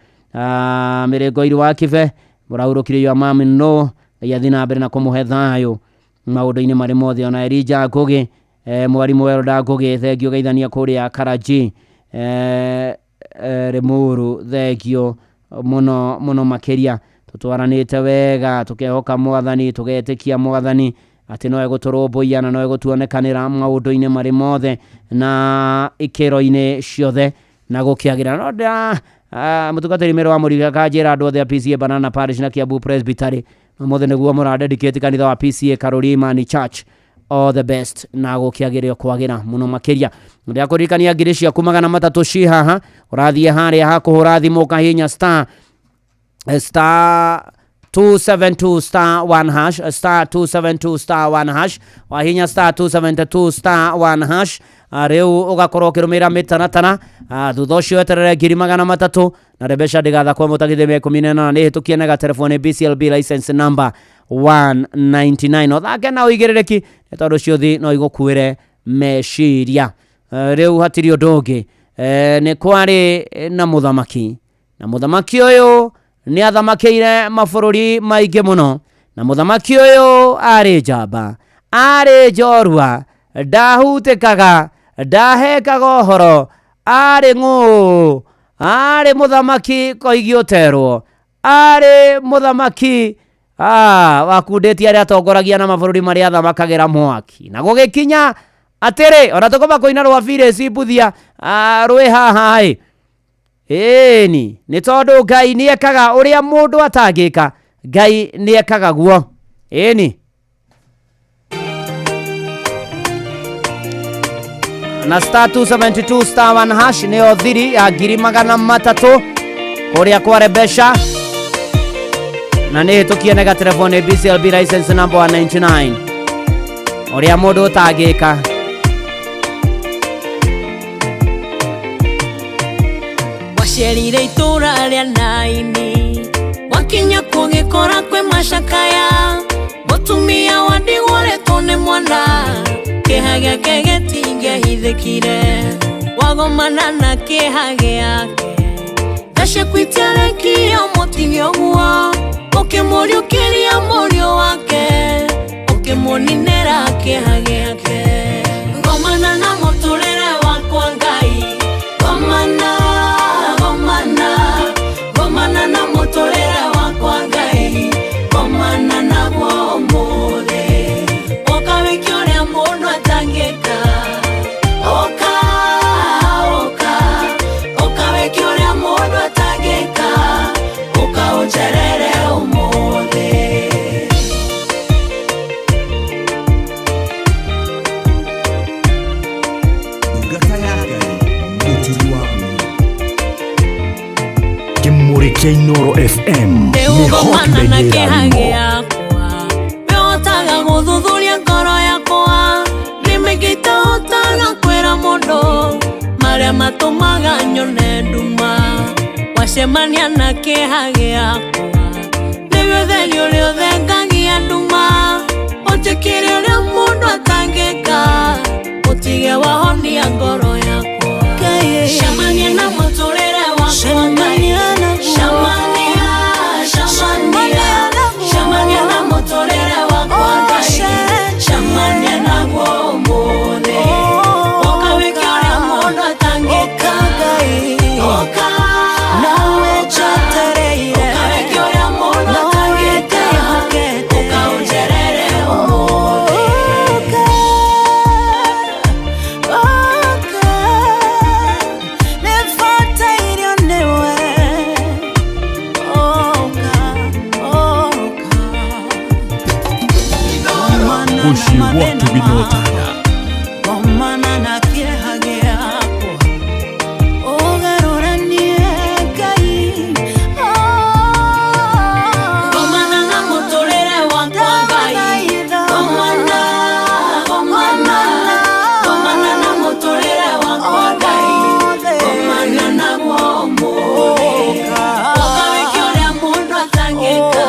mirengo iri wa Kive murahurukire yo mami no yathina mbere na kumuhe thayo maundu-ine mari mothe ona Elijah Ngugi mwarimu Welda Ngugi thengio geithania kuria Karaji Rimuru thengio muno makiria tutwaranite wega tukehoka mwathani tugetikia mwathani ati no eguturumbuia na no egutuonekanira maundu-ine mari mothe na ikiro-ine ciothe na gukiagira no da mutugatiri mero wa Muriga kajira andu othe PCA Banana Parish na Kiambu Presbytery mothe niguo mura dedicate kanitha wa PCA Karurima Church all the best na gukiagirio kwagira muno makiria ndia kurikania ngiri cia kumagana matatu ci haha urathie haria hakuhura thimu kahinya star 272 star 1 hash star 272 star 1 hash wahinya star 272 star 1 hash reu ugakorwo kirumira mitanatana thutha ucio eterere ngiri magana matatu na rebesha ndigatha kwa mutagithime 18 ni hitukie na telefone BCLB license number 199 othake na uigirereki tondu ciothi no igukuire meshiria reu hatiri ndongi ni kwari na muthamaki uyu ni athamakiire mabururi maingi muno na muthamaki uyu ari njamba ari njorua ndahutikaga ndahekaga horo ari ng'u ari muthamaki koigioterwo ari muthamaki wakundetie aria atongoragia na mabururi maria athamakagira mwaki na gugikinya atiri ona tukoma kuina rwa Virace Mbuthia rwi haha ni tondu Ngai ni ekaga uria mundu atangika Ngai ni ekaga guo ni na star 272 star 1 hash ni othiri ya ngiri magana matatu kuria kwa rebesha na ni hitukie na telefone BCLB license number 199 uria mundu utangika washerire itura ria naini wakinya kugikora kwe mashakaya mutumia wandigworetwo ni mwana kihage kegetinge hithikire wagomana na kihage yake dashe kwitiare kiyo motivyo guo ukimuriukiria murio wake ukimuninera kihage yake ngomana na muturire wakwa Ngai gomana na muturire wakwa Ngai gomana na guo mure ukawiki uria mundu atangika ukawiki uria mundu atangika kia Inoro FM ni hot begira Meotaga guthuthuria ngoro yakwa nimegita otaga kwera mondo maria matumaga nyone nduma wacemania na kĩeha gĩakwa nĩguo theri ũrĩa ũthengagia nduma ũnjĩkĩre ũrĩa mũndũ atangĩka ũtige wahonia ngoro yakwa cemania na mũtũrĩre wakwa cemania na mũtũrĩre wakwa cemania naguo ũmũthĩ ũka wĩke ũrĩa mũndũ atangĩka ũka nawe njetereire ũka wĩke ũrĩa mũndũ atangĩka ũka ũnjerere ũmũthĩ nĩbataire nĩwe Mushi watu binotana Komana na kĩeha gĩakwa ũgarũranie Ngai Komana na mũtũrĩre wakwa Ngai Komana na mũtũrĩre wakwa Ngai Komana naguo ũmũthĩ ũka wĩke ũrĩa mũndũ atangĩka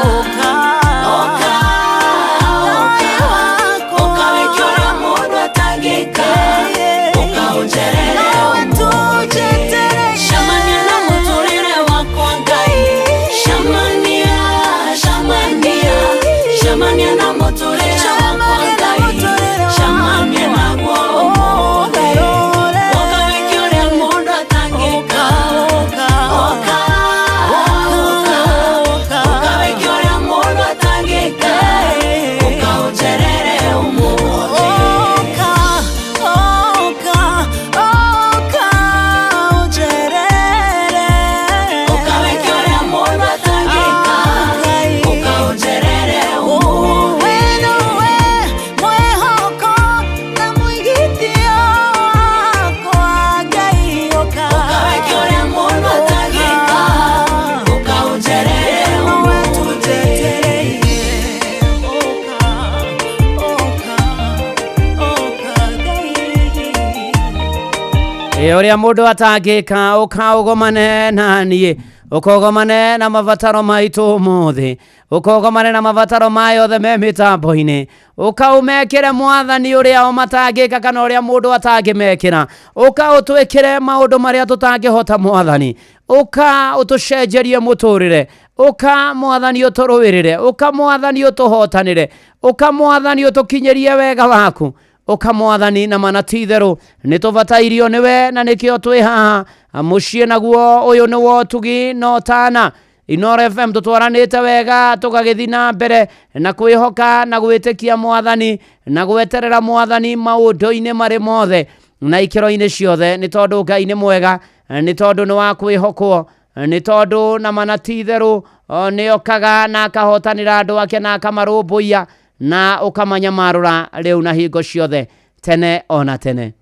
Ũrĩa mũndũ atangĩka ũkaũgomane na niĩ ũkogomane na mabataro maitũ ũmũthĩ ũkogomane na mabataro mayothe me mĩtambo-inĩ ũkaũmekĩre mwathani ũrĩa o matangĩka kana ũrĩa mũndũ atangĩmekĩra ũkaũtwĩkĩre maũndũ marĩa tũtangĩhota mwathani ũtũcenjerie mũtũrĩre ũka mwathani ũtũrũĩrĩre ũka mwathani ũtũhotanĩre ũka mwathani ũtũkinyĩrie wega waku ũka mwathani na manatitherũ nĩtũbatairio nĩwe na nĩkĩo twĩ haha mũciĩ naguo ũyũ nĩwo Tugi Notana Inoro FM tũtwaranĩte wega tũgagĩthi na mbere na kwĩhoka na gwĩtĩkia mwathani na gweterera mwathani maũndũ-inĩ marĩ mothe na ikĩro-inĩ ciothe nĩ tondũ Ngai nĩ mwega nĩ tondũ nĩ wa kwĩhokwo nĩ tondũ na manatitherũ nĩokaga na akahotanĩra andũ ake na akamarũmbũiya na ũkamanyamarũra rĩu na hingo ciothe tene ona tene.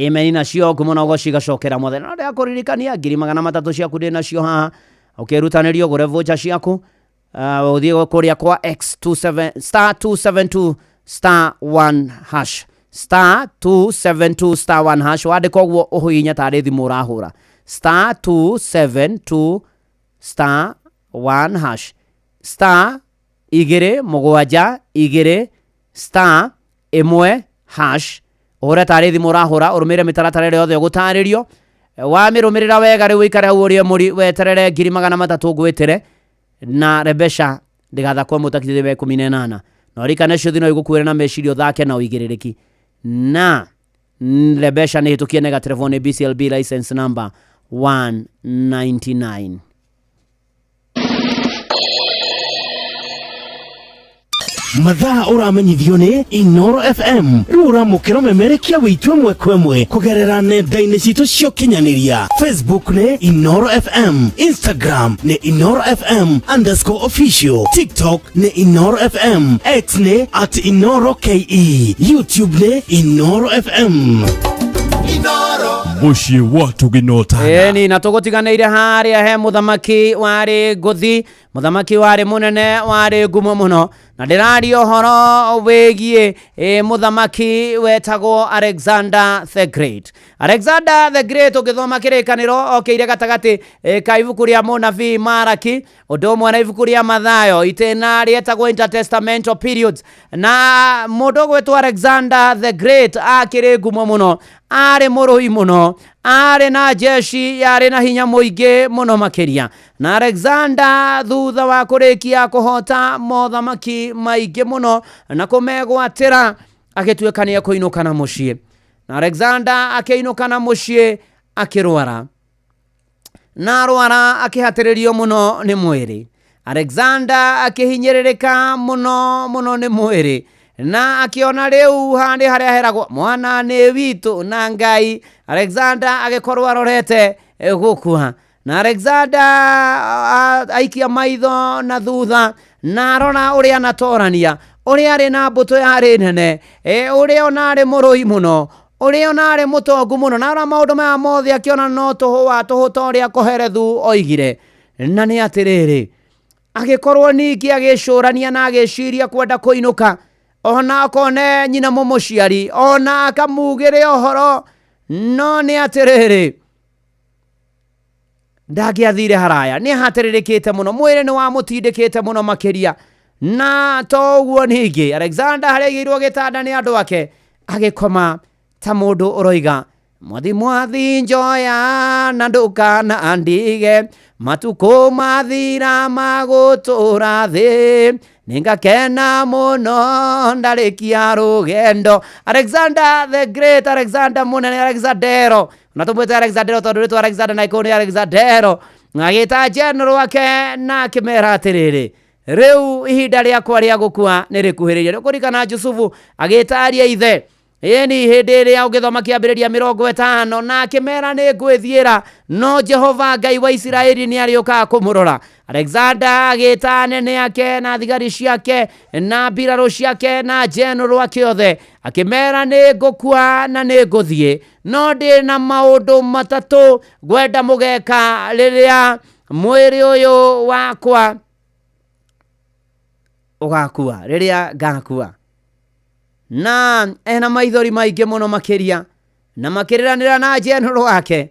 Amen nacio ngumo na ũgoci igacokera mothe na ndĩa kũririkania 300 ciaku ndĩ nacio haha ũkĩrutanĩrio gũre voucher ciaku ũthiĩ kũrĩa kwa *272*1# *272*1# wandĩka ũguo ũhihinya tarĩ thimũ ũrahũra *272*1# *272*1# ũhũre tarĩ thimũ ũrahũra ũrũmĩrĩre mĩtaratara ĩrĩa yothe ũgũtarĩrio wamĩrũmĩrĩra wega rĩu ũikare hau ũrĩe mũri weterere 300 ngwĩtĩre na Rebesha ndĩgathakwo mũtakithĩ wa 18 na ũrikane cio thino igũkuĩre na mecirio thake na ũigĩrĩrĩki na Rebesha nĩ hĩtũkie nega telefoni BCLB license number 199. mathaa uramenyithio ni Inoro FM riu uramukira memerekia witu ĩmwe kwa ĩmwe kugerera nenda-inĩ citũ cia ũkinyanĩria. Facebook ni Inoro FM, Instagram ni Inoro FM_official, TikTok ni Inoro FM, X ni @InoroKE, YouTube ni Inoro FM. Inoro muciĩ wa Tũginotana. Ni na tũgũtiganĩire harĩa he mũthamaki warĩ ngũthi, mũthamaki warĩ mũnene, warĩ ngumo mũno, na ndĩraria ũhoro wĩgiĩ mũthamaki wetagwo Alexander the Great. Alexander the Great ũngĩthoma kĩrĩkanĩro okĩire gatagatĩ ka ibuku rĩa mũnabii Maraki, ũndũ ũmwe na ibuku rĩa Mathayo, itĩna rĩetagwo intertestamental periods, na mũndũ ũgwĩtwo Alexander the Great akĩrĩ ngumo mũno, arĩ mũrũi mũno, arĩ na jeshi yarĩ na hinya mũingĩ mũno makĩria. Na Alexander thutha wa kũrĩkia kũhota mothamaki maingĩ mũno na kũmegwatĩra, agĩtuĩka nĩ ekũinũka na mũciĩ. Na Alexander akĩinũka na mũciĩ akĩrwara, na arwara akĩhatĩrĩrio mũno nĩ mwĩrĩ. Alexander akĩhinyĩrĩrĩka mũno mũno nĩ mwĩrĩ, na akiona rĩu handĩ harĩa heragwo mwana nĩ witũ na Ngai. Alexander agĩkorwo arorete gũkua, na Alexander aikia maitho na thutha, na arona ũrĩa anatorania, ũrĩa arĩ na mbũtũ yarĩ nene, ũrĩa ona arĩ mũrũi mũno, ũrĩa ona arĩ mũtongu mũno, na arona maũndũ maya mothe akiona no tũhũ wa tũhũ ta ũrĩa Koherethu oigire. Na nĩ atĩrĩrĩ, agĩkorwo ningĩ agĩcũrania na agĩciria kwenda kũinũka, ona akone nyina mũmũciari, ona akamugĩre ũhoro, no nĩ atĩrĩrĩ, ndangĩathire haraya, nĩ ahatĩrĩrĩkĩte mũno, mwĩrĩ nĩ wamũtindĩkĩte mũno makĩria. Na to ũguo ningĩ, Alexander harĩa aigĩirwo gĩtanda nĩ andũ ake, agĩkoma ta mũndũ ũroiga, mwathi njoya na ndũkana andige, matukũ mathira magũtũra thĩ, ningakena mũno ndarĩkia rũgendo. Alexander the Great, Alexander mũnene, Alexandero, na tũmwĩte Alexandero tondũ rĩtwa Alexander na ikũrũ nĩ Alexandero, agĩta general wake na akĩmera atĩrĩrĩ, rĩu ihinda rĩakwa rĩa gũkua nĩ rĩkuhĩrĩirie. Kũrikana Jusufu agĩtaria ithe, ni hĩndĩ ĩrĩa ũgĩthoma kĩambĩrĩria 50, na akĩmera nĩ ngwĩthiĩra, no Jehova Ngai wa Isiraeli nĩ arĩũkaga kũmũrora. Alexander agĩta anene ake na thigari ciake na mbirarũ ciake na general ake othe, akĩmera nĩ ngũkua na nĩ ngũthiĩ, no ndĩ na maũndũ matatũ ngwenda mũgeka rĩrĩa mwĩrĩ ũyũ wakwa ũgakua, rĩrĩa ngakua. Na ena maithori maingĩ mũno makĩria, na makĩrĩranĩra na general wake.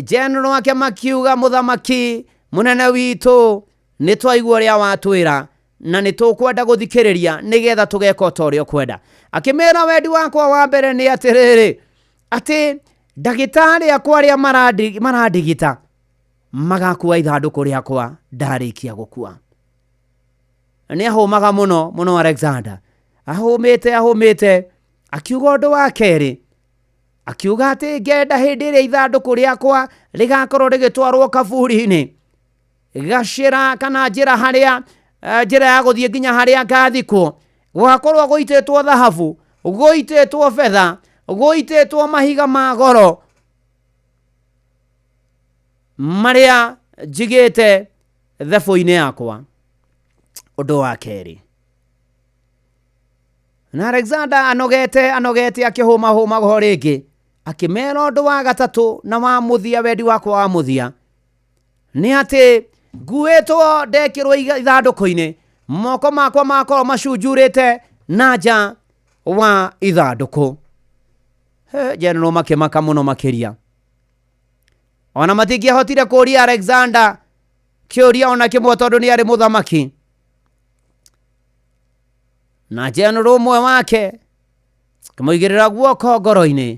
General wake makiuga, mũthamaki mũnene witũ, nĩ twaigua ũrĩa watwĩra, na nĩ tũkwenda gũthikĩrĩria nĩgetha tũgeka ta ũrĩa ũkwenda. Akĩmera wendi wakwa wa mbere nĩ atĩrĩrĩ, atĩ ndagĩtarĩ akwa arĩa marandigita magakua ithandũkũ rĩakwa ndarĩkia gũkua. Nĩ ahũmaga mũno mũno Alexander, ahũmĩte, akiuga ũndũ wa kerĩ, akiuga atĩ ngenda hĩndĩ ĩrĩa ithandũkũ rĩakwa rĩgakorwo rĩgĩtwarwo kaburi-inĩ, gacĩra kana njĩra harĩa, njĩra ya gũthiĩ nginya harĩa ngathikwo, gũgakorwo gũitĩtwo thahabu, gũitĩtwo betha, gũitĩtwo mahiga ma goro, marĩa njigĩte thabũ-inĩ yakwa. Ũndũ wa kerĩ. Na Alexander anogete akĩhũma ho rĩngĩ, akĩmera ũndũ wa gatatũ na wa mũthia, wendi wakwa wa mũthia, nĩ atĩ nguĩtwo ndekĩrwo ithandũkũ-inĩ, moko makwa makorwo macunjurĩte na nja wa ithandũkũ. General makĩmaka mũno makĩria, ona matingĩahotire kũũria Alexander kĩũria ona kĩmwe tondũ nĩ arĩ mũthamaki. Na general ũmwe wake akĩmũigĩrĩra guoko ngoro-inĩ,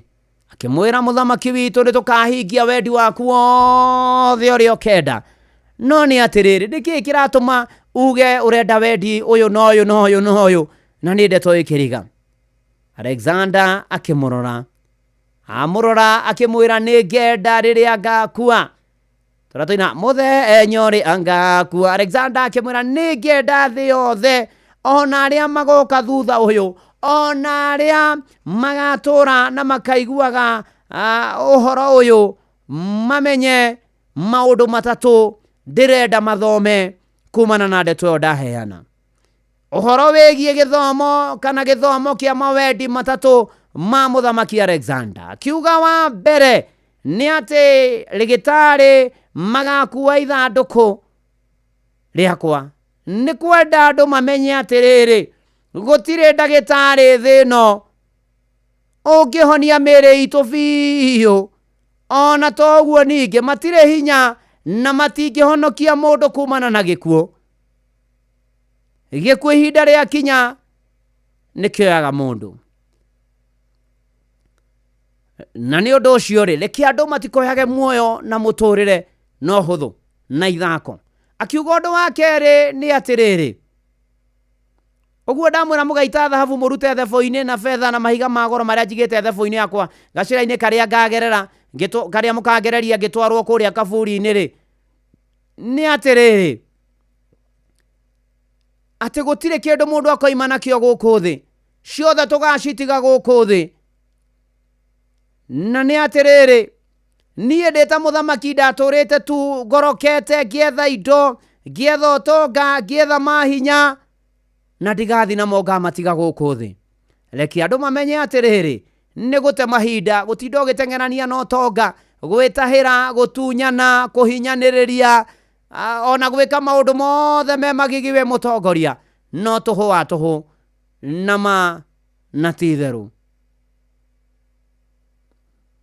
akĩmwĩra, mũthamaki witũ, nĩ tũkahingia wendi waku wothe ũrĩa ũkenda, no nĩ atĩrĩrĩ, nĩkĩĩ kĩratũma uge ũrenda wendi ũyũ na ũyũ na ũyũ na ũyũ, na nĩ ndeto ĩkĩriga? Alexander akĩmũrora, amũrora akĩmwĩra, nĩ ngenda rĩrĩa ngakua. Tũratũina mũthenya ũrĩa ngakua. Alexander akĩmwĩra, nĩ ngenda thĩ yothe, ona arĩa magoka thutha ũyũ, ona arĩa magatũra na makaiguaga ũhoro ũyũ, mamenye maũndũ matatũ ndĩrenda mathome kumana na ndeto ĩyo ndaheana. Ũhoro wĩgiĩ gĩthomo kana gĩthomo kĩa mawendi matatũ ma mũthamaki Alexander. Kiuga wa mbere nĩ atĩ rĩgĩtarĩ magakuua ithandũkũ rĩakwa. Nĩ kwenda andũ mamenye atĩrĩrĩ, gũtirĩ ndagĩtarĩ thĩ ĩno ũngĩhonia mĩĩrĩ itũ biũ. Ona toguo ningĩ matirĩ hinya na matingĩhonokia mũndũ kumana na gĩkuũ. Gĩkuũ ihinda rĩakinya nĩkĩoyaga mũndũ. Na nĩ ũndũ ũcio rĩ, reke andũ matikoyage muoyo na mũtũrĩre no hũthũ na ithako. Akiuga ũndũ wa kerĩ nĩ atĩrĩrĩ, ũguo ndamwĩra mũgaita thahabu mũrute thebo-inĩ na betha na mahiga ma goro marĩa njigĩte thebo-inĩ yakwa gacĩra-inĩ karĩa ngagerera karĩa mũkagereria ngĩtwarwo kũrĩa kaburi-inĩ rĩ, nĩ atĩrĩrĩ, atĩ gũtirĩ kĩndũ mũndũ akoima nakĩo gũkũ thĩ, ciothe tũgacitiga gũkũ thĩ. Na nĩ atĩrĩrĩ, niĩ ndĩ ta mũthamaki ndatũrĩte tu ngorokete ngĩetha indo, ngĩetha ũtonga, ngĩetha mahinya, na ndigathi namo ngamatiga gũkũ thĩ. Reke andũ mamenye atĩrĩrĩ, nĩ gũte mahinda gũtinda ũgĩteng'erania na ũtonga, gwĩtahĩra, gũtunyana, kũhinyanĩrĩria, ona gwĩka maũndũ mothe me magigi we mũtongoria, no tũhũ wa tũhũ na ti itherũ.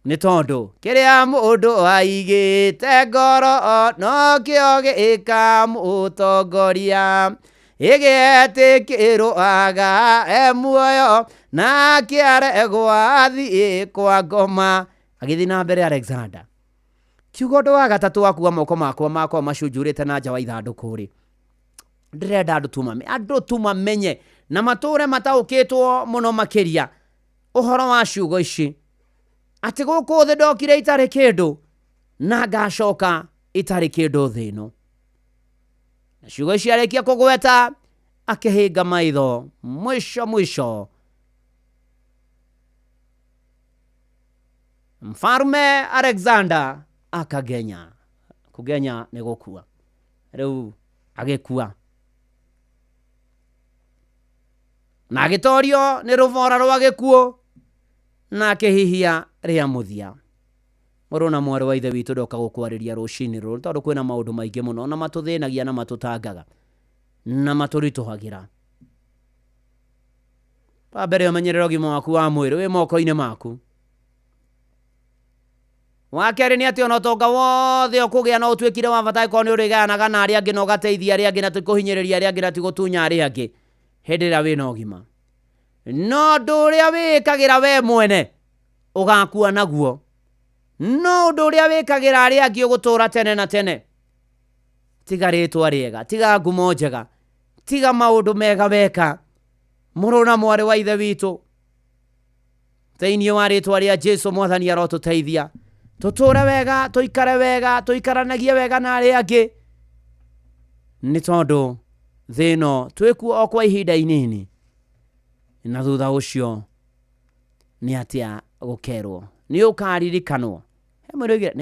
Nĩ tondũ kĩrĩa mũndũ aigĩte ngoro no kĩo gĩka mũtongoria, ĩgĩetĩkĩrũaga muoyo na kĩaregwo athiĩ kwa ngoma. Agĩthiĩ na mbere Alexander. Kiugo ũndũ wa gatatũ wakuua moko makwa macunjurĩte na nja wa ithandũkũ rĩ, ndĩrenda andũ tu mamenye na matũre mataũkĩtwo mũno makĩria ũhoro wa ciugo ici, atĩ gũkũ thĩ ndokire itarĩ kĩndũ na ngacoka itarĩ kĩndũ thĩ ĩno. Ciugo ici arĩkia kũgweta akĩhĩnga maitho mwisho. Mfalme Alexander akagenya. Kũgenya nĩ gũkua. Rĩu agĩkua. Na agĩtorio nĩ rũvora rwa gĩkuũ na akĩhihia rĩa mũthia. Mũrũ na mwarĩ wa ithe witũ ndoka gũkwarĩria rũcinĩ rũrũ tondũ kwĩna maũndũ maingĩ mũno na matũthĩnagia na matũtangaga na matũritũhagĩra. Wa mbere ũmenyerere ũgima waku wa mwĩrĩ wĩ moko-inĩ maku. Wa kerĩ nĩ atĩ ona ũtonga wothe ũkũgĩa no ũtuĩkire wa bata angĩkorwo nĩ ũrĩgayanaga na arĩa angĩ na ũgateithia arĩa angĩ na kũhinyĩrĩria arĩa angĩ na ti gũtunya arĩa angĩ hĩndĩ ĩrĩa wĩna ũgima. No ũndũ ũrĩa wĩkagĩra we mwene ũgakua naguo. No ũndũ ũrĩa wĩkagĩra arĩa angĩ ũgũtũra tene na tene. Tiga rĩtwa rĩega, tiga ngumo njega, tiga maũndũ mega weka. Mũrũ na mwarĩ wa ithe witũ, thĩinĩ wa rĩtwa rĩa Jesũ Mwathani arotũteithia tũtũre wega, tũikare wega, tũikaranagie wega na arĩa angĩ, nĩ tondũ thĩ ĩno twĩkuo o kwa ihinda inini na thutha ũcio nĩ atĩa gũkerwo nĩ ũkaririkanwo. Nĩ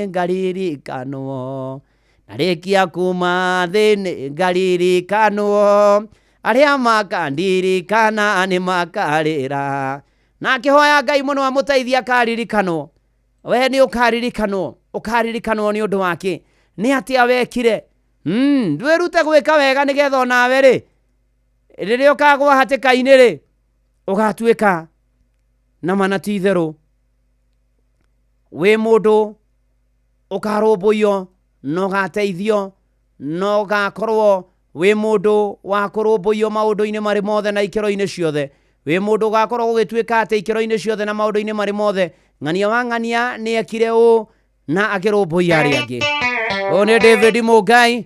ngaririkanwo na rĩkia kuma thĩ nĩ ngaririkanwo, arĩa makandirikana nĩ makarĩra. Na akĩhoya Ngai mũno amũteithie akaririkanwo. We nĩ ũkaririkanwo nĩ ũndũ wake. Nĩ atĩa wekire. Ndwĩrute gwĩka wega nĩgetha onawe rĩ, rĩrĩa ũkagwa hatĩka-inĩ rĩ, ũgatuĩka na mana ti itherũ wĩ mũndũ ũkarũmbũiyo na ũgateithio na ũgakorwo wĩ mũndũ wa kũrũmbũiyo maũndũ-inĩ marĩ mothe na ikĩro-inĩ ciothe. Wĩ mũndũ ũgakorwo gũgĩtuĩka atĩ ikĩro-inĩ ciothe na maũndũ-inĩ marĩ mothe ng'ania wa ng'ania nĩ ekire ũũ na akĩrũmbũiya arĩa angĩ. Ũyũ nĩ David Mũngai.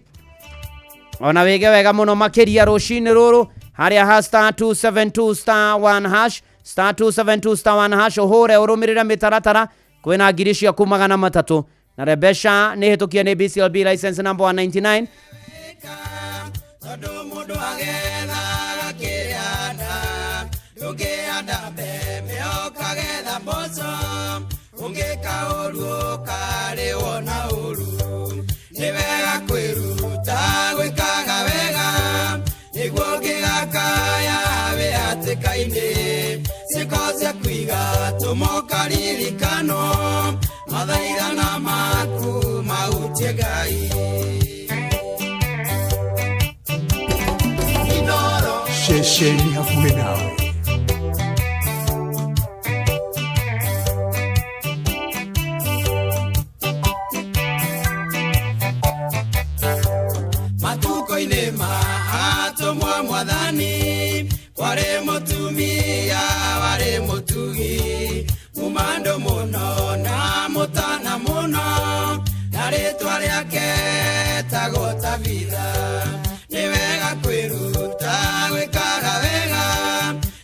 Ona wĩge wega mũno makĩria rũcinĩ rũrũ harĩa ha *272*1# *272*1# ũhũre ũrũmĩrĩre mĩtaratara. Kwĩna ngiri ciaku 300 na rebesha nĩ hĩtũkie nĩ BCLB license number 199. Sikoze kwiga tumokaririka stesheni hakuhe nawe. Matuko inema atomwa mwathani ware mutumia ware mutugi mumando muno na mutana muno na ritwa riake tagota vida ni wega kwiruta gwikaga wega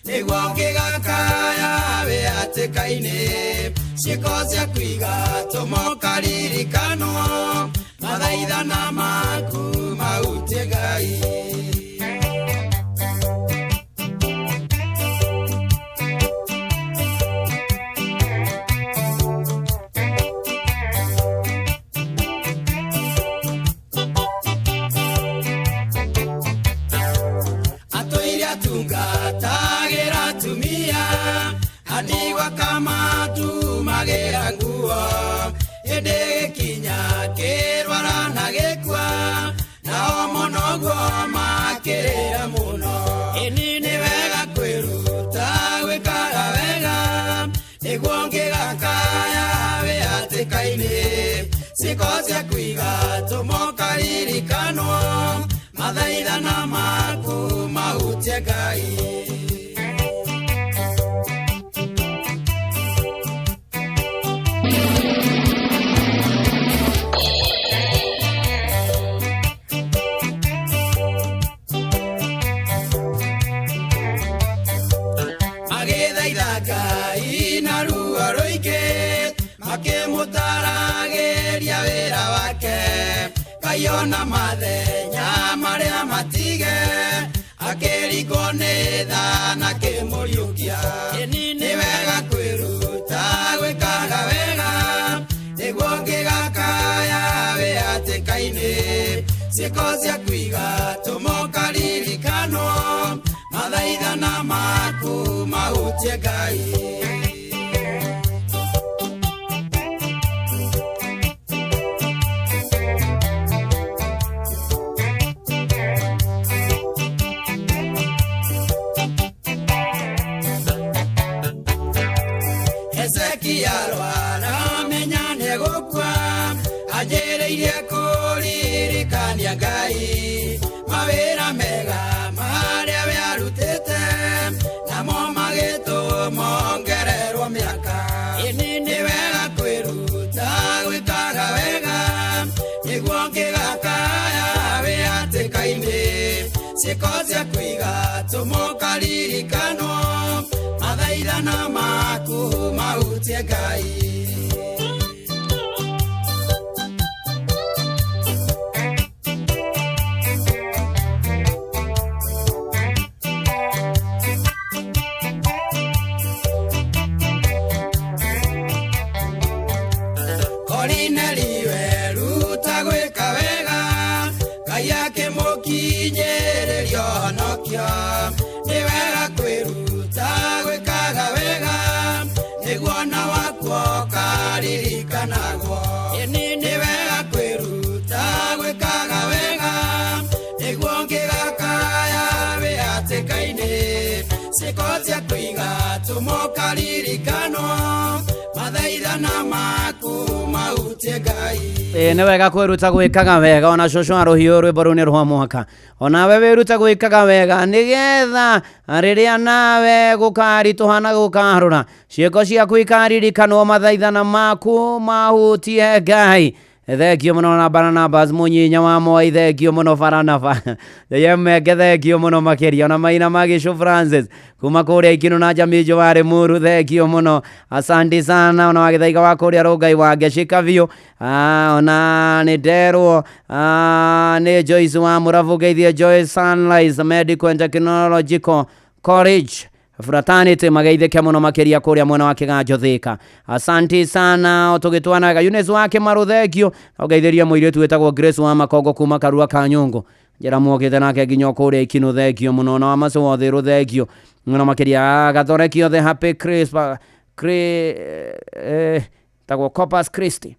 niguo ngigakaya we atikaine ciiko cia kwiga tumokaririkanwo mathaithana maku mautie Ngai. Tungatagira tumia hadiwa kama tumagera nguo ende kinya kerwara na gekwa na omonogo makerera muno ini ni wega kwiruta gwikaga wega niguo ngigakaya we atikaine ciiko cia kwiga tumokaririkanwo mathaithana maku mautie Ngai. Magithaitha Ngai na ruo rũingĩ makĩmũtarageria wĩra wake kayona mathenya maria matige akiriko nĩ tha na kĩmũriũkia nĩ wega kwĩruta gwĩkaga wega nĩguo ngĩgakaya we atĩkaine ciiko cia kwiga tũmokaririkanwo mathaithana maku mautie Ngai. Arwara menya negukwa ajereirie kuririkania Ngai mawira mega maria we arutite namo magĩtũmongererwo mĩaka ini nĩ wega kwĩruta gwĩkaga wega nĩguo ngĩgakaya we atĩkaine ciiko cia kwiga tũmokaririkanwo mathaithana maku mautie Ngai. Korineli we ruta gwĩka wega Ngai akĩmũkinyĩrĩria ũhonokio nĩ wega kwĩruta gwĩkaga wega nĩguo na wakwo karirikanagwo ini nĩ wega kwĩruta gwĩkaga wega nĩguo ngĩgakaya we atĩkaine ciiko cia kwiga tũmokaririkanwo mathaithana maku mautie Ngai. Nĩ wega kwĩruta gwĩkaga wega ona cũcũ wa rũhiũ rwĩmbo rũu nĩ rwa mwaka onawe wĩrute gwĩkaga wega nĩgetha rĩrĩa nawe gũkaritũha na gũkarũra ciĩko ciaku ikaririkanwo mathaithana maku mahutie Ngai. Thengio mũno na Barnabas Mũnyinya wa Moi, thengio mũno Baranaba yemenge, thengio mũno makĩria ona Maina Magishu Francis kuma kũrĩa Ikino na Jamijo wa Rimuru, thengio mũno, asante sana ona wagĩthaiga wa kũrĩa Rongai wa Geshika biũ, ona nĩ nderwo nĩ Joyce wa Mũrabu Geithia, Joyce Sunrise Medical and Technological College fraternity mageithĩke mũno makĩria kũrĩa mwena wa Kĩganjo Thĩka. Asante sana tũgĩtwanaga Eunice wake Marũ, thengio na ũgeithĩria mũirĩtu wĩtagwo Grace wa Makongo kuma Karua ka Nyũngũ, njĩra muokĩte nake nginya kũrĩa Ikino, thengio mũno na Wamacu wothe thengio mũno makĩria. Gathoreki othe happy Christmas tagwo Corpus Christi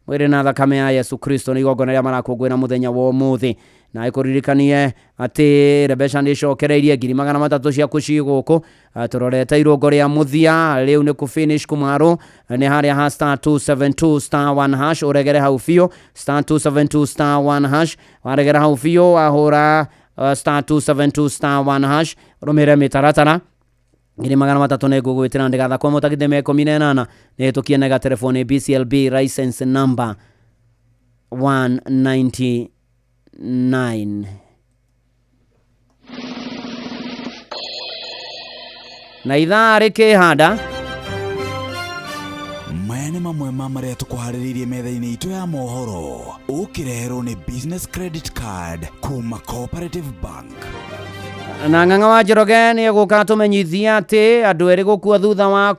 mwĩrĩ na thakame ya Yesu Kristo nĩ igongona rĩa marakũngũĩra mũthenya wa ũmũthĩ. Na ĩkũririkanie atĩ Rebesha nĩ icokereirie 300 ciaku cigũkũ. Tũrorete irũngo rĩa mũthia rĩu nĩ kũ-finish kumaro nĩ harĩa ha *272*1# ũregere hau biũ *272*1# waregera hau biũ wahũra *272*1# rumĩre mĩtaratara 300 nĩ ngũgwĩtĩra ndĩgathakwo mũtakitheme 18 nĩ tũkie nega telefoni BCLB license number 199 na ithaa rĩkĩhanda. Maya nĩ mamwe ma marĩa tũkũharĩrĩirie metha-inĩ itũ ya mohoro ũkĩreherwo nĩ business credit card kuma Cooperative Bank. Na Ng'ang'a wa Njoroge nĩ egũka tũmenyithia atĩ andũ erĩ gũkua thutha wa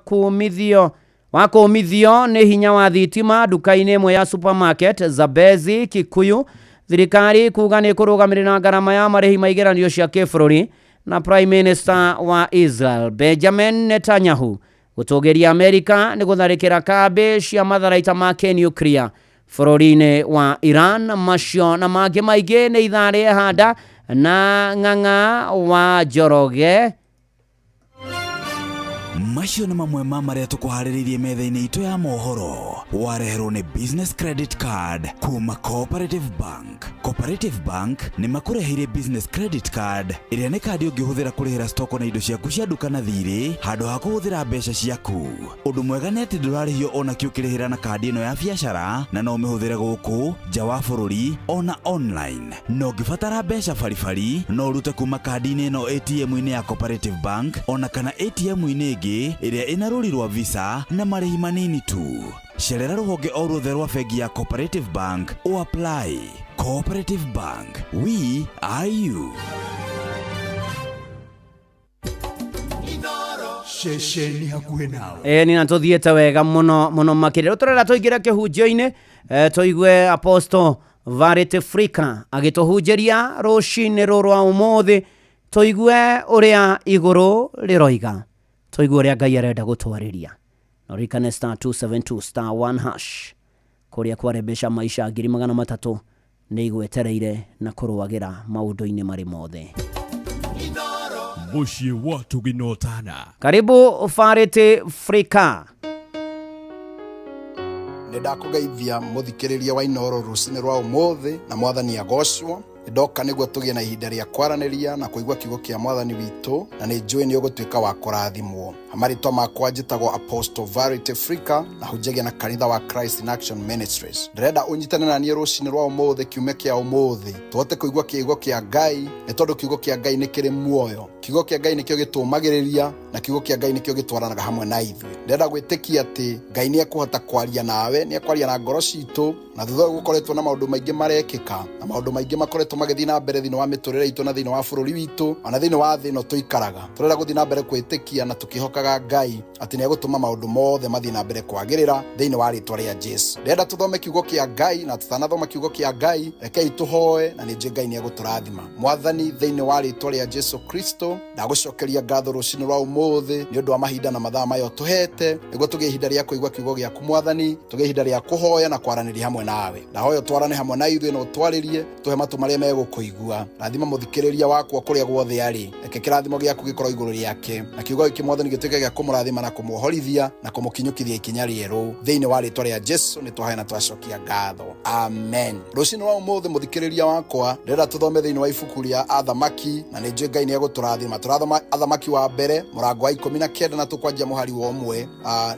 kũmithio nĩ hinya wa thitima duka-inĩ ĩmwe ya supermarket Zabezi Kikuyu. Thirikari kuga nĩ kũrũgamĩrĩra ngarama ya marĩhi ma igeranio cia kĩbũrũri. Na Prime Minister wa Israel Benjamin Netanyahu gũtũgĩria Amerika nĩ gũtharĩkĩra kambĩ cia matharaita ma nuclear bũrũri-inĩ wa Iran. Macio na mangĩ maingĩ nĩ ithaa rĩhanda na Ng'ang'a wa Njoroge. Macio nĩ mamwe ma marĩa tũkũharĩrĩirie metha-inĩ itũ ya mohoro wareherwo nĩ business credit card kuma Cooperative Bank. Cooperative Bank nĩ makũreheire business credit card ĩrĩa nĩ kandi ũngĩhũthĩra kũrĩhĩra stoko na indo ciaku cia duka na thirĩ handũ ha kũhũthĩra mbeca ciaku. Ũndũ mwega nĩ atĩ ndũrarĩhio ona kĩ ũkĩrĩhĩra na kandi ĩno ya biacara na no ũmĩhũthĩre gũkũ nja wa bũrũri ona online. No ũngĩbatara mbeca baribari no ũrute kuma kandi-inĩ ĩno ATM-inĩ ya Cooperative Bank ona kana ATM-inĩ ĩngĩ ĩrĩa ĩna rũri rwa visa na marĩhi manini tu. Cerera rũhonge o ruothe rwa bengi ya Cooperative Bank o apply. Cooperative Bank, we are you. Shesheni hakuhĩ nawe. Nĩ na tũthiĩte wega mũno makĩria. Tũrera tũingĩre kĩhunjio-inĩ tũigue Apostle Varete Frika agĩtũhunjĩria rũcinĩ rwa ũmũthĩ. Tũigue ũrĩa igũrũ rĩroiga. Tũigue ũrĩa Ngai arenda gũtwarĩria. Norikane *272*1# kũrĩa kwa Rebesha maisha 300 nĩ igwetereire na kũrũagĩra maũndũ-inĩ marĩ mothe. Mũciĩ wa tũginotana. Karibu Varete Frika. Nĩndakũgeithia mũthikĩrĩria wa Inoro rũcinĩ rwa ũmũthĩ na Mwathani agocwo. Ndoka nĩguo tũgĩe na ihinda rĩa kwaranĩria na kũigua kiugo kĩa Mwathani witũ na nĩ njũĩ nĩ ũgũtuĩka wa kũrathimwo. Marĩtwa makwa njĩtagwo Apostle Varete Frika na hunjagia na kanitha wa Christ in Action Ministries. Ndĩrenda ũnyitane na niĩ rũcinĩ rwa ũmũthĩ kiume kĩa ũmũthĩ tũhote kũigua kiugo kĩa Ngai nĩ tondũ kiugo kĩa Ngai nĩ kĩrĩ muoyo. Kiugo kĩa Ngai nĩkĩo gĩtũmagĩrĩria na kiugo kĩa Ngai nĩkĩo gĩtwaranaga hamwe na ithuĩ. Ndĩrenda gwĩtĩkia atĩ Ngai nĩ ekũhota kwaria nawe, nĩ ekwaria na ngoro citũ na thutha gũkoretwo na maũndũ maingĩ marekĩka na maũndũ maingĩ makoretwo magĩthiĩ na mbere thĩinĩ wa mĩtũrĩre itũ na thĩinĩ wa bũrũri witũ ona thĩinĩ wa thĩ ĩno tũikaraga. Tũrenda gũthiĩ na mbere kwĩtĩkia na tũkĩhokaga Ngai atĩ nĩ egũtũma maũndũ mothe mathiĩ na mbere kwagĩrĩra thĩinĩ wa rĩĩtwa rĩa Jesũ. Ndĩrenda tũthome kiugo kĩa Ngai na tũtanathoma kiugo kĩa Ngai rekei tũhoe na nĩ njũĩ Ngai nĩ egũtũrathima. Mwathani thĩinĩ wa rĩĩtwa rĩa Jesũ Kristo ndagũcokeria ngatho rũcinĩ rwa ũmũthĩ nĩ ũndũ wa mahinda na mathaa maya ũtũhete nĩguo tũgĩe ihinda rĩa kũigua kiugo gĩaku Mwathani, tũgĩe ihinda rĩa kũhoya na kwaranĩria hamwe nawe. Ndahoya twarane hamwe na ithuĩ na ũtwarĩrie tũhe matũ marĩa megũkũigua. Rathima mũthikĩrĩria wakwa kũrĩa guothe arĩ, reke kĩrathimo gĩaku gĩkorwo igũrũ rĩake na kiugo gĩkĩ Mwathani gĩtuĩke gĩa kũmũrathima na kũmuohorithia na kũmũkinyũkithia ikinya rĩerũ thĩinĩ wa rĩĩtwa rĩa Jesũ nĩ twahoya na twacokia ngatho, amen. Rũcinĩ rwa ũmũthĩ mũthikĩrĩria wakwa ndĩrenda tũthome thĩinĩ wa ibuku rĩa Athamaki na nĩ njũĩ Ngai nĩ egũtũrathima. Tũrathoma Athamaki wa mbere mũrango wa 19 na tũkwanjia mũhari wa ũmwe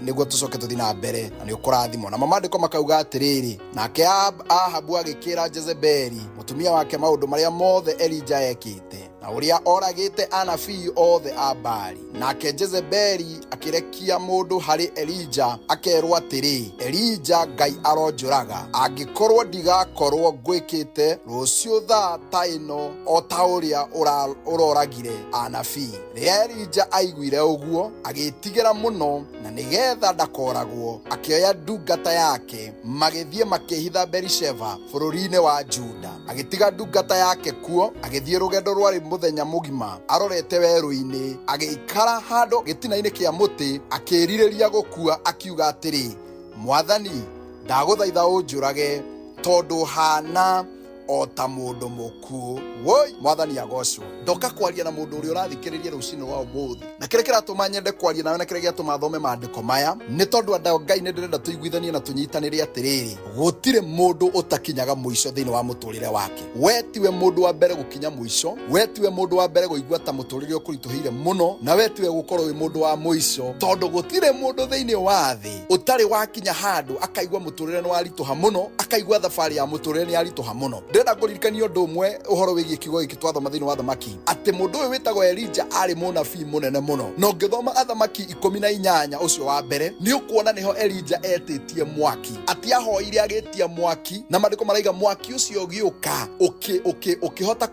nĩguo tũcoke tũthiĩ na mbere na nĩ ũkũrathimwo. Na mamandĩko makauga atĩrĩrĩ, nake Ahabu agĩkĩra Jezebeli mũtumia wake maũndũ marĩa mothe Elija ekĩte na ũrĩa oragĩte anabii othe a Baali. Nake Jezebeli akĩrekia mũndũ harĩ Elija akerwo atĩrĩ, Elija Ngai aronjũraga, angĩkorwo ndigakorwo ngwĩkĩte rũciũ thaa ta ĩno o ta ũrĩa ũroragire anabii. Rĩrĩa Elija aiguire ũguo agĩtigĩra mũno na nĩgetha ndakoragwo, akĩoya ndungata yake magĩthiĩ makĩhitha Berisheva bũrũri-inĩ wa Juda. Agĩtiga ndungata yake kuo agĩthiĩ rũgendo rwarĩ mũthenya mũgima arorete werũ-inĩ, agĩikara handũ gĩtina-inĩ kĩa mũtĩ akĩrirĩria gũkua akiuga atĩrĩ, Mwathani ndaguthaitha unjurage tondu hana ota mundu muku. Woi mwathani agocwo. Ndoka kwaria na mundu uri urathikiriria rucini wa umuthi. Na kire kiratuma nyende kwaria nawe na kire giatuma thome maandiko maya ni tondu andu Ngai ni ndirenda tuiguithanie na tunyitanire atiriri. Gutire mundu utakinyaga muico thiini wa muturire wake. We tiwe mundu wa mbere gukinya muico, we tiwe mundu wa mbere guigua ta muturire ukurituhire muno, na we tiwe gukorwo wi mundu wa muico, tondu gutire mundu thiini wa thi utari wakinya handu akaigua muturire ni warituha muno, akaigua thabari ya muturire ni yarituha muno. Ndenda kuririkania undu umwe uhoro wigie kiugo giki twathoma thiini wa thamaki ati mundu uyu witagwo Elija ari munabii munene muno. No ngithoma athamaki 18 ucio wa mbere ni ukuona niho Elija etitie mwaki, ati ahoire agitia mwaki, na maandiko maraiga mwaki ucio giuka ukihota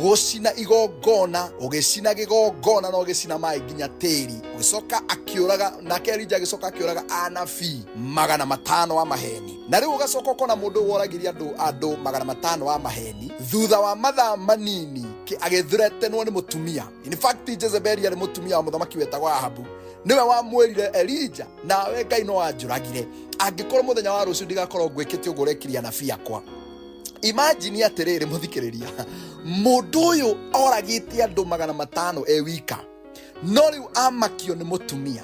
gucina igongona, ugicina gigongona na ugicina mai nginya tiri, ugicoka akiuraga, nake Elija agicoka akiuraga anabii 500 wa maheni. Na riu ugacoka ukona mundu woragiria andu 500 wa maheni thutha wa mathaa manini agithuretenwo ni mutumia. In fact Jezebeli ari mutumia wa muthamaki wetagwo Ahabu niwe wamwirire Elija, nawe Ngai no anjuragire angikorwo muthenya wa rucio ndigakorwo ngwikite uguo urekiria nabii akwa. Imagine atiriri muthikiriria, mundu uyu oragite andu 500 wika, no riu amakio ni mutumia,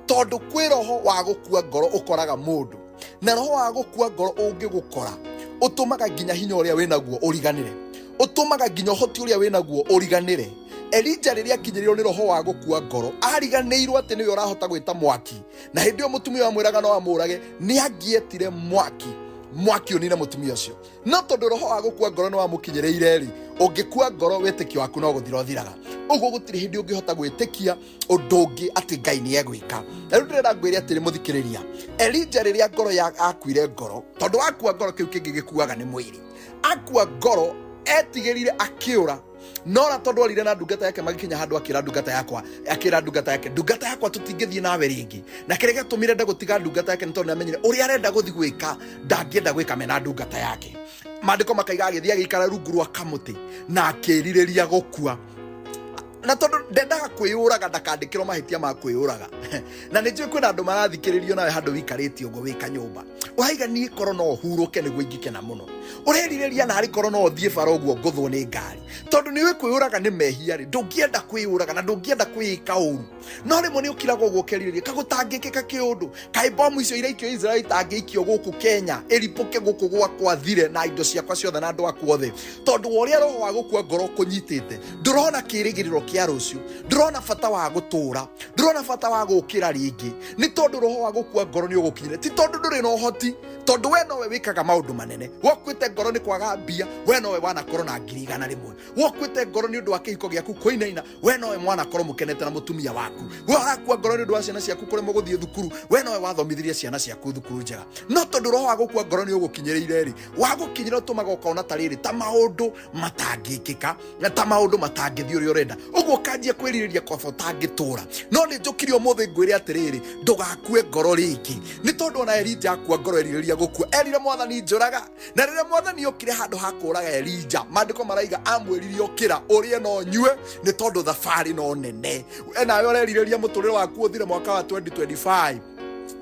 tondu kwi roho wa gukua ngoro ukoraga mundu, na roho wa gukua ngoro ungigukora utumaga nginya hinya uria winaguo uriganire, utumaga nginya hoti uria winaguo uriganire. Elija riria kinyirirwo ni roho wa gukua ngoro ariganirwo ati niwe urahota gwita mwaki, na hindi yo mutumia wa mwiraga no amurage ni angietire mwaki unine mutumia ucio. No tondu roho wa gukua ngoro no amukinyireire ri, ungikua ngoro witikio waku no guthira uthiraga. Uguo gutiri hindi ungihota gwitikia undu ungi ati Ngai ni egwika. Na riu ndirenda ngwire atiri muthikiriria, Elija riria ngoro ya akuire ngoro, tondu akua ngoro kiu kingi gikuaga ni mwiri, akua ngoro etigirire akiura, nora tondu orire na ndungata yake magikinya handu akira ndungata yake ndungata yakwa tutingithie nawe ringi, na kire gatumire nda gutiga ndungata yake ntondu amenyire uri arenda guthi gwika ndangienda gwika mena ndungata yake. Maandiko makaiga agithia gikara rungu rwa kamuti na akiririria gukua, na tondu ndendaga kwiyuraga ndakandikirwo mahitia ma kwiyuraga. Na nijue kwina andu marathikiririo nawe handu wikarite ugo wika nyumba uraiga ni koro no huruke niguo ingikena muno, ureririria na ari koro no thie bara uguo nguthwo ni ngari, tondu niwe kwiyuraga ni mehia ri, ndungienda kwiyuraga na ndungienda kwika uru, no rimwe ni ukiraga uguo keririria kagutangikika kiundu kai bomu icio iraikio Israeli tangikio guku Kenya iripuke guku gwakwa thire na indo ciakwa ciothe na andu akwa othe, tondu uria roho wa gukua ngoro kunyitite ndurona kirigiriro kia rucio, ndurona bata wa gutura, ndurona bata wa gukira ringi, ni tondu roho wa gukua ngoro ni ugukinyire, ti tondu nduri no hoti, tondu we nowe wikaga maundu manene. Wakwite ngoro ni kwaga mbia, we nowe wana korwo na 100,000. Wakwite ngoro ni undu wa kihiko giaku kuinaina, we nowe mwana korwo mukenete na mutumia waku. Wakua ngoro ni undu wa ciana ciaku kuri muguthie thukuru, we nowe wathomithirie ciana ciaku thukuru njega. No tondu roho wa gukua ngoro ni ugukinyiriire ri, wagukinyira utumaga ukona tariri ta maundu matangikika na ta maundu matangithio uri urenda, uguo kanjia kwiririria kwa fotangitura. No ni njukirio muthi ngwire atiriri ndugakue ngoro ringi, ni tondu ona Elija akua ngoro eririria gukua, erire mwathani njuraga, na riria mwathani okire handu hakuraga Elija, maandiko maraiga amwiririe okira urie no nyue, ni tondu thabari no nene. Nawe ureririria muturire waku uthire mwaka wa 2025,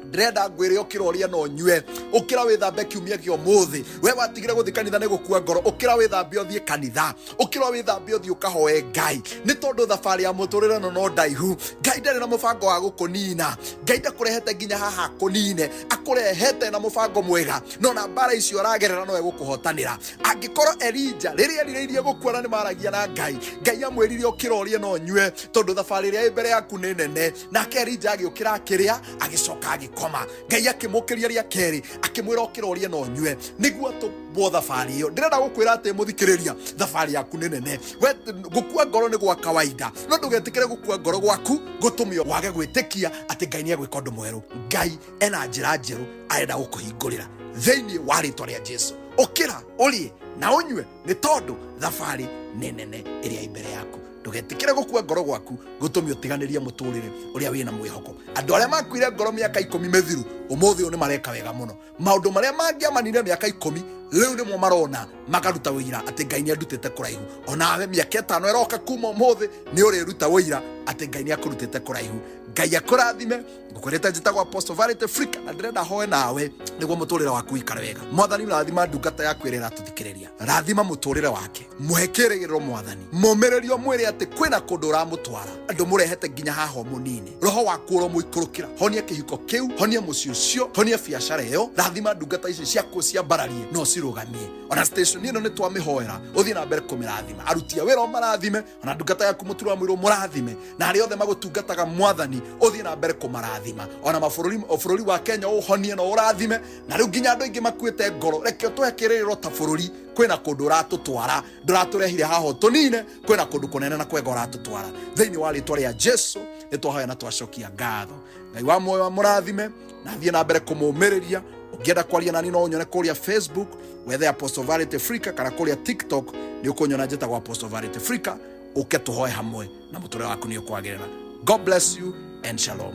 ndrenda ngwire okira uria no nyue, ukira withambe kiumia gio muthi, we watigire guthi kanitha ni gukua ngoro, ukira withambe uthie kanitha, ukira withambe uthie ukahoe Ngai, ni tondu thabari ya muturire no ndaihu. Ngai ndari na mubango wa gukunina, Ngai ndakurehete nginya haha kunine, akurehete na mubango mwega, no na bara icio ragerera no egukuhotanira. Angikorwo Elija riria ririirie gukura ni maragia na Ngai, Ngai amwiririe okira urie no nyue, tondu thabari ria mbere yaku ni nene. Nake Elija agiukira akiria agicoka agikoma, Ngai akimukiria ria keri akimwira okira urie no nyue niguo tubwo thabari iyo. Ndirenda gukwira ati muthikiriria, thabari yaku ni nene. We gukua ngoro ni gwa kawaida, no ndugetikire gukua ngoro gwaku gutumio wage gwitikia ati Ngai ni egwika undu mweru. Ngai ena njira njeru arenda gukuhingurira thiini wa ritwa ria Jesu. Ukira urie na unyue ni tondu thabari ni nene iria imbere yaku. Ndugetikire gukua ngoro gwaku gutumio tiganiria muturire uria wina mwihoko. Andu aria makwire ngoro miaka 10 mithiru umuthi ni mareka wega muno. Maundu maria mangiamanire miaka 10 riu nimo marona magaruta wira ati Ngai ni andutite kuraihu. Onawe miaka 5 eroka kuma umuthi ni uri ruta wira ati Ngai ni akurutite kuraihu. Ngai akurathime ngukorete njitagwo Apostle Vanity Africa na ndirenda hoe nawe niguo muturire waku ikare wega. Mwathani rathima ndungata yaku irera tuthikiriria. Rathima muturire wake. Muhekirigiro Mwathani. Mumererio mwire ati kwina kundu ramutwara. Andu murehete nginya haho munini. Roho waku ro muikurukira. Honia kihiko kiu, honia muci ucio, honia biacara iyo. Rathima ndungata ici ciaku cia mbararie no cirugamie. Ona station ino ni twamihoera. Uthie na mbere kumirathima. Arutia wira marathime, ona ndungata yaku muturwa mwiro murathime. Na ari othe magutungataga Mwathani, uthie na mbere kumarathima. Ona mabũrũri wa Kenya uhonie no urathime. Na riu nginya andu ingi makuite ngoro. Reke twekiriro ta bũrũri kwina kundu uratutwara. Nduraturehire haho tunine, kwina kundu kunene na kwega uratutwara. Thiini wa ritwa ria Jesu nitwahoya na twacokia ngatho. Ngai wa moyo wa murathime na thie na mbere kumumiriria. Ukienda kwaria nani no unyone kuria Facebook wethe Apostle Vanity Africa kana kuria TikTok ni ukunyona njitagwo Apostle Vanity Africa. Uke tuhoe hamwe na muturire waku ni ukwagirira. God bless you and shalom.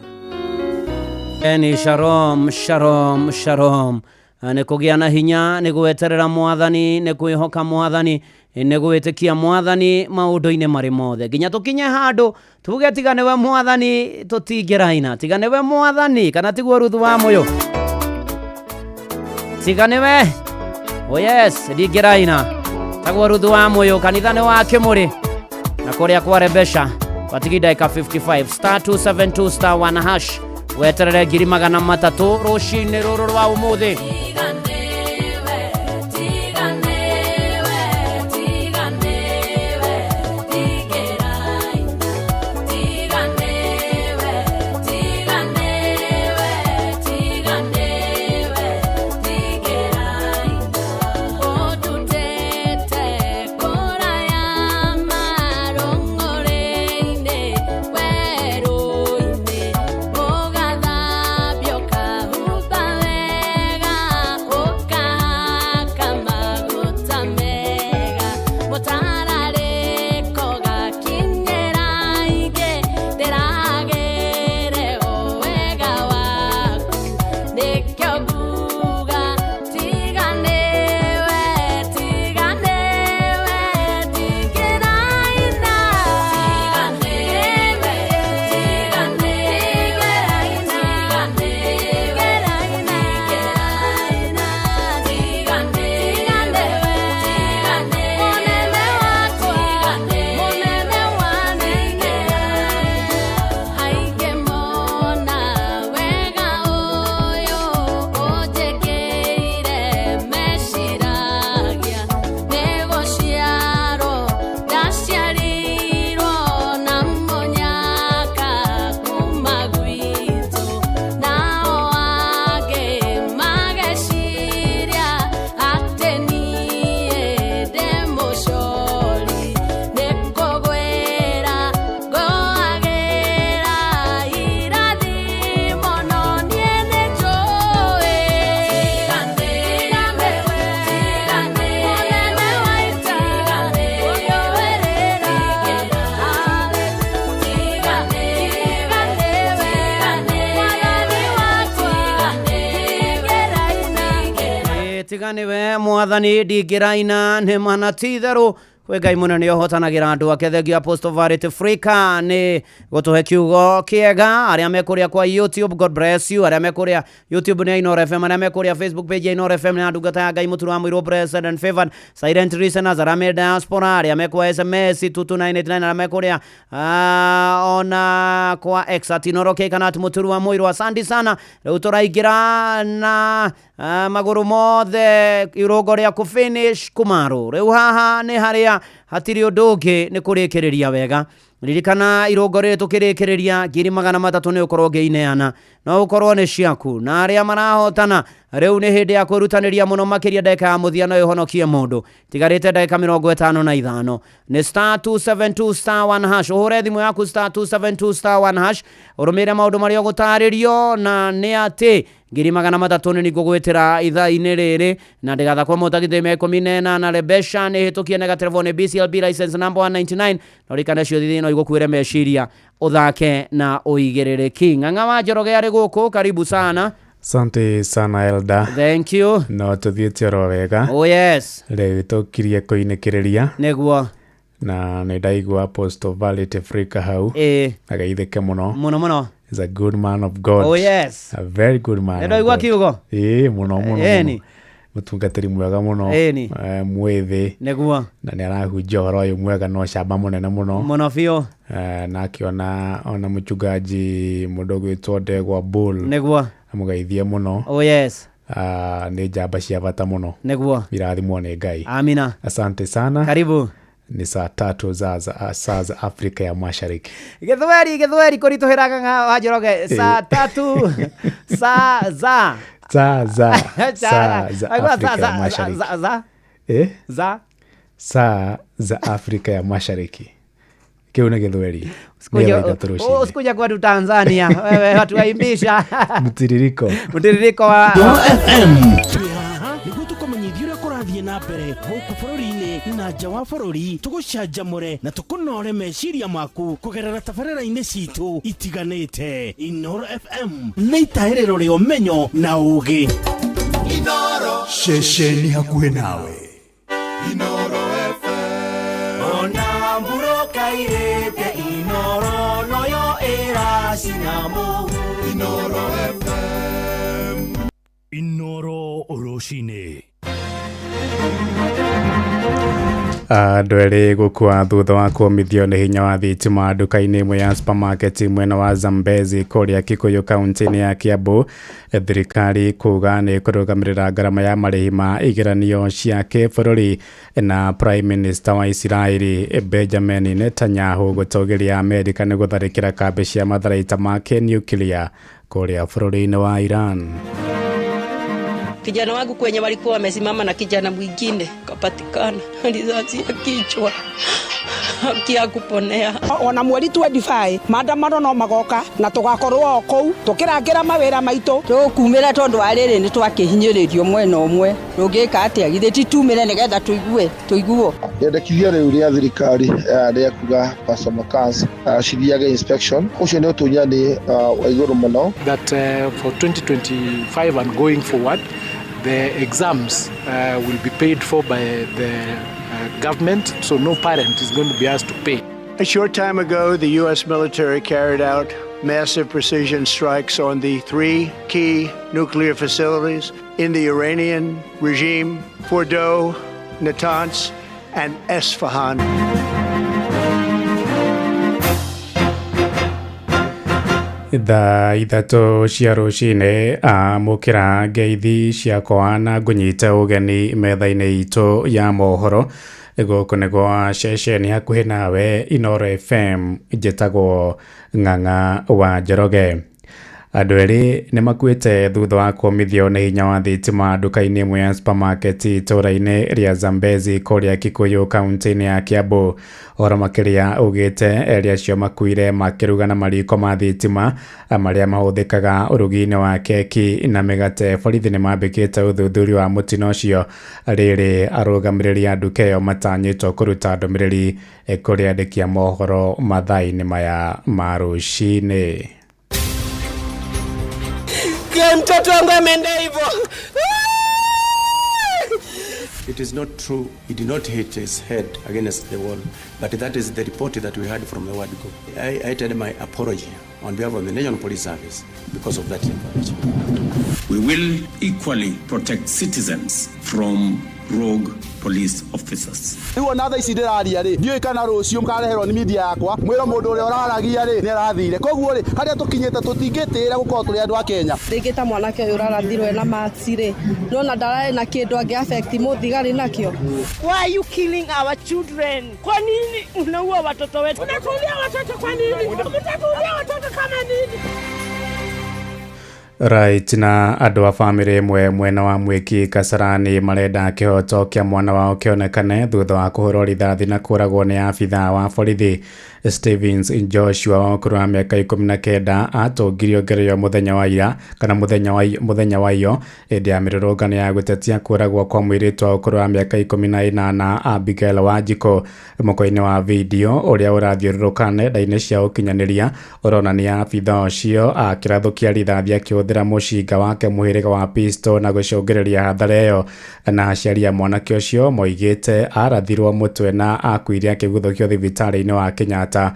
Eni shalom, shalom, shalom. Nĩ kũgĩa na hinya, nĩ gweterera Mwathani, nĩ kwĩhoka Mwathani, nĩ gwĩtĩkia Mwathani maũndũ-inĩ marĩ mothe. Nginya tũkinye handũ tuge tiga nĩwe Mwathani tũtingĩraina, tiga nĩwe Mwathani kana tiguo Ruthu wa Mũyũ, tiga nĩwe, oh yes, ndingĩraina taguo Ruthu wa Mũyũ, kanitha nĩ wa Kĩmũrĩ na kũrĩa kwa Rebesha watigi ndagĩka 55 *272*1# weterere 300 rũcinĩ rũrũ rwa ũmũthĩ. tiganiwe Mwathani ndingĩraina nĩ mana ti itherũ we Ngai mũnene ũhotanagira andũ ake. Thengia Apostle Vanity Africa nĩ gũtũhe kiugo kĩega. Arĩa mekuria kwa YouTube, God bless you. Arĩa mekuria YouTube nĩ Inoro FM, arĩa mekuria Facebook page ya Inoro FM nĩ ndungata ya Ngai mũturu wa mwĩrũ blessed and favored. Silent listeners, arĩa me diaspora, arĩa mekwa SMS 22989, arĩa mekuria ona kwa X Inoro K kana mũturu wa mwĩrũ. Asante sana. Rĩu tũraingĩra na magũrũ mothe irũngo rĩa ku finish kumaru. Rĩu haha nĩ harĩa hatiri ũndũ ũngĩ nĩ kũrĩkĩrĩria wega. Ririkana irũngo rĩrĩ tũkĩrĩkĩrĩria 300 nĩ ũkorwo ngĩineana no ũkorwo nĩ ciaku na arĩa marahotana. Rĩu nĩ hĩndĩ ya kwĩrutanĩria mũno makĩria ndagĩka ya mũthia no ĩhonokie mũndũ. Tigarĩte ndagĩka 55 nĩ *272*1# ũhũre thimũ yaku *272*1# ũrũmĩrĩre maũndũ marĩa ũgũtarĩrio na nĩ atĩ 300 nĩ ngũgwĩtĩra ithaa-inĩ rĩrĩ na ndĩgathakwo mũtagithĩ 18 na Rebesha nĩ hĩtũkie na telefone BCLB license number 199 no rikane cio thithi no igũkuĩre meciria ũthake na ũigĩrĩrĩki. Ng'ang'a wa Njoroge arĩ gũkũ, karibu sana. Asante sana Elda. Thank you. No tuthiĩte oro wega. Oh yes. Rĩu tũkirie kũinĩkĩrĩria. Nĩguo. na ndaigua Apostle Valet Africa hau agaitheke muno is a good man of God. Oh yes, a very good man. Ndaigua kiugo muno mutungatiri mwega muno mwithi neguo na ni arahunjia horo uyu mwega no camba munene muno bio na akiona ona muchungaji mudogo witwo Ndegwa Bull neguo amugeithie muno. Oh yes, ni njamba cia bata muno neguo irathimwo ni Ngai. Amina, asante sana, karibu. Ni saa 3 saa za Afrika ya Mashariki. Githweri kurituhiraga nga wajoroge saa 3 saa za Afrika ya Mashariki. Saa za Afrika ya Mashariki. Kiuna Githweri. Usikuja kwa Tanzania wewe watu waimbisha mtiririko wa FM. Niguo tukomenyithia uria kurathie na mbere guku bururi-ini na nja wa bururi, tugucanjamure na tukunore meciria maku kugerera tabarĩra-inĩ citu itiganĩte. Inoro FM nĩ itaĩrĩro rĩa ũmenyo na ũũgĩ. Inoro ceceni hakuhĩ nawe. Inoro FM ona mburoka irĩte Inoro noyo ĩracina mũhu. Inoro FM Inoro Oroshine. Andũ erĩ gũkua thutha wa kũmithio nĩ hinya wa thitima nduka-inĩ ĩmwe ya supermarket mwena wa Zambezi kũrĩa Kikuyu kaunti-inĩ ya Kiambu. Thirikari kuga nĩ kũrũgamĩrĩra ngarama ya marĩhi ma igeranio cia kĩbũrũri na Prime Minister wa Israeli Benjamin Netanyahu gũtũgĩria Amerika nĩ gũtharĩkĩra kambĩ cia matharaita ma kĩnuclear kũrĩa bũrũri-inĩ wa Iran. Kijana wangu kwenye walikuwa wamesimama na kijana mwingine kapatikana risasi ya kichwa kia kuponea. Ona mweri 25 maandamano no magoka na tugakorwo kou tukirangira mawira maitu tukumira tondu ariri ni twakihinyiririo mwena umwe rungika atia githe titumire nigetha tuiguo yendekithia riu ria thirikari ria kuga Pastor Makans cithiage inspection ucio ni utunyani wa iguru muno that for 2025 and going forward the exams will be paid for by the government, so no parent is going to be asked to pay. A short time ago, the U.S. military carried out massive precision strikes on the 3 key nuclear facilities in the Iranian regime, Fordow, Natanz, and Esfahan. Thaa ithatũ cia rũcinĩ amũkĩra ngeithi ciakwa na ngũnyita ũgeni metha-inĩ itũ ya mohoro gũkũ nĩgwo ceceni hakuhĩ nawe Inoro FM njĩtagwo Ng'ang'a wa Njoroge. Andũ erĩ nĩ makuĩte thutha wa kũmithio nĩ hinya wa thitima nduka-inĩ ĩmwe ya supermarket itũũra-inĩ rĩa Zambezi kũrĩa Kikuyu kaunti-inĩ ya Kiambu. Oro makĩria ugĩte erĩ acio makuire makĩruga na mariko ma thitima marĩa mahũthĩkaga ũrugi-inĩ wa keki na mĩgate. Borithi nĩ mambĩkĩte ũthuthuria wa mũtino ũcio, rĩrĩ arũgamĩrĩri a nduka ĩyo matanyĩtwo kũruta ndũmĩrĩri kũrĩ andĩki a mohoro mathaa-inĩ maya ma rũcinĩ. Mtoto wangu ameenda hivyo. It is not true. He did not hit his head against the wall, but that is the report that we had from the ward group. I tell my apology on behalf of the National Police Service because of that information. We will equally protect citizens from rogue police officers. Niwo natha ici ndiraria ri ndioi kana rucio mukareherwo ni media yakwa mwiro mundu uria uraragia ri ni arathire koguo ri haria tukinyete tutingitira gukorwo turi andu a Kenya rigita mwanake uyu urarathirwe na maci ri nona ndarae na kindu angi affect muthigari nakio. Why are you killing our children? Kwa nini unaua watoto wetu? Unatulia watoto kwa nini? Unatulia watoto kama nini? Right, na andũ a bamĩrĩ ĩmwe mwena wa Mwiki Kasarani marenda kĩhoto kĩa mwana wao kĩonekane thutha wa kũhũrwo rithathi na kũragwo nĩ abithaa wa borithi. Stevens Joshua wa ũkũrũ wa mĩaka 19 atongirio ngereyo mũthenya wa ira kana mũthenya wa iyo hĩndĩ ya mĩrũrũngano ya gũtetia kũragwo kwa mũirĩtu wa ũkũrũ wa mĩaka 18 Abigail Wanjiku. Mũkwa-inĩ wa video ũrĩa ũrathiũrũrũka nenda-inĩ cia ũkinyanĩria ũronania abithaa ũcio akĩrathũkia rithathi akĩhũthĩra kuhuthira mushinga wake muhiriga wa pistol na gucungireria hathara iyo, na aciari a mwanake ucio moigite arathirwo mutwe na akuire akiguthukio thibitari-ini wa Kenyatta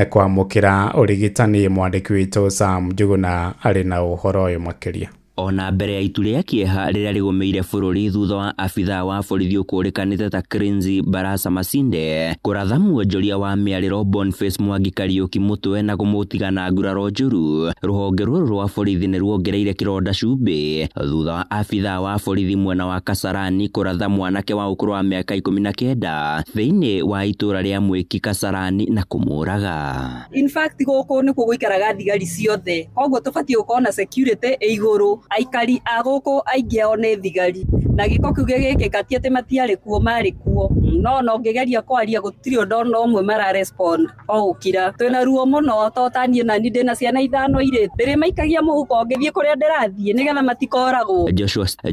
kwamukira urigitani. Mwandiki witu Sam Njuguna ari na uhoro uyu makiria. Ona mbere ya itu rĩa kĩeha rĩrĩa rĩgũmĩire bũrũri thutha wa abithaa wa borithi ũkũrĩkanĩte ta Crinzy Barasa Masinde kũratha muonjoria wa mĩarĩro Boniface Mwangi Kariuki mũtwe na kũmũtiga na nguraro njũru. Rũhonge rũrũ rwa borithi nĩ ruongereire kĩronda cumbĩ thutha wa abithaa wa borithi mwena wa Kasarani kũratha mwanake wa ũkũrũ wa mĩaka 19 thĩinĩ wa itũra rĩa Mwiki Kasarani na kũmũraga. In fact gũkũ nĩ gũikaraga thigari ciothe, koguo tũbatiĩ gũkorwo na security igũrũ. Aikari agoko aingi ao ne thigari na giko kiuge gike katiete matiare kuo mari kuo no ngegeria kwaria gutiri ndono umwe mara respond o ukira twina ruo muno totanie na ni ndina ciana ithano ire ndire maikagia muhuko ngithie kuria ndirathie nigetha matikoragwo.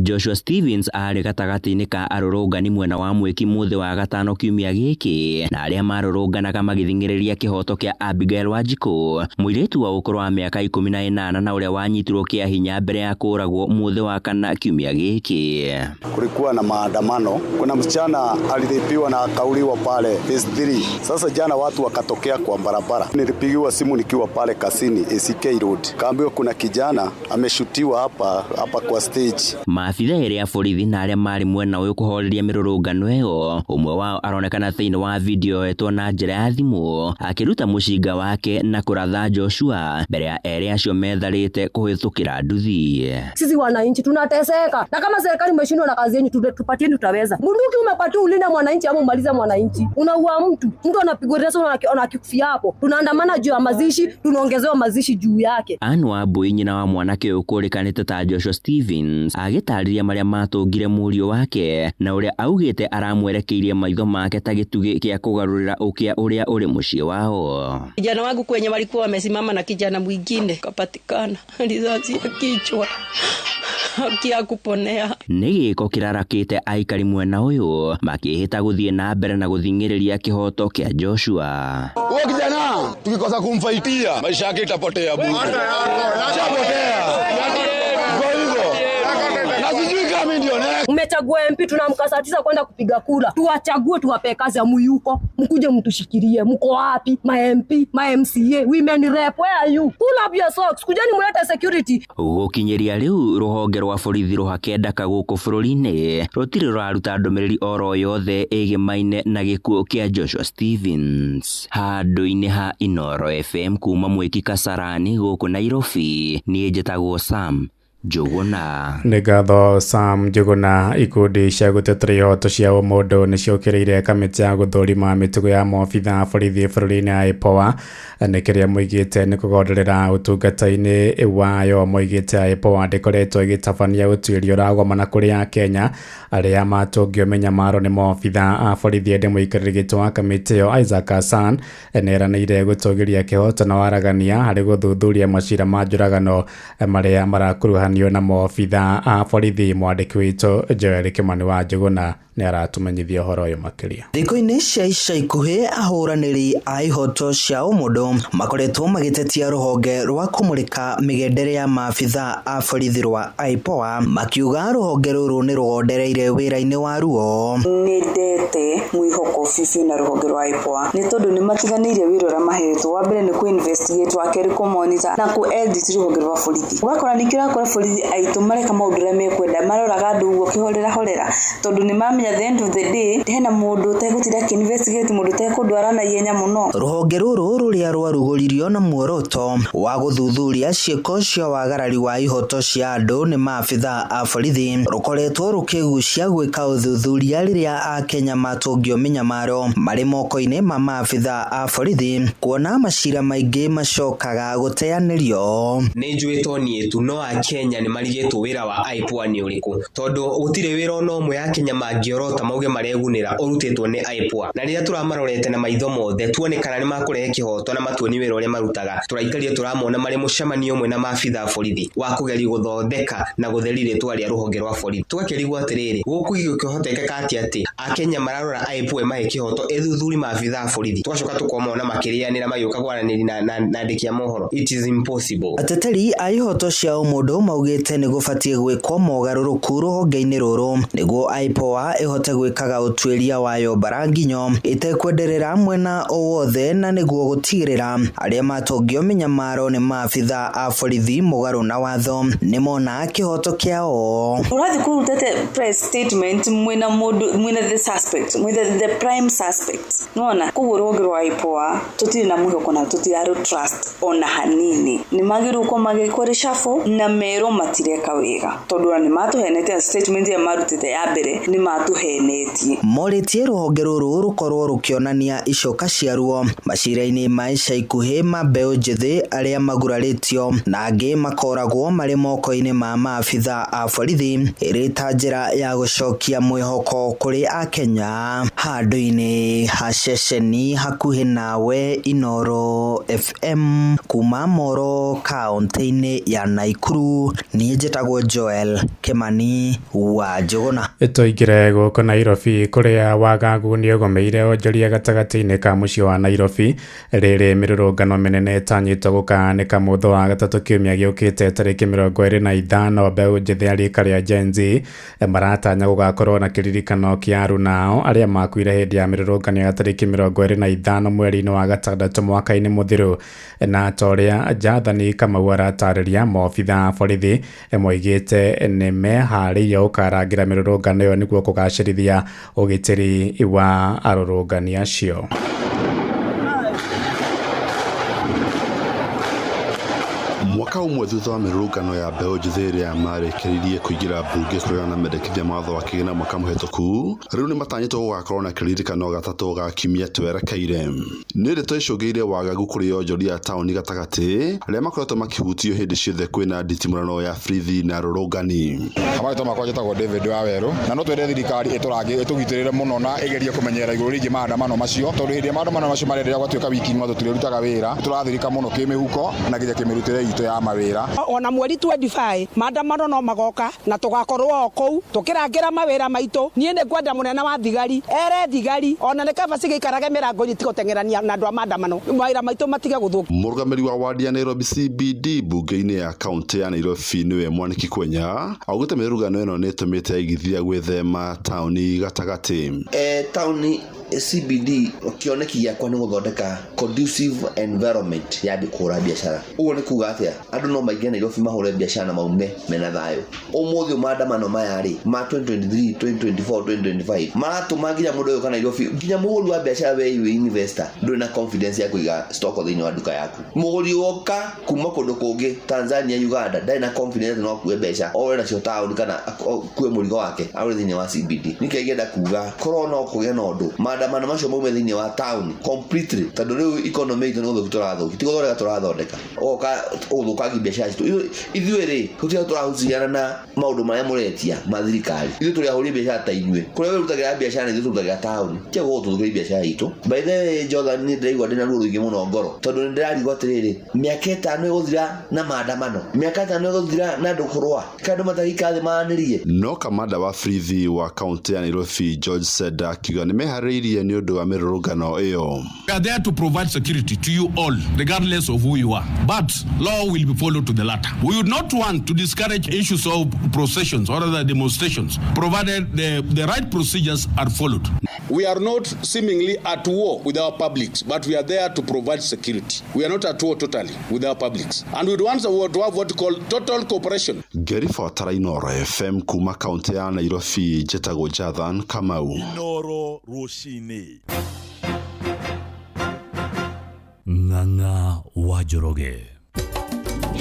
Joshua Stevens ari gatagati-ini ka arurungani mwena wa Mwiki muthi wa gatano kiumia giki na aria marurunganaga magithingiriria kihoto kia Abigail Wanjiku muiritu wa ũkũrũ wa mĩaka 18 na uria wanyitirwo kia hinya mbere ya kuragwo muthi wa kana kiumia giki. Kulikuwa na maandamano, kuna msichana alidhibiwa na akauliwa pale phase 3. Sasa jana watu wakatokea kwa barabara, nilipigiwa simu nikiwa pale Kasini ACK Road, kaambiwa kuna kijana ameshutiwa hapa kwa stage. Maafitha eri ya borithi na aria mari mwena uyu kuhoreria mirurungano iyo, umwe wao aronekana thiini wa video etwo na njira ya thimu akiruta mushinga wake na kuratha Joshua mbere ya eri acio metharite kuhitukira nduthi. Sisi wananchi tunateseka, na kama serikali imeshindwa na kazi yenu tupatieni, tutaweza. Bunduki umepatiwa ulinda mwananchi ama umaliza mwananchi, unaua mtu anapigwa risasi na akikufia hapo, tunaandamana juu ya mazishi, tunaongezewa mazishi juu yake. Anwa Mbui nyina wa mwanake ũkũrĩkanĩte ta Joshua Stevens agĩtarĩria maria matũngire mũriũ wake na uria augĩte aramwerekeirie maitho make ta gĩtugĩ gĩa kũgarũrĩra ũkĩa ũrĩa ũrĩ mũciĩ wao. Kijana wangu kwenye walikuwa wamesimama na kijana mwingine kapatikana risasi ya kichwa akiakuponea. Nĩ gĩko kĩrarakĩte aikari mwena ũyũ makĩhĩta gũthiĩ na mbere na gũthingĩrĩria kĩhoto kĩa Joshua. Huyo kijana tukikosa kumfaitia maisha yake itapotea bure. Umechagua MP tunamkasatiza kwenda kupiga kura. Tuwachague tuwape kazi ya muyuko. Mkuje mtushikirie. Mko wapi? Ma MP, ma MCA, women rep, where are you? Pull up your socks. Kujani muleta security. Gũkinyĩria rĩu rũhonge rwa borithi rũhakendaka gũkũ bũrũri-inĩ rũtirĩ rũraruta ndũmĩrĩri oro yothe ĩgĩmaine na gĩkuũ kĩa Joshua Stevens. Handũ-inĩ ha Inoro FM kuma Mwiki Kasarani gũkũ Nairobi, niĩ njĩtagwo Sam Njuguna. Nĩ ngatho Sam Njuguna. Ikundi cia gũtetera ihoto cia ũmũndũ nĩciũkĩrĩire kamĩtĩ ya gũthũrima mĩtugo ya maobitha a borithi bũrũri-inĩ IPOA nĩ kĩrĩa moigĩte nĩ kũgonderera ũtungata-inĩ wayo. Moigĩte IPOA ndĩkoretwo ĩgĩtabania ũtuĩria ũragomana kũrĩ Akenya arĩa matũngio mĩnyamaro nĩ maobitha a borithi. Ĩndĩ mũikarĩri gĩtĩ wa kamĩtĩ ĩyo Isaac Hassan nĩeranĩire gũtũgĩria kĩhoto na waragania harĩ gũthuthuria macira ma njũragano marĩa marakuruhanio na maobitha a borithi. Mwandĩki witũ Joel Kimani wa Njuguna nĩ aratumenyithia ũhoro ũyũ makĩria. Thikũ-inĩ cia ica ikuhĩ ahũranĩri a ihoto cia ũmũndũ makoretwo magĩtetia rũhonge rwa kũmũrĩka mĩgendere ya maabitha a borithi rwa IPOA makiuga rũhonge rũrũ nĩ rũgondereire wĩra-inĩ wa ruo. Nĩ ndete mwĩhoko bibiũ na rũhonge rwa IPOA nĩ tondũ nĩ matiganĩirie wĩra ũrĩa mahetwo. Wa mbere nĩ kũ-investigate, wa kerĩ kũ-monitor na kũ-edit rũhonge rwa borithi. Ũgakora nĩ kĩrakora borithi aitũ mareka maũndũ ũrĩa mekwenda, maroraga andũ ũguo kĩhorera tondũ nĩ mamenya at the end of the day hena mũndũ ũtegũtinda akĩ-investigate, mũndũ ũtekũndwara na ihenya mũno. Rũhonge rũrũ rũrĩa rwarugũririo na muoroto wa gũthuthuria ciĩko cia wagarari wa ihoto cia andũ nĩ maabitha a borithi rũkoretwo rũkĩgucia gwĩka ũthuthuria rĩrĩa Akenya matũngio mĩnyamaro marĩ moko-inĩ ma maabitha a borithi, kuona macira maingĩ macokaga gũteanĩrio. Nĩ njuĩtwo niĩ tu no Akenya nĩ marigĩtwo wĩra wa IPOA nĩ ũrĩkũ, tondũ gũtirĩ wĩra ona ũmwe Akenya mangĩona orota mauge maregunira urutitwo ni IPOA na riria turamarorete na maitho mothe tuone kana ni makurehe kihoto na matuoni wira uria marutaga turaikaria turamona mari mucemanio umwe na maabitha borithi wa kugeria guthondeka na gutheri ritwa ria ruhonge rwa borithi tugakerigwo atiriri guku igikihoteka ati akenya mararora IPOA mahe kihoto ethuthuri maabitha borithi tugacoka tukomona makirianira mayuka gwaraniri na andikia mohoro. It is impossible. Ateteri a ihoto cia umundu maugite ni gubatie gwikwo mogaruruku ruhonge-ini ruru niguo IPOA ihote gwikaga utwiria wayo baranginyo itekwenderera mwena owothe na niguo gutigirira aria matongio minyamaro ni maabitha a borithi mugaru na watho ni mona kihoto kiao. Urathi kurutete press statement mwena the suspect the prime suspect nona kugo ruhonge rwa IPOA tutiri na muhoko na tutiraru trust ona hanini ni magiru ko magikore shafo na mero matireka wega tondura ni matuhenete statement ya marutete ya mbere ni matuhenetie moritie ruhonge ruru rukorwo rukionania icoka ciaruo macira-ini maisha ikuhi mabeo njithi aria maguraritio na angi makoragwo mari moko-ini ma maabitha a borithi irita njira ya gucokia mwihoko kuri akenya handu-ini ha ceceni hakuhi nawe Inoro FM kuma Moro kaunti-ini ya Naikuru ni njitagwo Joel Kimani wa Njuguna. Toigire guko Nairobi kuria wagagu ni ugomeire onjoria gatagati-ini ka mucii wa Nairobi riri mirurungano minene tanyitwo gukanika mutho wa gatatu kiumia giukite tariki 25 mbeu njithi arika ria Gen Z maratanya gugakorwo na kiririkano kia arunao aria makuire hindi ya mirurungano ya tariki 25 mweri-ini wa gatandatu mwaka-ini muthiru na toria Jathani Kamau aratariria maabitha borithi moigite ni mehariire gukarangira mirurungano iyo niguo kugacirithia ugitiri wa arurungani acio. Mwaka umwe thutha wa mirurungano ya mbeu njithi iria marekeririe kuingira bunge kuregana mendekithia mawatho wa kigina mwaka muhituku riu ni matanyitwo gugakorwo na kiririkano gatatu ga kiumia twerekeire ni ndeto icungiire wagagu kuri onjoria tauni gatagati aria makoretwo makihutio hindi ciothe kwina nditimurano ya borithi na arurungani. Amaitwo makwa njitagwo David Waweru na no twende thirikari itugitirire muno na igerie kumenyera iguru ringi maandamano macio tondu hindi maandamano macio marenderea gwatuika wiki ng'othe turirutaga wira turathirika muno kimihuko na nginya kimirutire itu ya mawira ona mweri 25 maandamano no magoka na tugakorwo kou tukirangira mawira maitu nie ne kwenda munene wa thigari ere thigari ona ne kaba cigikarage mirango itikotengerania na andu a maandamano mawira maitu matige guthuka. Murugamiri wa wadi ya Nairobi CBD bunge-ini ya kaunti ya Nairobi niwe Mwaniki Kwenya augite mirurungano ino ni tumite igithia gwithema tauni gatagati tauni CBD kioneki giakwa ni guthondeka conducive environment ya kura biashara ugo ni kuga atia andu no maige Nairobi mahure biashara na maume mena thayo umuthi maandamano maya ri ma 2023 2024 2025 maratuma nginya mundu uyu kana Nairobi nginya muhuri wa biashara we investor ndu na confidence ya kuiga stock thini wa duka yaku muhuri woka kuma kundu kungi Tanzania Uganda ndai na confidence no kuwe biashara ore na cio town kana kuwe murigo wake aure thini wa CBD nikegenda kuga corona okuge no ndu maandamano macio maume thini wa town completely tondu riu economy itu no guturathũki tigo thorega turathondeka oka uthukangi biashara citu ithuĩ tutia turahuciana na maundu maria muretia mathirikari ithuĩ turi ahuri biashara ta inyuĩ kuria we rutagira biashara ithuĩ turutagira town kiago tuthukia biashara itu by the way Jordan ni ndiraigua ndina ruo ruingi muno ngoro tondu ndirarigwo atiriri miaka 5 iguthira na maandamano miaka 5 iguthira na andu kurwa kandu matagikathi maanirie no kamanda wa borithi wa kaunti ya Nairobi George Seda kiuga ni mehariirie ni undu wa mirurungano iyo. We are there to provide security to you all regardless of who you are, but law will be followed to the latter. We would not want to discourage issues of processions or other demonstrations provided the right procedures are followed. We are not seemingly at war with our publics, but we are there to provide security. We are not at war totally with our publics, and we want to have what we call total cooperation. Gary Fatara, Inoro FM kuma kaunti ya Nairobi, njitagwo Jathan Kamau. Inoro Rushine Ng'ang'a wa Njoroge.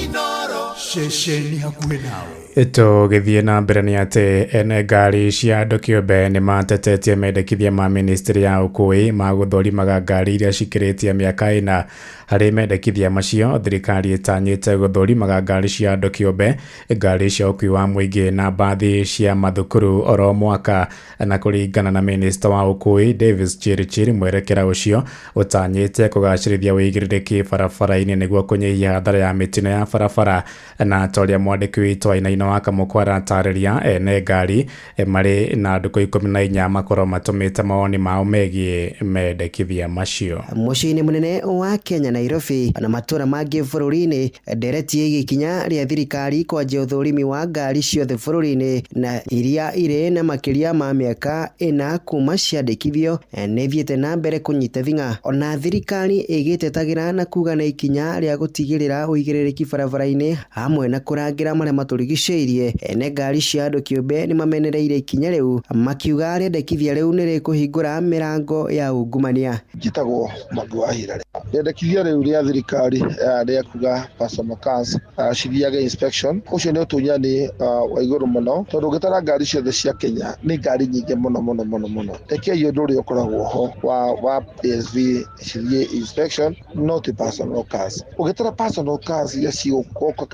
Inoro shesheni hakuhe nawe. Tũgĩthiĩ na mbere nĩ atĩ ene ngari cia andũ kĩũmbe nĩ matetetie mendekithia ma ministry ya ũkui ma gũthũrimaga ngari iria cikĩrĩtie mĩaka 4. Harĩ mendekithia macio, thirikari ĩtanyĩte gũthũrimaga ngari cia andũ kĩũmbe, ngari cia ũkui wa mũingĩ na mbathi cia mathukuru oro mwaka. Na kũringana na minista wa ũkui Davis Chirchir, mwerekera ũcio ũtanyĩte kũgacĩrithia wĩigĩrĩrĩki barabara-inĩ nĩguo kũnyihia hathara ya mĩtino ya barabara. Na torĩa mwandĩki witũ Wainaina wa Kamukwara atarĩria, ene ngari marĩ na andũ 14 makorwo matũmĩte mawoni mao megiĩ mendekithia macio. Mũciĩ-inĩ mũnene wa Kenya Nairobi na matũra mangĩ bũrũri-inĩ, ndereti ĩgiĩ ikinya rĩa thirikari kwanjia ũthũrimi wa ngari ciothe bũrũri-inĩ na iria irĩ na makĩria ma mĩaka 4 kuma ciandĩkithio nĩ thiĩte na mbere kũnyita thing'a. Ona thirikari ĩgĩtetagĩra na kuga na ikinya rĩa gũtigĩrĩra ũigĩrĩrĩki barabara-inĩ hamwe na kũrangĩra marĩa matũrigicĩirie. Ene ngari cia andũ kĩũmbe nĩ mamenereire ikinya rĩu, makiuga rĩendekithia rĩu nĩ rĩkũhingũra mĩrango ya ungumania. Njĩtagwo Mwangi wa Hira. Rĩendekithia rĩu rĩa thirikari rĩa kuga personal cars cithiage inspection, ũcio nĩ ũtunyani wa igũrũ mũno, tondũ ũngĩtara ngari ciothe cia Kenya nĩ ngari nyingĩ mũno. Rekei ũndũ ũrĩa ũkoragwo ho wa PSV cithiĩ inspection, no ti personal cars. Ũngĩtara personal cars iria cigũka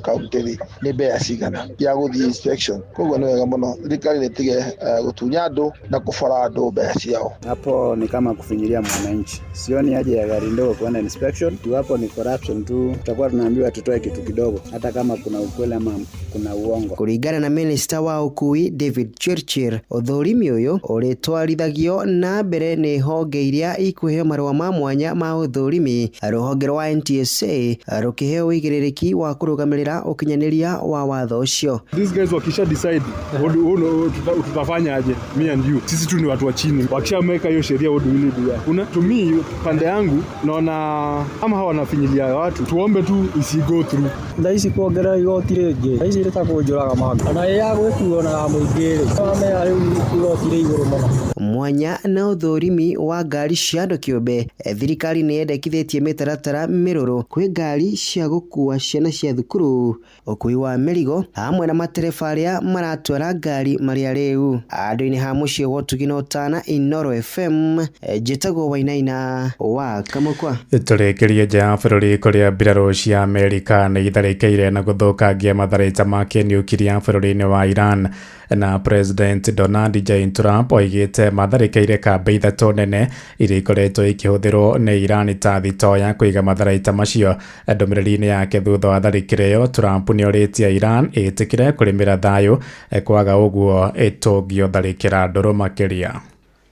kaunti nĩ mbea cigana ya gũthiĩ inspection. Koguo nĩ wega mũno thirikari nĩ tige gũtunya andũ na kũbora andũ mbea ciao. Hapo ni kama kufinyilia mwananchi. Sioni haja ya gari ndogo kuenda inspection. Iwapo ni corruption tu, tutakuwa tunaambiwa tutoe kitu kidogo hata kama kuna ukweli ama kuna uongo. Kũringana na minista wa ũkui David Chirchir, ũthũrimi ũyũ ũrĩtwarithagio na mbere nĩ honge iria ikũheo marũa ma mwanya ma ũthũrimi. Rũhonge rwa NTSA rũkĩheo wĩigĩrĩrĩki wa kũrũgamĩrĩra ũkinyanĩria wa watho ũcio. These guys wakisha decide tutafanya aje, me and you, sisi tu ni watu wa chini. Wakishameka hiyo sheria, what do we do? Kuna to me pande yangu naona kama hawa wanafinyilia watu, tuombe tu isi go through. Ndaisi kuongera igoti rĩngĩ, ndaisi rĩtakũnjũraga maga ona ya gwĩkuo na mũingĩ kama ya igoti rĩ igũrũ mũno. Mwanya na ũthũrimi wa ngari cia andũ kĩũmbe, thirikari nĩ yendekithĩtie mĩtaratara mĩrũrũ kwĩ ngari cia gũkua ciana cia thukuru, ũkui wa mĩrigo hamwe na matereba arĩa maratwara ngari marĩa rĩu. Andũ-inĩ ha mũciĩ wa Ũtugi na Ũtana, Inooro FM, njĩtagwo Wainaina wa Kamukwa. Tũrĩkĩrie nja ya bũrũri kũrĩa mbirarũ cia Amerika nĩ itharĩkĩire na gũthũkangia matharaita ma kĩniukiria bũrũri-inĩ wa Iran. Na President Donald J. Trump oigĩte matharĩkĩire kambĩ ithatũ nene iria ikoretwo ikĩhũthĩrwo nĩ Iran ta thitoo ya kũiga matharaita macio. Ndũmĩrĩri-inĩ yake thutha wa tharĩkĩro ĩyo, Trump nĩ orĩtie Iran ĩtĩkĩre kũrĩmĩra thayũ, kwaga ũguo ĩtũngio tharĩkĩra ndũrũ makĩria.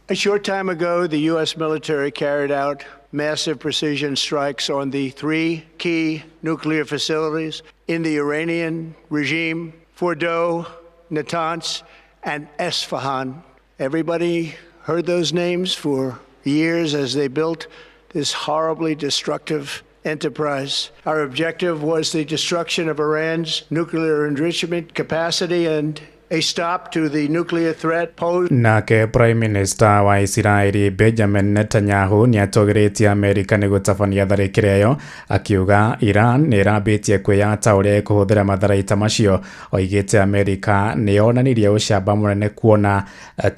A short time ago, the U.S. military carried out massive precision strikes on the 3 key nuclear facilities in the Iranian regime, Fordow, Natanz, and Esfahan. Everybody heard those names for years as they built this horribly destructive enterprise. Our objective was the destruction of Iran's nuclear enrichment capacity and a stop to the nuclear threat posed. Nake Prime Minister wa Israeli Benjamin Netanyahu nĩ atũgĩrĩtie Amerika nĩ gũtabania tharĩkĩro ĩyo, akiuga Iran nĩ ĩrambĩtie kwĩyata ũrĩa ĩkũhũthĩra matharaita macio. Oigĩte Amerika nĩ yonanirie ũcamba mũnene kuona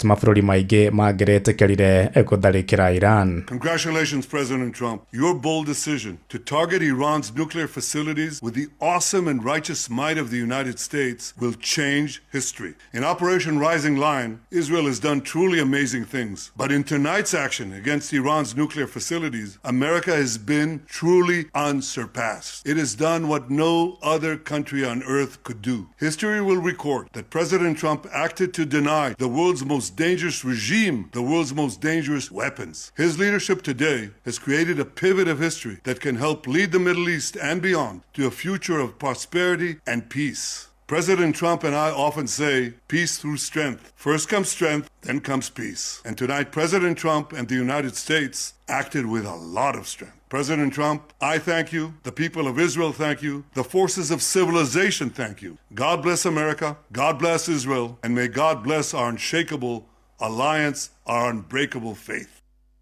mabũrũri maingĩ mangĩretĩkĩrire gũtharĩkĩra Iran. Congratulations, President Trump. Your bold decision to target Iran's nuclear facilities with the awesome and righteous might of the United States will change history. In Operation Rising Lion, Israel has done truly amazing things. But in tonight's action against Iran's nuclear facilities, America has been truly unsurpassed. It has done what no other country on earth could do. History will record that President Trump acted to deny the world's most dangerous regime the world's most dangerous weapons. His leadership today has created a pivot of history that can help lead the Middle East and beyond to a future of prosperity and peace. President Trump and I often say, peace through strength. First comes strength, then comes peace. And tonight, President Trump and the United States acted with a lot of strength. President Trump, I thank you. The people of Israel thank you. The forces of civilization thank you. God bless America. God bless Israel. And may God bless our unshakable alliance, our unbreakable faith.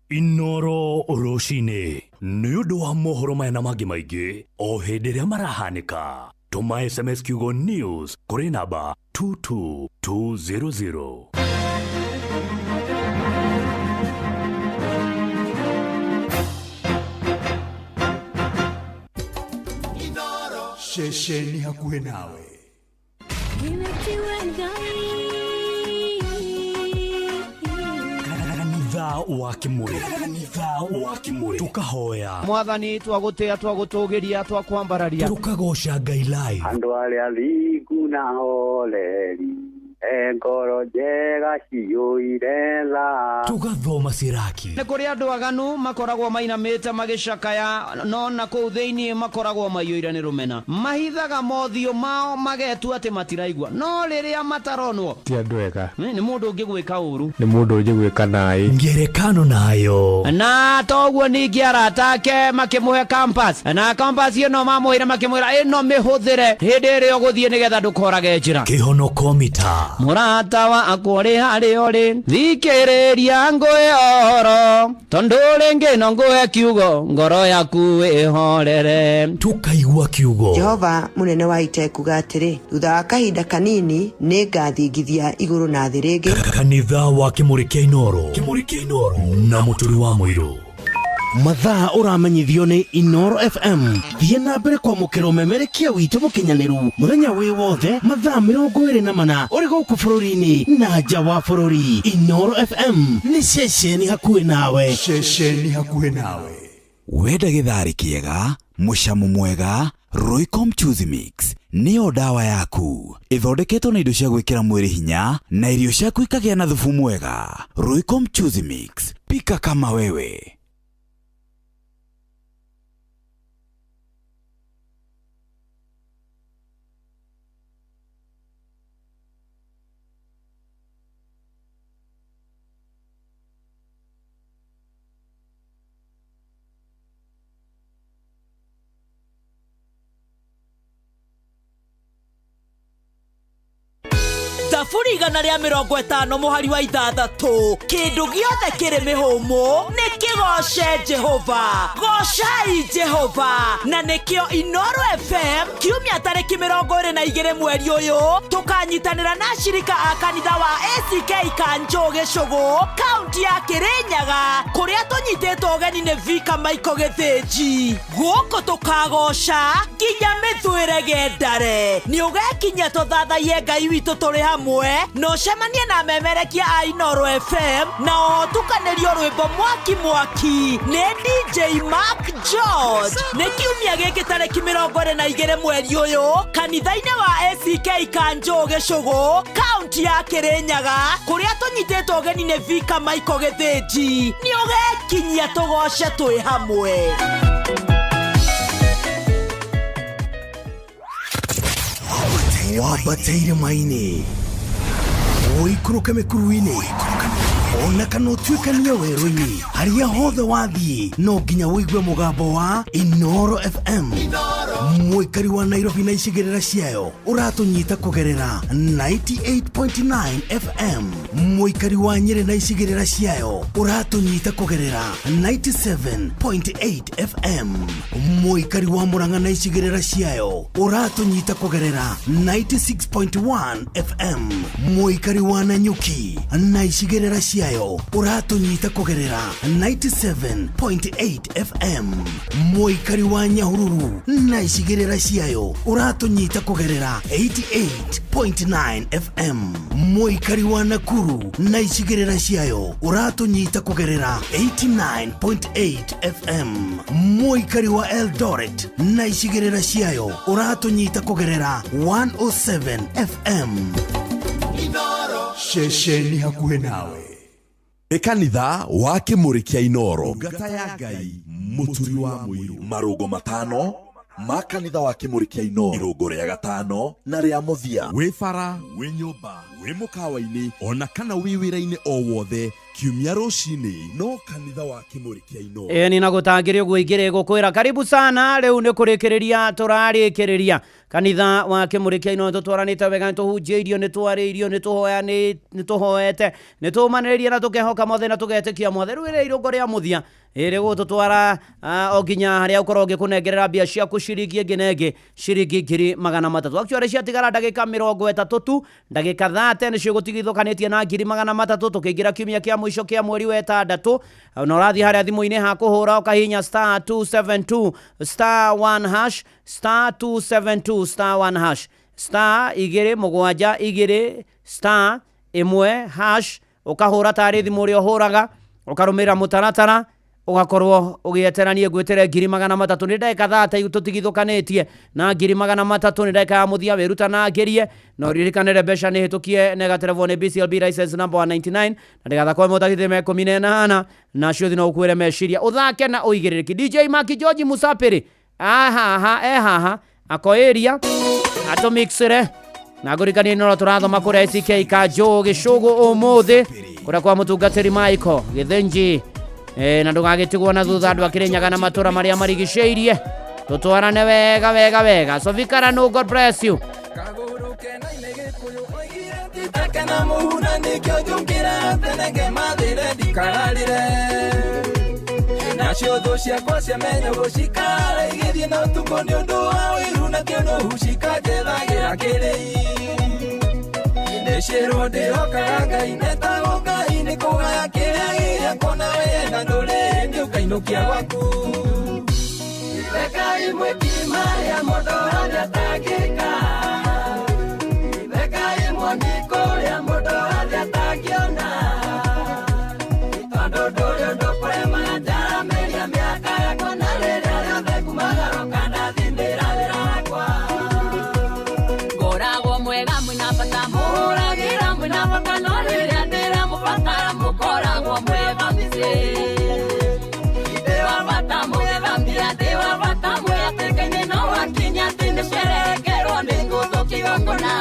Inooro Oroshine. Nĩ ũndũ wa mohoro maya na mangĩ maingĩ o hĩndĩ ĩrĩa marahanĩka. Tuma SMS kiugo news kuri namba 22200. Shesheni hakuhe nawe. Kanitha wa Kimuri tukahoya mwathani twagutia twagutugiria twakwambararia tukagosha Ngai live andu aria lingu na holeri engoro njega ciyuire tha tugathoma ciraki nĩ kũrĩ andũ aganu makoragwo mainamĩte magĩcakaya no na kũu thĩinĩ makoragwo maiyũire nĩ rũmena mahithaga mothiũ mao magetua atĩ matiraigua no rĩrĩa mataronwo ti andũ ega nĩ mũndũ ũngĩ gwĩka ũru nĩ mũndũ ũngĩ gwĩka naĩ ngerekano nayo na toguo ningĩ arata ake makĩmũhe campus na campus ĩno mamũire makĩmwĩra ĩno mĩhũthĩre hĩndĩ ĩrĩa ũgũthiĩ nĩgetha ndũkorage njĩra kĩhonoko mita mũrata wakwa ũrĩ harĩa ũrĩ thikĩrĩria ngũhe ũhoro tondũ rĩngĩ no ngũhe kiugo ngoro yaku ĩhorere tukaigua kiugo Jehova mũnene wa ita kuga atĩrĩ thutha wa kahinda kanini nĩ ngathingithia igũrũ na thĩ rĩngĩ kanitha wa Kimuri kĩa Inoro na mũturi wa mũirũ mathaa ũramenyithio nĩ Inoro FM thiĩ na mbere kwamũkĩra ũmemerekia witũ mũkinyanĩru mũthenya wĩ wothe mathaa 24 ũrĩ gũkũ bũrũri-inĩ na nja wa bũrũri. Inoro FM nĩ ceceni hakuhĩ nawe Wenda gĩtharĩ kĩega mũcamo mwega Royco Mchuzi Mix nĩyo dawa yaku ĩthondeketwo na indo cia gwĩkĩra mwĩrĩ hinya na irio ciaku ikagĩa na thubu mwega. Royco Mchuzi Mix, pika kama wewe. Thaburi 150 mũhari wa 6 kĩndũ gĩothe kĩrĩ mĩhũmũ nĩ kĩgoce Jehova. Gocai Jehova na nĩkĩo Inoro FM kiumia tarĩki 22 mweri ũyũ tũkanyitanĩra na shirika a kanitha wa ACK Kanjo Gĩcũgũ kaunti ya Kĩrĩnyaga kũrĩa tũnyitĩtwo ũgeni nĩ Vika Maiko Gĩthĩnji. Gũkũ tũkagoca nginya mĩthũĩre gendare nĩ ũgekinya tũthathaie Ngai witũ tũrĩ hamwe no cemanie na memerekia a Inoro FM na otukanĩrio rwĩmbo mwaki nĩ DJ Mark George. Nĩ kiumia gĩkĩ tarĩki 22 mweri ũyũ kanitha-inĩ wa ACK Kanjo Gĩcũgũ kaunti ya Kĩrĩnyaga kũrĩa tũnyitĩtwo ũgeni nĩ Vika Maiko Gĩthĩnji. Nĩ ũgekinyia tũgoce twĩ hamwe. wabateire maini oikũrũke mĩkuru-inĩ ona kana ũtuĩkanie werũ-inĩ harĩa hothe wathiĩ no nginya wĩigue mũgambo wa Inoro FM. Mũikari wa Nairobi na icigĩrĩra ciayo ũratũnyita kũgerera 98.9 FM. Mũikari wa Nyeri na icigĩrĩra ciayo ũratũnyita kũgerera 97.8 FM. Mũikari wa Murang'a na icigĩrĩra ciayo ũratũnyita kũgerera 96.1 FM. Mũikari wa Nanyuki na icigĩrĩra ciayo ũratũnyita kũgerera 97.8 FM. Mũikari wa Nyahururu na icigĩrĩra ciayo ũratũnyita kũgerera 88.9 FM. Mũikari wa Nakuru na icigĩrĩra ciayo ũratũnyita kũgerera 89.8 FM. Mũikari wa Eldoret na icigĩrĩra ciayo ũratũnyita kũgerera 107 FM. Shesheni hakuhĩ nawe. Kanitha wa Kimuri kĩa Inoro ngata ya Ngai mũturi wa mũirũ marũgo 5 ma kanitha wa Kimuri kĩa Inoro irũngo rĩa gatano na rĩa mũthia wĩ bara wĩ nyũmba wĩ mũkawa-inĩ ona kana wĩ wĩra-inĩ o wothe kiumia rũcinĩ no kanitha wa Kimuri kĩa Inoro ni nagũtangĩria ũguo ingĩrĩ gũkwĩra karibu sana. Rĩu nĩ kũrĩkĩrĩria tũrarĩkĩrĩria kanitha wa Kimuri kĩa Inoro tũtwaranĩte wega nĩtũhunjĩirio nĩtwarĩirio nĩtũhoete nĩtũmanĩrĩria na tũkehoka mothe na tũgetĩkia mothe. Rĩu irũngo rĩa mũthia iri gututwara oginya haria ukoroge kunengerera bia cia kushiriki ngenege shiringi 300 actually ciatigara ndagika 30 tu ndagika 30 nicio gutigithukanitie na 300 tukiingira kiumia kia mwisho kia mweri wa 6 na urathi haria thimu-ini ha kuhura ukahinya *272 *1 hash *272 *1 hash *272 *1 hash ukahura tari thimu uri ohuraga ukarumira mutaratara ugakorwo ugieteranie gwetere 300 ni ndagika 30 tutigithukanitie na 300 ni ndagika ya muthia wiruta na ngerie no ririkanire mbeca ni hitukie nega telefone BCLB license number 199 na ndigatha kwa mutagithime 18 na cio thina ukwire meciria uthake na uigiririki DJ Maki George Musapiri aha akoeria atomixere na gurikani no turathoma kuri SK Kajo Gicugu umuthi kura kwa mutungatiri Michael Githenji na ndugagitigwo na thutha andu akirinyaga na matura maria marigiceirie tutwarane wega so vikara no God bless you kana muhuna nikyo jungera tenenge madire dikararire nacio tho ciakwa ciamenya gucikara igithie na utuko ni undu wa wiru na kiono hucika jethagira kirei nishirwo ndihokaga ngai netago ngai ni kugaya kiria giakwa na wenda nduri ndi ukainukia gwaku Rekai mwekima ya mondo haria tangika Rekai mwaniko ya mondo haria tangiona Itondo nduri undu kurema njara meria miaka yakwa na riria riothe kumagaruka ndathindira wira wakwa Ngoragwo mwega mwina bata mũhũragĩra mwina bata no rĩrĩa ndĩramũbatara mũkoragwo mwega mĩcĩ Ndĩwabata mũgethambia ndĩwabata mwĩatĩkaine no wakinya atĩ nĩcerekerwo nĩ ngũthũ kĩgongona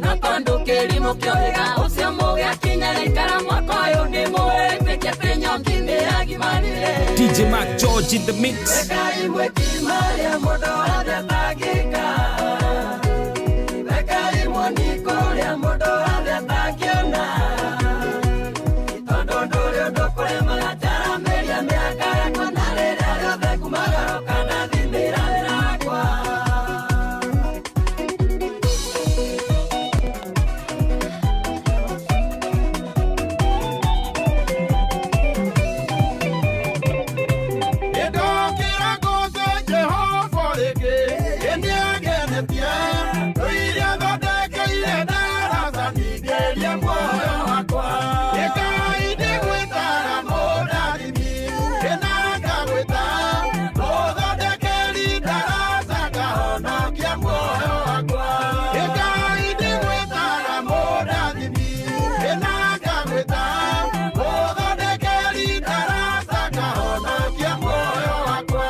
no tondũ kĩrimũ kĩohĩga ũcio mũgĩakinya rĩikara mwaka ũyũ nĩmũĩtĩkia atĩ nyongi nĩyagimanire DJ Mac George in the mix Rekai mwĩkima rĩa mũndũ wothe atangĩka Rekai mwaniko rĩa mũndũ wothe atangiona Itondo ndũrĩ ũndũ kũremaga njara mĩria mĩaka yakwa na rĩrĩa rĩothe kumagaruka ndathimĩra wĩra wakwa Ndokĩra ngũthĩ Jehova rĩngĩ ĩnĩangenetie rũiria thondekeire ndaraca ningĩria muoyo wakwa Ĩkai ndigwĩtara mũndathimi ĩna ngagwĩta mũthondekeri ndaraca ngahonokia muoyo wakwa Ĩkai ndigwĩtara mũndathimi ĩna ngagwĩta mũthondekeri ndaraca ngahonokia muoyo wakwa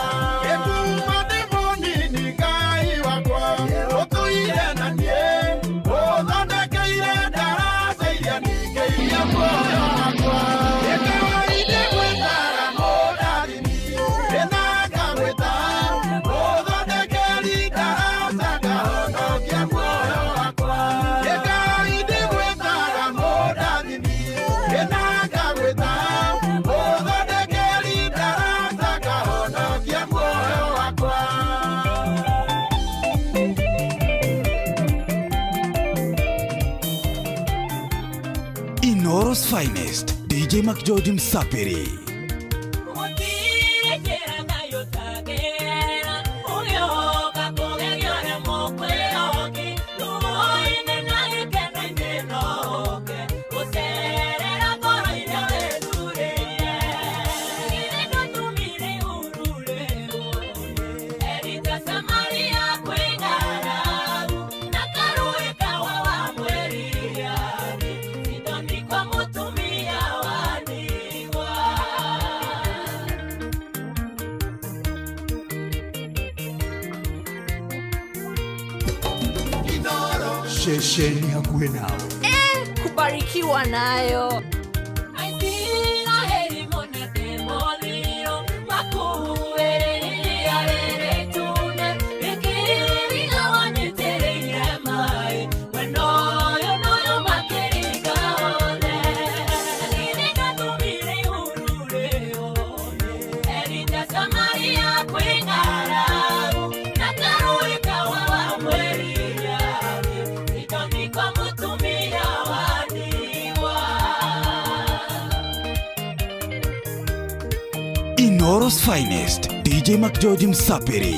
Ĩkuma ndĩ mũnini Ngai wakwa ũtũire na niĩ ũthondekeire ndaraca iria ningĩiria muoyo wakwa Ĩkai ndigwĩtara mũndathimi ĩna ngagwĩta mũthondekeri ndaraca ngahonokia muoyo wakwa Ĩkai ndigwĩtara mũndathimi ĩna ngagwĩta mũthondekeri ndaraca ngahonokia muoyo wakwa Inoro's finest, DJ Mac George Msapiri. Shesheni hakuwe nao. Kubarikiwa nayo. Inoro's finest, DJ McGeorge Msapiri.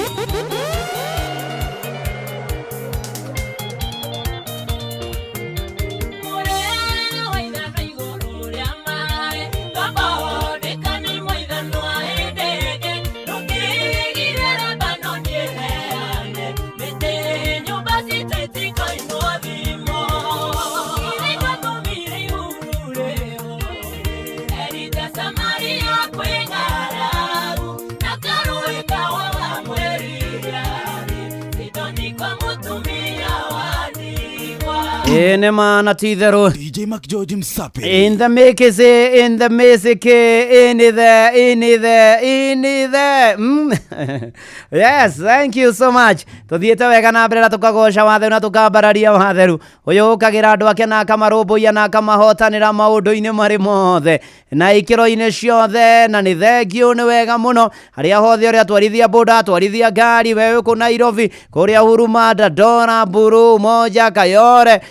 Enema na titheru DJ McGeorge Msapiri. In the music, Yes, thank you so much. Tuthiete wega na mbere tukagosha wathe na tukambararia watheru. Uyu ukagira andu ake na kamarumbuia na kamahotanira maundu-ini mari mothe na ikiro-ini ciothe, na ni thengio ni wega muno haria hothe uria twarithia boda, twarithia ngari, wewe ku Nairobi, kuria Huruma, Dandora, Buru, Moja, Kayore,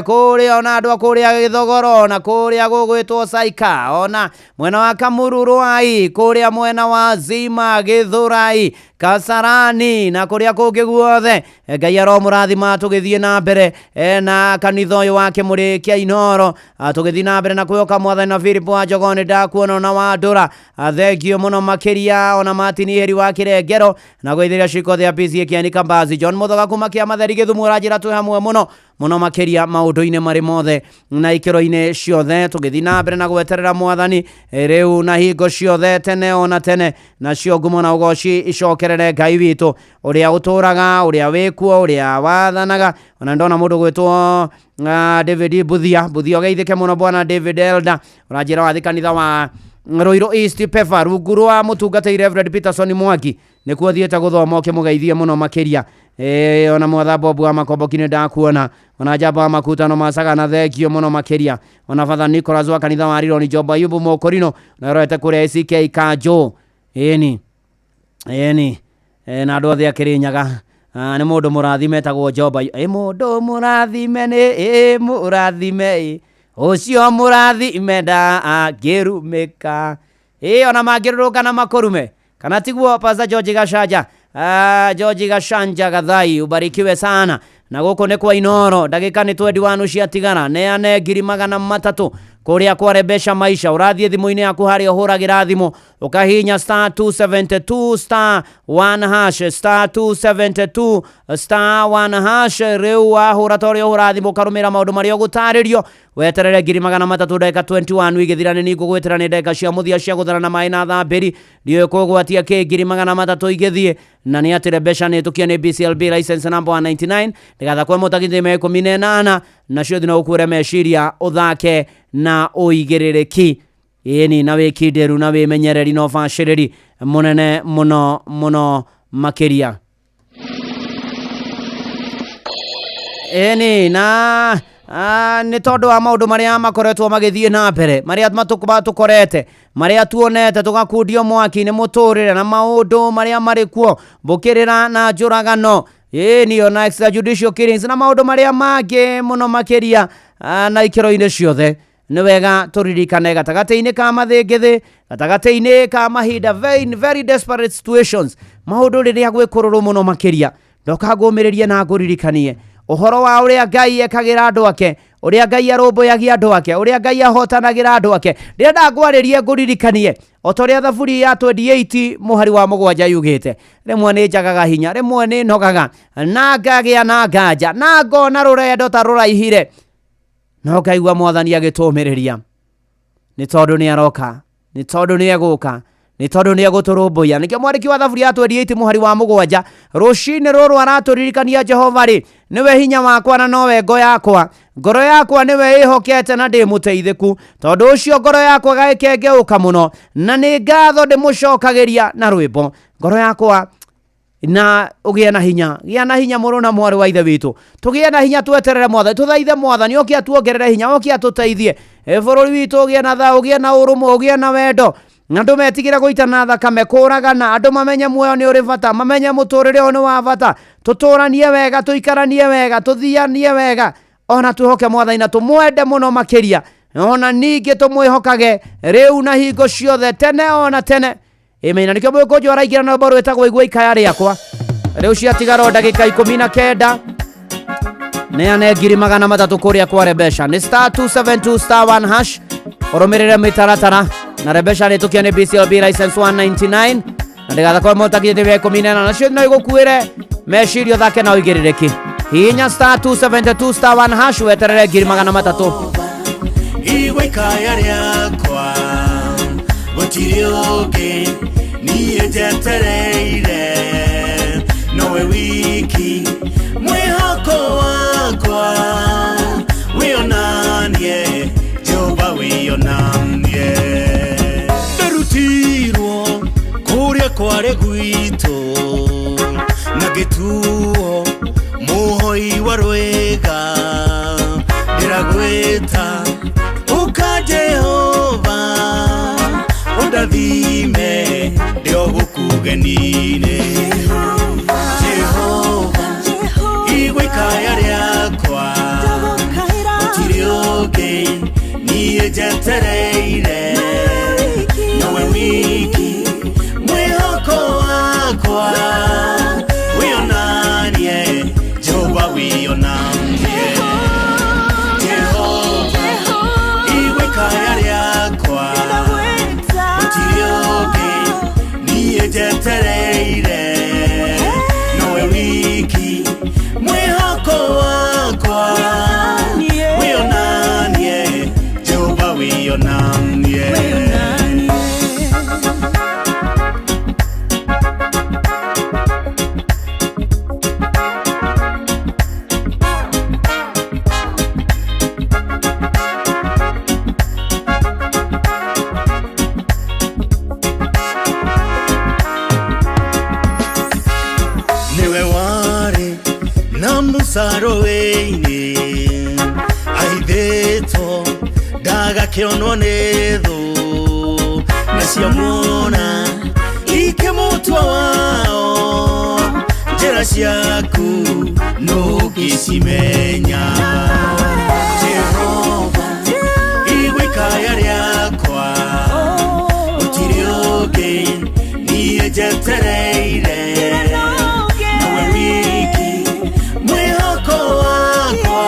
kuria ona andu kuria Githogoro, na kuria gugwitwo Saika, ona mwena wa Kamururu-ai, kuria mwena wa Zima, Githurai, Kasarani, na kuria kungi guothe. Ngai aromurathima tugithie na mbere na kanitha uyu wake Murikia Inoro, tugithie na mbere na kuyoka mwathani na Philip wa Jogoni ndakuona na Wandura. Thengio muno makiria ona Martin Heri wa Kirengero na gwithiria ciko thia PCA Kianika Mbazi, John Muthoga kuma Kiamatheri Githumu rajira twi hamwe muno makiria maundu-ini mari mothe na ikiro-ini ciothe. Tugithie na mbere na gweterera mwathani riu na hingo ciothe tene ona tene, na cio ngumo na ugoci icokerere Ngai witu uria uturaga, uria wikuo, uria wathanaga. Ona ndona mundu gwitwo David Buthia geithike muno bwana David Elda urajira wathi kanitha wa Roiro East Pefa ruguru wa mutungatiri Reverend Peterson Mwangi nikuo thiete guthoma ukimugeithie muno makiria. Ona mwatha Bobu wa Makombokine ndakuona, ona Jamba wa Makutano Masaga na thengio muno makiria. Ona Father Nicholas wa kanitha wa Rironi, Job Ayubu Mokorino na roete kuria CK Kanjo. Eni na andu othe akirinyaga ni mundu murathime tagwo Job mundu murathime ni murathime ucio murathime nda angirumika ona mangiruruka na makurume kana tiguo Pastor George Gashanja. George Gashanja Gathai, ubarikiwe sana. Na guku ni kwa Inoro, ndagika ni 21 ciatigara, neane 300 kuria kwarebesha maisha. Urathie thimu-ini yaku haria uhuragira thimu ukahinya *272*1# *272*1# riu wahura torio urathimu ukarumira maundu maria ugutaririo weterere 300 ndagika 21 igithirane ni ngugwetera ni ndagika cia muthia cia guthara na mai na thambiri dio kugwatia ke 300 igithie na ni atirebesha ni tukia ni BCLB license number 199 ndigatha kwa mutakithime 18 na cio thina ukure meshiria uthake na uigirereki. Eni na wikinderu na wimenyereri no baciriri munene muno makiria. Eni na ni tondu wa maundu maria makoretwo magithie na mbere, maria tukorete, maria tuonete tugakundio mwaki ni muturire na maundu maria mari kuo bukirira na njuragano. Eni ona extrajudicial killings na maundu maria mange muno makiria na ikiro-ini ciothe. Ni wega turirikane gatagati-ini ka mathingithi, gatagati-ini ka mahinda very desperate situations, maundu riria gwikururu muno makiria. Ndokagumiririe na nguririkanie uhoro wa uria Ngai ekagira andu ake, uria Ngai arumbuyagia andu ake, uria Ngai ahotanagira andu ake. Ria ndangwaririe nguririkanie otoria thaburi ya 28 muhari wa 7 yugite, rimwe ni njagaga hinya, rimwe ni nogaga na ngagia na nganja na ngona rurendo ta ruraihire, no ngaigua mwathani agitumiriria. Ni tondu ni aroka, ni tondu ni aguka, ni tondu ni aguturumbuya. Nikio mwariki wa thaburi ya 28 muhari wa 7 rucini ruru araturirikania Jehova ri niwe hinya wakwa na nowe ngo yakwa, ngoro yakwa niwe ihokete na ndi muteithiku, tondu ucio ngoro yakwa gaikengeuka muno na ni ngatho ndimucokagiria na rwimbo. Ngoro yakwa na ugie na hinya, gia na hinya muru na mwari wa ithe witu, tugie na hinya tweterere mwathani, tuthaithe mwathani oki atuongerere hinya, oki atuteithie bururi witu ugie na tha, ugie na urumu, ugie na wendo. Andu metigira guitana thakame, kuragana, andu mamenye muoyo ni uri bata, mamenye muturire oni wa bata, tuturanie wega, tuikaranie wega, tuthianie wega, ona tuhoke mwathani na tumwende muno makiria, ona ningi tumwihokage riu na hingo ciothe tene ona tene. imena nikyo bwo kujora igira na boro etagwo igwe ikaya riakwa riu ciatigaro ndagika 19 neane ngiri 300 kuria kwa Rebesha ni *272 *1 hash oromerera mitaratara na Rebesha ni tukia ni BCLB license 199 na ndigatha kwa motagie tv 18 na cio no igukuire meshirio thake na uigiririki hinya *272 *1 hash weterere ngiri 300 igwe ikaya riakwa gutiriuge niye jetereire nowe wiki mwihoko wakwa wionanie Jehova wionanie nderutirwo kuria kware gwito na gituo muhoi wa rwega ndiragweta uka Jehova undathime ndio gukugenine Jehova igwe ikaya riakwa utirioge niye jetereire nowe wiki mwihoko wakwa wionanie Jehova wionanie Jehova igwe ikaya riakwa utirioge niye jetereire nowe wiki mwihoko wakwa wionanie Jehova wionanie niwe wari na musaroweini aitheto daga kionwo netho naciamwona ikimutwa wao njĩra ciaku nũngĩcimenya Jehova igwe ikaya riakwa gũtirĩ ũngĩ niĩ njetereire nowe wiki mwĩhoko wakwa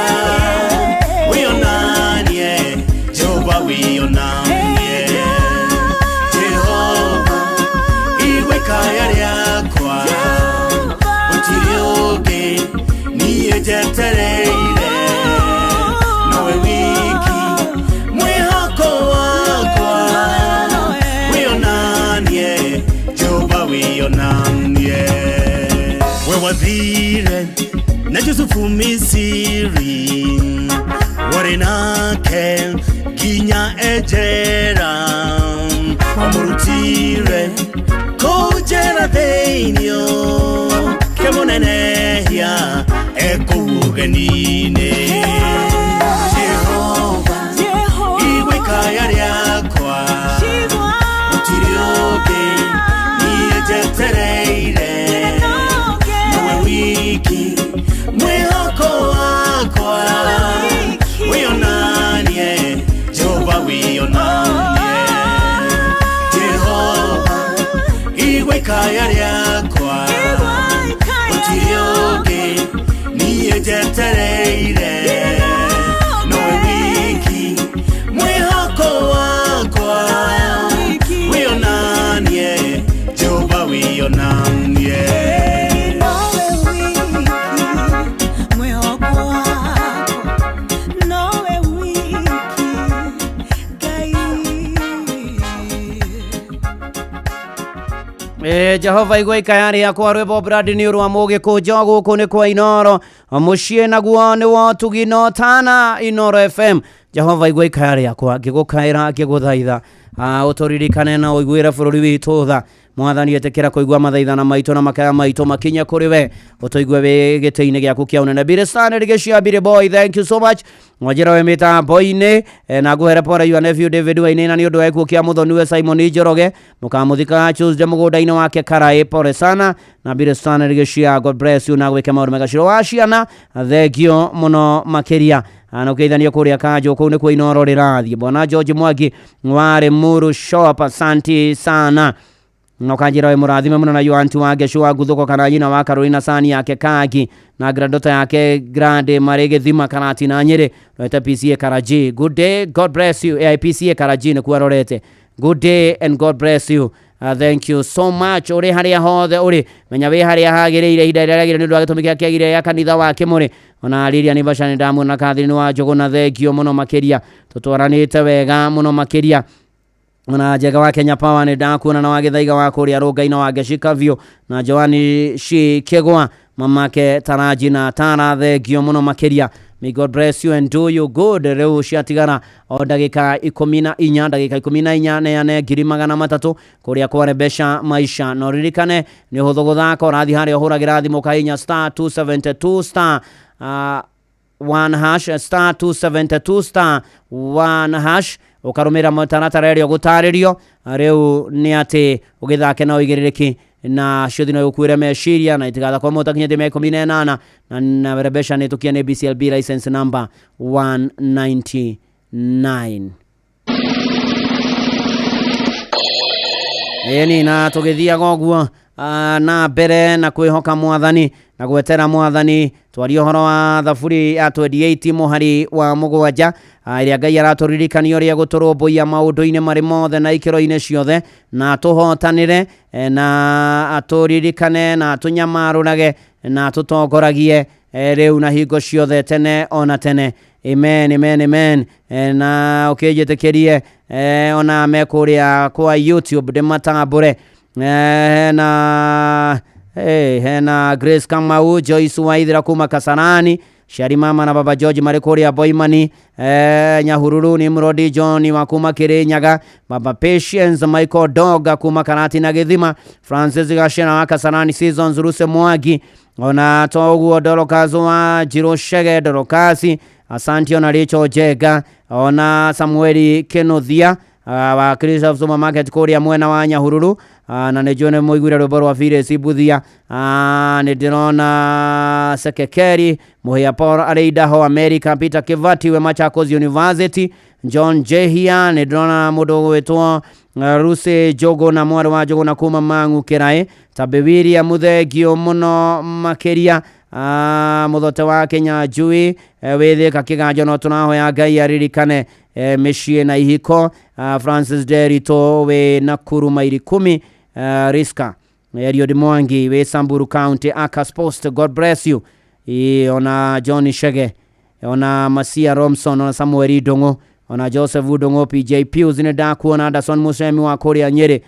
wĩonanie Jehova wĩonanie Jehova igwe ikaya riakwa gũtirĩ ũngĩ niĩ njetereire nowe wiki mwĩhoko wakwa wĩonanie Jehova wĩonanie we wathire na Yusufu Misiri warĩ nake nginya enjera wamũrutire kũu njera thĩinĩ kĩmũnenehia ekũu ũgeni-inĩ Jehova igwe ikaya riakwa gũtirĩ ũngĩ niĩ njetereire nowe wiki mwĩhoko wakwa wĩonanie Jehova wĩonanie Jehova igwe ikaya riakwa gũtirĩ ũngĩ niĩ njetereire nowe wiki mwĩhoko wakwa wĩonanie Jehova wĩonanie Jehova igwe ikaya riakwa rwĩmbo Brad nĩ ũrwa mũgĩkũnja gũkũ nĩ kwa Inoro mũciĩ naguo nĩ wa Tugino Tana Inoro FM Jehova igwe ikaya riakwa ngĩgũkaĩra ngĩgũthaitha ũtũririkane na ũiguĩre bũrũri witũ tha mwathani etekera kũigua mathaithana maitũ na makaya maitũ makinya kũrĩ we ũtũigue wĩ gĩtĩ-inĩ gĩaku kĩa ũnene Bire Stan rĩgĩciambire boy thank you so much mwajĩra we mĩtambo-inĩ na ngũhere pore your nephew David Wainaina nĩ ũndũ wa gĩkuũ kĩa mũthoni we Simon Njoroge mũkamũthika Tuesday mũgũnda-inĩ wake Karai pore sana na Bire Stan rĩgĩcia God bless you na gwĩke maũndũ mega ciro wa ciana thengio mũno makĩria na ũkeithania kũrĩa kanjũ kũu nĩ kwa Inoro rĩrathiĩ bwana George Mwangi warĩ Muru shop asante sana Nokajira we murathime muno na yuanti wa gesho wa guthuko kana nyina wa Carolina Sani yake Kagi na grandota yake Grande Marege Thima Karati na Nyeri Rweta PCA Karaji. Good day, God bless you. PCA Karaji ne kuarorete. Good day and God bless you. Thank you so much. Ore haria hothe ore menya we haria hagereire hida ragire ndu agatumika kiagire ya kanitha wake muri ona aliria ni bashani damu na kathini wa Njuguna thengio muno makiria tutwaranite wega muno makiria ona Njega wa Kenya Power ni ndakuona na wagithaiga wa kuria Rongai-ino wa Geshikavio na Joani Shikegwa mamake Taraji na Tara thengio muno makiria. May God bless you and do you good. Reu ciatigana o ndagika 14 ndagika 14 neane 300 kuria kwa Rebesha Maisha no ririkane ni huthu guthaka rathi hari ohuragira thimu kainya star 272 star 1 hash star 272 star 1 hash ukarumira mutaratara ĩrĩa gutaririo reu ni ati ugithake na uigiriki na shothi no ukwire meshiria na itigatha kwa mota kinyete me 18 na Rebesha ni tukia ne BCLB license number 199. Eni na tugithia goguo na mbere na kwihoka mwathani na gwetera mwathani twari horo wa thaburi ya 28 muhari wa mugwanja iria Ngai araturirikania uria guturumbuia maundu-ini mari mothe na ikiro-ini ciothe na tuhotanire na aturirikane na tunyamarurage na tutongoragie riu na hingo ciothe tene ona tene. Amen, amen, amen. Na ukijitekerie ona mekuria kwa YouTube de matambure na na Grace Kamau, Joyce Waithira kuma Kasarani, Shari Mama na Baba George Marikuria Boimani, Nyahururu ni Mrodi John wa kuma Kirinyaga, Baba Patience Michael Doga kuma Karati na Githima, Francis Gashena wa Kasarani Seasons Ruse Mwagi, ona Togu Dorokazo wa Jiroshege Dorokasi, Asante ona Richo Jega, ona Samueli Kenothia wa Christopher Zuma Market Korea mwena wa Nyahururu na nejone moigwira rubaro wa Fire Sibuthia ne dirona Sekekeri Muhia Paul Areidaho America Peter Kivati we Machakos University John Jehia ne dirona mudogo wetu Ruse Jogo na mwari wa Jogo na kuma Mangu Kerae Tabewiri ya muthegio muno makeria muthote wa Kenya Jui wetheka kiganjo no tunahoya Ngai aririkane meshie na ihiko Francis Derito we Nakuru mairi 10 Riska Erio de Mwangi we Samburu County Akas Post. God bless you. Ona Johnny Shege ona Masia Romson ona Samuel Dongo ona Joseph Udongo PJ Pius ne dakuona Anderson Musemi wa Korea Nyeri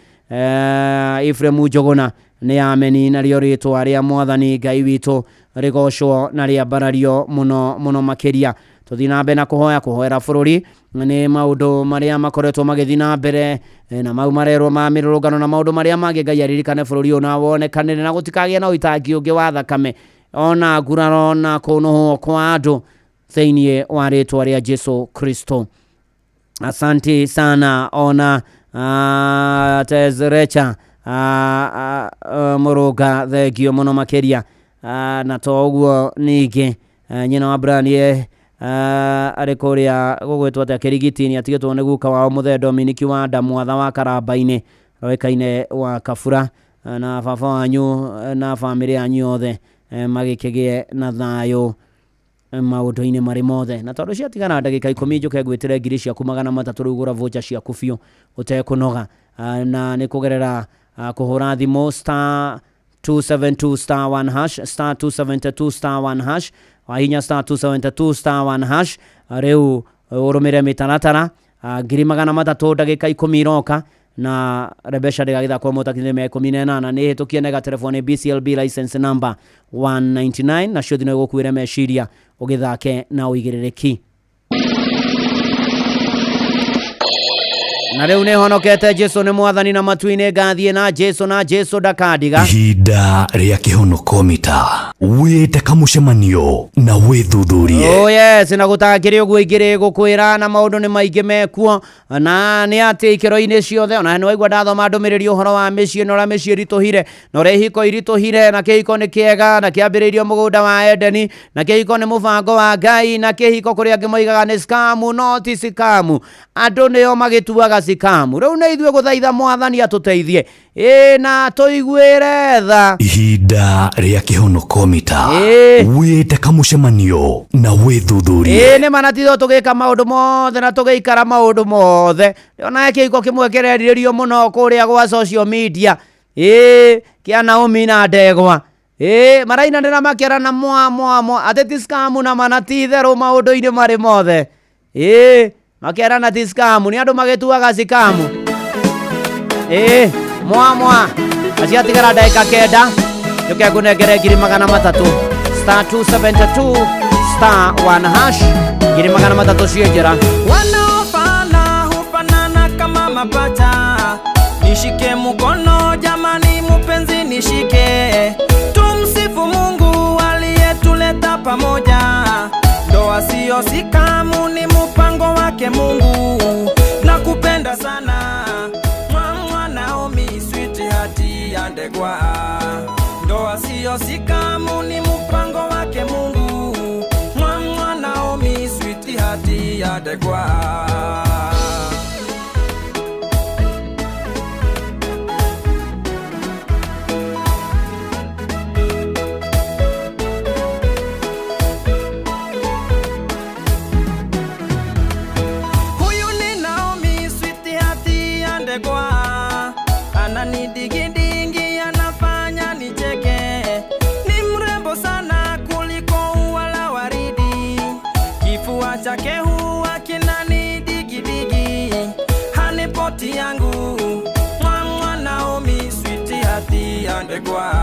Ifremu Jogona ne ameni na rioritwa ria mwathani Ngai witu rigocwo na ria barario muno makiria tuthina mbe na kuhoera bururi ni maundu maria makoretwo magithina mbere na mau marerwo ma mirurungano na maundu maria mangĩ Ngai aririkane bururi ona wonekanire na gutikagie na uitangi ungi wa thakame ona nguraro na kunuho kwa andu thĩinĩ wa rĩtwa rĩa Jesu Kristo. Asante sana ona Tezerecha Muruga thengio muno makiria na toguo ningi nyina wa Branie ari kuria gugwetwo ta kirigitini atigitwo ni guka wa muthe Dominic wa Ndamwatha wa Karamba-ini roikaine wa Kabura na baba wanyu na family yanyu othe magikigie na thayo maundu-ini mari mothe na tondu ciatigana ndagika 10 njuke gwitire ngiri ciaku 300 rugura vocha ciaku biũ utekunoga na ni kugerera kuhura thimo star 272 star 1 hash star 272 star 1 hash wahinya star 272 star 1 hash reu urumire mitaratara 300 ndagika 10 iroka na Rebesha ndagitha kwa mota kine 18 ni hitukie nega telefone BCLB license number 199 na shothi no gukwira meshiria ugithake na uigirereki na reu ne honokete Jesu ni mwathani na matuine gathie na Jesu ndakadiga ihinda ria kihonoko mita wĩte kamucemanio na wĩthuthurie. Oh yes, na gũtakĩrĩ ũguo igĩrĩ gũkwĩra na maũndũ nĩ maingĩ mekuo na nĩ atĩ ikĩro-inĩ ciothe ona nĩ waigua ndathoma ndũmĩrĩri ũhoro wa mĩciĩ na ũrĩa mĩciĩ iritũhire na ũrĩa ihiko iritũhire na kĩhiko nĩ kĩega na kĩambĩrĩirio mũgũnda wa Edeni na kĩhiko nĩ mũbango wa Ngai na kĩhiko kũrĩa angĩ moigaga nĩ scam no ti scam, andũ nĩo magĩtuaga scam. Rĩu nĩ ithuĩ gũthaitha Mwathani atũteithie na tũiguĩre tha ihinda rĩa kĩhonoko mita wĩte kamucemanio na wĩthuthurie. Nĩ manatithwo tũgĩka maũndũ mothe na tũgĩikara maũndũ mothe ona kĩhiko kĩmwe kĩrerirĩrio mũno kũrĩa gwa social media kĩa Naomi na Ndegwa marainanĩra makĩarana mwa atĩ ti scam na manatitherũ maũndũ-inĩ marĩ mothe makĩarana ti scam nĩ andũ magĩtuaga scam mwa aciatigara ndagĩka kenda nĩke ngũnengere 300 *272 *1# 300 cienjera. Wanaofana hufanana kama mapacha, nishike mkono jamani mupenzi nishike, tumsifu Mungu aliyetuleta pamoja, ndoa sio sikamu ni mpango wake Mungu, nakupenda sana Naomi sweetheart ya Ndegwa, ndoa sio sikamu ni mpango wake Mungu, Naomi sweetheart ya Ndegwa. Huyu ni Naomi sweetheart ya Ndegwa, anani digidingi anafanya nicheke, ni mrembo sana kuliko ua la waridi, kifua chake huwa kinani digidigi, hanipoti yangu Naomi sweetheart ya Ndegwa,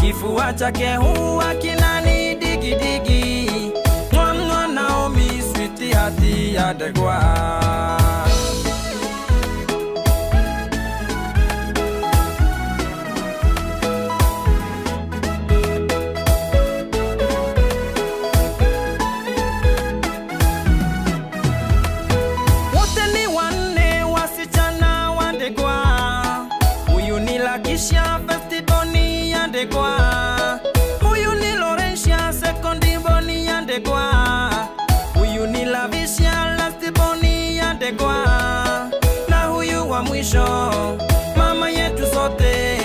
kifua chake huwa kinani digidigi, Naomi sweetheart ya Ndegwa. Kisha festiboni ya Ndegwa, huyu ni Laurentia sekondiboni ya Ndegwa, huyu ni Lavisha lastiboni ya Ndegwa, na huyu wa mwisho mama yetu sote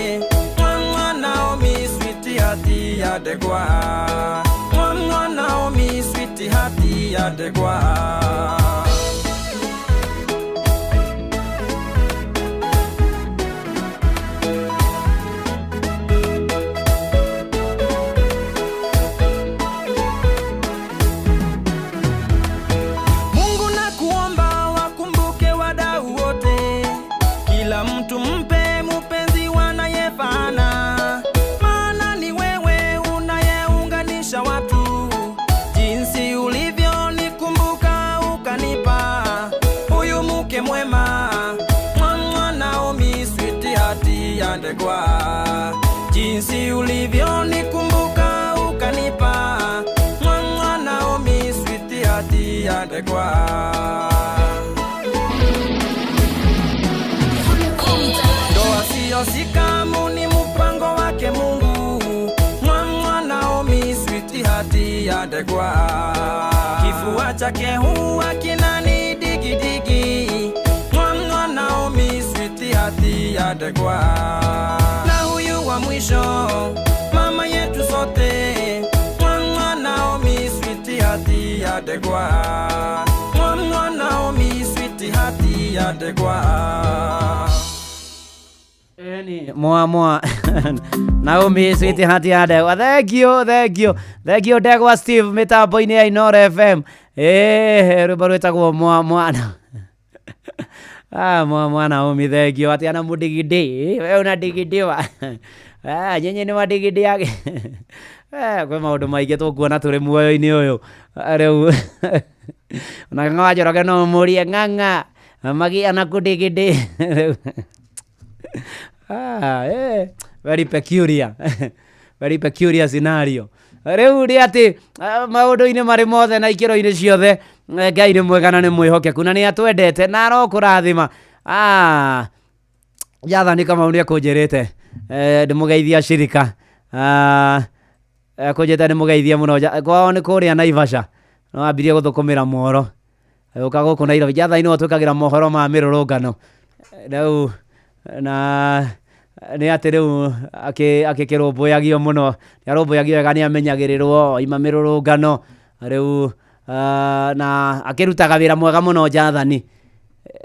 Naomi sweetheart ya Ndegwa, Naomi sweetheart ya Ndegwa. Mtu mpe mupenzi wanayefana, maana ni wewe unayeunganisha watu, jinsi ulivyo nikumbuka ukanipa huyu mke mwema, Naomi sweetheart ya Ndegwa, jinsi ulivyo nikumbuka ukanipa Naomi sweetheart ya Ndegwa. Sikamu ni mpango wake Mungu, Naomi sweetheart ya Ndegwa, kifua chake huwa kinani digidigi, Naomi sweetheart ya Ndegwa, na huyu wa mwisho mama yetu sote, Naomi sweetheart ya Ndegwa, Naomi sweetheart ya Ndegwa. Mwa Naomi sweetheart ya Ndegwa. Thank you Ndegwa Steve mitambo-inĩ ya Inooro FM. Rwĩmbo rwĩtagwo mwa Naomi, thank you. Ati ana mudigidi we una digidi wa nyenye nĩ madigidi yake kwĩ maũndũ maingĩ tũkuona tũrĩ muoyo-inĩ ũyũ rĩu na ng'awa Njoroge no mũrie ng'ang'a magia na kudigidi very peculiar very peculiar scenario. Rĩu nĩ atĩ maũndũ-inĩ marĩ mothe na ikĩro-inĩ ciothe Ngai nĩ mwega na nĩ mwĩhokeku na nĩ atwendete na arokũrathima. Jathani Kamau nĩ akũnjĩrĩte ndĩmũgeithia Shirika kũnjĩta ndĩmũgeithia mũno kwao nĩ kũrĩa Naivasha no ambirie gũthũkũmĩra mohoro ũka gũkũ Nairobi. Jathani no twĩkagĩra mohoro ma mĩrũrũngano rĩu na nĩ atĩ rĩu akĩkĩrũmbũyagio mũno nĩarũmbũyagio wega nĩamenyagĩrĩrwo ima mĩrũrũngano rĩu na akĩrutaga wĩra mwega mũno Jathani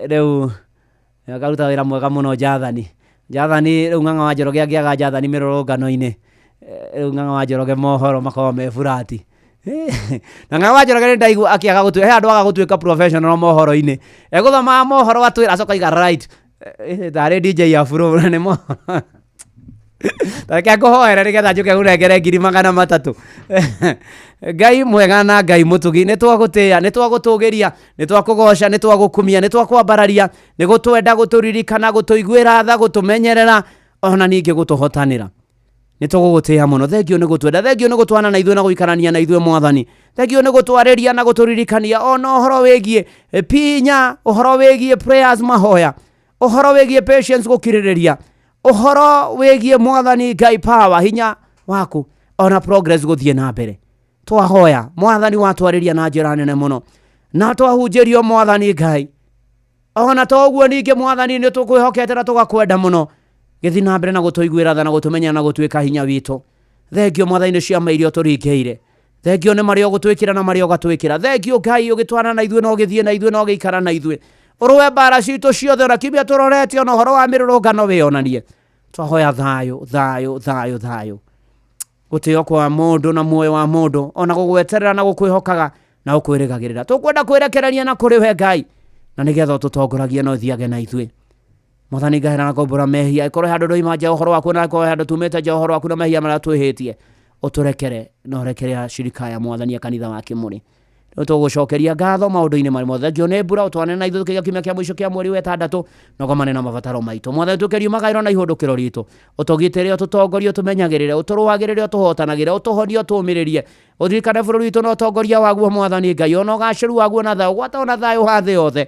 rĩu akaruta wĩra mwega mũno Jathani rĩu Ng'ang'a wa Njoroge angĩaga Jathani mĩrũrũngano-inĩ rĩu Ng'ang'a wa Njoroge mohoro makorwo me burati na Ng'ang'a wa Njoroge nĩ ndaigua akĩaga gũtuĩka he andũ aga gũtuĩka professional mohoro-inĩ egũthoma mohoro atwĩra acoka iga right tarĩ DJ Afro nĩ mohoro Taka kũhoera nĩgetha njũke ngũnengere 300,000 Ngai mwega na Ngai mũtugi nĩ twagũtĩĩa nĩ twagũtũgĩria nĩ twakũgoca nĩ twagũkumia nĩ twakwambararia nĩ gũtwenda gũtũririkana gũtũiguĩra tha gũtũmenyerera ona ningĩ gũtũhotanĩra nĩ tũgũgũtĩĩa mũno. Thengio nĩ gũtwenda, thengio nĩ gũtwana na ithuĩ na gũikarania na ithuĩ Mwathani, thengio nĩ gũtwarĩria na gũtũririkania ona ũhoro wĩgiĩ pinya, ũhoro wĩgiĩ prayers mahoya, ũhoro wĩgiĩ patience gũkirĩrĩria, ũhoro wĩgiĩ Mwathani Ngai power hinya waku ona progress gũthiĩ na mbere. Twahoya Mwathani watwarĩria na njĩra nene mũno na twahunjĩrio Mwathani Ngai ona toguo ningĩ Mwathani nĩ tũkwĩhokete na tũgakwenda mũno gĩthi na mbere na gũtũiguĩra tha na gũtũmenya na gũtuĩka hinya witũ. Thengio Mwathani nĩ ciama iria ũtũringĩire, thengio nĩ marĩa ũgũtwĩkĩra na marĩa ũgatwĩkĩra, thengio Ngai ũgĩtwana na ithuĩ na ũgĩthiĩ na ithuĩ na ũgĩikara na ithuĩ, ũrũe mbara citũ ciothe ona kiumia tũrorete ona ũhoro wa mĩrũrũngano wĩonanie. Twahoya thayũ thayũ thayũ thayũ gũtĩo kwa mũndũ na muoyo wa mũndũ ona gũgweterera na gũkwĩhokaga na gũkwĩrĩgagĩrĩra. Tũkwenda kwĩrekereria na kũrĩ we Ngai na nĩgetha ũtũtongoragie na ũthiage na ithuĩ. Mwathani Ngai na ngombora mehia ikorwo handũ ndoima nja ũhoro waku na ikorwo handũ tumĩte nja ũhoro waku na mehia marĩa twĩhĩtie ũtũrekere na ũrekerea Shirika ya Mwathani ya kanitha wa Kĩmũrĩ. Tũgũcokeria ngatho maũndũ-inĩ marĩ mothe. Thengio nĩ mbura ũtwane na ithuĩ kĩgĩa kiumia kĩa mũico kĩa mweri wa 6 nogomane na mabataro maitũ. Mwathani tũkĩrio magaĩro na ihũndũkĩro ritũ, ũtũgitĩre ũtũtongorie ũtũmenyagĩrĩre ũtũrũagĩrĩre ũtũhotanagĩre ũtũhonie ũtũmĩrĩrie ũthirikane bũrũri witũ na ũtongoria waguo Mwathani Ngai ona ũgacĩru waguo na thayũ gwata ona thayũ ha thĩ yothe.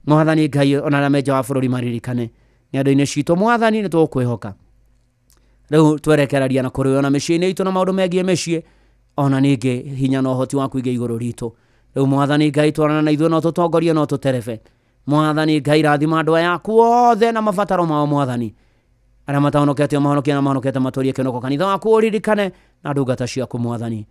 Mwathani Ngai ona arĩa me nja wa bũrũri maririkane nenda-inĩ citũ Mwathani nĩ tũkwĩhoka. Rĩu twerekereria na kũrĩ ona mĩciĩ-inĩ itũ na maũndũ megiĩ mĩciĩ ona ningĩ hinya na ũhoti waku igĩ igũrũ ritũ. Rĩu Mwathani Ngai twarana na ithuĩ na ũtũtongorie na ũtũterebe. Mwathani Ngai rathima andũ aya aku othe na mabataro mao Mwathani, arĩa matahonokete mahonokie na mahonokete matũrie kĩonoko kanitha waku ũririkane na ndungata ciaku Mwathani.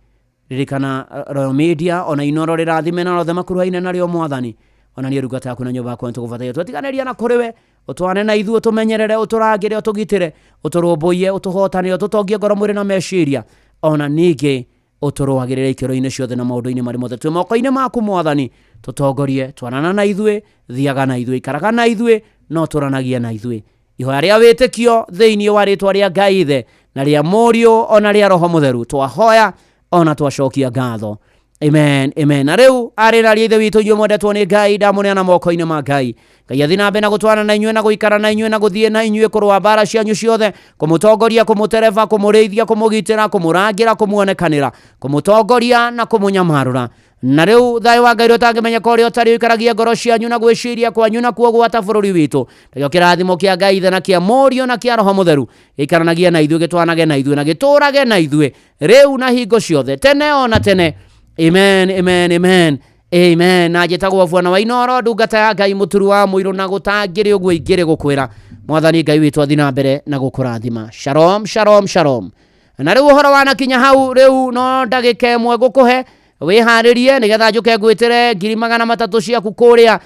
Ririkana Royal Media ona Inoro rĩrathime na rothe makuruhaine narĩo Mwathani, ona niĩ ndungata yaku na nyũmba yaku nĩtũgũbataire twetiganĩria na kũrĩ we ũtwane na ithuĩ ũtũmenyerere ũtũrangĩre ũtũgitĩre ũtũrũmbũiye ũtũhotanĩre ũtũtongie ngoro mwĩrĩ na meciria ona ningĩ ũtũrũagĩrĩre ikĩro-inĩ ciothe na maũndũ-inĩ marĩ mothe twĩ moko-inĩ maku Mwathani. Tũtongorie twanana na ithuĩ, thiaga na ithuĩ, ikaraga na ithuĩ no tũranagie na ithuĩ. Ihoya rĩa wĩtĩkio thĩinĩ wa rĩĩtwa rĩa Ngai Ithe na rĩa Mũriũ ona rĩa Roho Mũtheru twahoya ona twacokia ngatho. Amen, amen. Na rĩu arĩ na Ithe witũ inyuĩ mwendetwo nĩ Ngai ndamũneana moko-inĩ ma Ngai. Ngai athiĩ na mbere na gũtwana na inyuĩ na gũikara na inyuĩ na gũthiĩ na inyuĩ kũrũa mbara cianyu ciothe, kũmũtongoria, kũmũtereba, kũmũrĩithia, kũmũgitĩra, kũmũrangĩra, kũmuonekanĩra, kũmũtongoria na kũmũnyamarũra. Na rĩu thayũ wa Ngai ũtangĩmenyeka ũrĩa ũtarĩ ũikaragia ngoro cianyu na gwĩciria kwanyu na kuo gwata bũrũri witũ. Nakĩo kĩrathimo kĩa Ngai Ithe na kĩa Mũriũ na kĩa Roho Mũtheru gĩikaranagie na ithuĩ, gĩtwanage na ithuĩ na gĩtũũrage na ithuĩ rĩu na hingo ciothe tene ona tene. Amen, amen, amen, amen. Na njĩtagwo Bwana wa Inoro, ndungata ya Ngai mũturu wa mũirũ na gũtangĩrĩ ũguo ingĩrĩ gũkwĩra Mwathani Ngai witũ athiĩ na mbere na gũkũrathima. Shalom, shalom, shalom. Na rĩu ũhoro wanakinya hau rĩu no ndagĩka ĩmwe ngũkũhe wĩharĩrie nĩgetha njũke ngwĩtĩre 300,000 ciaku kũrĩa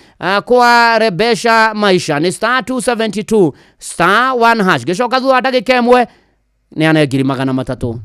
kwa Rebesha Maisha nĩ *272 *1#. Gĩcoka thutha wa ndagĩka ĩmwe nĩane 300,000.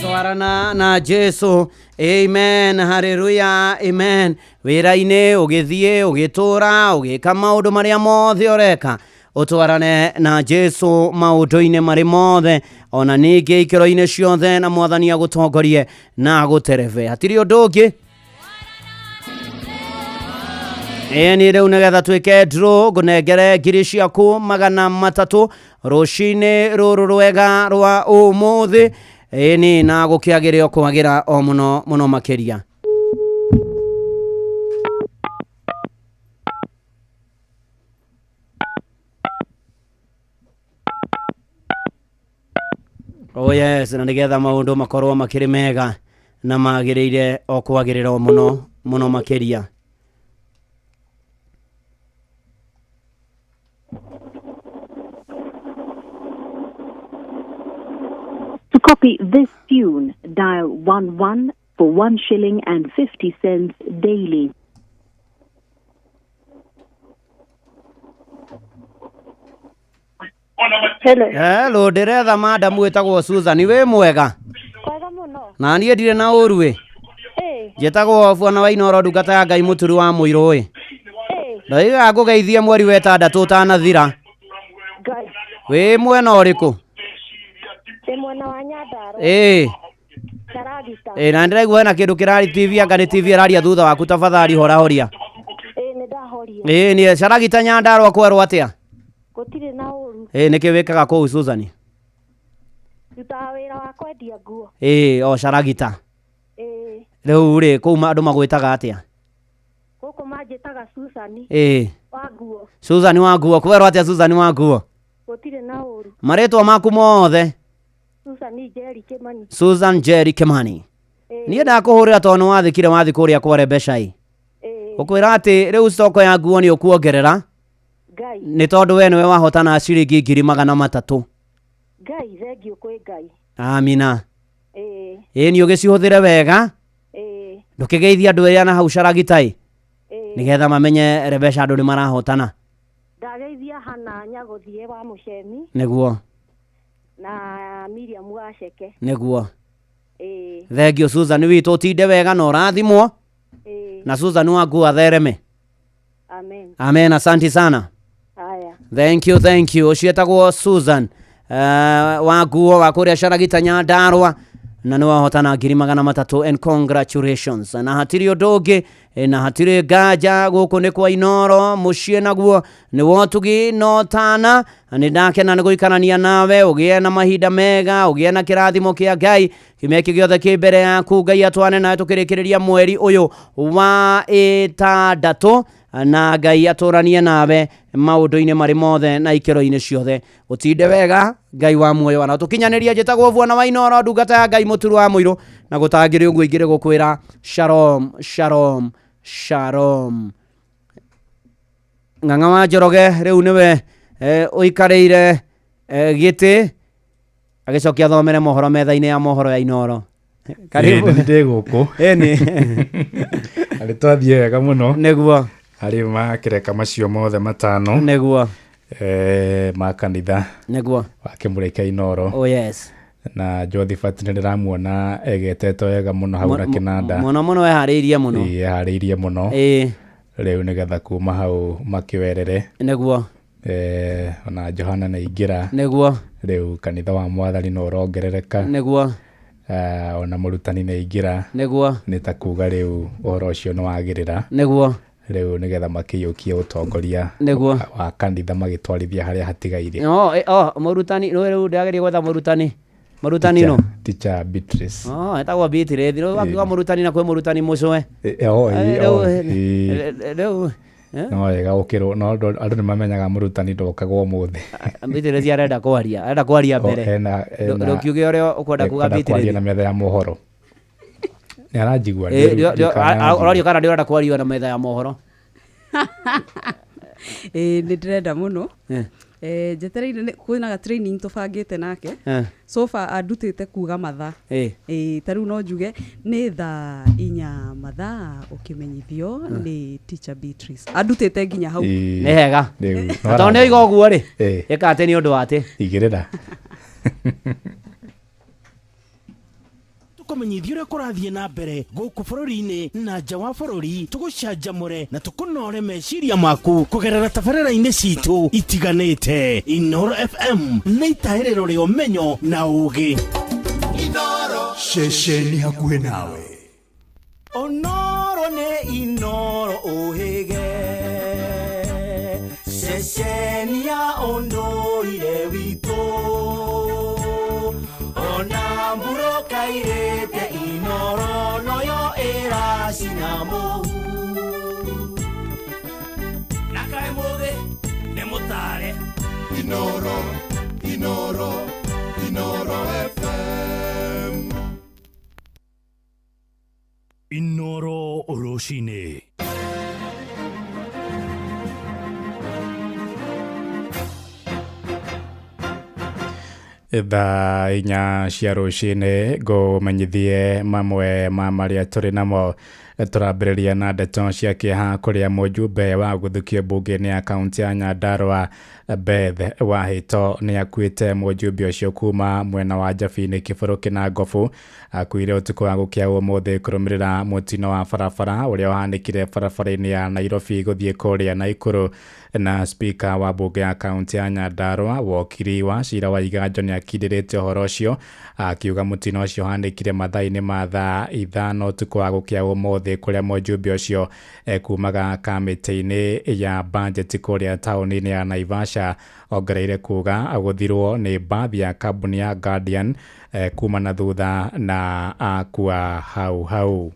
twarana na Jesu. Amen, hallelujah, amen. Wira-ini ugithie ugitura ugika maundu maria mothe ureka utwarane na Jesu maundu-ini mari mothe ona ningi ikiro-ini ciothe na mwathani agutongorie na agutereve hatiri undu ungi. Ni rĩu nĩgetha twĩke draw ngũnengere ngiri ciaku 300 rũcinĩ rũrũ rwega rwa ũmũthĩ. Ni na gũkĩagĩrĩra kwagĩra o mũno mũno makĩria. Oh yes, na nĩgetha maũndũ makorwo makĩrĩ mega na magĩrĩire o kwagĩrĩra o mũno mũno makĩria. To copy this tune, dial 11 for 1 shilling and 50 cents daily. Hello, nderetha madam wetagwo Susan, we mwega? Kwega muno. Na niĩ ndirĩ na ũru we. Njĩtagwo Bwana wa Inoro ndungata ya Ngai mũturu wa mũirũ we. Ndaiga ngũgeithie mweri wa 6 ũtanathira. Ngai. We mwena ũrĩkũ? Mwena wa Nyandarua. Karagita. Na ndĩraigua hena kĩndũ kĩrari TV anga nĩ TV ĩraria thutha waku tafadhali horia. Nĩ ndahoria. Ni Caragita Nyandarua kwerwo atĩa? Gũtirĩ na ũru. Nĩkĩ wĩkaga kũu Susan? Ndutaga wĩra wa kwendia nguo. O Caragita. Rĩu rĩ kũu andũ magwĩtaga atĩa? Gũkũ manjĩtaga Susan. Wa nguo. Susan wa nguo, kwerwo atĩa Susan wa nguo? Gũtirĩ na ũru. Marĩtwa maku mothe? Susan Jerry Kimani. Susan Jerry Kimani. Niĩ ndakũhũrĩra tondũ wathikire wathi kũrĩa kware mbeca-ĩ. Ũkwĩra atĩ rĩu stoko ya nguo nĩ ũkuongerera. Ngai. Nĩ tondũ we nĩwe wahotana ciringi 300. Ngai, thengiũ kwĩ Ngai. Amina. Nĩ ũgĩcihũthĩre wega. Ndũkĩgeithia andũ erĩa na hau Caragita-ĩ. Nĩgetha mamenye mbeca andũ nĩ marahotana. Ndageithia Hana Nyagũthie wa Mũcemi. Nĩguo. Na Miriam Waceke. Nĩguo. Thengiũ Susan witũ ũtinde wega na ũrathimwo. Na Susan wa nguo athereme. Amen. Amen, asante sana. Haya. Thank you. Ũciĩtagwo Susan wa nguo wa kũrĩa Caragita Nyandarua na nĩ wahotana 300 and congratulations. Na hatirĩ ũndũ ũngĩ na hatirĩ nganja gũkũ nĩ kwa Inoro mũciĩ naguo nĩ wotugi no tana. Nĩ ndakena nĩ gũikarania nawe ũgĩe na mahinda mega ũgĩe na kĩrathimo kĩa Ngai kĩmeke gĩothe kĩ mbere yaku. Ngai atwane nawe tũkĩrĩkĩrĩria mweri ũyũ wa 6 na Ngai atũranie nawe maũndũ-inĩ marĩ mothe na ikĩro-inĩ ciothe. Ũtinde wega Ngai wa muoyo wana tũkinyanĩria. Njĩtagwo Bwana wa Inoro ndungata ya Ngai mũturu wa mũirũ na gũtangĩrĩ ũguo ingĩrĩ gũkwĩra shalom shalom shalom. Ng'ang'a wa Njoroge rĩu nĩwe ũikarĩire gĩtĩ agĩcokia thomere mohoro metha-inĩ ya mohoro ya Inoro. Karibu ndĩ gũkũ. Arĩ twathiĩ wega mũno. Nĩguo. Arĩ makĩreka macio mothe 5. Nĩguo. Ma kanitha. Nĩguo. Wa kĩmũrĩkia Inoro. Oh yes. Na Josephat nĩ ndĩramuona egetetwo wega mũno hau na kĩnanda. Mũno eharĩirie mũno. Eharĩirie mũno. Rĩu nĩgetha kuma hau makĩwerere. Nĩguo. Ona Johana na Ingĩra. Nĩguo. Rĩu kanitha wa Mwathani no ũrongerereka. Nĩguo. Ona mũrutani na Ingĩra. Nĩguo. Nĩ ta kuga rĩu ũhoro ũcio nĩ wagĩrĩra. Nĩguo. Rĩu nĩgetha makĩiyũkie ũtongoria wa kanitha magĩtwarithia harĩa hatigaire. Mũrutani rĩu ndagĩrĩire gwetha mũrutani. Mũrutani no. Teacher Beatrice. Etagwo Beatrice. Rĩu wakiuga mũrutani na kwĩ mũrutani mũcwe. Rĩu no wega ũkĩrwo no andũ nĩ mamenyaga mũrutani ndokagwo ũmũthĩ. Beatrice arenda kwaria mbere. Rũkiuge ũrĩa ũkwenda kuga Beatrice na metha ya mohoro. Nĩ aranjigua. Ũrorio kana ndĩrenda kwaria na metha ya mohoro. Nĩ ndĩrenda mũno. Njetereire kwĩna training tũbangĩte nake. So far andutĩte kuga mathaa. Ta rĩu no njuge nĩ thaa 4 mathaa ũkĩmenyithio nĩ Teacher Beatrice. Andutĩte nginya hau. Nĩ hega. Tondũ nĩ oiga ũguo rĩ. Ĩka atĩ nĩ ũndũ wa atĩ. Igĩrĩra. kumenyithio ria kurathie na mbere guku bururi-ini na nja wa bururi tugucanjamure na tukunore meciria maku kugerera tabarĩra-inĩ citu itiganĩte. Inoro FM nĩ itahĩrĩro rĩa ũmenyo na ũũgĩ. Inoro ceceni hakuhĩ nawe. Onoro nĩ Inoro ũhĩge ceceni ya ũndũire witũ ona mburo kairĩte Inoro noyo ĩracina mũhu na kaĩ mũthĩ nĩ mũtare. Inoro, Inoro, Inoro FM. Inoro Oroshine. Thaa inya cia rũcinĩ ngũmenyithie mamwe ma marĩa tũrĩ namo. Tũrambĩrĩria na ndeto cia kĩeha kũrĩa mũjumbe wa gũthukio mbunge-inĩ ya kaunti ya Nyandarua Beth Wahito nĩ akuĩte. Mũjumbe ũcio kuma mwena wa Njabi-inĩ Kĩbũrũ Kĩnangobu akuire ũtukũ wa gũkĩa ũmũthĩ kũrũmĩrĩra mũtino wa barabara ũrĩa wahanĩkire barabara-inĩ ya Nairobi gũthiĩ kũrĩa Naikuru. Na spika wa bunge ya kaunti ya Nyandarua wokiri wa cira wa Iganjo nĩ akindĩrĩte ũhoro ũcio akiuga mũtino ũcio hanĩkire mathaa-inĩ ma thaa 5 ũtukũ wa gũkĩa ũmũthĩ kũrĩa mũjumbe ũcio kumaga kamĩtĩ-inĩ ya budget kũrĩa taũni-inĩ ya Naivasha ongereire kuga agũthirwo nĩ bathi ya kambuni ya Guardian kuma na thutha na akua hau.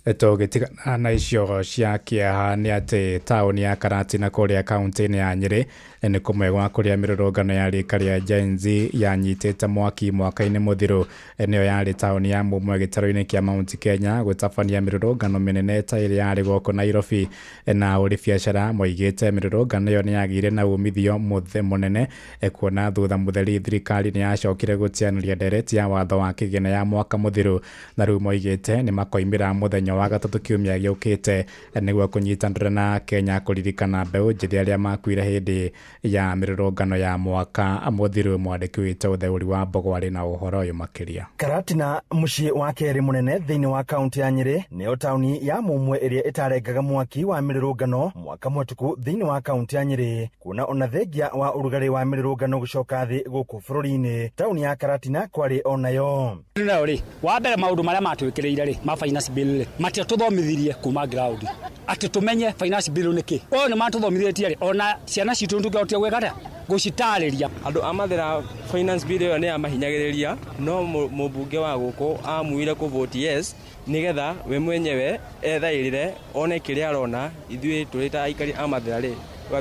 Tũgĩtigana na icio cia kĩeha nĩ atĩ taũni ya Karatina kũrĩa kaunti-inĩ ya Nyĩrĩ nĩ kũmwe gwa kũrĩa mĩrũrũngano ya rĩka rĩa Gen Z yanyitĩte mwaki mwaka-inĩ mũthiru. Nĩyo yarĩ taũni ya mũmwe gĩtarũ-inĩ kĩa Mount Kenya gũtabania mĩrũrũngano mĩnene ta ĩrĩa yarĩ gũkũ Nairobi. Na ũrĩ biacara moigĩte mĩrũrũngano ĩyo nĩ yagĩire na umithio mũnene kuona thutha mũtheri thirikari nĩ yacokire gũteanĩria ndereti ya watho wa kĩgĩna ya mwaka mũthiru. Na rĩu moigĩte nĩ makoimĩra mũthenya wa gatatũ kiumia gĩũkĩte nĩguo kũnyitanĩra na Kenya kũririkana mbeũ njĩthĩ arĩa makuire hĩndĩ ya mĩrũrũngano ya mwaka mũthiru. Mwandĩki witũ Ũtheũri wa Mbogo arĩ na ũhoro ũyũ makĩria. Karatina, mũciĩ wa kerĩ mũnene thĩinĩ wa kaunti ya Nyĩrĩ, nĩyo taũni ya mũmwe ĩrĩa ĩtarengaga mwaki wa mĩrũrũngano mwaka mũhĩtũku thĩinĩ wa kaunti ya Nyĩrĩ. Kuona ona thengia wa ũrugarĩ wa mĩrũrũngano gũcoka thĩ gũkũ bũrũri-inĩ, taũni ya Karatina kwarĩ onayo. Rĩ, wa mbere maũndũ marĩa matwĩkĩrĩire rĩ ma finance bill rĩ matio tuthomithirie kuma ground ati tumenye finance bill nĩ kĩ. O nĩ matũthomithĩtie rĩ ona ciana citũ ndungĩhotio gwĩka gũcitarĩria. Andũ amathera finance bill ĩyo nĩ yamahinyagĩrĩria, no mũmbunge wa gũkũ amwire kũvote yes nigetha we mwenyewe ethaĩrĩre one kĩrĩa arona ithuĩ tũrĩ ta aikari amathera rĩ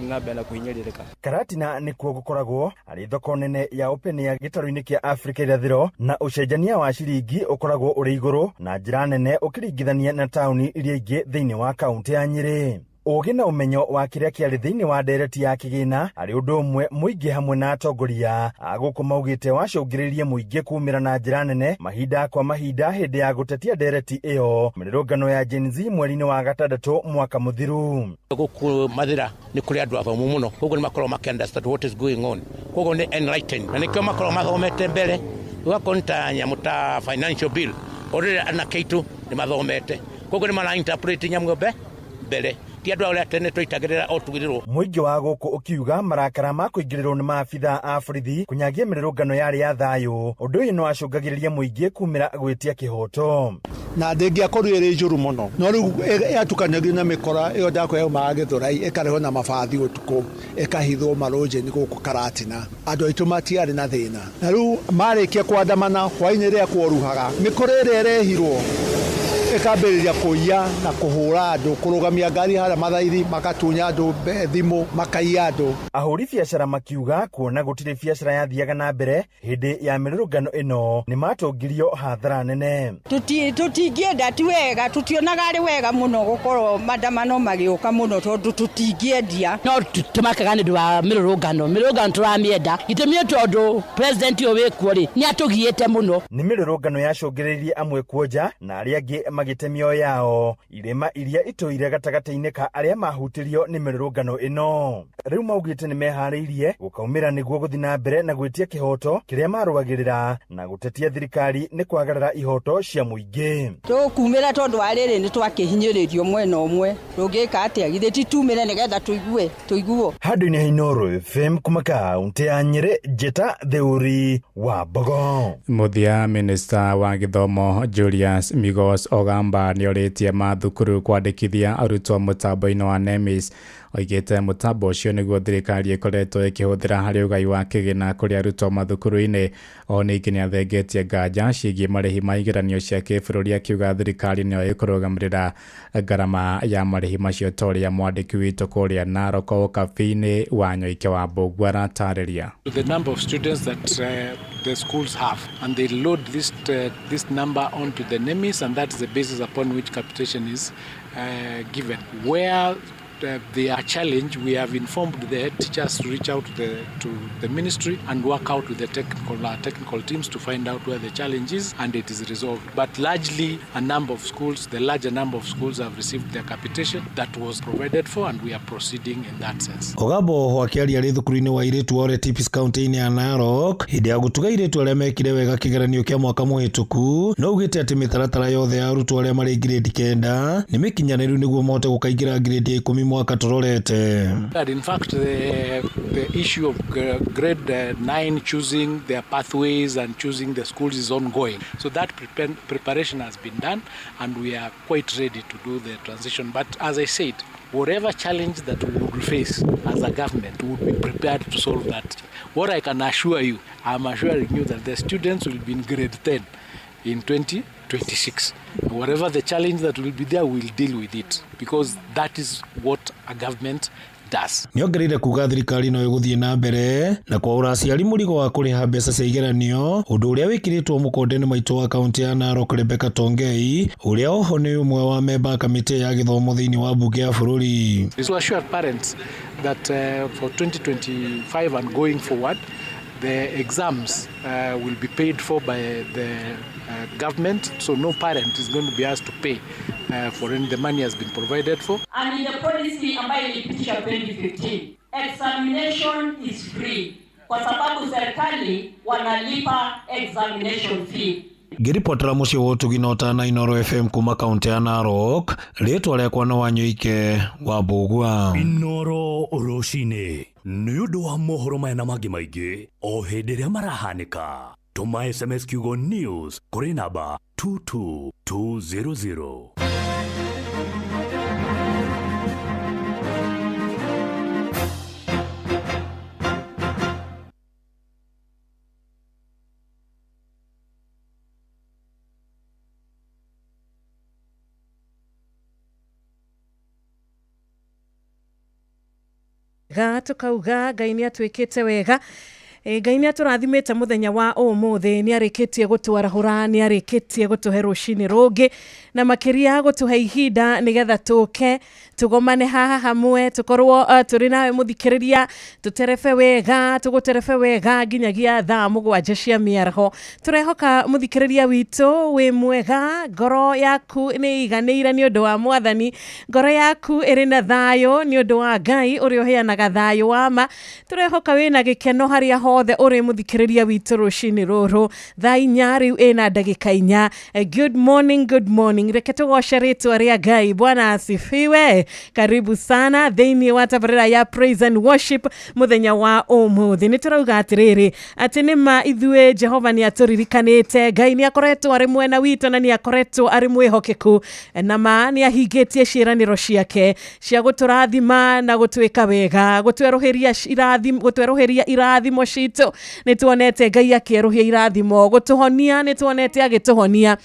na mbere kuhinyĩrĩrĩka. Karatina nĩkuo gũkoragwo arĩ thoko nene ya open ya gĩtarũ-inĩ kĩa Afrika irathĩro, na ũcenjania wa ciringi ũkoragwo ũrĩ igũrũ na njĩra nene ũkĩringithania na taũni iria ingĩ thĩinĩ wa kaunti ya Nyĩrĩ. Ũgĩ na ũmenyo wa kĩrĩa kĩarĩ thĩinĩ wa ndereti ya kĩgĩna arĩ ũndũ ũmwe mũingĩ hamwe na atongoria agũkũ maugĩte wacũngĩrĩirie mũingĩ kumĩra na njĩra nene mahinda kwa mahinda hĩndĩ ya gũtetia ndereti ĩyo mĩrũrũngano ya Gen Z mweri-inĩ wa gatandatũ mwaka mũthiru. Gũkũ mathira nĩ kũrĩ andũ athomu mũno, koguo nĩ makorwo makĩunderstand what is going on, koguo nĩ enlightened na nĩkĩo makorwo mathomete mbere. Ũgakonta nyamũ ta financial bill orĩrĩ anake aitũ nĩ mathomete, koguo nĩ mara-interpret nyamũ mbere. Mũingĩ wa gũkũ ũkiuga marakara ma kũingĩrĩrwo nĩ maabitha a borithi kũnyagia mĩrũrũngano yarĩ ya thayũ. Ũndũ ũyũ nĩ wacũngagĩrĩria mũingĩ kumĩra gwĩtia kĩhoto. Na ndĩngĩakorwo ĩrĩ njũru mũno, no rĩu yatukanagio na mĩkora ĩyo ndakũheo ma Gĩthũrai ĩkarehwo na mabathi ũtukũ ĩkahithwo marũnjĩ-inĩ gũkũ Karatina. Andũ aitũ matiarĩ na thĩna, na rĩu marĩkia kwandamana hwaĩ-inĩ rĩrĩa kworuhaga mĩkora ĩrĩa ĩrehirwo ĩkambĩrĩria kũiya na kũhũra andũ, kũrũgamia ngari harĩa mathaithi, makatunya andũ thimũ, makaiya andũ. Ahũri biacara makiuga kuona gũtirĩ biacara yathiaga na mbere hĩndĩ ya mĩrũrũngano ĩno nĩ matongirio hathara nene. Tũtingĩenda ti wega, tũtionaga arĩ wega mũno gũkorwo maandamano magĩũka mũno tondũ tũtingĩendia. No tũmakaga nĩ ũndũ wa mĩrũrũngano tũramĩenda gĩtũmi tondũ president ũyũ wĩkuo rĩ nĩ atũgiĩte mũno. Nĩ mĩrũrũngano yacũngĩrĩirie amwe kuonja na arĩa angĩ magite mioyo yao irema iria itoire gatagata-inĩ ka aria mahutirio ni mirurungano ino. Riu maugite ni mehariirie gukaumira niguo guthi na mbere na gwitia kihoto kiria marugagirira na gutetia thirikari ni kwagarara ihoto cia muingi. Tukumira tondu wa riri ni twakihinyiririo mwena umwe rungika atia githe titumire nigetha tuiguo. Handu-ini ha Inooro FM kuma kaunti ya Nyeri, Njeta Theuri wa Bogo. Muthia Minister wa Githomo Julius Migos Ogamba ni oritie mathukuru kwandikithia arutwo mutambo-ini wa NEMIS. Oigite mutambo ucio niguo thirikari ikoretwo ikihuthira hari ugai wa kigina kuri arutwo mathukuru-ini. Ona ingi ni athengetie nganja ciigie marihi ma igeranio cia kibũrũri akiuga thirikari nĩyo ĩkũrũgamĩrĩra ngarama ya marihi macio toria mwandĩki witũ kũrĩa Narok kabi-inĩ wa Nyoike wa Mbũgu aratarĩria. The number of students that the schools have, and they load this number onto the NEMIS, and that's the basis upon which capitation is given. Where they are challenged, we have informed the teachers to reach out to the ministry and work out with the technical teams to find out where the challenge is, and it is resolved. But largely, the larger number of schools have received their capitation that was provided for, and we are proceeding in that sense. Ogabo wakiaria ri thukuru-ini wa iritu wa Tipis County-ini ya Narok hindi ya gutuga iritu aria mekire wega kigeranio kia mwaka muhituku no ugite ati mitaratara yothe ya arutwo aria mari grade 9 ni mikinyaniru niguo mote gukaingira grade 10 mwaka turorete. In fact, the issue of grade 9 choosing their pathways and choosing the schools is ongoing. So that preparation has been done, and we are quite ready to do the transition. But as I said, whatever challenge that we would face as a government, we would be prepared to solve that. What I can assure you, I'm assuring you that the students will be in grade 10 in 2026. Whatever the challenge that will be there, we'll deal with it, because that is what a government does. Niongereire kuga thirikari no iguthie na mbere na kwa uraciari murigo wa kuriha mbeca cia igeranio, undu uria wikiritwo mukonde-ini maitu wa kaunti ya Narok Rebecca Tongei, uria oho ni umwe wa memba kamiti ya githomo thiini wa bunge ya bururi. This will assure parents that for 2025 and going forward, the exams will be paid for by the government, so no parent is going to be asked to pay for any. The money has been provided for. And in the policy ambayo ilipitishwa 2015, examination is free kwa sababu serikali wanalipa examination fee. Ngiripotera mucii wa utugi na utana Inooro FM kuma kaunti ya Narok, ritwa riakwa no wa Nyoike wa Mbũgu. Inooro rucini ni undu wa mohoro mena mangi maingi o hindi ria marahanika. Tuma SMS kiugo news kuri namba 22200. Tukauga Ngai ni atwikite wega. Ngai ni aturathimite muthenya wa umuthi, ni arikitie gutwarahura, ni arikitie gutuhe rucini rungi na makiria gutuhe ihinda nigetha tuke tugomane haha hamwe tukorwo turi nawe muthikiriria, tuterefe wega, tuguterefe wega nginyagia thaa 7 cia miaraho. Turehoka muthikiriria witu wi mwega, ngoro yaku ni iganiire ni undu wa Mwathani, ngoro yaku iri na thayo ni undu wa Ngai uri uheanaga thayo wama. Turehoka wina gikeno haria hothe uri muthikiriria witu rucini ruru, thaa 4 riu ina ndagika 4. Good morning, good morning. Reke tugoce ritwa ria Ngai. Bwana asifiwe. Karibu sana thiini wa tabarira ya praise and worship muthenya wa umuthi. Ni turauga atiriri ati nima ithue Jehova ni aturirikanite, Ngai ni akoretwo ari mwena witu na ni akoretwo ari mwihokeku, na ma ni ahingitie ciiraniro ciake cia guturathima na gutwika wega, gutweroheria irathimo citu. Ni tuonete Ngai akierohia irathimo, gutuhonia ni tuonete agituhonia,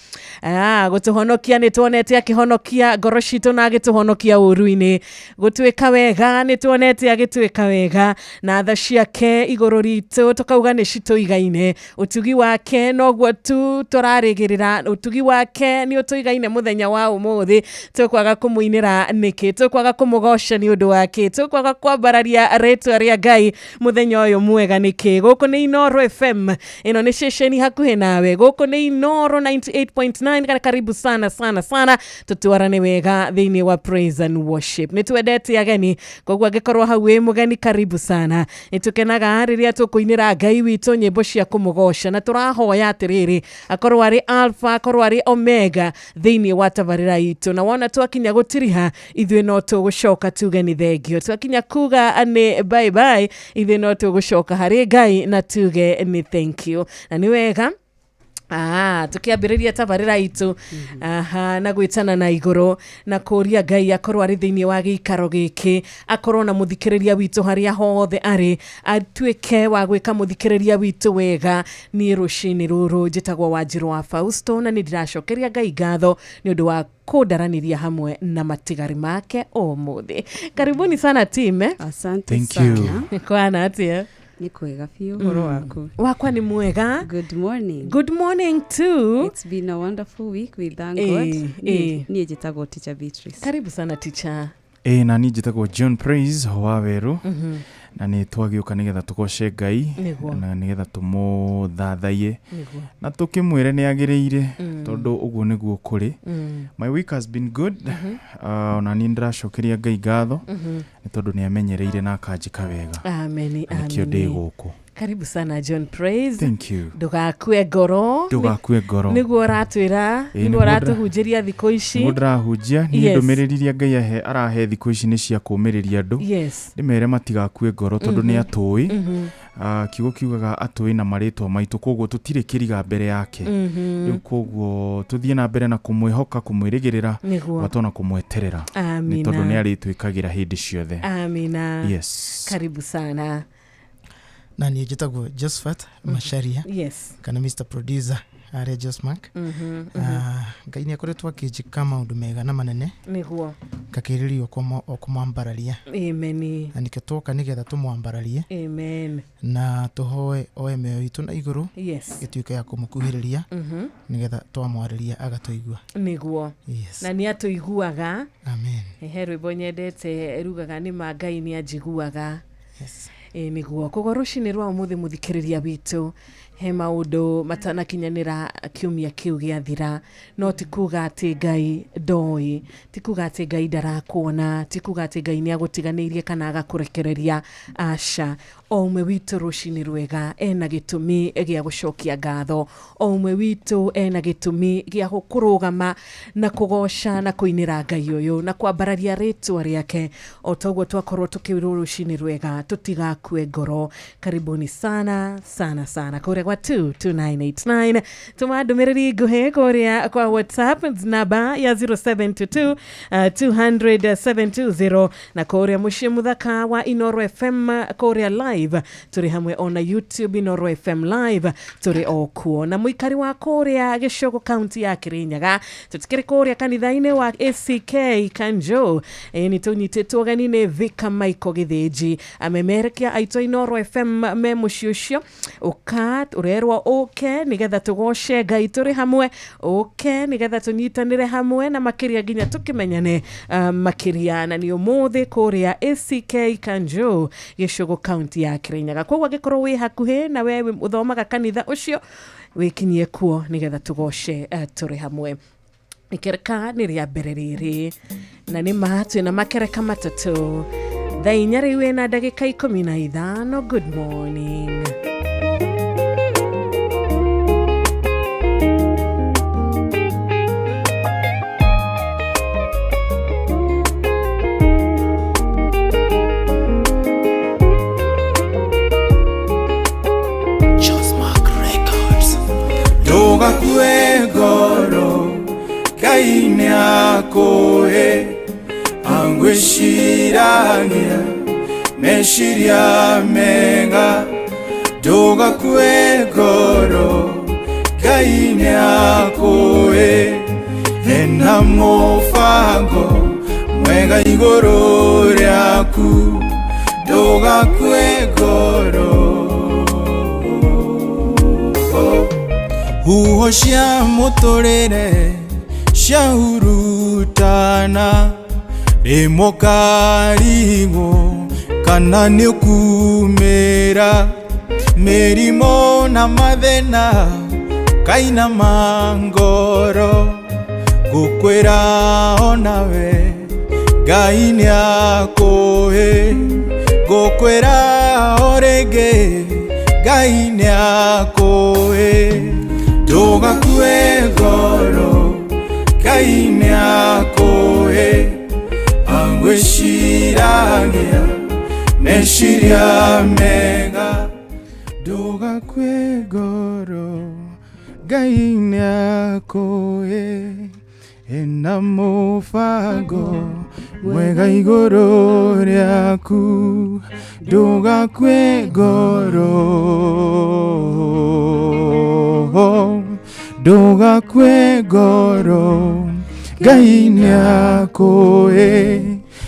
gutuhonokia ni tuonete akihonokia ngoro citu na agituhonokia uruini, gutwika wega ni tuonete agitwika wega, na tha ciake iguru ritu tukauga ni cituigaine. Utugi wake noguo tu turarigirira, utugi wake ni utuigaine muthenya wa umuthi. Tukwaga kumuinira niki, tukwaga kumugoca ni undu wake, tukwaga kwambararia ritwa ria Ngai muthenya uyu mwega niki. okay goko ni Inoro FM ino ni shesheni hakuhe nawe goko ni Inoro 98.9 kana karibu sana tutuarane wega thini wa praise and worship nitwendete ageni kogwa gekorwa hawe mugeni karibu sana nitukenaga riria tukuinira Ngai witu nyimbo cia kumugosha na turahoya atiriri akorwa ari alpha akorwa ari omega thini wa tabarira itu na wona twakinya gutiriha ithuĩ no tũgũcoka tuge nĩ thengio twakinya kuga ane bye bye ithuĩ no tũgũcoka harĩ Ngai na tuge nĩ thank you na nĩ wega tukiambiriria tabarira itu na gwitana na iguru na kuria Ngai akorwo ari thiini wa giikaro giki akorwo na muthikiriria witu haria hothe ari atuike wa gwika muthikiriria witu wega ni rushini ruru njitagwo Wanjiru wa Fausto na nindiracokeria Ngai ngatho ni undu wa kudaraniria hamwe na matigari make umuthi. Karibuni sana team. Asante Thank sana. you. Kwana atia? Ni kwega fiu horo wako. Wakwa ni mwega. Good morning. Good morning too. It's been a wonderful week, we thank God. Ni jitago teacher Beatrice. Karibu sana teacher. Na ni jitagwo John Praise Waweru. Na ni twagiuka nigetha tugoce Ngai na nigetha tumuthathaie na tukimwire ni agiriire tondu uguo niguo kuri. My week has been good. Na ni ndiracokeria Ngai ngatho ni tondu ni amenyereire na akanjika wega. Amen. Nikio ndi guku. Karibu sana John Praise. Thank you. Ndugakue ngoro. Niguo ratwira, niguo ratuhunjiria thikũ ici. Niguo ndirahunjia ni ndumiririria Ngai arahe thikũ ici ni cia kumiriria andu. Nimere matigakue ngoro tondu ni atui. Kiugo kiugaga atui na maritwa maitu koguo tutire kiriga mbere yake. Riu koguo tuthie na mbere na kumwihoka kumwirigirira watona kumweterera. Ni tondu ni aritwikagira hindi ciothe. Amina. Yes. Karibu sana. Na ni jitagwo Josephat Masharia. Yes. Kana Mr. Producer are Josmark. Ngai ni akoretwo akijika maundu mega na manene. Niguo. Ngakiririo okumwambararia. Amen. Na niketoka nigetha tumwambararie. Amen. Na tuhoe oe meyo itu na iguru. Yes. Gituike ya kumukuhiriria. Nigetha twamwariria agatuigua. Niguo. Yes. Na ni atuiguaga. Amen. Rwimbo nyendete rugaga ni Ngai ni ajiguaga. Yes. Niguo koguo rucini rwa umuthi muthikiriria witu he maundu matanakinyanira kiumia kiu giathira no tikuga ati Ngai ndoi tikuga ati Ngai ndarakuona tikuga ati Ngai ni agutiganirie kana agakurekereria asha o umwe witu rucini rwega ena gitumi gia gucokia ngatho o umwe witu ena gitumi gia gukurugama na kugosha na kuinira Ngai uyu na kwambararia ritwa riake o toguo twakorwo tukirwo rucini rwega tutigakue ngoro. Karibuni sana kuria kwa 22989 tumadumiriri nguhi kuria kwa WhatsApp namba ya 0722 200 na kuria mushie muthaka wa Inoro FM kuria live turi hamwe ona YouTube Inoro FM live turi okuo na muikari wa kuria Gicogo county ya Kirinyaga tutikiri kuria kanitha-ini wa ACK Kanjo ni tunyitetwo gani ni Vika Michael Githiji amemerekia aito Inoro FM me mucio cio ukat urerwa nigetha tugoce Ngai turi hamwe nigetha tunyitanire hamwe na makiria ginya tukimenyane makiria na ni umuthi kuria ACK Kanjo Gicogo county ya Kirinyaga koguo gikorwo wi hakuhi na wewe uthomaga kanitha ucio wikinyie kuo nigetha tugoce turi hamwe ikereka ni ria mbere riri na ni matu na makereka matatu thaa riu na ndagika 15. Good morning. Ndugakue ngoro Ngai ni akuhe angwiciragia meciria mega ndugakue ngoro Ngai ni akuhe ena mubango mwega iguru riaku ndugakue ngoro huho cia muturire cia hurutana rimwe karigwo kana ni kumira Mirimo na mathina kaina mangoro gukwira onawe Ngai niakuhe gukwira orege Ngai niakuhe ndugakue ngoro Ngai niakuhe angwiciragia meciria mega ndugakue ngoro Ngai niakuhe ena mubango mwega iguru riaku ndugakue ngoro ndugakue ngoro Ngai niakuhe